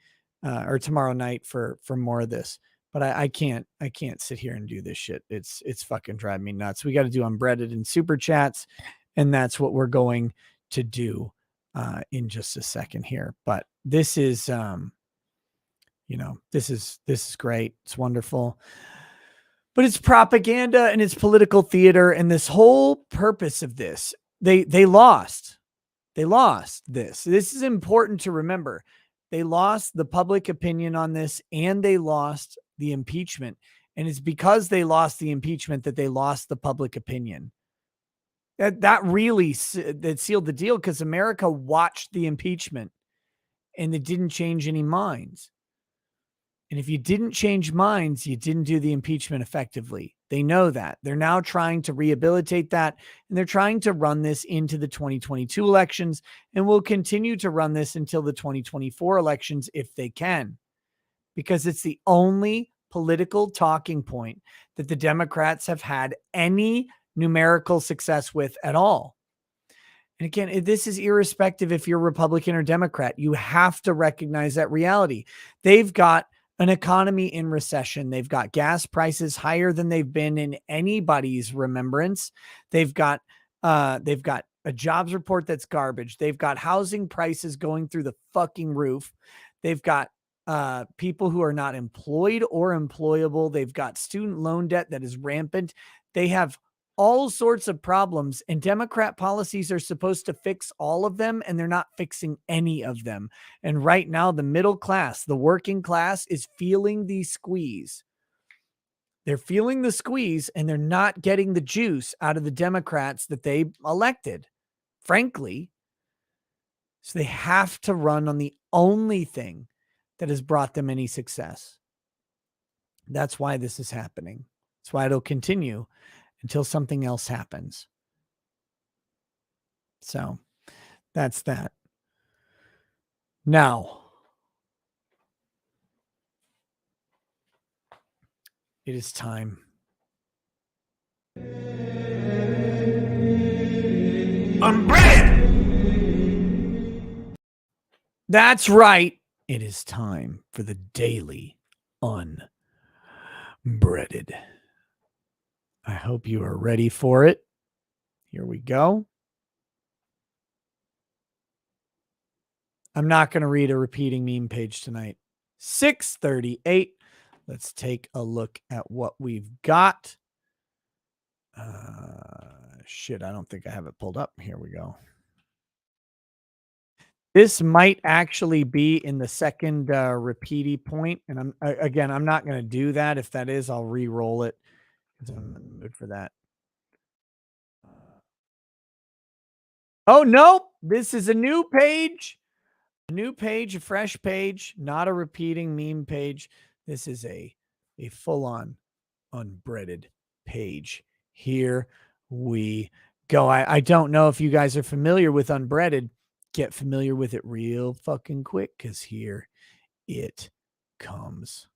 or tomorrow night for more of this. But I can't sit here and do this shit. It's fucking driving me nuts. We got to do unbreaded and super chats, and that's what we're going to do in just a second here. But this is this is great. It's wonderful. But it's propaganda and it's political theater, and this whole purpose of this, they lost. They lost this. This is important to remember. They lost the public opinion on this, and they lost the impeachment. And it's because they lost the impeachment that they lost the public opinion. That really that sealed the deal, because America watched the impeachment and it didn't change any minds. And if you didn't change minds, you didn't do the impeachment effectively. They know that. They're now trying to rehabilitate that, and they're trying to run this into the 2022 elections, and will continue to run this until the 2024 elections if they can, because it's the only political talking point that the Democrats have had any numerical success with at all. And again, this is irrespective if you're Republican or Democrat. You have to recognize that reality. They've got an economy in recession. They've got gas prices higher than they've been in anybody's remembrance. They've got a jobs report that's garbage. They've got housing prices going through the fucking roof. They've got people who are not employed or employable. They've got student loan debt that is rampant. They have all sorts of problems, and Democrat policies are supposed to fix all of them, and they're not fixing any of them. And right now, the middle class, the working class, is feeling the squeeze. They're feeling the squeeze, and they're not getting the juice out of the Democrats that they elected, frankly. So they have to run on the only thing that has brought them any success. That's why this is happening. That's why it'll continue until something else happens. So that's that. Now, it is time. That's right. It is time for the daily unbreaded. I hope you are ready for it. Here we go. I'm not going to read a repeating meme page tonight. 6:38. Let's take a look at what we've got. Shit, I don't think I have it pulled up. Here we go. This might actually be in the second repeaty point. And I'm not going to do that. If that is, I'll re-roll it because I'm in the mood for that. Oh, no. This is a new page. A new page, a fresh page, not a repeating meme page. This is a full-on unbreaded page. Here we go. I don't know if you guys are familiar with unbreaded. Get familiar with it real fucking quick because here it comes.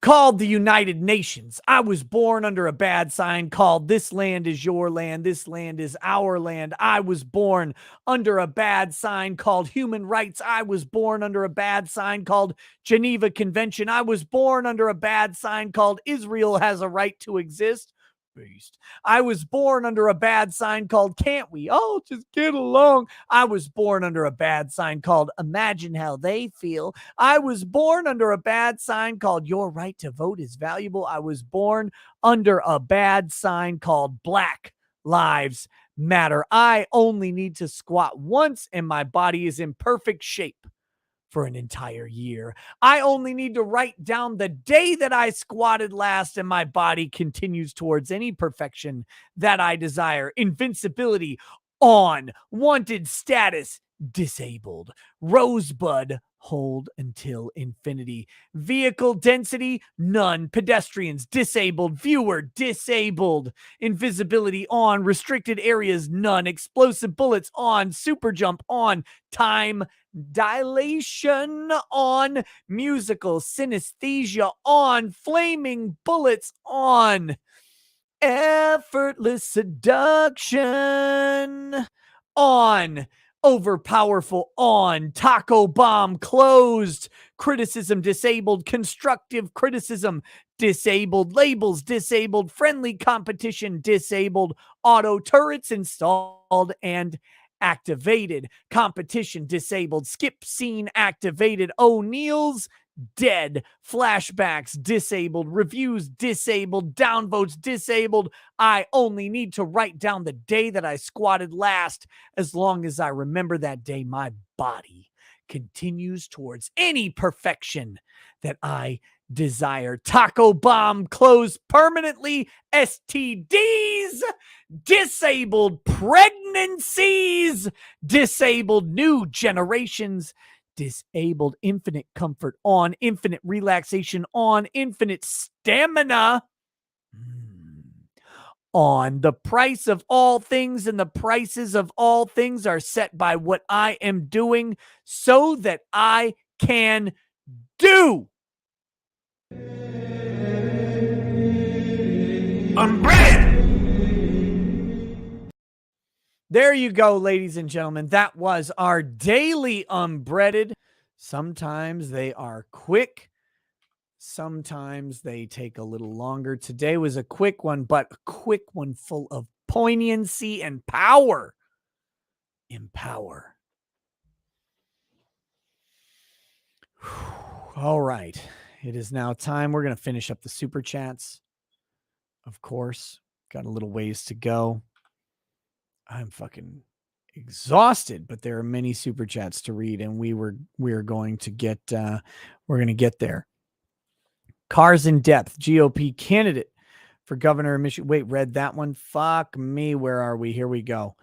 Called the United Nations. I was born under a bad sign called "This land is your land, this land is our land." I was born under a bad sign called human rights. I was born under a bad sign called Geneva Convention. I was born under a bad sign called Israel has a right to exist. Beast. I was born under a bad sign called "Can't we all just get along?" I was born under a bad sign called "Imagine how they feel." I was born under a bad sign called "Your right to vote is valuable." I was born under a bad sign called "Black Lives Matter." I only need to squat once and my body is in perfect shape for an entire year. I only need to write down the day that I squatted last and my body continues towards any perfection that I desire. Invincibility on, wanted status disabled. Rosebud hold until infinity. Vehicle density none. Pedestrians disabled. Viewer disabled. Invisibility on. Restricted areas none. Explosive bullets on. Super jump on. Time dilation on. Musical synesthesia on. Flaming bullets on. Effortless seduction on. Overpowerful on. Taco bomb closed. Criticism disabled. Constructive criticism disabled. Labels disabled. Friendly competition disabled. Auto turrets installed and activated. Competition disabled. Skip scene activated. O'Neill's dead. Flashbacks disabled. Reviews disabled. Downvotes disabled. I only need to write down the day that I squatted last. As long as I remember that day, my body continues towards any perfection that I desire. Taco bomb closed permanently. STDs disabled. Pregnancies disabled. New generations disabled. Infinite comfort on. Infinite relaxation on. Infinite stamina on. The price of all things and the prices of all things are set by what I am doing so that I can do. There you go, ladies and gentlemen. That was our daily unbreaded. Sometimes they are quick. Sometimes they take a little longer. Today was a quick one, but a quick one full of poignancy and power. Empower. All right. It is now time. We're going to finish up the super chats. Of course, got a little ways to go. I'm fucking exhausted, but there are many super chats to read, and we're going to get there. Cars in Depth, GOP candidate for governor of Michigan. Wait, read that one? Fuck me. Where are we? Here we go.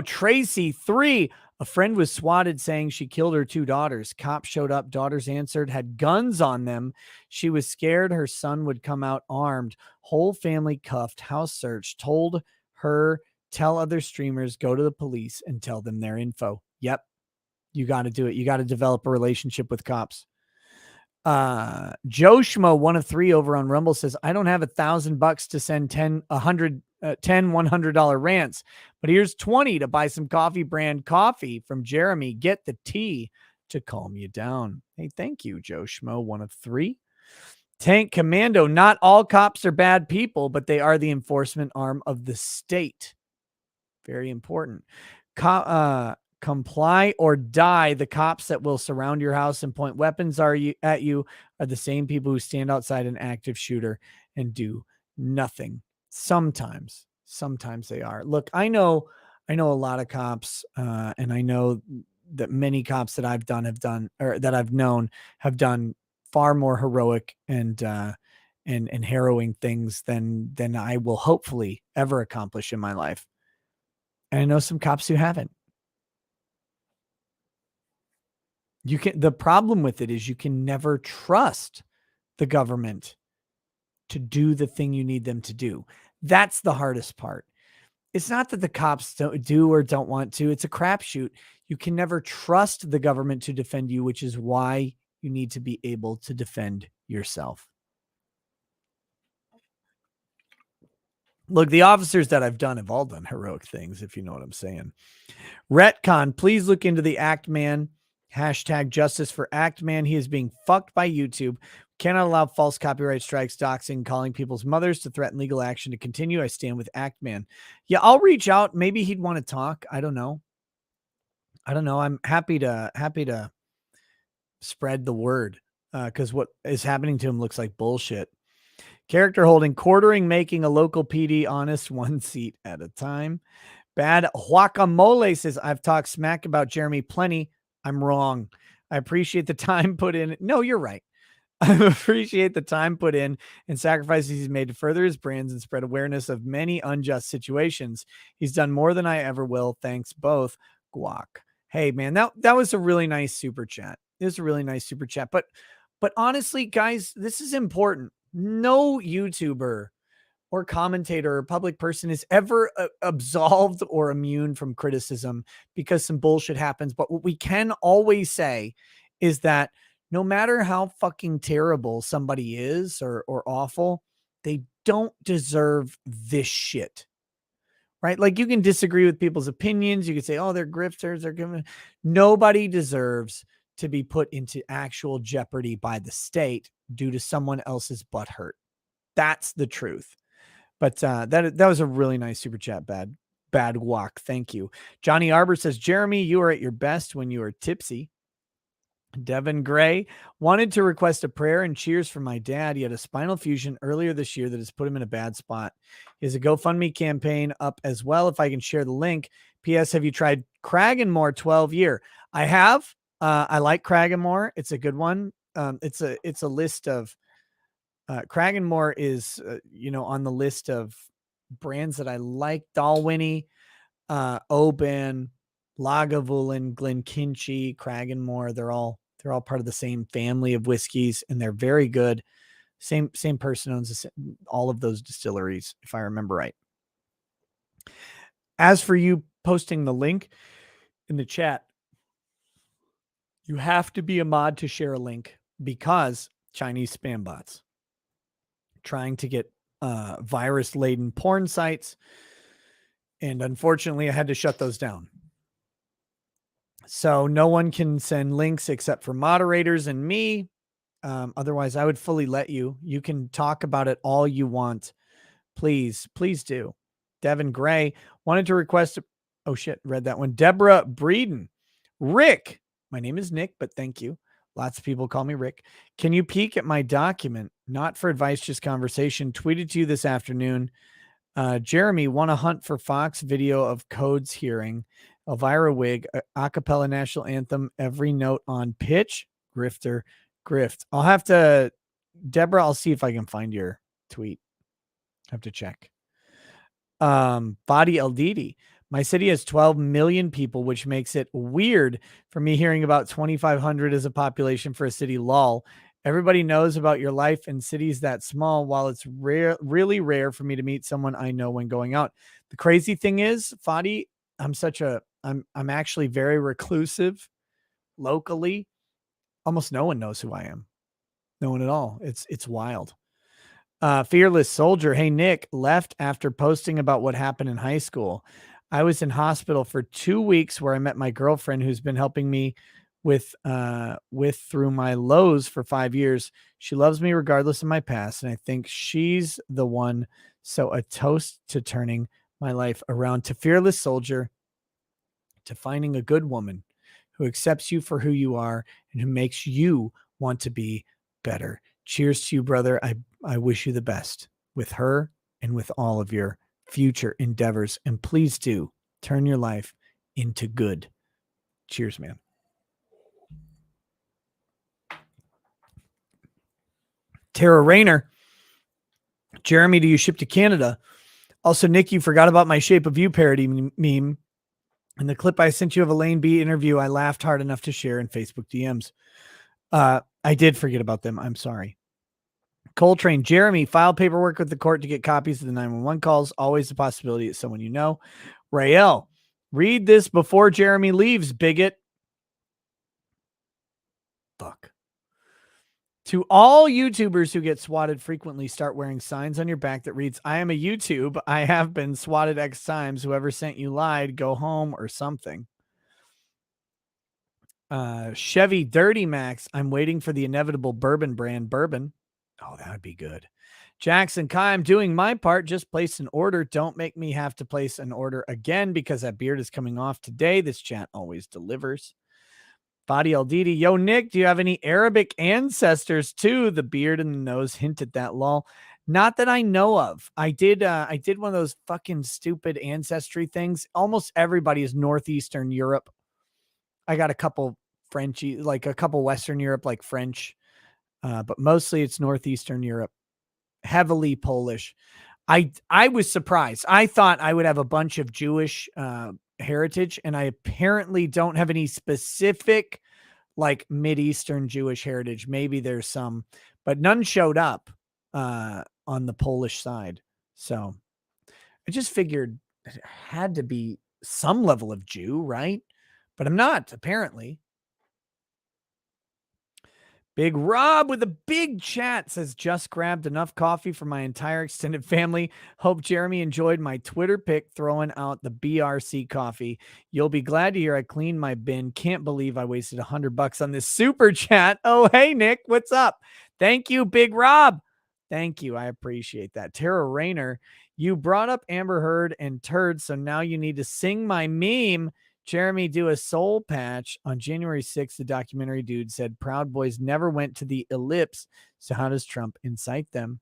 Tracy 3. A friend was swatted saying she killed her 2 daughters. Cops showed up. Daughters answered, had guns on them. She was scared her son would come out armed. Whole family cuffed, house searched, told her, tell other streamers, go to the police and tell them their info. Yep. You got to do it. You got to develop a relationship with cops. Joe Schmo, 1 of 3 over on Rumble, says, I don't have $1,000 to send 10 $100 rants, but here's 20 to buy some coffee brand coffee from Jeremy. Get the tea to calm you down. Hey, thank you, Joe Schmo, 1 of 3. Tank Commando, not all cops are bad people, but they are the enforcement arm of the state. Very important. Comply or die. The cops that will surround your house and point weapons at you are the same people who stand outside an active shooter and do nothing. Sometimes they are. Look, I know a lot of cops, and I know that many cops that I've known have done far more heroic and harrowing things than I will hopefully ever accomplish in my life. And I know some cops who haven't. The problem with it is you can never trust the government to do the thing you need them to do. That's the hardest part. It's not that the cops don't do or don't want to. It's a crapshoot. You can never trust the government to defend you, which is why you need to be able to defend yourself. Look, the officers that I've done have all done heroic things, if you know what I'm saying. Retcon, please look into the Act Man. Hashtag justice for Act Man. He is being fucked by YouTube. Cannot allow false copyright strikes, doxing, calling people's mothers to threaten legal action to continue. I stand with Act Man. Yeah, I'll reach out. Maybe he'd want to talk. I don't know. I'm happy to spread the word because what is happening to him looks like bullshit. Character holding, quartering, making a local PD honest, 1 seat at a time. Bad Guacamole says, I've talked smack about Jeremy plenty. I'm wrong. I appreciate the time put in. No, you're right. I appreciate the time put in and sacrifices he's made to further his brands and spread awareness of many unjust situations. He's done more than I ever will. Thanks both. Guac. Hey, man, that was a really nice super chat. It was a really nice super chat. But honestly, guys, this is important. No YouTuber or commentator or public person is ever absolved or immune from criticism because some bullshit happens. But what we can always say is that no matter how fucking terrible somebody is or awful, they don't deserve this shit. Right? Like, you can disagree with people's opinions. You can say, oh, they're grifters. They're giving. Nobody deserves to be put into actual jeopardy by the state due to someone else's butt hurt. That's the truth. But that was a really nice super chat. Bad guac. Thank you. Johnny Arbor says, Jeremy, you are at your best when you are tipsy. Devin Gray wanted to request a prayer and cheers for my dad. He had a spinal fusion earlier this year that has put him in a bad spot. He has a GoFundMe campaign up as well. If I can share the link. P.S. Have you tried Cragganmore 12 year? I have. I like Cragganmore. It's a good one. It's a list of Cragganmore is on the list of brands that I like. Dalwhinnie, Oban, Lagavulin, Glenkinchie, Cragganmore. They're all part of the same family of whiskeys, and they're very good. Same person owns all of those distilleries, if I remember right. As for you posting the link in the chat, you have to be a mod to share a link because Chinese spam bots trying to get virus-laden porn sites. And unfortunately, I had to shut those down. So no one can send links except for moderators and me. Otherwise, I would fully let you. You can talk about it all you want. Please do. Devin Gray wanted to request. Oh, shit. Read that one. Deborah Breeden. Rick. My name is Nick, but thank you. Lots of people call me Rick. Can you peek at my document? Not for advice, just conversation. Tweeted to you this afternoon. Jeremy, want to hunt for Fox video of Codes hearing Elvira Wig, acapella national anthem, every note on pitch. Grifter, grift. I'll have to, Deborah, I'll see if I can find your tweet. Have to check. Body LDD. My city has 12 million people, which makes it weird for me hearing about 2,500 as a population for a city. Lol. Everybody knows about your life in cities that small, while it's really rare for me to meet someone I know when going out. The crazy thing is, Fadi, I'm actually very reclusive locally, almost no one knows who I am. No one at all. It's wild. Fearless Soldier. Hey, Nick, left after posting about what happened in high school. I was in hospital for 2 weeks where I met my girlfriend who's been helping me with through my lows for 5 years. She loves me regardless of my past, and I think she's the one. So a toast to turning my life around. To Fearless Soldier, to finding a good woman who accepts you for who you are and who makes you want to be better. Cheers to you, brother. I wish you the best with her and with all of your future endeavors. And please do turn your life into good. Cheers, man. Tara Rayner. Jeremy, do you ship to Canada? Also, Nick, you forgot about my Shape of You parody meme. In the clip I sent you of a Lane B interview, I laughed hard enough to share in Facebook DMs. I did forget about them. I'm sorry. Coltrane. Jeremy, file paperwork with the court to get copies of the 911 calls. Always a possibility it's someone you know. Rael, read this before Jeremy leaves, bigot. Fuck. To all YouTubers who get swatted frequently, start wearing signs on your back that reads, I am a YouTube. I have been swatted X times. Whoever sent you lied. Go home or something. Chevy Dirty Max. I'm waiting for the inevitable bourbon brand bourbon. Oh, that would be good. Jackson Kai, I'm doing my part. Just place an order. Don't make me have to place an order again because that beard is coming off today. This chat always delivers. Fadi Aldidi, yo, Nick, do you have any Arabic ancestors too? The beard and the nose hint at that, lol. Not that I know of. I did one of those fucking stupid ancestry things. Almost everybody is Northeastern Europe. I got a couple Frenchy, like a couple Western Europe, like French, but mostly it's Northeastern Europe, heavily Polish. I was surprised. I thought I would have a bunch of Jewish heritage, and I apparently don't have any specific like Mideastern Jewish heritage. Maybe there's some, but none showed up on the Polish side. So I just figured it had to be some level of Jew, right? But I'm not, apparently. Big Rob with a big chat says, just grabbed enough coffee for my entire extended family. Hope Jeremy enjoyed my Twitter pic throwing out the BRC coffee. You'll be glad to hear I cleaned my bin. Can't believe I wasted $100 on this super chat. Oh, hey, Nick, what's up? Thank you, Big Rob. Thank you. I appreciate that. Tara Rayner, you brought up Amber Heard and turds, so now you need to sing my meme. Jeremy, do a soul patch. On January 6th, the documentary dude said Proud Boys never went to the ellipse. So how does Trump incite them?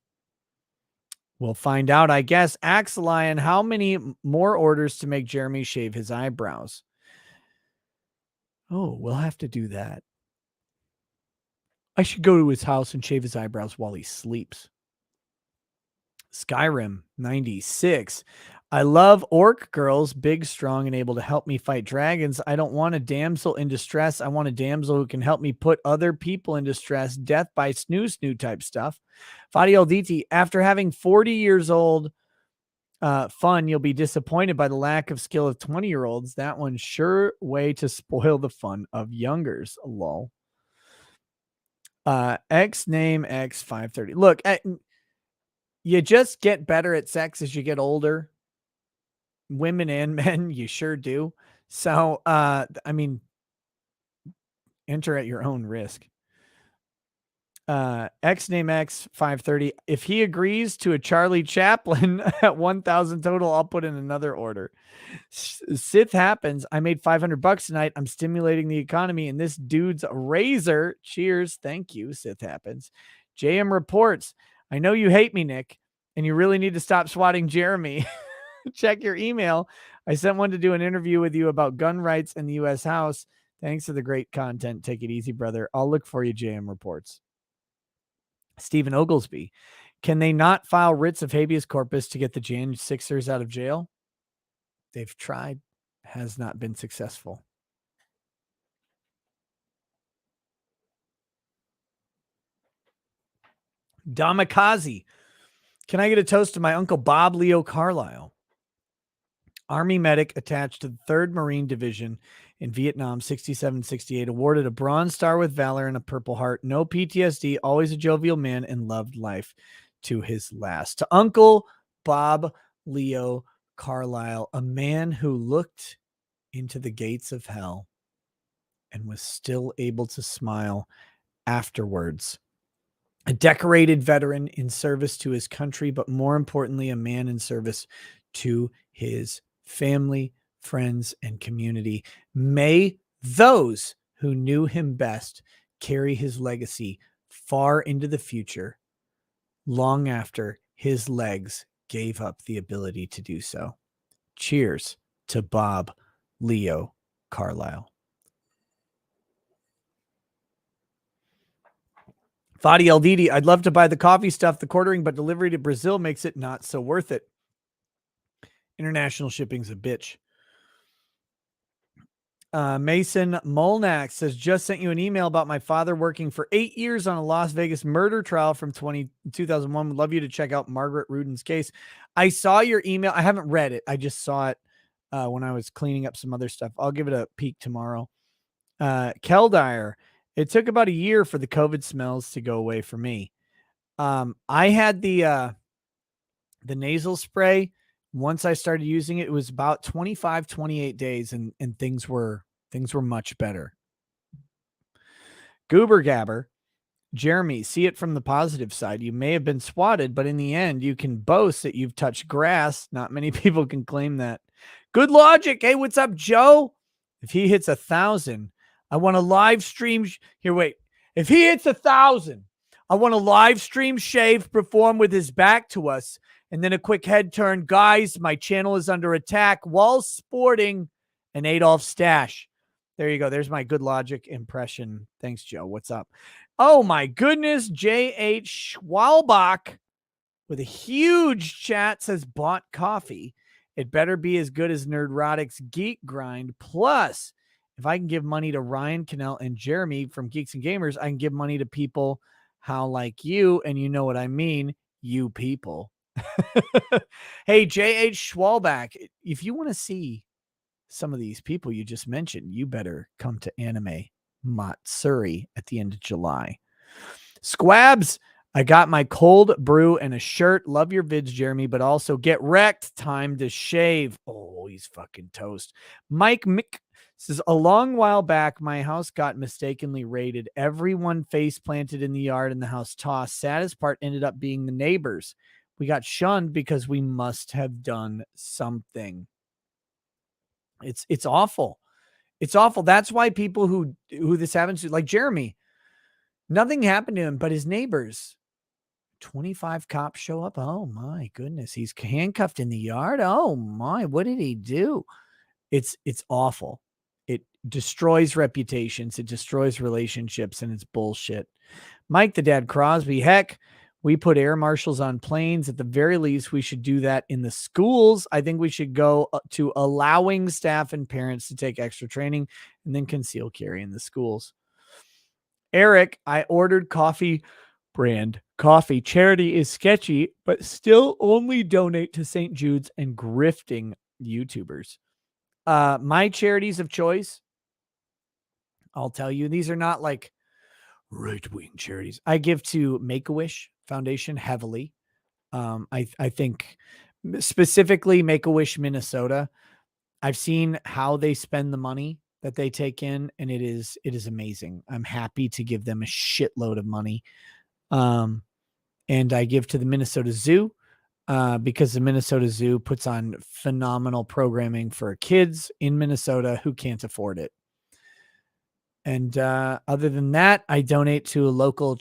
We'll find out, I guess. Axelion, how many more orders to make Jeremy shave his eyebrows? Oh, we'll have to do that. I should go to his house and shave his eyebrows while he sleeps. Skyrim 96. I love orc girls, big, strong, and able to help me fight dragons. I don't want a damsel in distress. I want a damsel who can help me put other people in distress. Death by snoo type stuff. Fadi Alditi, after having 40 years old fun, you'll be disappointed by the lack of skill of 20-year-olds. That one's sure way to spoil the fun of youngers. Lol. X name X530. Look, you just get better at sex as you get older. Women and men, you sure do. So, I mean, enter at your own risk. X name X530. If he agrees to a Charlie Chaplin at 1,000 total, I'll put in another order. Sith happens. I made $500 tonight. I'm stimulating the economy, and this dude's a razor. Cheers. Thank you. Sith happens. JM reports. I know you hate me, Nick, and you really need to stop swatting Jeremy. Check your email. I sent one to do an interview with you about gun rights in the U.S. House. Thanks for the great content. Take it easy, brother. I'll look for you, JM reports. Stephen Oglesby. Can they not file writs of habeas corpus to get the Jan Sixers out of jail? They've tried. Has not been successful. Damikazi. Can I get a toast to my Uncle Bob Leo Carlisle? Army medic attached to the 3rd Marine Division in Vietnam, 67, 68, awarded a Bronze Star with Valor and a Purple Heart. No PTSD, always a jovial man, and loved life to his last. To Uncle Bob Leo Carlisle, a man who looked into the gates of hell and was still able to smile afterwards. A decorated veteran in service to his country, but more importantly, a man in service to his family, friends, and community. May those who knew him best carry his legacy far into the future, long after his legs gave up the ability to do so. Cheers to Bob Leo Carlisle. Fadi Aldidi, I'd love to buy the coffee stuff, the quartering, but delivery to Brazil makes it not so worth it. International shipping's a bitch. Mason Molnak says, just sent you an email about my father working for 8 years on a Las Vegas murder trial from 2001. Would love you to check out Margaret Rudin's case. I saw your email. I haven't read it. I just saw it when I was cleaning up some other stuff. I'll give it a peek tomorrow. Keldire, it took about a year for the COVID smells to go away for me. I had the nasal spray. Once I started using it, it was about 25, 28 days and things were much better. Goober Gabber, Jeremy, see it from the positive side. You may have been swatted, but in the end, you can boast that you've touched grass. Not many people can claim that. Good logic. Hey, what's up, Joe? If he hits 1,000, I want a live stream. Here, wait. If he hits 1,000, I want a live stream shave perform with his back to us. And then a quick head turn. Guys, my channel is under attack while sporting an Adolf stash. There you go. There's my good logic impression. Thanks, Joe. What's up? Oh, my goodness. J.H. Schwalbach with a huge chat says bought coffee. It better be as good as Nerdrotic's Geek Grind. Plus, if I can give money to Ryan, Cannell, and Jeremy from Geeks and Gamers, I can give money to people how like you, and you know what I mean, you people. Hey, J.H. Schwalbach, if you want to see some of these people you just mentioned, you better come to Anime Matsuri at the end of July. Squabs, I got my cold brew and a shirt. Love your vids, Jeremy, but also get wrecked. Time to shave. Oh, he's fucking toast. Mike Mick says, a long while back, my house got mistakenly raided. Everyone face planted in the yard and the house tossed. Saddest part ended up being the neighbors. We got shunned because we must have done something. It's awful. It's awful. That's why people who this happens to, like Jeremy, nothing happened to him, but his neighbors, 25 cops show up. Oh my goodness. He's handcuffed in the yard. Oh my, what did he do? It's awful. It destroys reputations. It destroys relationships, and it's bullshit. Mike the Dad Crosby, heck, we put air marshals on planes. At the very least, we should do that in the schools. I think we should go to allowing staff and parents to take extra training and then conceal carry in the schools. Eric, I ordered coffee brand coffee. Charity is sketchy, but still only donate to St. Jude's and grifting YouTubers. My charities of choice, I'll tell you, these are not like right-wing charities. I give to Make-A-Wish Foundation heavily. I think specifically Make-A-Wish Minnesota. I've seen how they spend the money that they take in, and it is amazing. I'm happy to give them a shitload of money. And I give to the Minnesota Zoo because the Minnesota Zoo puts on phenomenal programming for kids in Minnesota who can't afford it. And other than that, I donate to a local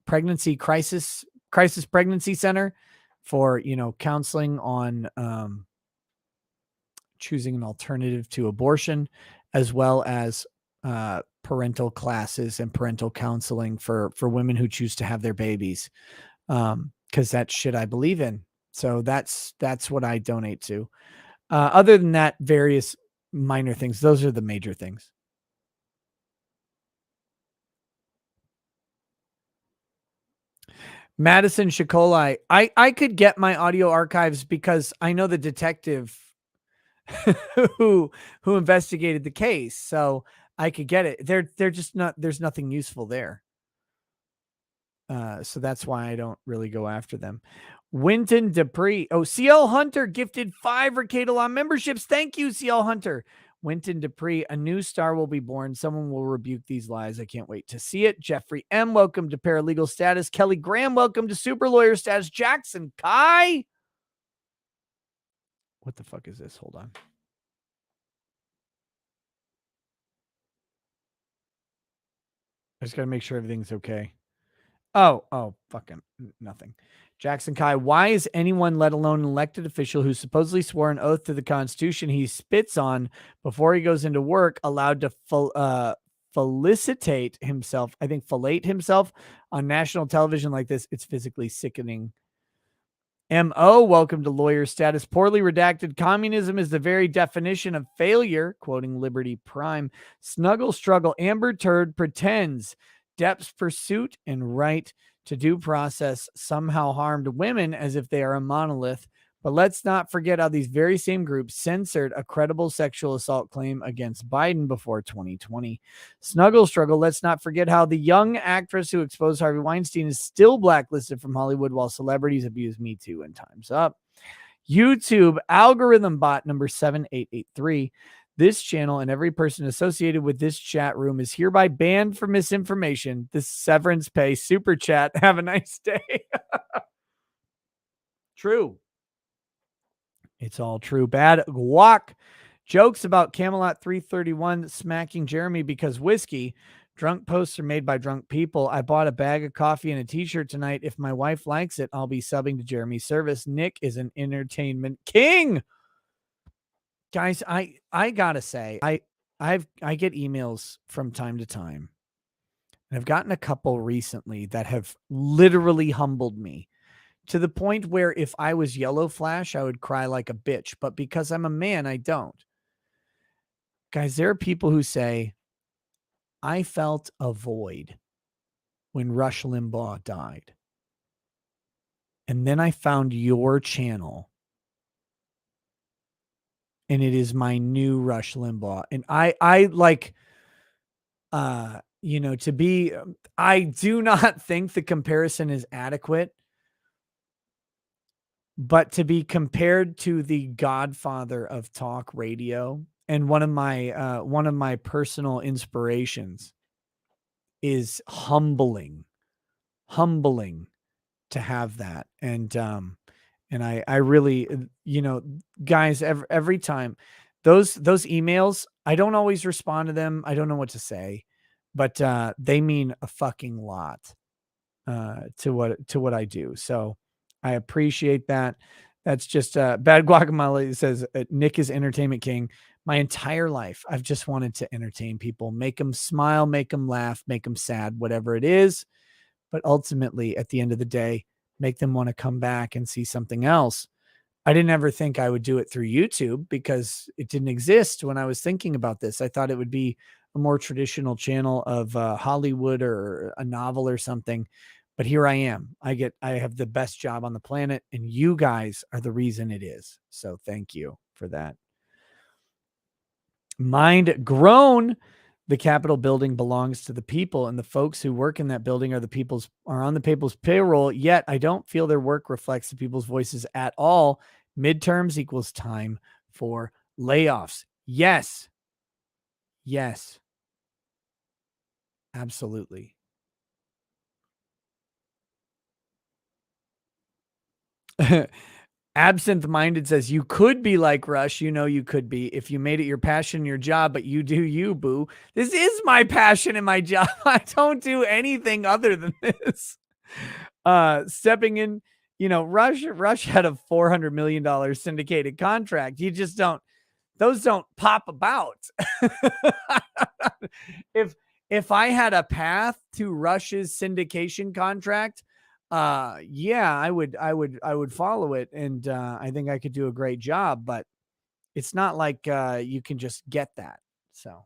pregnancy crisis pregnancy center for, counseling on choosing an alternative to abortion, as well as parental classes and parental counseling for women who choose to have their babies. Because that's shit I believe in. So that's what I donate to. Other than that, various minor things. Those are the major things. Madison Shikolai, I could get my audio archives because I know the detective who investigated the case. So I could get it. They're just not, there's nothing useful there. So that's why I don't really go after them. Winton Dupree. Oh, CL Hunter gifted 5 Ricadalon memberships. Thank you, CL Hunter. Winton Dupree, a new star will be born. Someone will rebuke these lies. I can't wait to see it. Jeffrey M., welcome to paralegal status. Kelly Graham, welcome to super lawyer status. Jackson Kai. What the fuck is this? Hold on. I just got to make sure everything's okay. Oh, fucking nothing. Jackson Kai, why is anyone, let alone an elected official who supposedly swore an oath to the Constitution he spits on before he goes into work, allowed to felicitate himself, I think fellate himself on national television like this? It's physically sickening. M.O., welcome to lawyer status. Poorly redacted communism is the very definition of failure, quoting Liberty Prime. Snuggle struggle. Amber Turd pretends Depp's pursuit and right to due process somehow harmed women as if they are a monolith. But let's not forget how these very same groups censored a credible sexual assault claim against Biden before 2020. Snuggle struggle. Let's not forget how the young actress who exposed Harvey Weinstein is still blacklisted from Hollywood while celebrities abuse Me Too and Time's Up. YouTube algorithm bot number 7883. This channel and every person associated with this chat room is hereby banned for misinformation. This severance pay super chat. Have a nice day. True. It's all true. Bad guac. Jokes about Camelot 331 smacking Jeremy because whiskey. Drunk posts are made by drunk people. I bought a bag of coffee and a t-shirt tonight. If my wife likes it, I'll be subbing to Jeremy's service. Nick is an entertainment king. Guys, I gotta say, I get emails from time to time, and I've gotten a couple recently that have literally humbled me to the point where if I was Yellow Flash, I would cry like a bitch. But because I'm a man, I don't. Guys, there are people who say, I felt a void when Rush Limbaugh died. And then I found your channel. And it is my new Rush Limbaugh. And I like, to be, I do not think the comparison is adequate, but to be compared to the godfather of talk radio and one of my personal inspirations is humbling to have that. And I really, guys, every time those emails, I don't always respond to them. I don't know what to say, but they mean a fucking lot to what I do. So I appreciate that. That's just Bad Guacamole says Nick is entertainment king. My entire life, I've just wanted to entertain people, make them smile, make them laugh, make them sad, whatever it is. But ultimately, at the end of the day, make them want to come back and see something else. I didn't ever think I would do it through YouTube because it didn't exist when I was thinking about this. I thought it would be a more traditional channel of Hollywood or a novel or something. But here I am. I have the best job on the planet, and you guys are the reason it is. So thank you for that. Mind grown. The Capitol building belongs to the people, and the folks who work in that building are on the people's payroll. Yet I don't feel their work reflects the people's voices at all. Midterms equals time for layoffs. Yes. Absolutely. Absent Minded says you could be like Rush. You could be if you made it your passion, your job, but you do you, boo. This is my passion and my job. I don't do anything other than this. Stepping in, Rush had a $400 million syndicated contract. You just those don't pop about. If I had a path to Rush's syndication contract, I would follow it, and I think I could do a great job, but it's not like you can just get that. So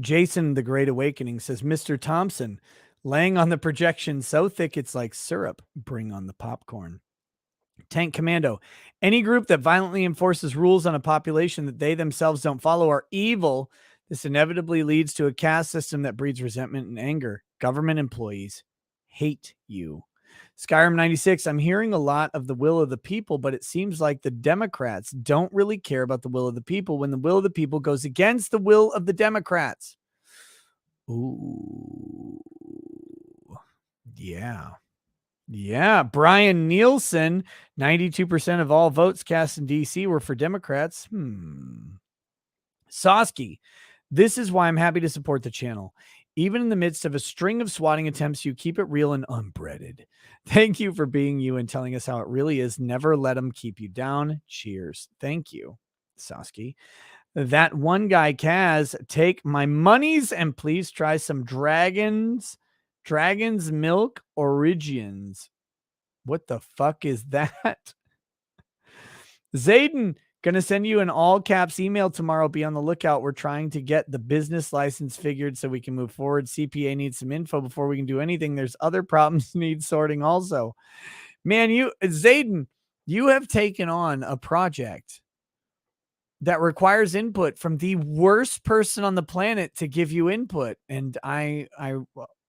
Jason the Great Awakening says, Mr. Thompson, Laying on the projection so thick it's like syrup. Bring on the popcorn. Tank Commando. Any group that violently enforces rules on a population that they themselves don't follow are evil. This inevitably leads to a caste system that breeds resentment and anger. Government employees hate you. Skyrim 96. I'm hearing a lot of the will of the people, but it seems like the Democrats don't really care about the will of the people when the will of the people goes against the will of the Democrats. Ooh. Yeah. Yeah. Brian Nielsen, 92% of all votes cast in DC were for Democrats. Sosky, this is why I'm happy to support the channel. Even in the midst of a string of swatting attempts, you keep it real and unbreaded. Thank you for being you and telling us how it really is. Never let them keep you down. Cheers. Thank you, Sosky. That one guy, Kaz, take my monies and please try some Dragon's Milk Origins. What the fuck is that? Zayden, gonna send you an all caps email tomorrow. Be on the lookout. We're trying to get the business license figured so we can move forward. CPA needs some info before we can do anything. There's other problems need sorting also. Man, Zayden, you have taken on a project that requires input from the worst person on the planet to give you input. And I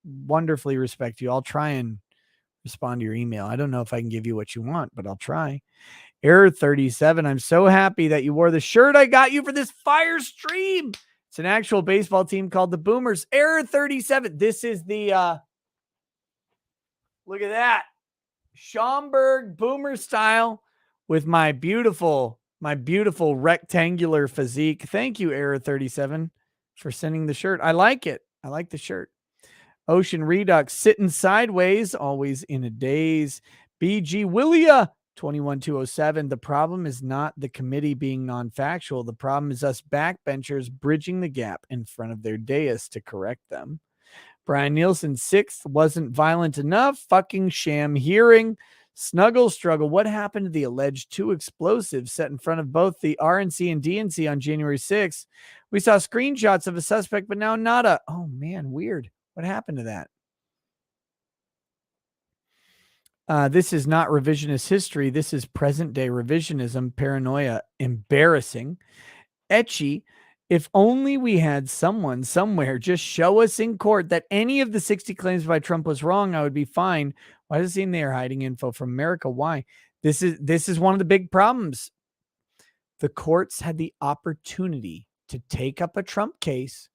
wonderfully respect you. I'll try and respond to your email. I don't know if I can give you what you want, but I'll try. Error 37. I'm so happy that you wore the shirt I got you for this fire stream. It's an actual baseball team called the Boomers. Error 37. This is the look at that. Schaumburg Boomer style with my beautiful rectangular physique. Thank you, Error 37, for sending the shirt. I like it. I like the shirt. Ocean Redux, sitting sideways, always in a daze. BG Willia, 21207. The problem is not the committee being non-factual. The problem is us backbenchers bridging the gap in front of their dais to correct them. Brian Nielsen, 6th, wasn't violent enough. Fucking sham hearing. Snuggle struggle. What happened to the alleged 2 explosives set in front of both the RNC and DNC on January 6th? We saw screenshots of a suspect, but now nada. Oh man, weird. What happened to that? This is not revisionist history. This is present day revisionism, paranoia, embarrassing. Etchy, if only we had someone somewhere just show us in court that any of the 60 claims by Trump was wrong, I would be fine. Why does it seem they are hiding info from America? Why? This is one of the big problems. The courts had the opportunity to take up a Trump case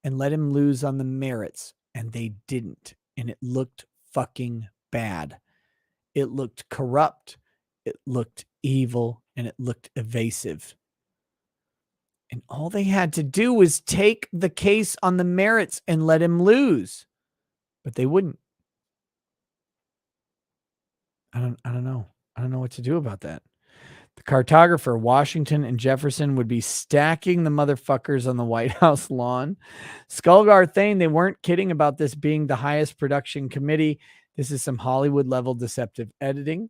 and let him lose on the merits, and they didn't. And it looked fucking bad. It looked corrupt. It looked evil, and it looked evasive. And all they had to do was take the case on the merits and let him lose. But they wouldn't. I don't know. I don't know what to do about that. The cartographer, Washington and Jefferson would be stacking the motherfuckers on the White House lawn. Skulgar Thane, they weren't kidding about this being the highest production committee. This is some Hollywood level deceptive editing.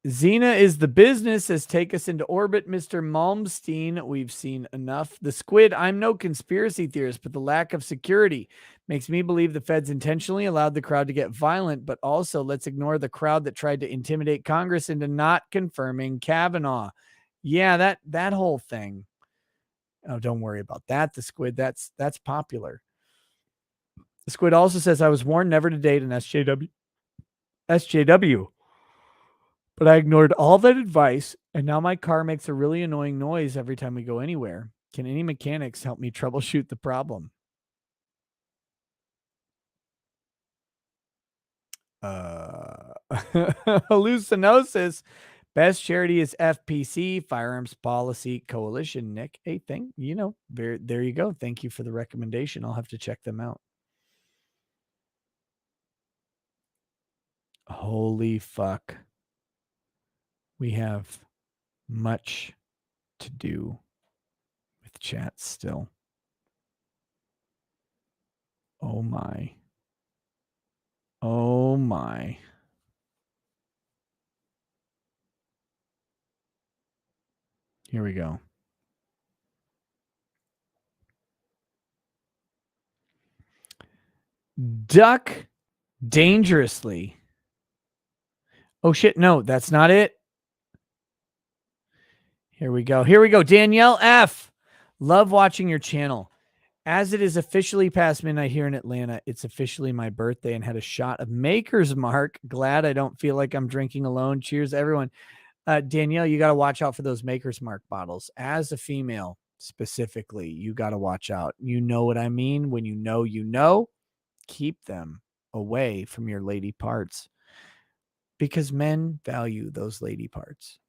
Xena is the business has take us into orbit, Mr. Malmsteen. We've seen enough. The squid, I'm no conspiracy theorist, but the lack of security makes me believe the feds intentionally allowed the crowd to get violent, but also let's ignore the crowd that tried to intimidate Congress into not confirming Kavanaugh. Yeah, that whole thing. Oh, don't worry about that. The squid, that's popular. The squid also says, I was warned never to date an SJW. But I ignored all that advice, and now my car makes a really annoying noise every time we go anywhere. Can any mechanics help me troubleshoot the problem? Hallucinosis. Best charity is FPC, Firearms Policy Coalition. Nick, hey, there you go. Thank you for the recommendation. I'll have to check them out. Holy fuck. We have much to do with chat still. Oh my. Oh my. Here we go. Duck dangerously. Oh shit, no, that's not it. Here we go. Here we go. Danielle F. Love watching your channel. As it is officially past midnight here in Atlanta, it's officially my birthday and had a shot of Maker's Mark. Glad I don't feel like I'm drinking alone. Cheers, everyone. Danielle, you got to watch out for those Maker's Mark bottles. As a female, specifically, you got to watch out. You know what I mean? When you know, keep them away from your lady parts because men value those lady parts.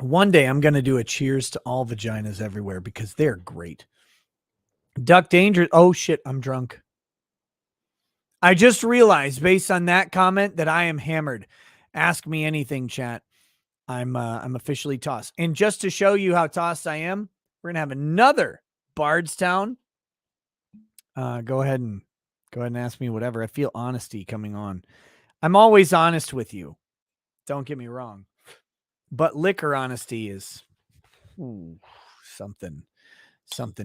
One day I'm going to do a cheers to all vaginas everywhere because they're great. Duck danger. Oh shit, I'm drunk. I just realized based on that comment that I am hammered. Ask me anything, chat. I'm officially tossed. And just to show you how tossed I am, we're going to have another Bardstown. Go ahead and ask me whatever. I feel honesty coming on. I'm always honest with you. Don't get me wrong. But liquor honesty is something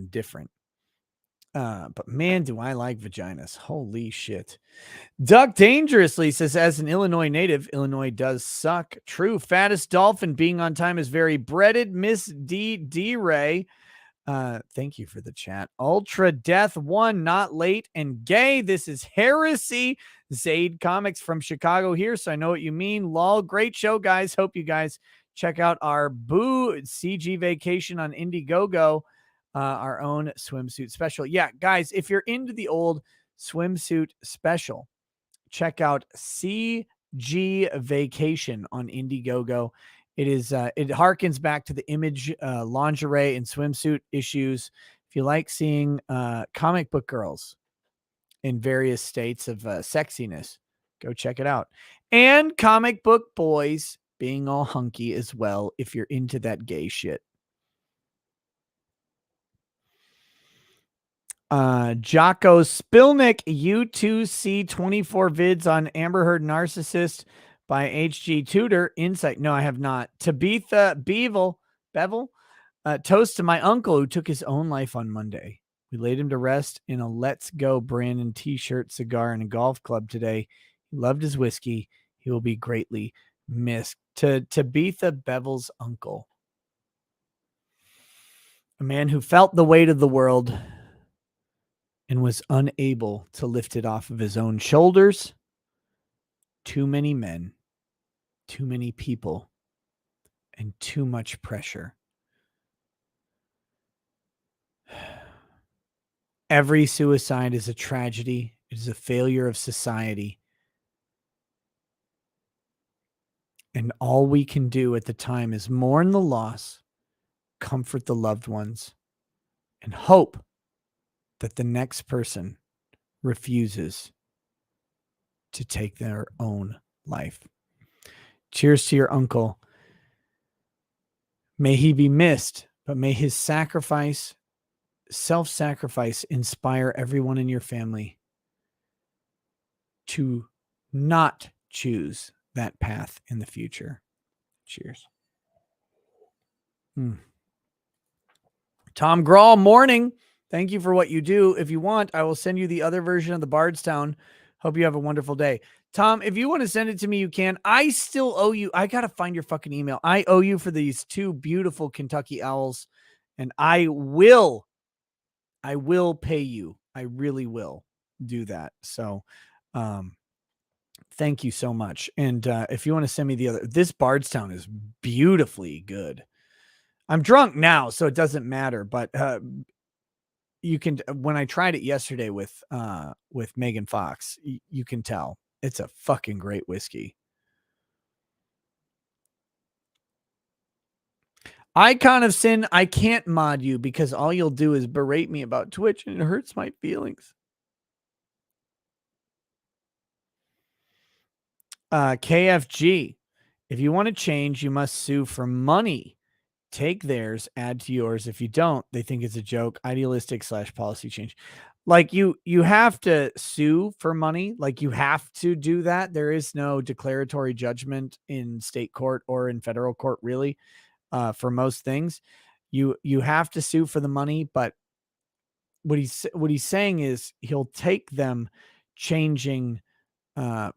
different. But man, do I like vaginas. Holy shit. Duck dangerously says, as an Illinois native, Illinois does suck. True. Fattest dolphin being on time is very breaded. Miss D Ray. Thank you for the chat. Ultra Death 1, not late and gay. This is heresy. Zaid Comics from Chicago here, so I know what you mean. Lol, great show, guys. Hope you guys check out our Boo CG Vacation on Indiegogo, our own swimsuit special. Yeah, guys, if you're into the old swimsuit special, check out CG Vacation on Indiegogo. It is it harkens back to the Image lingerie and swimsuit issues. If you like seeing comic book girls in various states of sexiness, go check it out. And comic book boys being all hunky as well, if you're into that gay shit. Jocko Spilnick, U2C 24 vids on Amber Heard Narcissist by HG Tudor. Insight. No, I have not. Tabitha Bevel, toast to my uncle who took his own life on Monday. We laid him to rest in a Let's Go Brandon t-shirt, cigar, and a golf club today. He loved his whiskey. He will be greatly missed. To Tabitha Bevel's uncle, a man who felt the weight of the world and was unable to lift it off of his own shoulders. Too many men, too many people, and too much pressure. Every suicide is a tragedy. It is a failure of society. And all we can do at the time is mourn the loss, comfort the loved ones, and hope that the next person refuses to take their own life. Cheers to your uncle. May he be missed, but may his sacrifice, self-sacrifice, inspire everyone in your family to not choose that path in the future. Cheers. Tom Grawl, morning. Thank you for what you do. If you want, I will send you the other version of the Bardstown. Hope you have a wonderful day. Tom, if you want to send it to me, you can. I still owe you. I got to find your fucking email. I owe you for these two beautiful Kentucky Owls, and I will pay you. I really will do that. So, thank you so much. And if you want to send me the other, this Bardstown is beautifully good. I'm drunk now, so it doesn't matter. But you can, when I tried it yesterday with Megan Fox, you can tell it's a fucking great whiskey. Icon of Sin, I can't mod you because all you'll do is berate me about Twitch and it hurts my feelings. KFG, if you want to change, you must sue for money. Take theirs, add to yours. If you don't, they think it's a joke. Idealistic / policy change. Like you have to sue for money. Like you have to do that. There is no declaratory judgment in state court or in federal court, really, for most things. You have to sue for the money, but what he's saying is he'll take them changing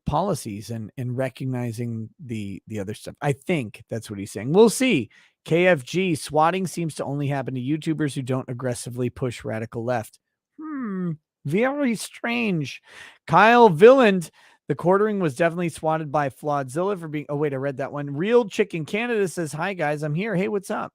policies and recognizing the other stuff. I think that's what he's saying. We'll see. KFG, swatting seems to only happen to YouTubers who don't aggressively push radical left. Very strange. Kyle Villand, the quartering was definitely swatted by Flawdzilla for being, oh wait, I read that one. Real Chick in Canada says, hi guys, I'm here. Hey, what's up?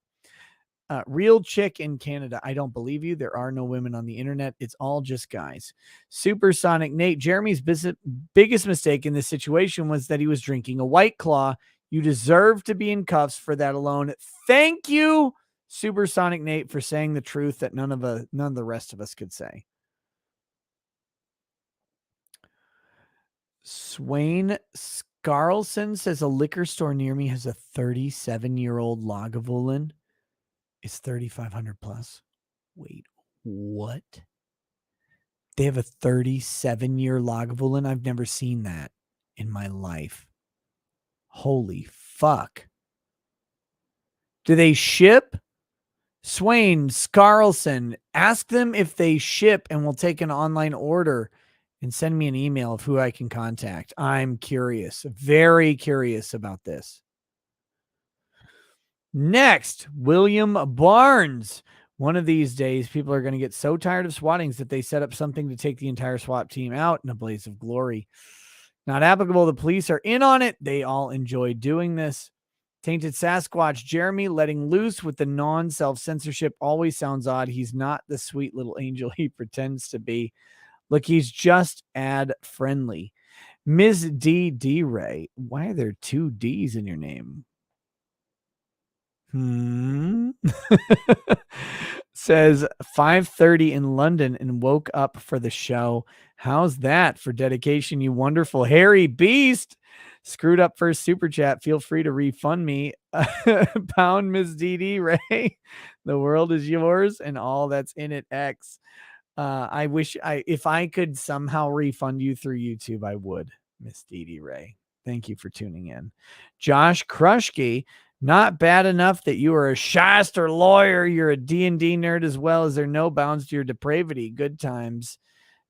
Real Chick in Canada. I don't believe you. There are no women on the internet. It's all just guys. Supersonic Nate. Jeremy's biggest mistake in this situation was that he was drinking a White Claw. You deserve to be in cuffs for that alone. Thank you, Supersonic Nate, for saying the truth that none of the rest of us could say. Swain Scarlson says a liquor store near me has a 37-year-old Lagavulin. It's 3,500 plus. Wait, what? They have a 37-year Lagavulin? I've never seen that in my life. Holy fuck. Do they ship? Swain Scarlson, ask them if they ship and we'll take an online order and send me an email of who I can contact. I'm curious, very curious about this. Next, William Barnes. One of these days, people are going to get so tired of swattings that they set up something to take the entire SWAT team out in a blaze of glory. Not applicable. The police are in on it. They all enjoy doing this. Tainted Sasquatch, Jeremy letting loose with the non-self-censorship always sounds odd. He's not the sweet little angel he pretends to be. Look, he's just ad-friendly. Ms. D. Ray. Why are there two D's in your name? Says 5:30 in London and woke up for the show. How's that for dedication, you wonderful hairy beast? Screwed up first super chat. Feel free to refund me. Pound Ms. DD Ray. The world is yours and all that's in it. X. I wish if I could somehow refund you through YouTube, I would. Miss DD Ray. Thank you for tuning in. Josh Krushke. Not bad enough that you are a shyster lawyer. You're a D&D nerd as well. As there no bounds to your depravity. Good times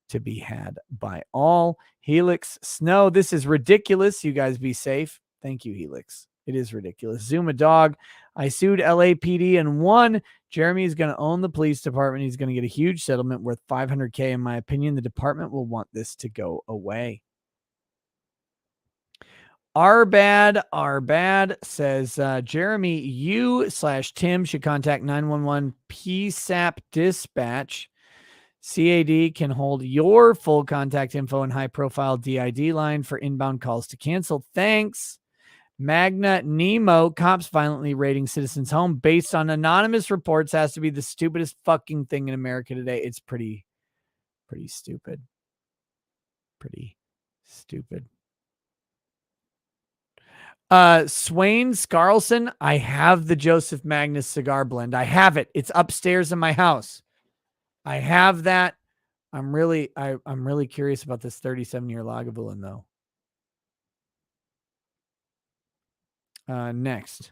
to be had by all. Helix Snow. This is ridiculous. You guys be safe. Thank you, Helix. It is ridiculous. Zuma Dog. I sued LAPD and won. Jeremy is going to own the police department. He's going to get a huge settlement worth $500K. In my opinion, the department will want this to go away. Our bad says, Jeremy, you/Tim should contact 911 PSAP dispatch. CAD can hold your full contact info and high profile DID line for inbound calls to cancel. Thanks. Magna Nemo, cops violently raiding citizens' home based on anonymous reports has to be the stupidest fucking thing in America today. It's pretty stupid. Pretty stupid. Swain Scarlson, I have the Joseph Magnus cigar blend. I have it. It's upstairs in my house. I have that. I'm really curious about this 37-year Lagavulin though. Next.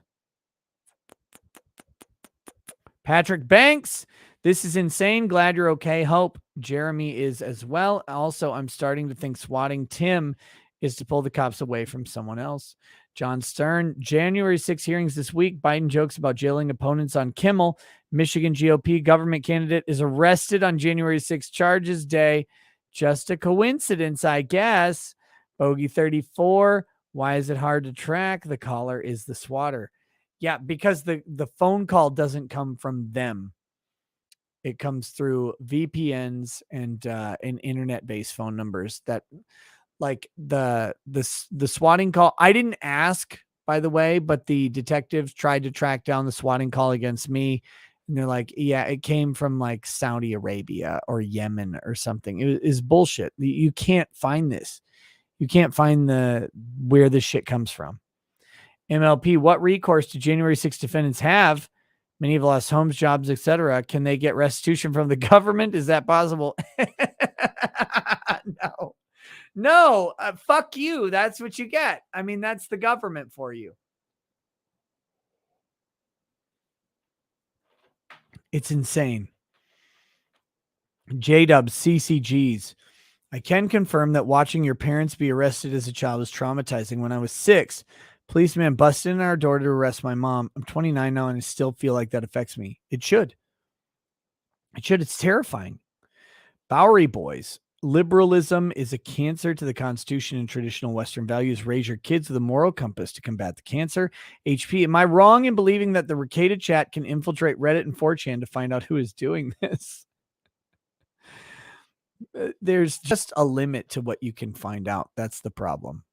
Patrick Banks. This is insane. Glad you're okay. Hope Jeremy is as well. Also, I'm starting to think swatting Tim is to pull the cops away from someone else. John Stern, January 6 hearings this week. Biden jokes about jailing opponents on Kimmel. Michigan GOP government candidate is arrested on January 6 charges day. Just a coincidence, I guess. Bogey 34. Why is it hard to track? The caller is the swatter. Yeah, because the phone call doesn't come from them. It comes through VPNs and internet-based phone numbers that, like the swatting call. I didn't ask, by the way, but the detectives tried to track down the swatting call against me. And they're like, yeah, it came from like Saudi Arabia or Yemen or something. It is bullshit. You can't find this. You can't find where this shit comes from. MLP, what recourse do January 6 defendants have? Many have lost homes, jobs, etc. Can they get restitution from the government? Is that possible? No, fuck you. That's what you get. I mean, that's the government for you. It's insane. J-Dub CCGs. I can confirm that watching your parents be arrested as a child was traumatizing. When I was 6, policeman busted in our door to arrest my mom. I'm 29 now and I still feel like that affects me. It should. It should. It's terrifying. Bowery Boys. Liberalism is a cancer to the Constitution and traditional Western values. Raise your kids with a moral compass to combat the cancer. HP, am I wrong in believing that the Ricada chat can infiltrate Reddit and 4chan to find out who is doing this? There's just a limit to what you can find out. That's the problem.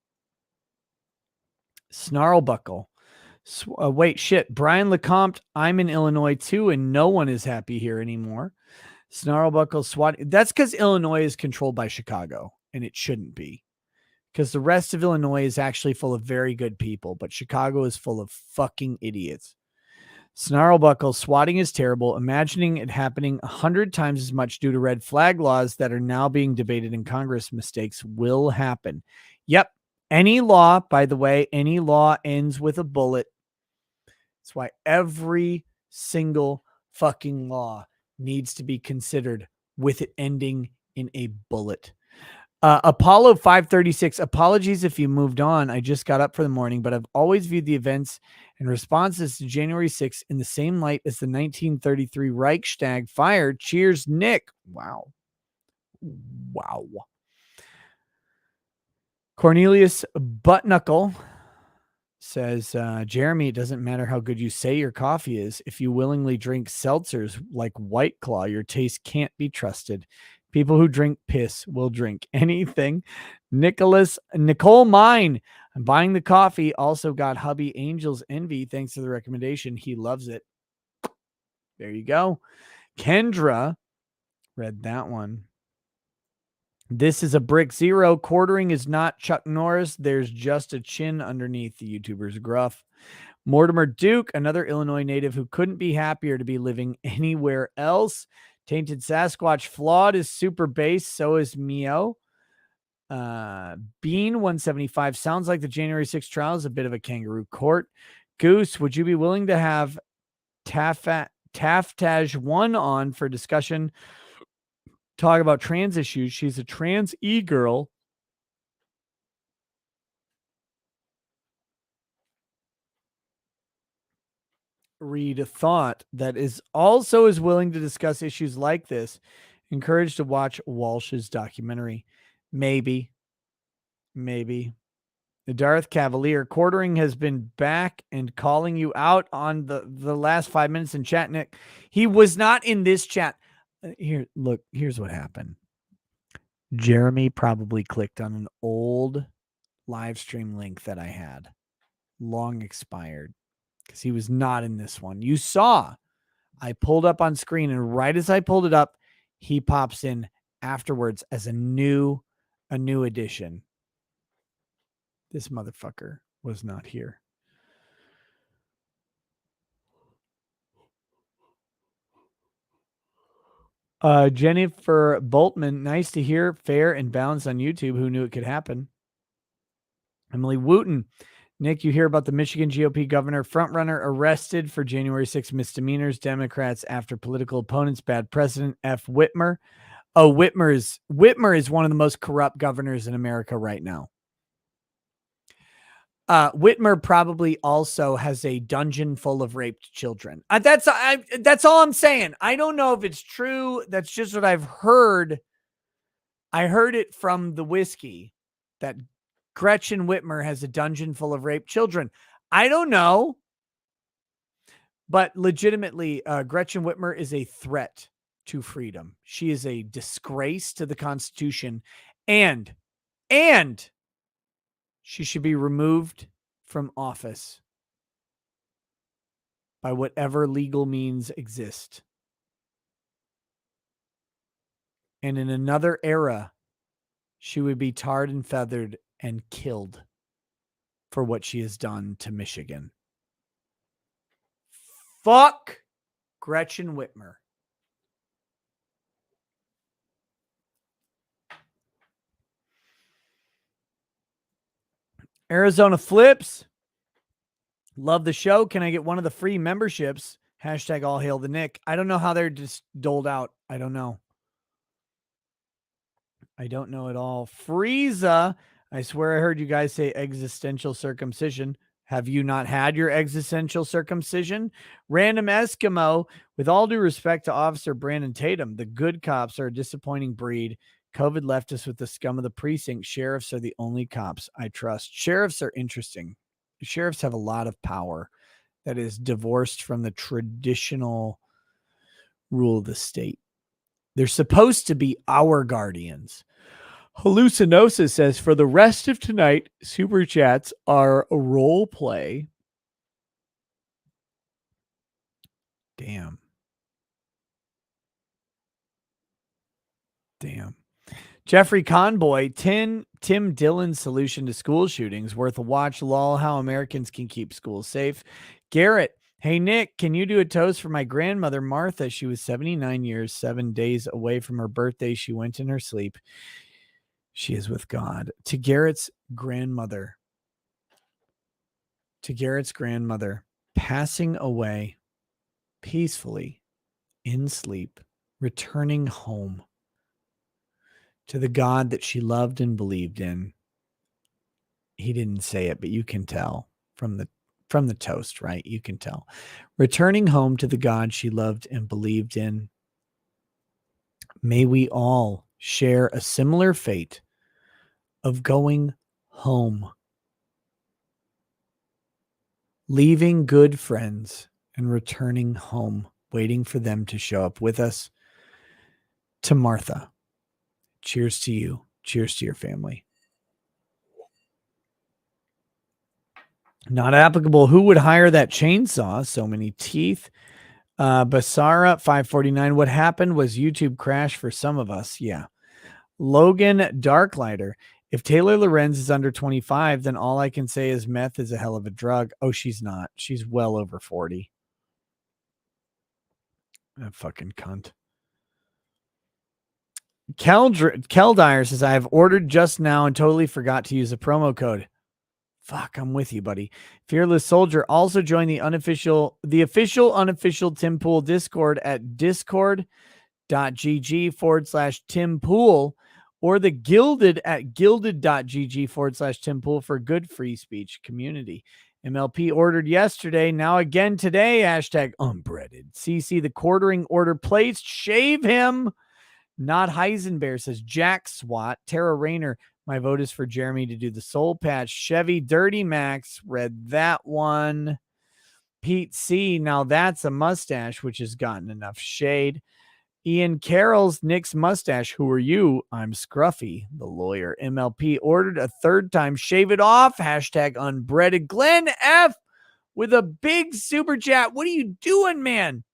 Snarlbuckle. Wait, shit. Brian Lecomte, I'm in Illinois too, and no one is happy here anymore. Snarlbuckle Swatting. That's because Illinois is controlled by Chicago, and it shouldn't be. Because the rest of Illinois is actually full of very good people, but Chicago is full of fucking idiots. Snarlbuckle, swatting is terrible. Imagining it happening 100 times as much due to red flag laws that are now being debated in Congress. Mistakes will happen. Yep. Any law, by the way, any law ends with a bullet. That's why every single fucking law needs to be considered with it ending in a bullet. Apollo 536. Apologies if you moved on. I just got up for the morning, but I've always viewed the events and responses to January 6th in the same light as the 1933 Reichstag fire. Cheers, Nick. Wow. Wow. Cornelius Buttknuckle says, Jeremy, it doesn't matter how good you say your coffee is. If you willingly drink seltzers like White Claw, your taste can't be trusted. People who drink piss will drink anything. Nicole Mine. I'm buying the coffee. Also got hubby Angel's Envy. Thanks for the recommendation. He loves it. There you go. Kendra read that one. This is a brick zero. Quartering is not Chuck Norris. There's just a chin underneath. The YouTuber's gruff. Mortimer Duke, another Illinois native who couldn't be happier to be living anywhere else. Tainted Sasquatch, flawed is super base. So is Mio. Bean 175 sounds like the January 6th trial is a bit of a kangaroo court. Goose, would you be willing to have Taftaj 1 on for discussion? Talk about trans issues. She's a trans e-girl. Read a thought that is also is willing to discuss issues like this. Encouraged to watch Walsh's documentary. Maybe. The Darth Cavalier. Quartering has been back and calling you out on the last 5 minutes in chat, Nick. He was not in this chat. Here, look, here's what happened. Jeremy probably clicked on an old live stream link that I had. Long expired. Because he was not in this one. You saw I pulled up on screen, and right as I pulled it up, he pops in afterwards as a new edition. This motherfucker was not here. Jennifer Boltman, nice to hear. Fair and balanced on YouTube. Who knew it could happen? Emily Wooten. Nick, you hear about the Michigan GOP governor frontrunner arrested for January 6 misdemeanors. Democrats after political opponents. Bad precedent. F. Whitmer. Oh, Whitmer is one of the most corrupt governors in America right now. Whitmer probably also has a dungeon full of raped children. That's all I'm saying. I don't know if it's true. That's just what I've heard. I heard it from the whiskey that Gretchen Whitmer has a dungeon full of raped children. I don't know. But legitimately, Gretchen Whitmer is a threat to freedom. She is a disgrace to the Constitution, and she should be removed from office by whatever legal means exist. And in another era, she would be tarred and feathered and killed for what she has done to Michigan. Fuck Gretchen Whitmer. Arizona Flips. Love the show. Can I get one of the free memberships? Hashtag all hail the Nick. I don't know how they're just doled out. I don't know. I don't know at all. Frieza, I swear I heard you guys say existential circumcision. Have you not had your existential circumcision? Random Eskimo, with all due respect to Officer Brandon Tatum, the good cops are a disappointing breed. COVID left us with the scum of the precinct. Sheriffs are the only cops I trust. Sheriffs are interesting. Sheriffs have a lot of power that is divorced from the traditional rule of the state. They're supposed to be our guardians. Hallucinosis says, for the rest of tonight, super chats are a role play. Damn. Jeffrey Conboy, Tim Dillon's solution to school shootings, worth a watch. Lol, how Americans can keep schools safe. Garrett, hey Nick, can you do a toast for my grandmother Martha? She was 79 years, 7 days away from her birthday. She went in her sleep. She is with God. To Garrett's grandmother, passing away peacefully in sleep, returning home to the God that she loved and believed in. He didn't say it, but you can tell from the toast, right? You can tell. Returning home to the God she loved and believed in. May we all share a similar fate of going home, leaving good friends and returning home, waiting for them to show up with us. To Martha, cheers to you. Cheers to your family. Not applicable. Who would hire that chainsaw? So many teeth. Basara 549. What happened was YouTube crashed for some of us. Yeah. Logan Darklighter. If Taylor Lorenz is under 25, then all I can say is meth is a hell of a drug. Oh, she's not. She's well over 40. That fucking cunt. Kel Dyer says, I have ordered just now and totally forgot to use a promo code. Fuck, I'm with you, buddy. Fearless Soldier, also join the official unofficial Tim Pool Discord at discord.gg/Tim Pool or the Gilded at gilded.gg/Tim Pool for good free speech community. MLP ordered yesterday, now again today, #unbreaded. CC the quartering order placed, shave him. Not Heisenbear says Jack SWAT. Tara Rayner, my vote is for Jeremy to do the soul patch. Chevy Dirty Max, read that one. Pete C, now that's a mustache, which has gotten enough shade. Ian Carroll's Nick's mustache. Who are you? I'm Scruffy, the lawyer. MLP ordered a third time. Shave it off. #unbreaded. Glenn F with a big super chat. What are you doing, man?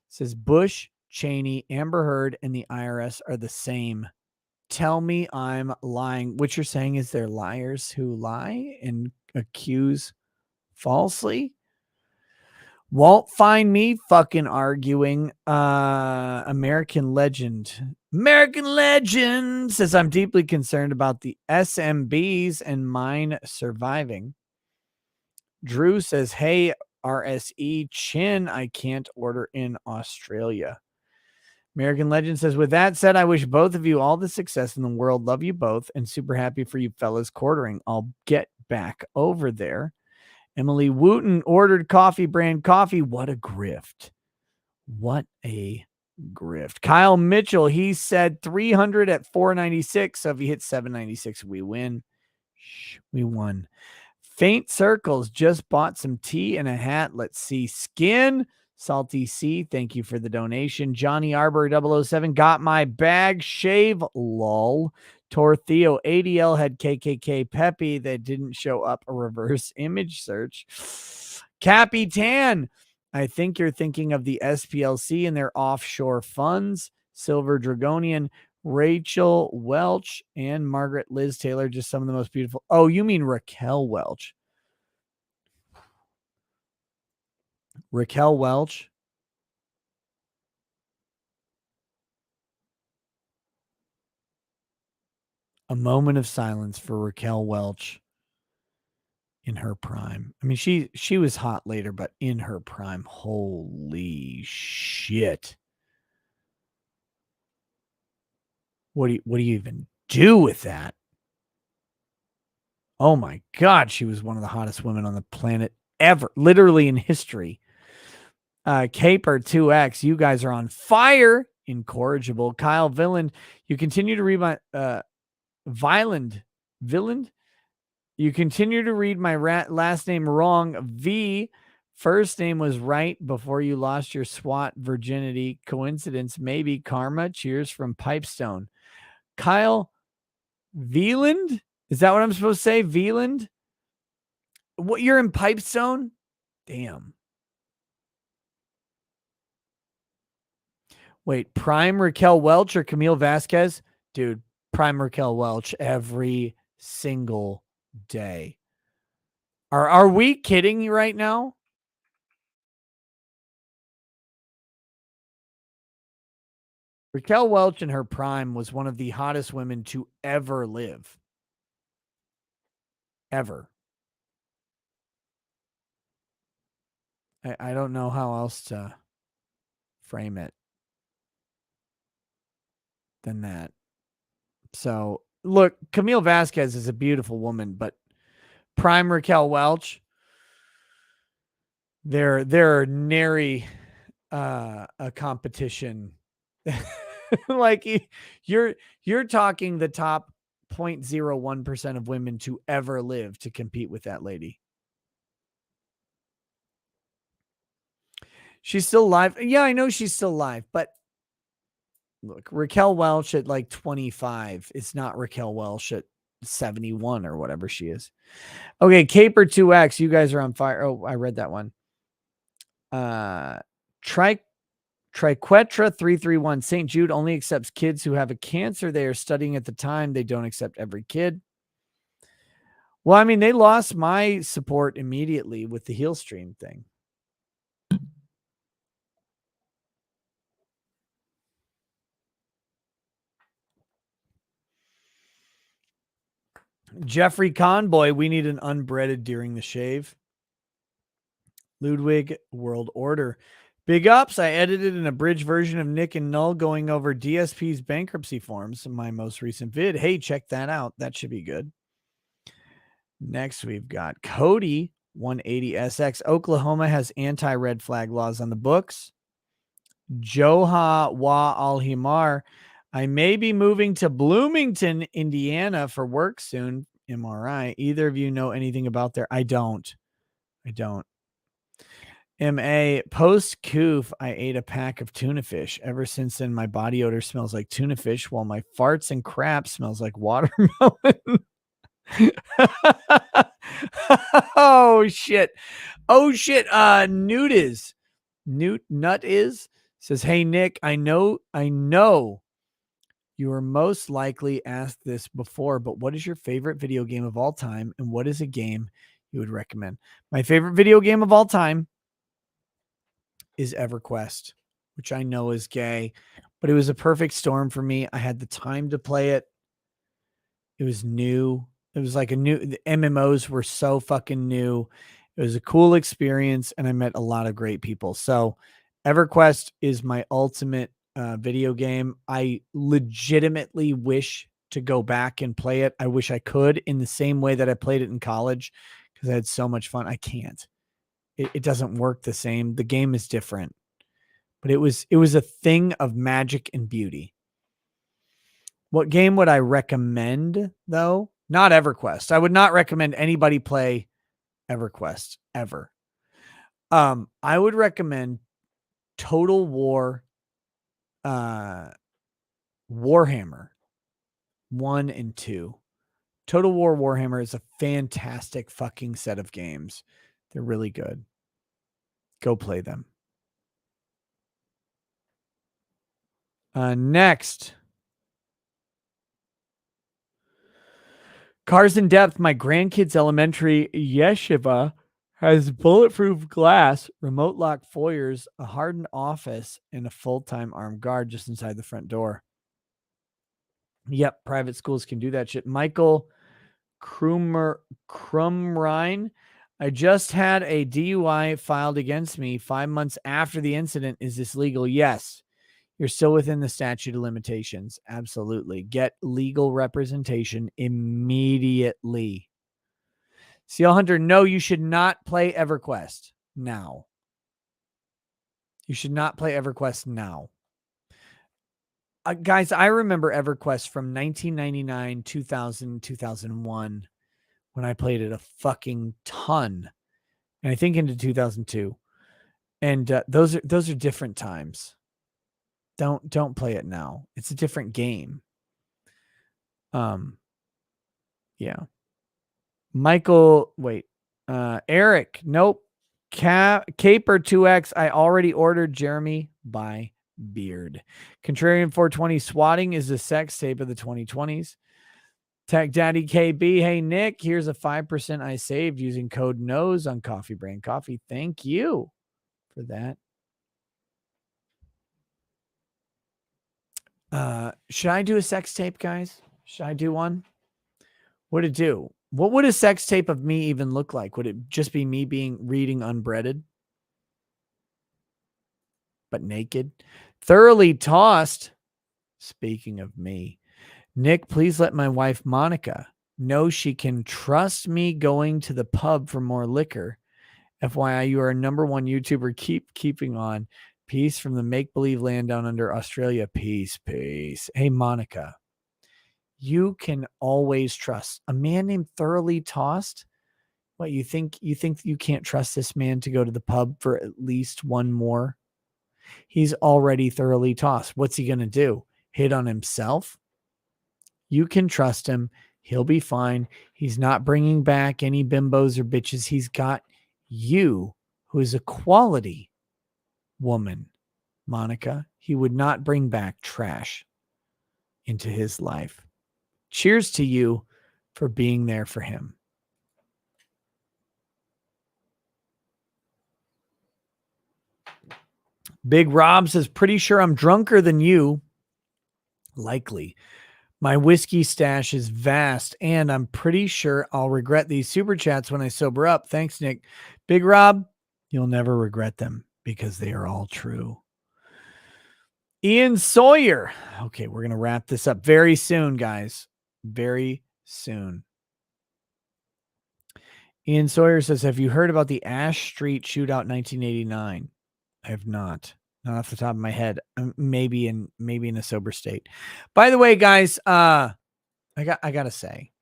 Says Bush, Cheney, Amber Heard, and the IRS are the same. Tell me I'm lying. What you're saying is they're liars who lie and accuse falsely? Won't find me fucking arguing. American Legend says, I'm deeply concerned about the SMBs and mine surviving. Drew says, hey, RSE Chin, I can't order in Australia. American Legend says, with that said, I wish both of you all the success in the world. Love you both and super happy for you fellas quartering. I'll get back over there. Emily Wooten ordered coffee brand coffee. What a grift. What a grift. Kyle Mitchell, he said 300 at 496. So if he hits 796, we win. We won. Faint Circles just bought some tea and a hat. Let's see. Skin. Salty C, thank you for the donation. Johnny Arbor 007 got my bag. Shave lol. Tortheo ADL had KKK Peppy that didn't show up a reverse image search. Cappy Tan, I think you're thinking of the SPLC and their offshore funds. Silver Dragonian, Rachel Welch, and Margaret Liz Taylor, just some of the most beautiful. Oh, you mean Raquel Welch. Raquel Welch. A moment of silence for Raquel Welch in her prime. I mean, she was hot later, but in her prime, holy shit. What do you even do with that? Oh my God, she was one of the hottest women on the planet ever, literally in history. Caper 2X, you guys are on fire. Incorrigible. Kyle Villand, you continue to read my Viland. You continue to read my last name wrong. V. First name was right before you lost your SWAT virginity. Coincidence? Maybe. Karma. Cheers from Pipestone. Kyle Veland? Is that what I'm supposed to say? Veland? What, you're in Pipestone? Damn. Wait, Prime Raquel Welch or Camille Vasquez? Dude, Prime Raquel Welch every single day. Are we kidding right now? Raquel Welch in her prime was one of the hottest women to ever live. Ever. I don't know how else to frame it than that. So, look, Camille Vasquez is a beautiful woman, but Prime Raquel Welch, they're nary a competition. Like you're talking the top 0.01% of women to ever live to compete with that lady. She's still alive. Yeah, I know she's still alive, but look, Raquel Welch at like 25 is not Raquel Welch at 71 or whatever she is. Okay, Caper 2X, you guys are on fire. Oh, I read that one. Triquetra 331. St. Jude only accepts kids who have a cancer they are studying at the time. They don't accept every kid. Well, I mean, they lost my support immediately with the heel stream thing. Jeffrey Conboy, we need an unbreaded during the shave. Ludwig World Order. Big ups. I edited an abridged version of Nick and Null going over DSP's bankruptcy forms in my most recent vid. Hey, check that out. That should be good. Next, we've got Cody 180SX. Oklahoma has anti-red flag laws on the books. Joha Wa Al-Himar. I may be moving to Bloomington, Indiana for work soon. MRI. Either of you know anything about there? I don't. MA. Post-coof, I ate a pack of tuna fish. Ever since then, my body odor smells like tuna fish, while my farts and crap smells like watermelon. Oh, shit. Nut is says, hey, Nick, I know you were most likely asked this before, but what is your favorite video game of all time? And what is a game you would recommend? My favorite video game of all time is EverQuest, which I know is gay, but it was a perfect storm for me. I had the time to play it. It was new. It was like the MMOs were so fucking new. It was a cool experience, and I met a lot of great people. So EverQuest is my ultimate video game. I legitimately wish to go back and play it. I wish I could in the same way that I played it in college because I had so much fun. I can't. It doesn't work the same. The game is different, but it was a thing of magic and beauty. What game would I recommend though? Not EverQuest. I would not recommend anybody play EverQuest ever. I would recommend Total War Warhammer 1 and 2. Total War Warhammer is a fantastic fucking set of games. They're really good. Go play them. Next. Cars in Depth. My grandkids' elementary yeshiva has bulletproof glass, remote lock foyers, a hardened office, and a full-time armed guard just inside the front door. Yep, private schools can do that shit. Michael Crumrine. I just had a DUI filed against me 5 months after the incident. Is this legal? Yes. You're still within the statute of limitations. Absolutely. Get legal representation immediately. Seal Hunter, no, you should not play EverQuest now. You should not play EverQuest now. Guys, I remember EverQuest from 1999, 2000, 2001, when I played it a fucking ton. And I think into 2002. And those are different times. Don't play it now. It's a different game. Yeah. Michael, wait. Eric, nope. Caper 2X. I already ordered Jeremy by Beard. Contrarian 420 Swatting is the sex tape of the 2020s. Tech Daddy KB. Hey, Nick, here's a 5% I saved using code NOSE on Coffee Brand Coffee. Thank you for that. Should I do a sex tape, guys? Should I do one? What'd it do? What would a sex tape of me even look like? Would it just be me reading unbreaded? But naked? Thoroughly tossed. Speaking of me. Nick, please let my wife Monica know she can trust me going to the pub for more liquor. FYI, you are a #1 YouTuber. Keep keeping on. Peace from the make-believe land down under Australia. Peace, peace. Hey, Monica. You can always trust a man named Thoroughly Tossed. What, you think you can't trust this man to go to the pub for at least one more? He's already thoroughly tossed. What's he going to do? Hit on himself? You can trust him. He'll be fine. He's not bringing back any bimbos or bitches. He's got you, who is a quality woman, Monica. He would not bring back trash into his life. Cheers to you for being there for him. Big Rob says, pretty sure I'm drunker than you. Likely. My whiskey stash is vast, and I'm pretty sure I'll regret these super chats when I sober up. Thanks, Nick. Big Rob, you'll never regret them because they are all true. Ian Sawyer. Okay, we're going to wrap this up very soon, guys. Very soon. Ian Sawyer says, have you heard about the Ash Street shootout 1989? I have not. Not off the top of my head. Maybe in a sober state. By the way, guys, I gotta say,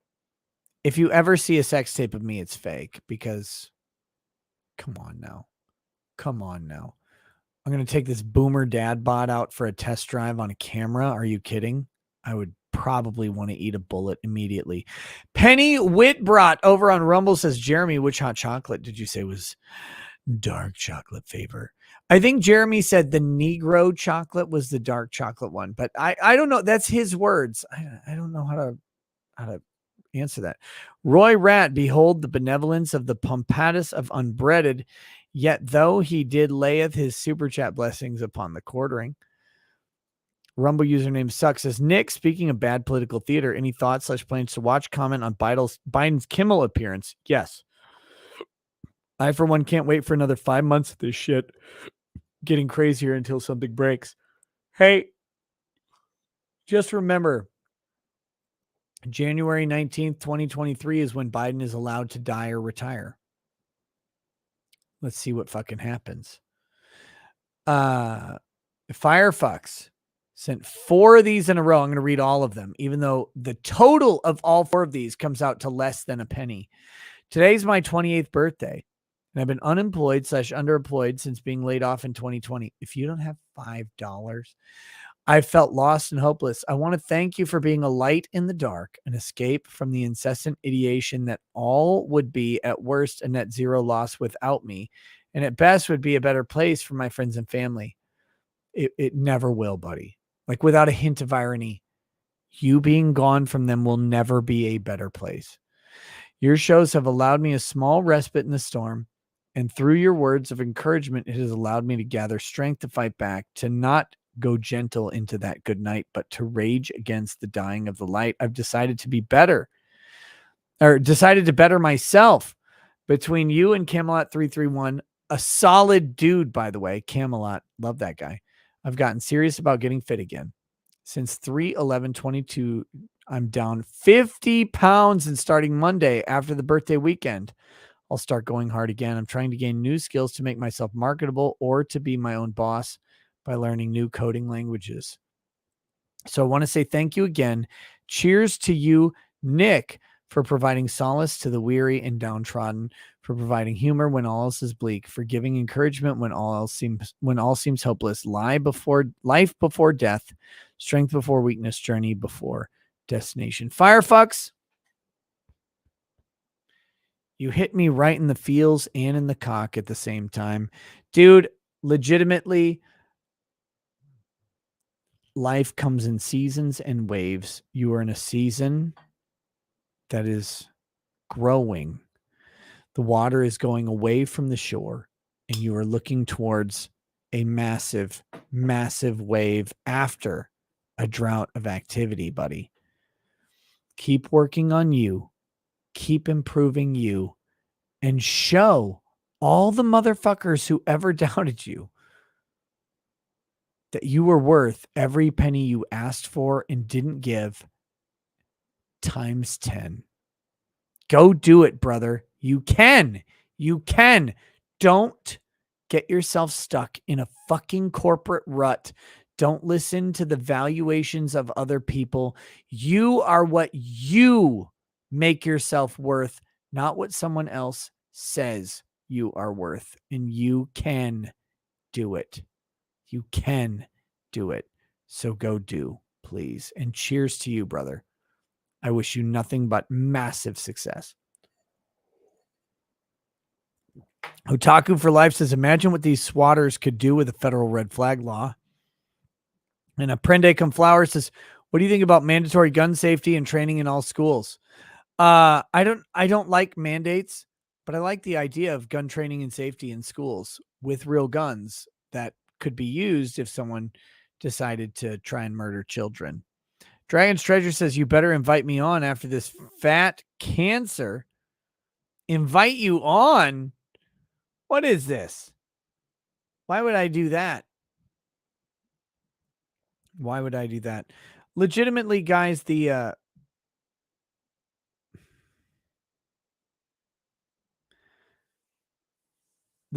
if you ever see a sex tape of me, it's fake, because come on now. I'm gonna take this boomer dad bod out for a test drive on a camera. Are you kidding? I would probably want to eat a bullet immediately. Penny Whitbrot over on Rumble says, Jeremy, which hot chocolate did you say was dark chocolate favor? I think Jeremy said the Negro chocolate was the dark chocolate one, but I don't know. That's his words. I don't know how to answer that. Roy Rat, behold the benevolence of the Pompatus of Unbreaded, yet though he did layeth his super chat blessings upon the quartering. Rumble username sucks says, Nick, speaking of bad political theater, any thoughts / plans to watch? Comment on Biden's Kimmel appearance. Yes. I, for one, can't wait for another 5 months of this shit getting crazier until something breaks. Hey, just remember, January 19th, 2023 is when Biden is allowed to die or retire. Let's see what fucking happens. Firefucks sent 4 of these in a row. I'm going to read all of them, even though the total of all 4 of these comes out to less than a penny. Today's my 28th birthday. And I've been unemployed / underemployed since being laid off in 2020. If you don't have $5, I felt lost and hopeless. I want to thank you for being a light in the dark, an escape from the incessant ideation that all would be at worst a net zero loss without me, and at best would be a better place for my friends and family. It never will, buddy. Like, without a hint of irony, you being gone from them will never be a better place. Your shows have allowed me a small respite in the storm. And through your words of encouragement, it has allowed me to gather strength to fight back, to not go gentle into that good night, but to rage against the dying of the light. I've decided to be better, or decided to better myself. Between you and Camelot 331, a solid dude, by the way, Camelot, love that guy. I've gotten serious about getting fit again. Since 3/11/22, I'm down 50 pounds and starting Monday after the birthday weekend. I'll start going hard again. I'm trying to gain new skills to make myself marketable or to be my own boss by learning new coding languages. So I want to say thank you again. Cheers to you, Nick, for providing solace to the weary and downtrodden, for providing humor when all else is bleak, for giving encouragement when all seems hopeless. Life before death, strength before weakness, journey before destination. Firefucks, you hit me right in the feels and in the cock at the same time. Dude, legitimately, life comes in seasons and waves. You are in a season that is growing. The water is going away from the shore, and you are looking towards a massive, massive wave after a drought of activity, buddy. Keep working on you. Keep improving you. And show all the motherfuckers who ever doubted you that you were worth every penny you asked for and didn't give times 10. Go do it, brother. You can. You can. Don't get yourself stuck in a fucking corporate rut. Don't listen to the valuations of other people. You are what you make yourself worth, not what someone else says you are worth. And you can do it. You can do it. So go do, please. And cheers to you, brother. I wish you nothing but massive success. Otaku for Life says, imagine what these swatters could do with a federal red flag law. And Aprende Con Flower says, what do you think about mandatory gun safety and training in all schools? I don't like mandates, but I like the idea of gun training and safety in schools with real guns that could be used if someone decided to try and murder children. Dragon's Treasure says, you better invite me on after this fat cancer. Invite you on? What is this? Why would I do that? Why would I do that? Legitimately, guys, the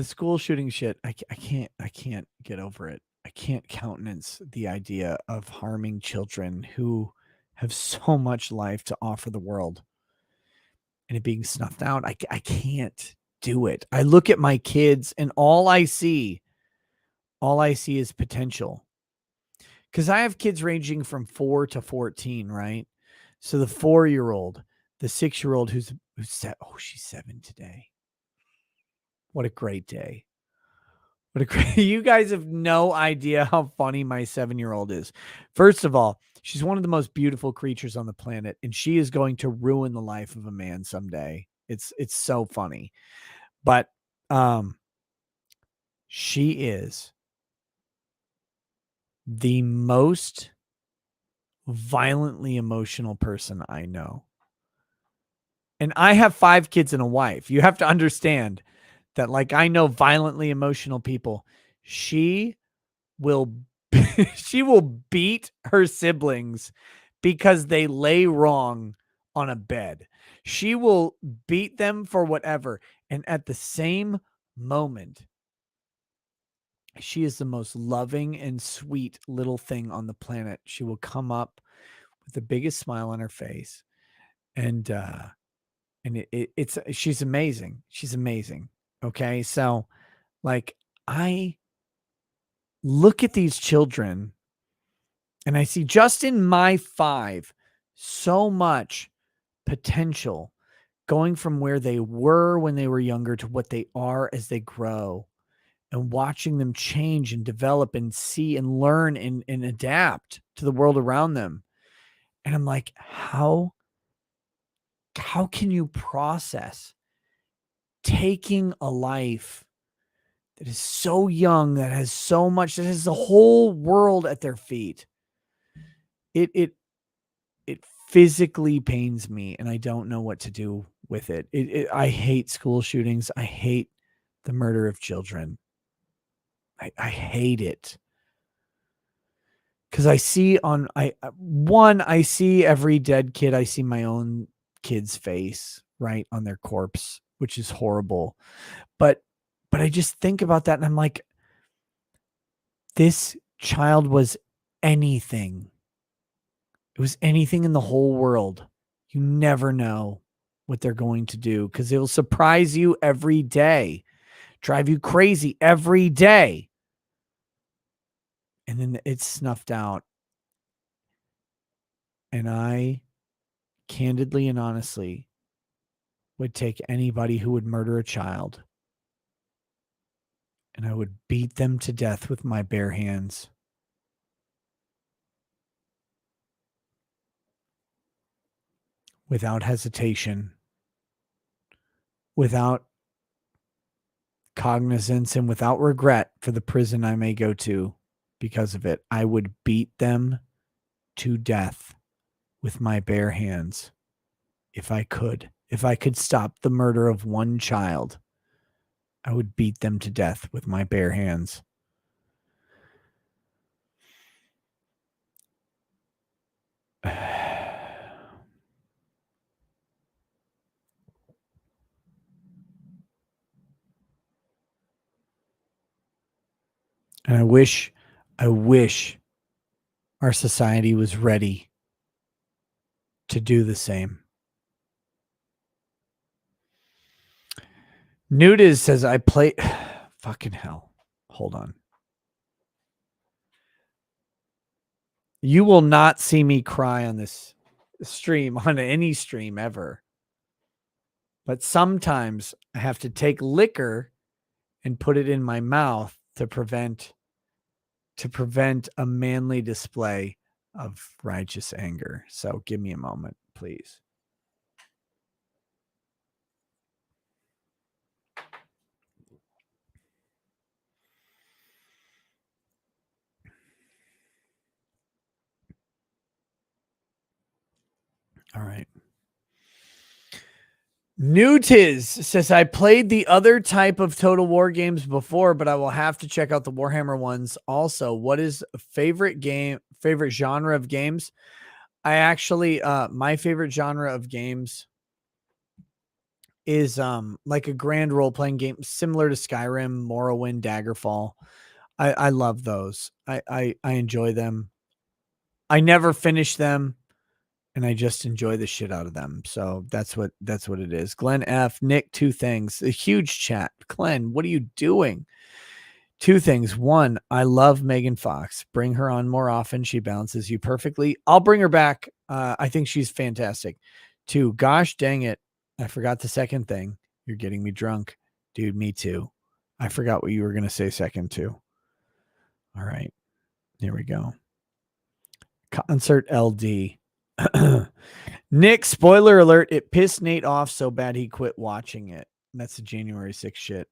school shooting shit, I can't get over it. I can't countenance the idea of harming children who have so much life to offer the world and it being snuffed out. I can't do it. I look at my kids and all I see is potential. Because I have kids ranging from 4 to 14, right? So the 4-year-old, the 6-year-old who's she's 7 today. What a great day. You guys have no idea how funny my 7-year-old is. First of all, she's one of the most beautiful creatures on the planet, and she is going to ruin the life of a man someday. It's so funny. But she is the most violently emotional person I know. And I have 5 kids and a wife. You have to understand that, like, I know violently emotional people. She will beat her siblings because they lay wrong on a bed. She will beat them for whatever. And at the same moment, she is the most loving and sweet little thing on the planet. She will come up with the biggest smile on her face. And she's amazing. She's amazing. Okay. So, like, I look at these children and I see just in my 5 so much potential going from where they were when they were younger to what they are as they grow, and watching them change and develop and see and learn and adapt to the world around them. And I'm like, how can you process taking a life that is so young, that has so much, that has the whole world at their feet? It physically pains me, and I don't know what to do with it. I hate school shootings. I hate the murder of children. I hate it. Because I see I see every dead kid. I see my own kid's face right on their corpse, which is horrible. But I just think about that and I'm like, this child was anything. It was anything in the whole world. You never know what they're going to do because it'll surprise you every day, drive you crazy every day. And then it's snuffed out. And I candidly and honestly would take anybody who would murder a child and I would beat them to death with my bare hands. Without hesitation, without cognizance, and without regret for the prison I may go to because of it. I would beat them to death with my bare hands if I could. If I could stop the murder of one child, I would beat them to death with my bare hands. And I wish our society was ready to do the same. Nudiz says, I play... Fucking hell. Hold on. You will not see me cry on this stream, on any stream ever. But sometimes I have to take liquor and put it in my mouth to prevent a manly display of righteous anger. So give me a moment, please. All right. Newtiz says, I played the other type of Total War games before, but I will have to check out the Warhammer ones also. What is a favorite genre of games? I actually, my favorite genre of games is like a grand role-playing game similar to Skyrim, Morrowind, Daggerfall. I love those. I enjoy them. I never finish them. And I just enjoy the shit out of them. So that's what it is. Glenn F. Nick, two things. A huge chat. Glenn, what are you doing? Two things. One, I love Megan Fox. Bring her on more often. She balances you perfectly. I'll bring her back. I think she's fantastic. Two, gosh dang it. I forgot the second thing. You're getting me drunk. Dude, me too. I forgot what you were going to say second too. All right. Here we go. Concert LD. Nick, spoiler alert, it pissed Nate off so bad he quit watching it. That's the January 6th shit.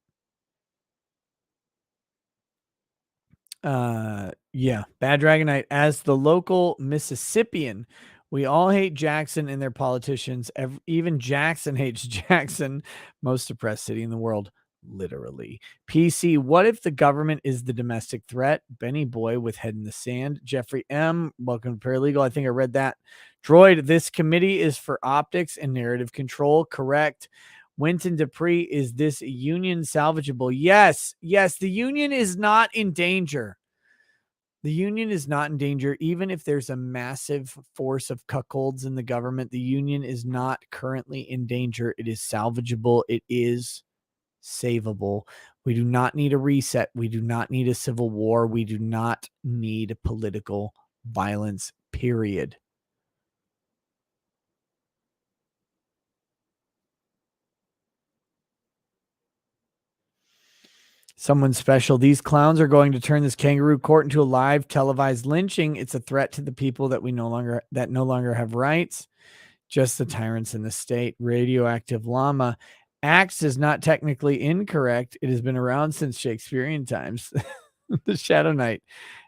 Yeah, Bad Dragon Knight. As the local Mississippian, we all hate Jackson and their politicians. Even Jackson hates Jackson, most oppressed city in the world. Literally. PC, what if the government is the domestic threat? Benny Boy with head in the sand. Jeffrey M, welcome to Paralegal. I think I read that. Droid, this committee is for optics and narrative control. Correct. Winton Dupree, is this union salvageable? Yes. Yes, the union is not in danger. The union is not in danger. Even if there's a massive force of cuckolds in the government, the union is not currently in danger. It is salvageable. It is savable. We do not need a reset. We do not need a civil war. We do not need political violence, period. Someone special. These clowns are going to turn this kangaroo court into a live televised lynching. It's a threat to the people that no longer have rights. Just the tyrants in the state. Radioactive llama. Axe is not technically incorrect. It has been around since Shakespearean times. The Shadow Knight.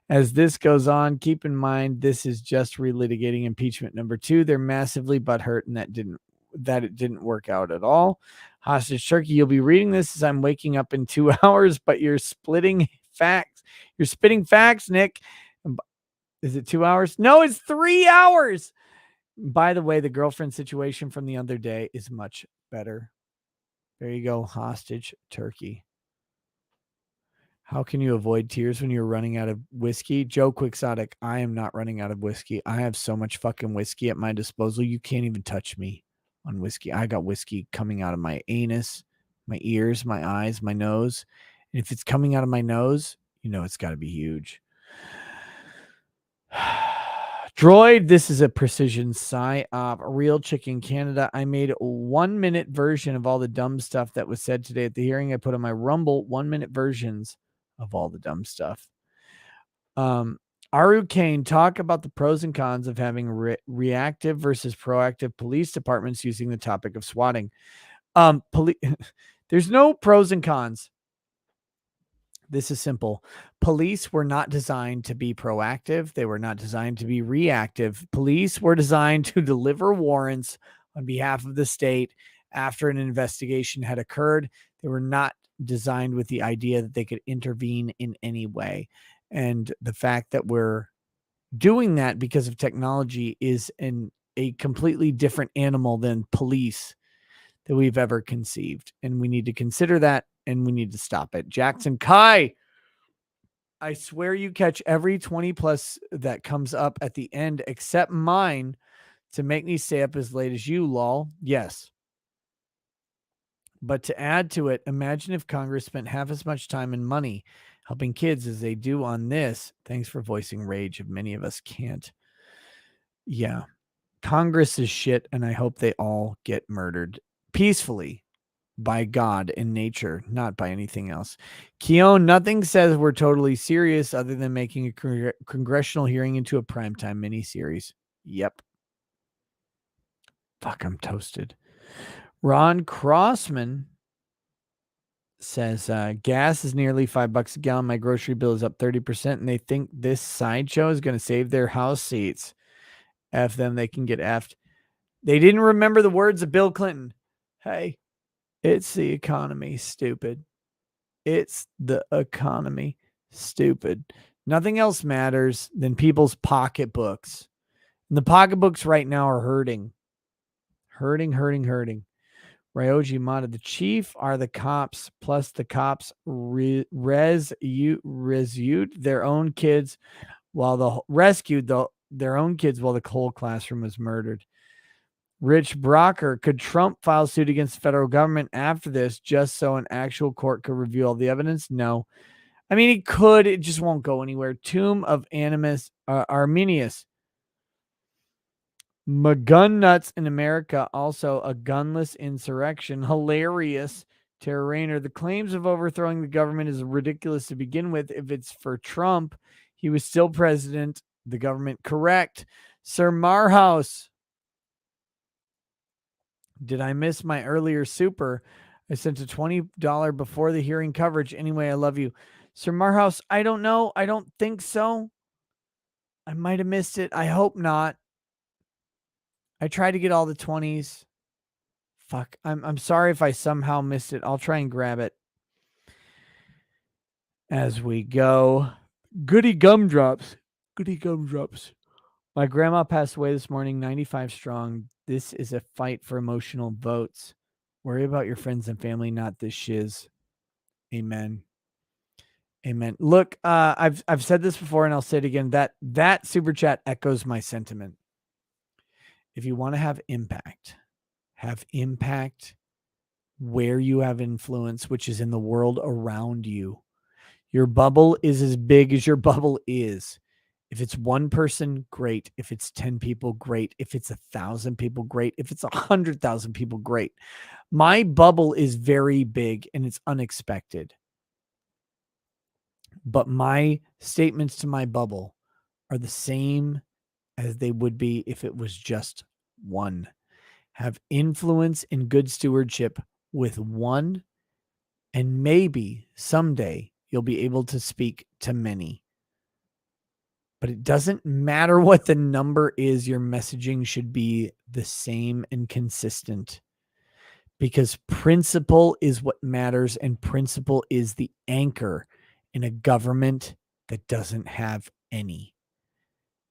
As this goes on, keep in mind this is just relitigating impeachment number 2. They're massively butthurt, and that it didn't work out at all. Hostage Turkey, you'll be reading this as I'm waking up in 2 hours, but you're splitting facts. You're spitting facts, Nick. Is it 2 hours? No, it's 3 hours. By the way, the girlfriend situation from the other day is much better. There you go. Hostage turkey. How can you avoid tears when you're running out of whiskey? Joe Quixotic, I am not running out of whiskey. I have so much fucking whiskey at my disposal. You can't even touch me on whiskey. I got whiskey coming out of my anus, my ears, my eyes, my nose. And if it's coming out of my nose, you know it's got to be huge. Droid, this is a precision psyop. Real Chicken Canada. I made a 1-minute version of all the dumb stuff that was said today at the hearing. I put on my Rumble 1-minute versions of all the dumb stuff. Aru Kane, talk about the pros and cons of having reactive versus proactive police departments using the topic of swatting. There's no pros and cons. This is simple. Police were not designed to be proactive. They were not designed to be reactive. Police were designed to deliver warrants on behalf of the state after an investigation had occurred. They were not designed with the idea that they could intervene in any way. And the fact that we're doing that because of technology is a completely different animal than police that we've ever conceived. And we need to consider that, and we need to stop it. Jackson Kai, I swear you catch every 20 plus that comes up at the end except mine to make me stay up as late as you, lol. Yes. But to add to it, imagine if Congress spent half as much time and money helping kids as they do on this. Thanks for voicing rage if many of us can't. Yeah. Congress is shit, and I hope they all get murdered peacefully by God and nature, not by anything else. Keon, nothing says we're totally serious other than making a congressional hearing into a primetime miniseries. Yep. Fuck, I'm toasted. Ron Crossman says, gas is nearly $5 a gallon. My grocery bill is up 30%, and they think this sideshow is going to save their house seats. F them, they can get effed. They didn't remember the words of Bill Clinton. Hey, it's the economy, stupid. It's the economy, stupid. Nothing else matters than people's pocketbooks. And the pocketbooks right now are hurting. Hurting. Ryoji Mata, the chief are the cops, plus the cops rescued their own kids while their own kids while the whole classroom was murdered. Rich Brocker, could Trump file suit against the federal government after this just so an actual court could review all the evidence? No. I mean, he could. It just won't go anywhere. Tomb of Arminius. Gun nuts in America, also a gunless insurrection. Hilarious. Terror Rainer, the claims of overthrowing the government is ridiculous to begin with. If it's for Trump, he was still president. The government correct. Sir Marhouse. Did I miss my earlier super? I sent a $20 before the hearing coverage. Anyway, I love you. Sir Marhouse, I don't know. I don't think so. I might have missed it. I hope not. I tried to get all the 20s. Fuck. I'm sorry if I somehow missed it. I'll try and grab it as we go. Goody gumdrops. My grandma passed away this morning, 95 strong. This is a fight for emotional votes. Worry about your friends and family, not this shiz. Amen. Look, I've said this before and I'll say it again. That super chat echoes my sentiment. If you want to have impact where you have influence, which is in the world around you. Your bubble is as big as your bubble is. If it's one person, great. If it's 10 people, great. If it's 1,000 people, great. If it's 100,000 people, great. My bubble is very big and it's unexpected. But my statements to my bubble are the same as they would be if it was just one. Have influence and good stewardship with one, and maybe someday you'll be able to speak to many. But it doesn't matter what the number is, your messaging should be the same and consistent. Because principle is what matters, and principle is the anchor in a government that doesn't have any.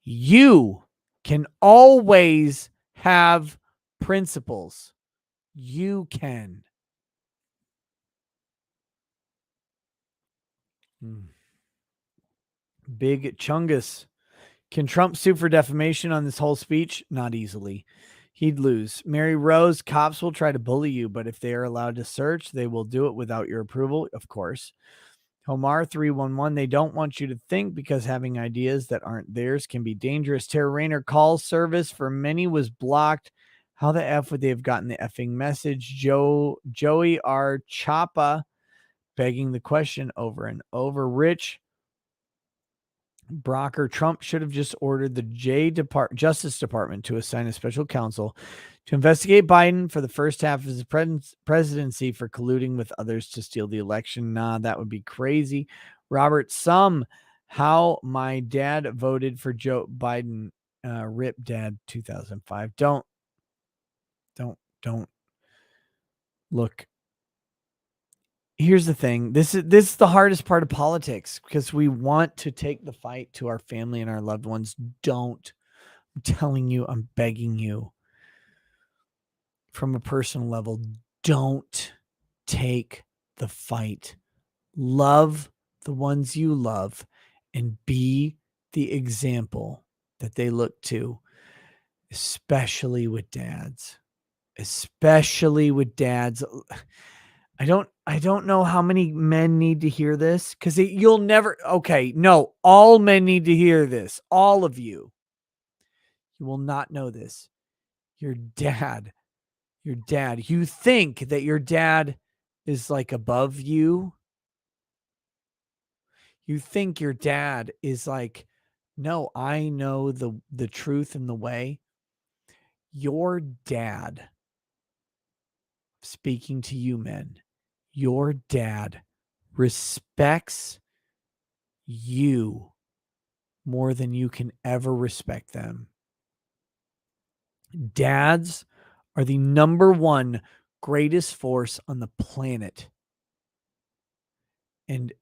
You can always have principles. You can. Big Chungus. Can Trump sue for defamation on this whole speech? Not easily. He'd lose. Mary Rose, cops will try to bully you, but if they are allowed to search, they will do it without your approval, of course. Homar 311, they don't want you to think because having ideas that aren't theirs can be dangerous. Tara Rayner, call service for many was blocked. How the F would they have gotten the effing message? Joey R. Chapa begging the question over and over. Rich Brocker, Trump should have just ordered the Justice Department to assign a special counsel to investigate Biden for the first half of his presidency for colluding with others to steal the election. Nah, that would be crazy. Robert Sum, how my dad voted for Joe Biden. Rip Dad 2005. Don't look. Here's the thing. This is the hardest part of politics because we want to take the fight to our family and our loved ones. Don't. I'm telling you, I'm begging you from a personal level, don't take the fight. Love the ones you love and be the example that they look to, especially with dads. Especially with dads. I don't know how many men need to hear this because you'll never. Okay, no, all men need to hear this. All of you. You will not know this. Your dad. You think that your dad is like above you. You think your dad is like, no, I know the truth and the way. Your dad, speaking to you men, your dad respects you more than you can ever respect them. Dads are the number one greatest force on the planet. And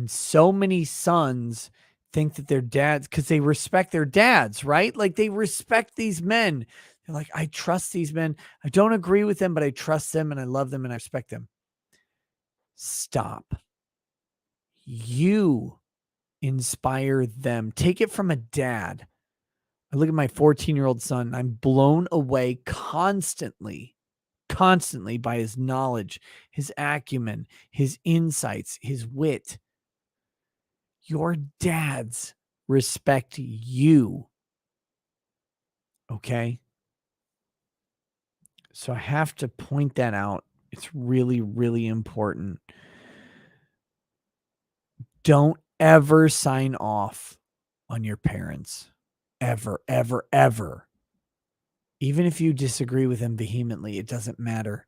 so many sons think that their dads, because they respect their dads, right? Like they respect these men. They're like, I trust these men. I don't agree with them, but I trust them and I love them and I respect them. Stop. You inspire them. Take it from a dad. I look at my 14-year-old son. I'm blown away constantly by his knowledge, his acumen, his insights, his wit. Your dads respect you. Okay? So I have to point that out. It's really, really important. Don't ever sign off on your parents. Ever, ever, ever. Even if you disagree with them vehemently, it doesn't matter.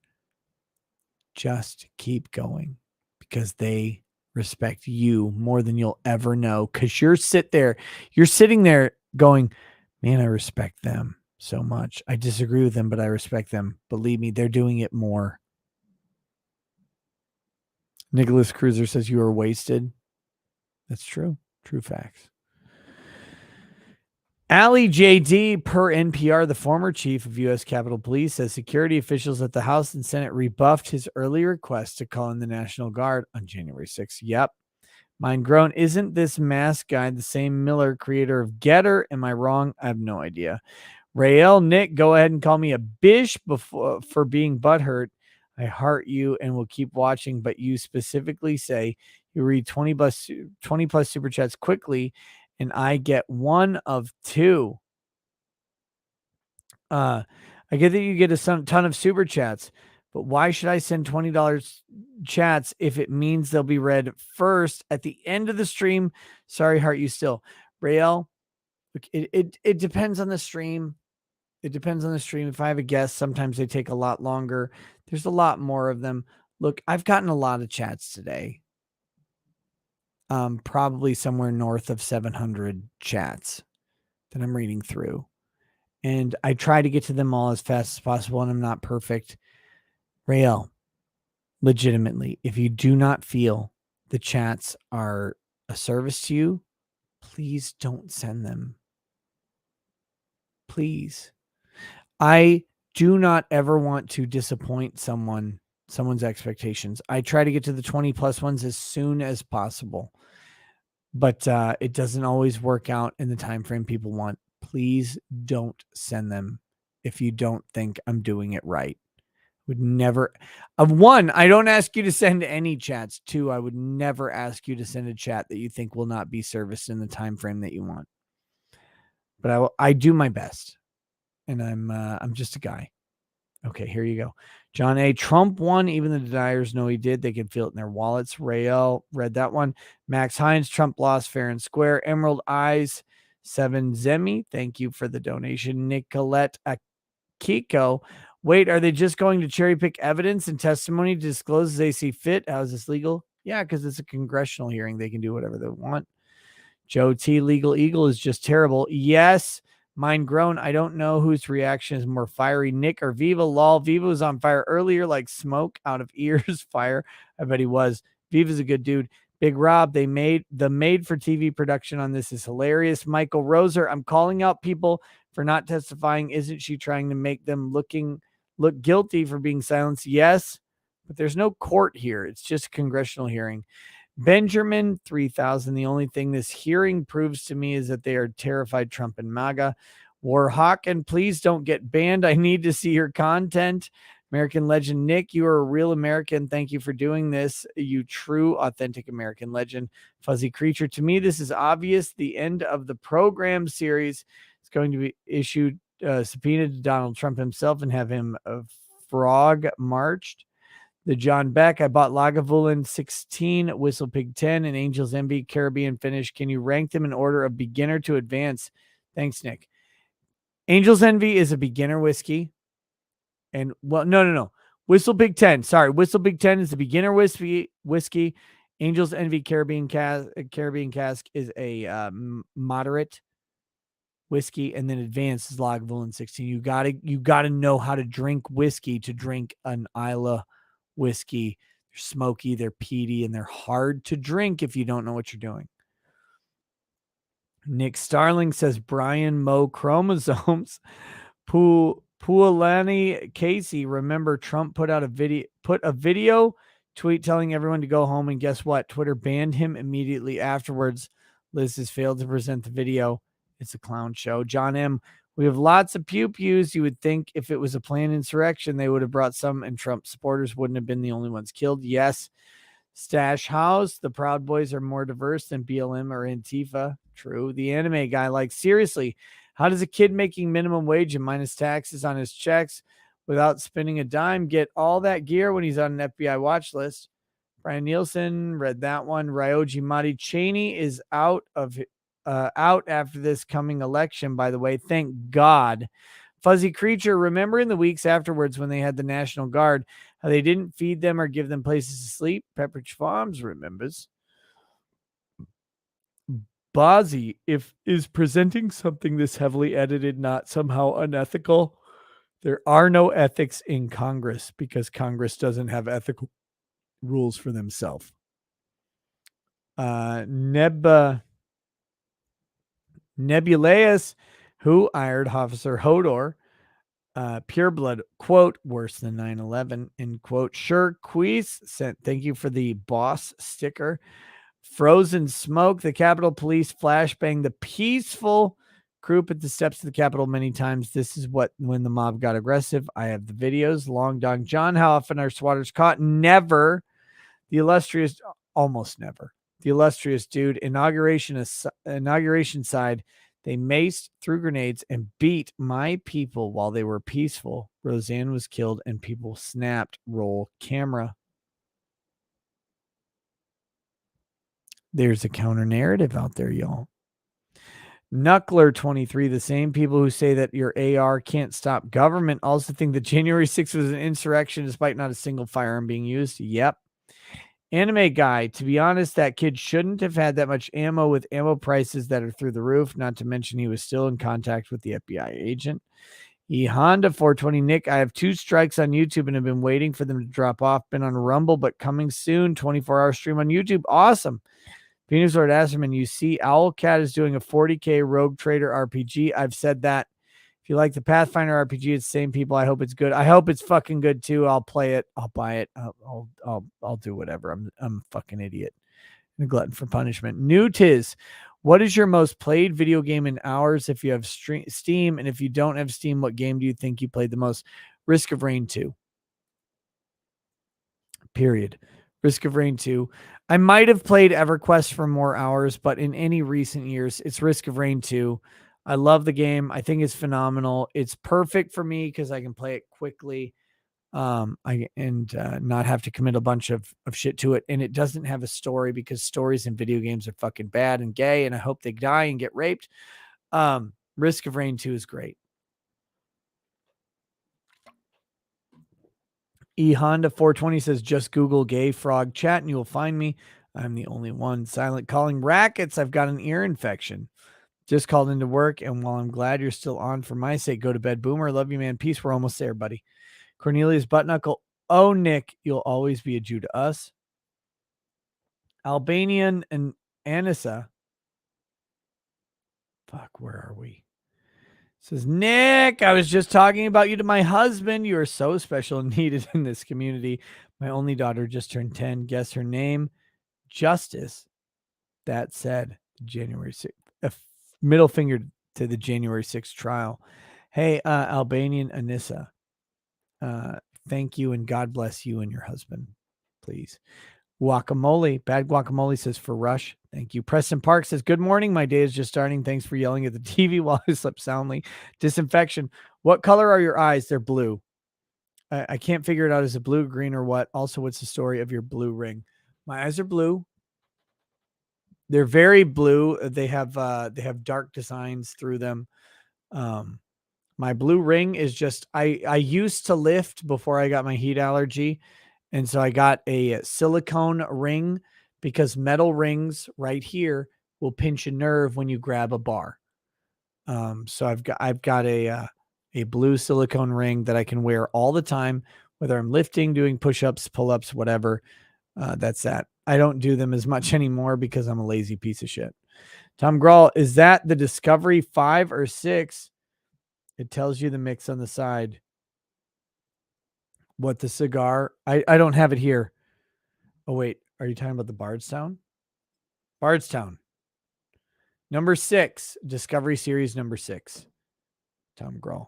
Just keep going because they respect you more than you'll ever know. Because you're sitting there going, man, I respect them so much. I disagree with them, but I respect them. Believe me, they're doing it more. Nicholas Cruiser says you are wasted. That's true. True facts. Ali JD, per NPR, the former chief of U.S. Capitol Police, says security officials at the House and Senate rebuffed his earlier request to call in the National Guard on January 6th. Yep. Mind grown. Isn't this mask guy the same Miller, creator of Getter? Am I wrong? I have no idea. Rael, Nick, go ahead and call me a bish for being butthurt. I heart you and will keep watching, but you specifically say you read 20 plus super chats quickly, and I get one of two. I get that you get a ton of super chats, but why should I send $20 chats if it means they'll be read first at the end of the stream? Sorry, heart you still. Rael, it depends on the stream. It depends on the stream. If I have a guest, sometimes they take a lot longer. There's a lot more of them. Look, I've gotten a lot of chats today. Probably somewhere north of 700 chats that I'm reading through. And I try to get to them all as fast as possible, and I'm not perfect. Rael, legitimately, if you do not feel the chats are a service to you, please don't send them. Please. I do not ever want to disappoint someone's expectations. I try to get to the 20 plus ones as soon as possible, but it doesn't always work out in the time frame people want. Please don't send them if you don't think I'm doing it right. Would never. One, I don't ask you to send any chats. Two, I would never ask you to send a chat that you think will not be serviced in the time frame that you want. But I do my best, and I'm just a guy. Okay, here you go. John A. Trump won. Even the deniers know he did. They can feel it in their wallets. Rael read that one. Max Hines, Trump lost fair and square. Emerald Eyes, 7 Zemi. Thank you for the donation. Nicolette Akiko. Wait, are they just going to cherry pick evidence and testimony to disclose as they see fit? How is this legal? Yeah, because it's a congressional hearing. They can do whatever they want. Joe T. Legal Eagle is just terrible. Yes. Mine grown. I don't know whose reaction is more fiery, Nick or Viva. Lol. Viva was on fire earlier, like smoke out of ears. Fire. I bet he was. Viva's a good dude. Big Rob, the made for TV production on this is hilarious. Michael Roser, I'm calling out people for not testifying. Isn't she trying to make them look guilty for being silenced? Yes, but there's no court here. It's just a congressional hearing. Benjamin 3000. The only thing this hearing proves to me is that they are terrified Trump and MAGA. Warhawk, and please don't get banned. I need to see your content. American legend Nick, you are a real American. Thank you for doing this. You true, authentic American legend. Fuzzy Creature, to me, this is obvious. The end of the program series is going to be issued subpoena to Donald Trump himself and have him frog marched. The John Beck, I bought Lagavulin 16, Whistle Pig 10, and Angel's Envy Caribbean Finish. Can you rank them in order of beginner to advanced? Thanks, Nick. Angel's Envy is a beginner whiskey. And, well, no. Whistle Pig 10. Sorry, Whistle Pig 10 is the beginner whiskey. Angel's Envy Caribbean Cask is a moderate whiskey, and then advanced is Lagavulin 16. You gotta know how to drink whiskey to drink an Isla whiskey. They're smoky, they're peaty, and they're hard to drink if you don't know what you're doing. Nick Starling says Brian Mo chromosomes. Pualani Casey, remember Trump put a video tweet telling everyone to go home, and guess what? Twitter banned him immediately afterwards. Liz has failed to present the video. It's a clown show. John M. We have lots of pew-pews. You would think if it was a planned insurrection, they would have brought some, and Trump supporters wouldn't have been the only ones killed. Yes. Stash House. The Proud Boys are more diverse than BLM or Antifa. True. The anime guy, like, seriously, how does a kid making minimum wage and minus taxes on his checks without spending a dime get all that gear when he's on an FBI watch list? Brian Nielsen read that one. Ryoji Madi Cheney is out after this coming election, by the way. Thank God. Fuzzy Creature, remember in the weeks afterwards when they had the National Guard, how they didn't feed them or give them places to sleep? Pepperidge Farms remembers. Bozzy, is presenting something this heavily edited not somehow unethical? There are no ethics in Congress because Congress doesn't have ethical rules for themselves. Nebulaeus, who hired Officer Hodor, Pureblood, quote, worse than 9/11, end quote. Sure, Queese sent, thank you for the boss sticker. Frozen Smoke, the Capitol Police flashbang the peaceful group at the steps of the Capitol many times. This is when the mob got aggressive. I have the videos. Long Dong John, how often are swatters caught? Never. The illustrious, almost never. The illustrious dude, inauguration side, they maced, threw grenades, and beat my people while they were peaceful. Roseanne was killed and people snapped. Roll camera. There's a counter narrative out there, y'all. Knuckler 23, the same people who say that your AR can't stop government also think that January 6th was an insurrection despite not a single firearm being used. Yep. Anime guy, to be honest, that kid shouldn't have had that much ammo with ammo prices that are through the roof, not to mention he was still in contact with the FBI agent. Honda 420 Nick, I have 2 strikes on YouTube and have been waiting for them to drop off. Been on Rumble, but coming soon. 24-hour stream on YouTube. Awesome. Venus Lord Asserman, you see Owlcat is doing a 40K Rogue Trader RPG. I've said that. If If you like the Pathfinder RPG, it's the same people. I hope it's good. I hope it's fucking good too. I'll play it. I'll buy it. I'll do whatever. I'm a fucking idiot. I'm a glutton for punishment. New Tiz, what is your most played video game in hours if you have Steam? And if you don't have Steam, what game do you think you played the most? Risk of Rain 2. Period. Risk of Rain 2. I might have played EverQuest for more hours, but in any recent years, it's Risk of Rain 2. I love the game. I think it's phenomenal. It's perfect for me because I can play it quickly, not have to commit a bunch of shit to it. And it doesn't have a story because stories in video games are fucking bad and gay, and I hope they die and get raped. Risk of Rain 2 is great. Honda 420 says, just Google gay frog chat and you will find me. I'm the only one. Silent calling rackets. I've got an ear infection. Just called into work, and while I'm glad you're still on for my sake, go to bed, Boomer. Love you, man. Peace. We're almost there, buddy. Cornelius Buttknuckle. Oh, Nick, you'll always be a Jew to us. Albanian and Anissa. Fuck, where are we? Says, Nick, I was just talking about you to my husband. You are so special and needed in this community. My only daughter just turned 10. Guess her name? Justice. That said, January 6th. Middle finger to the January 6th trial. Hey, Albanian Anissa. Thank you and God bless you and your husband, please. Guacamole. Bad Guacamole says, for Rush. Thank you. Preston Park says, good morning. My day is just starting. Thanks for yelling at the TV while I slept soundly. Disinfection. What color are your eyes? They're blue. I can't figure it out. Is it blue, green, or what? Also, what's the story of your blue ring? My eyes are blue. They're very blue. They have dark designs through them. My blue ring is just, I used to lift before I got my heat allergy. And so I got a silicone ring because metal rings right here will pinch a nerve when you grab a bar. So I've got a blue silicone ring that I can wear all the time, whether I'm lifting, doing push-ups, pull-ups, whatever. That's that. I don't do them as much anymore because I'm a lazy piece of shit. Tom Grawl, is that the Discovery 5 or 6? It tells you the mix on the side. What, the cigar? I don't have it here. Oh, wait. Are you talking about the Bardstown? Bardstown. Number 6. Discovery Series number 6. Tom Grawl.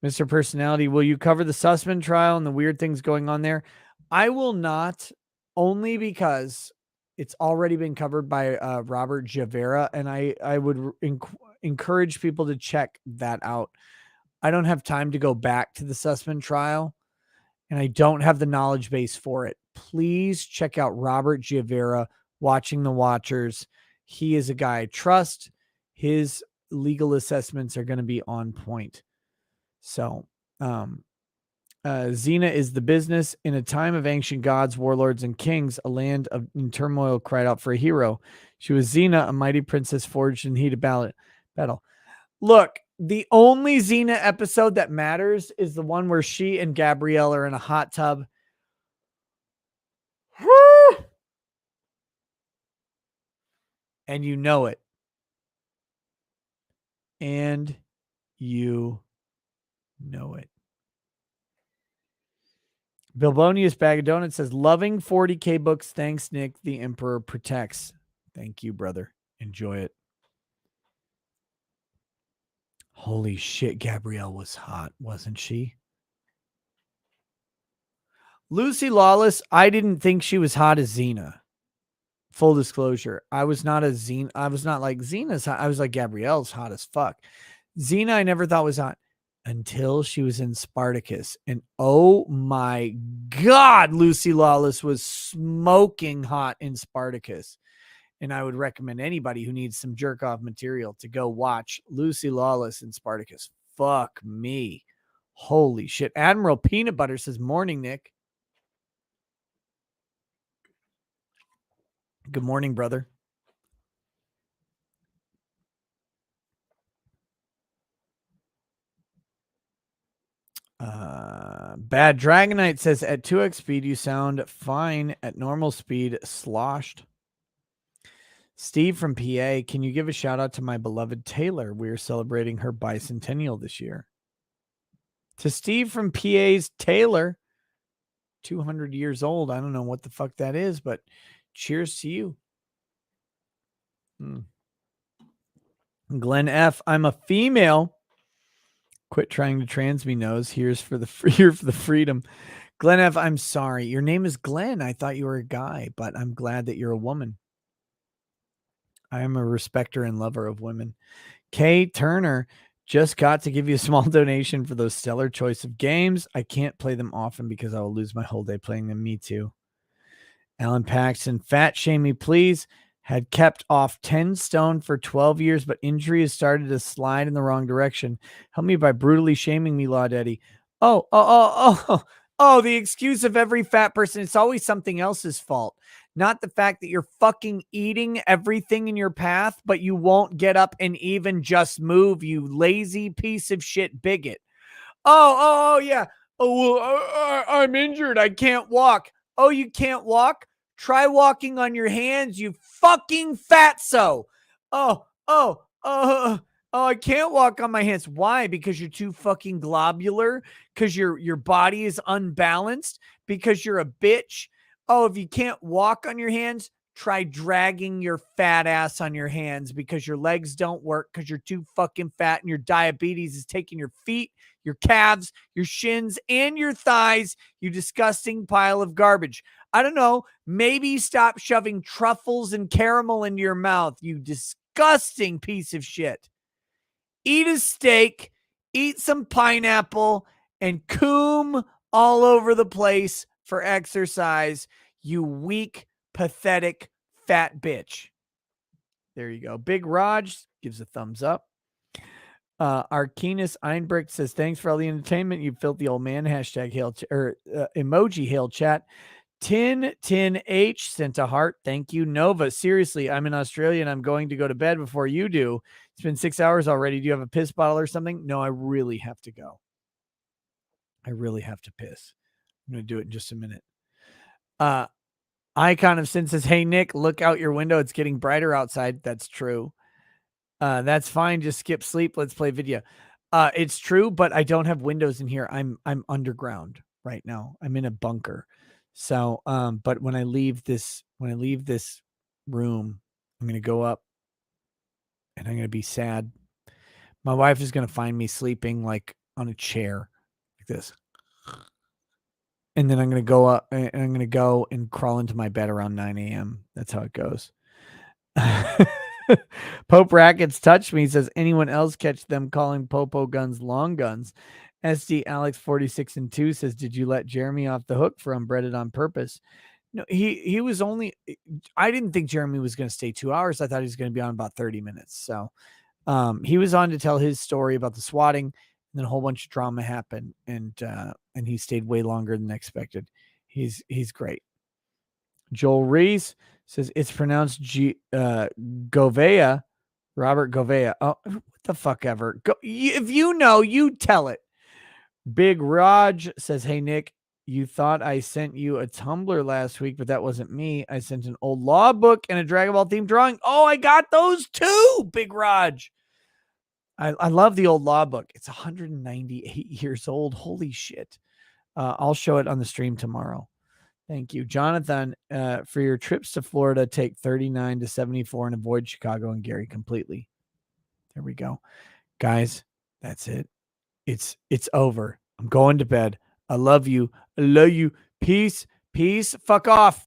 Mr. Personality, will you cover the Sussman trial and the weird things going on there? I will not, only because it's already been covered by Robert Javera, and I would encourage people to check that out. I don't have time to go back to the Sussman trial, and I don't have the knowledge base for it. Please check out Robert Javera, Watching the Watchers. He is a guy I trust. His legal assessments are going to be on point. So, Xena is the business. In a time of ancient gods, warlords, and kings, a land in turmoil cried out for a hero. She was Xena, a mighty princess forged in heat of battle. Look, the only Xena episode that matters is the one where she and Gabrielle are in a hot tub. And you know it. And you know it. Bilbonius Bag of Donuts says, loving 40K books. Thanks, Nick. The Emperor protects. Thank you, brother. Enjoy it. Holy shit, Gabrielle was hot, wasn't she? Lucy Lawless, I didn't think she was hot as Xena. Full disclosure. I was not like Xena's hot. I was like, Gabrielle's hot as fuck. Xena, I never thought was hot until she was in Spartacus. And oh my God, Lucy Lawless was smoking hot in Spartacus. And I would recommend anybody who needs some jerk off material to go watch Lucy Lawless in Spartacus. Fuck me. Holy shit. Admiral Peanut Butter says, morning, Nick. Good morning, brother. Bad Dragonite says, at 2x speed, you sound fine. At normal speed, sloshed. Steve from PA, can you give a shout out to my beloved Taylor? We are celebrating her bicentennial this year. To Steve from PA's Taylor, 200 years old. I don't know what the fuck that is, but cheers to you. Glenn F, I'm a female. Quit trying to trans me nose. Here for the freedom. Glenn F, I'm sorry. Your name is Glenn. I thought you were a guy, but I'm glad that you're a woman. I am a respecter and lover of women. Kay Turner, just got to give you a small donation for those stellar choice of games. I can't play them often because I will lose my whole day playing them. Me too. Alan Paxton, fat shame me please. Had kept off 10 stone for 12 years, but injury has started to slide in the wrong direction. Help me by brutally shaming me, Law Daddy. Oh, the excuse of every fat person. It's always something else's fault. Not the fact that you're fucking eating everything in your path, but you won't get up and even just move, you lazy piece of shit bigot. Yeah. I'm injured. I can't walk. Oh, you can't walk? Try walking on your hands, you fucking fatso. I can't walk on my hands. Why? Because you're too fucking globular? Because your body is unbalanced? Because you're a bitch? Oh, if you can't walk on your hands, try dragging your fat ass on your hands because your legs don't work because you're too fucking fat and your diabetes is taking your feet, your calves, your shins, and your thighs, you disgusting pile of garbage. I don't know. Maybe stop shoving truffles and caramel into your mouth, you disgusting piece of shit. Eat a steak, eat some pineapple, and coom all over the place for exercise, you weak, pathetic, fat bitch. There you go. Big Raj gives a thumbs up. Arcanus Einbrick says, thanks for all the entertainment, you filthy old man. Hashtag hail emoji hail chat. Tin H sent a heart. Thank you. Nova, seriously, I'm in Australia and I'm going to go to bed before you do. It's been 6 hours already. Do you have a piss bottle or something? No, I really have to go. I really have to piss. I'm going to do it in just a minute. Icon of Sin says, hey, Nick, look out your window. It's getting brighter outside. That's true. That's fine. Just skip sleep. Let's play video. It's true, but I don't have windows in here. I'm underground right now. I'm in a bunker. So, but when I leave this room, I'm going to go up and I'm going to be sad. My wife is going to find me sleeping like on a chair like this. And then I'm going to go up and I'm going to go and crawl into my bed around 9 a.m. That's how it goes. Pope Rackets touched me. He says, anyone else catch them calling Popo guns long guns? SD Alex 46 and 2 says, did you let Jeremy off the hook for Unbreaded on purpose? No, he was only, I didn't think Jeremy was going to stay 2 hours. I thought he was going to be on about 30 minutes. So he was on to tell his story about the swatting, and then a whole bunch of drama happened, and he stayed way longer than expected. He's great. Joel Reese says it's pronounced Govea, Robert Govea. Oh, what the fuck ever. If you know, you tell it. Big Raj says, hey, Nick, you thought I sent you a Tumblr last week, but that wasn't me. I sent an old law book and a Dragon Ball themed drawing. Oh, I got those too, Big Raj. I love the old law book. It's 198 years old. Holy shit. I'll show it on the stream tomorrow. Thank you. Jonathan, for your trips to Florida, take 39 to 74 and avoid Chicago and Gary completely. There we go. Guys, that's it. It's over. I'm going to bed. I love you. I love you. Peace. Peace. Fuck off.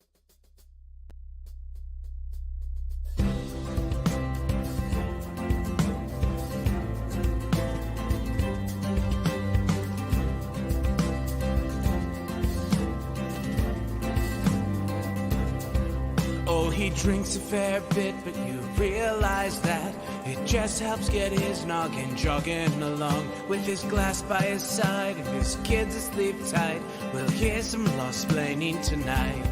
He drinks a fair bit, but you realize that it just helps get his noggin jogging along. With his glass by his side and his kids asleep tight, we'll hear some lost-plaining tonight.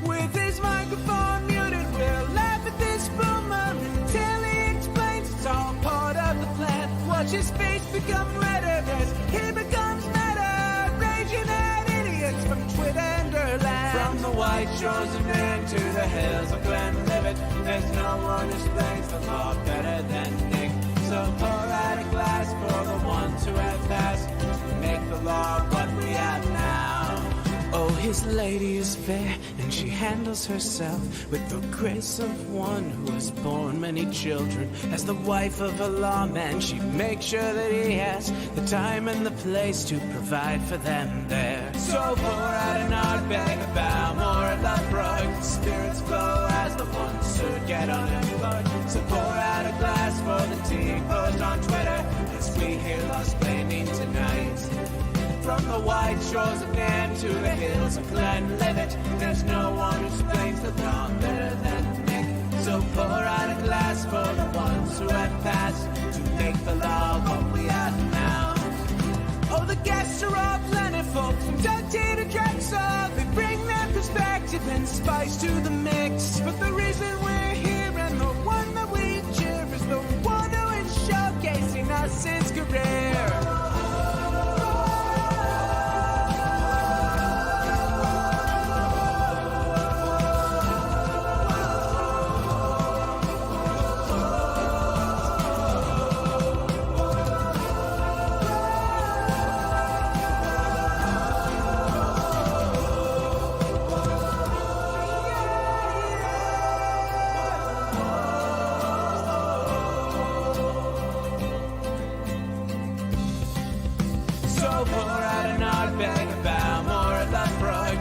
With his microphone muted, we'll laugh at this boomer until he explains it's all part of the plan. Watch his face become redder as he becomes meta, raging at idiots from Twitter and Erland. From the white shores of Maine to the hills of Glen Living, limit. There's no one who explains the law better than Nick. So pour out a glass for the ones who have passed to make the law what we have now. Oh, his lady is fair, and she handles herself with the grace of one who has borne many children. As the wife of a lawman, she makes sure that he has the time and the place to provide for them there. So pour out an Ardbeg, a Balmore, a Love, spirits flow as the ones who get unemployed. So pour out a glass for the tea post on Twitter as we hear Lost Blaming tonight. From the white shores of Nam to the hills of Glenlivet, there's no one who explains the law better than Nick. So pour out a glass for the ones who have passed to make the law what we have now. Oh, the guests are all plentiful, from Dundee to Drexel. They bring their perspective and spice to the mix. But the reason we're here and the one that we cheer is the one who is showcasing us his career.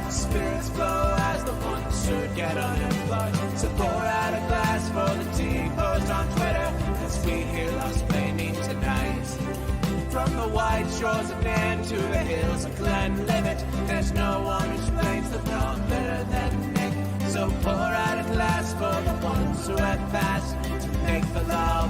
Spirits flow as the ones who get unemployed. So pour out a glass for the tea post on Twitter as we hear Lost Blaming tonight. From the white shores of Nam to the hills of Glenlivet, there's no one who explains the law better than Nick. So pour out a glass for the ones who have passed to make the law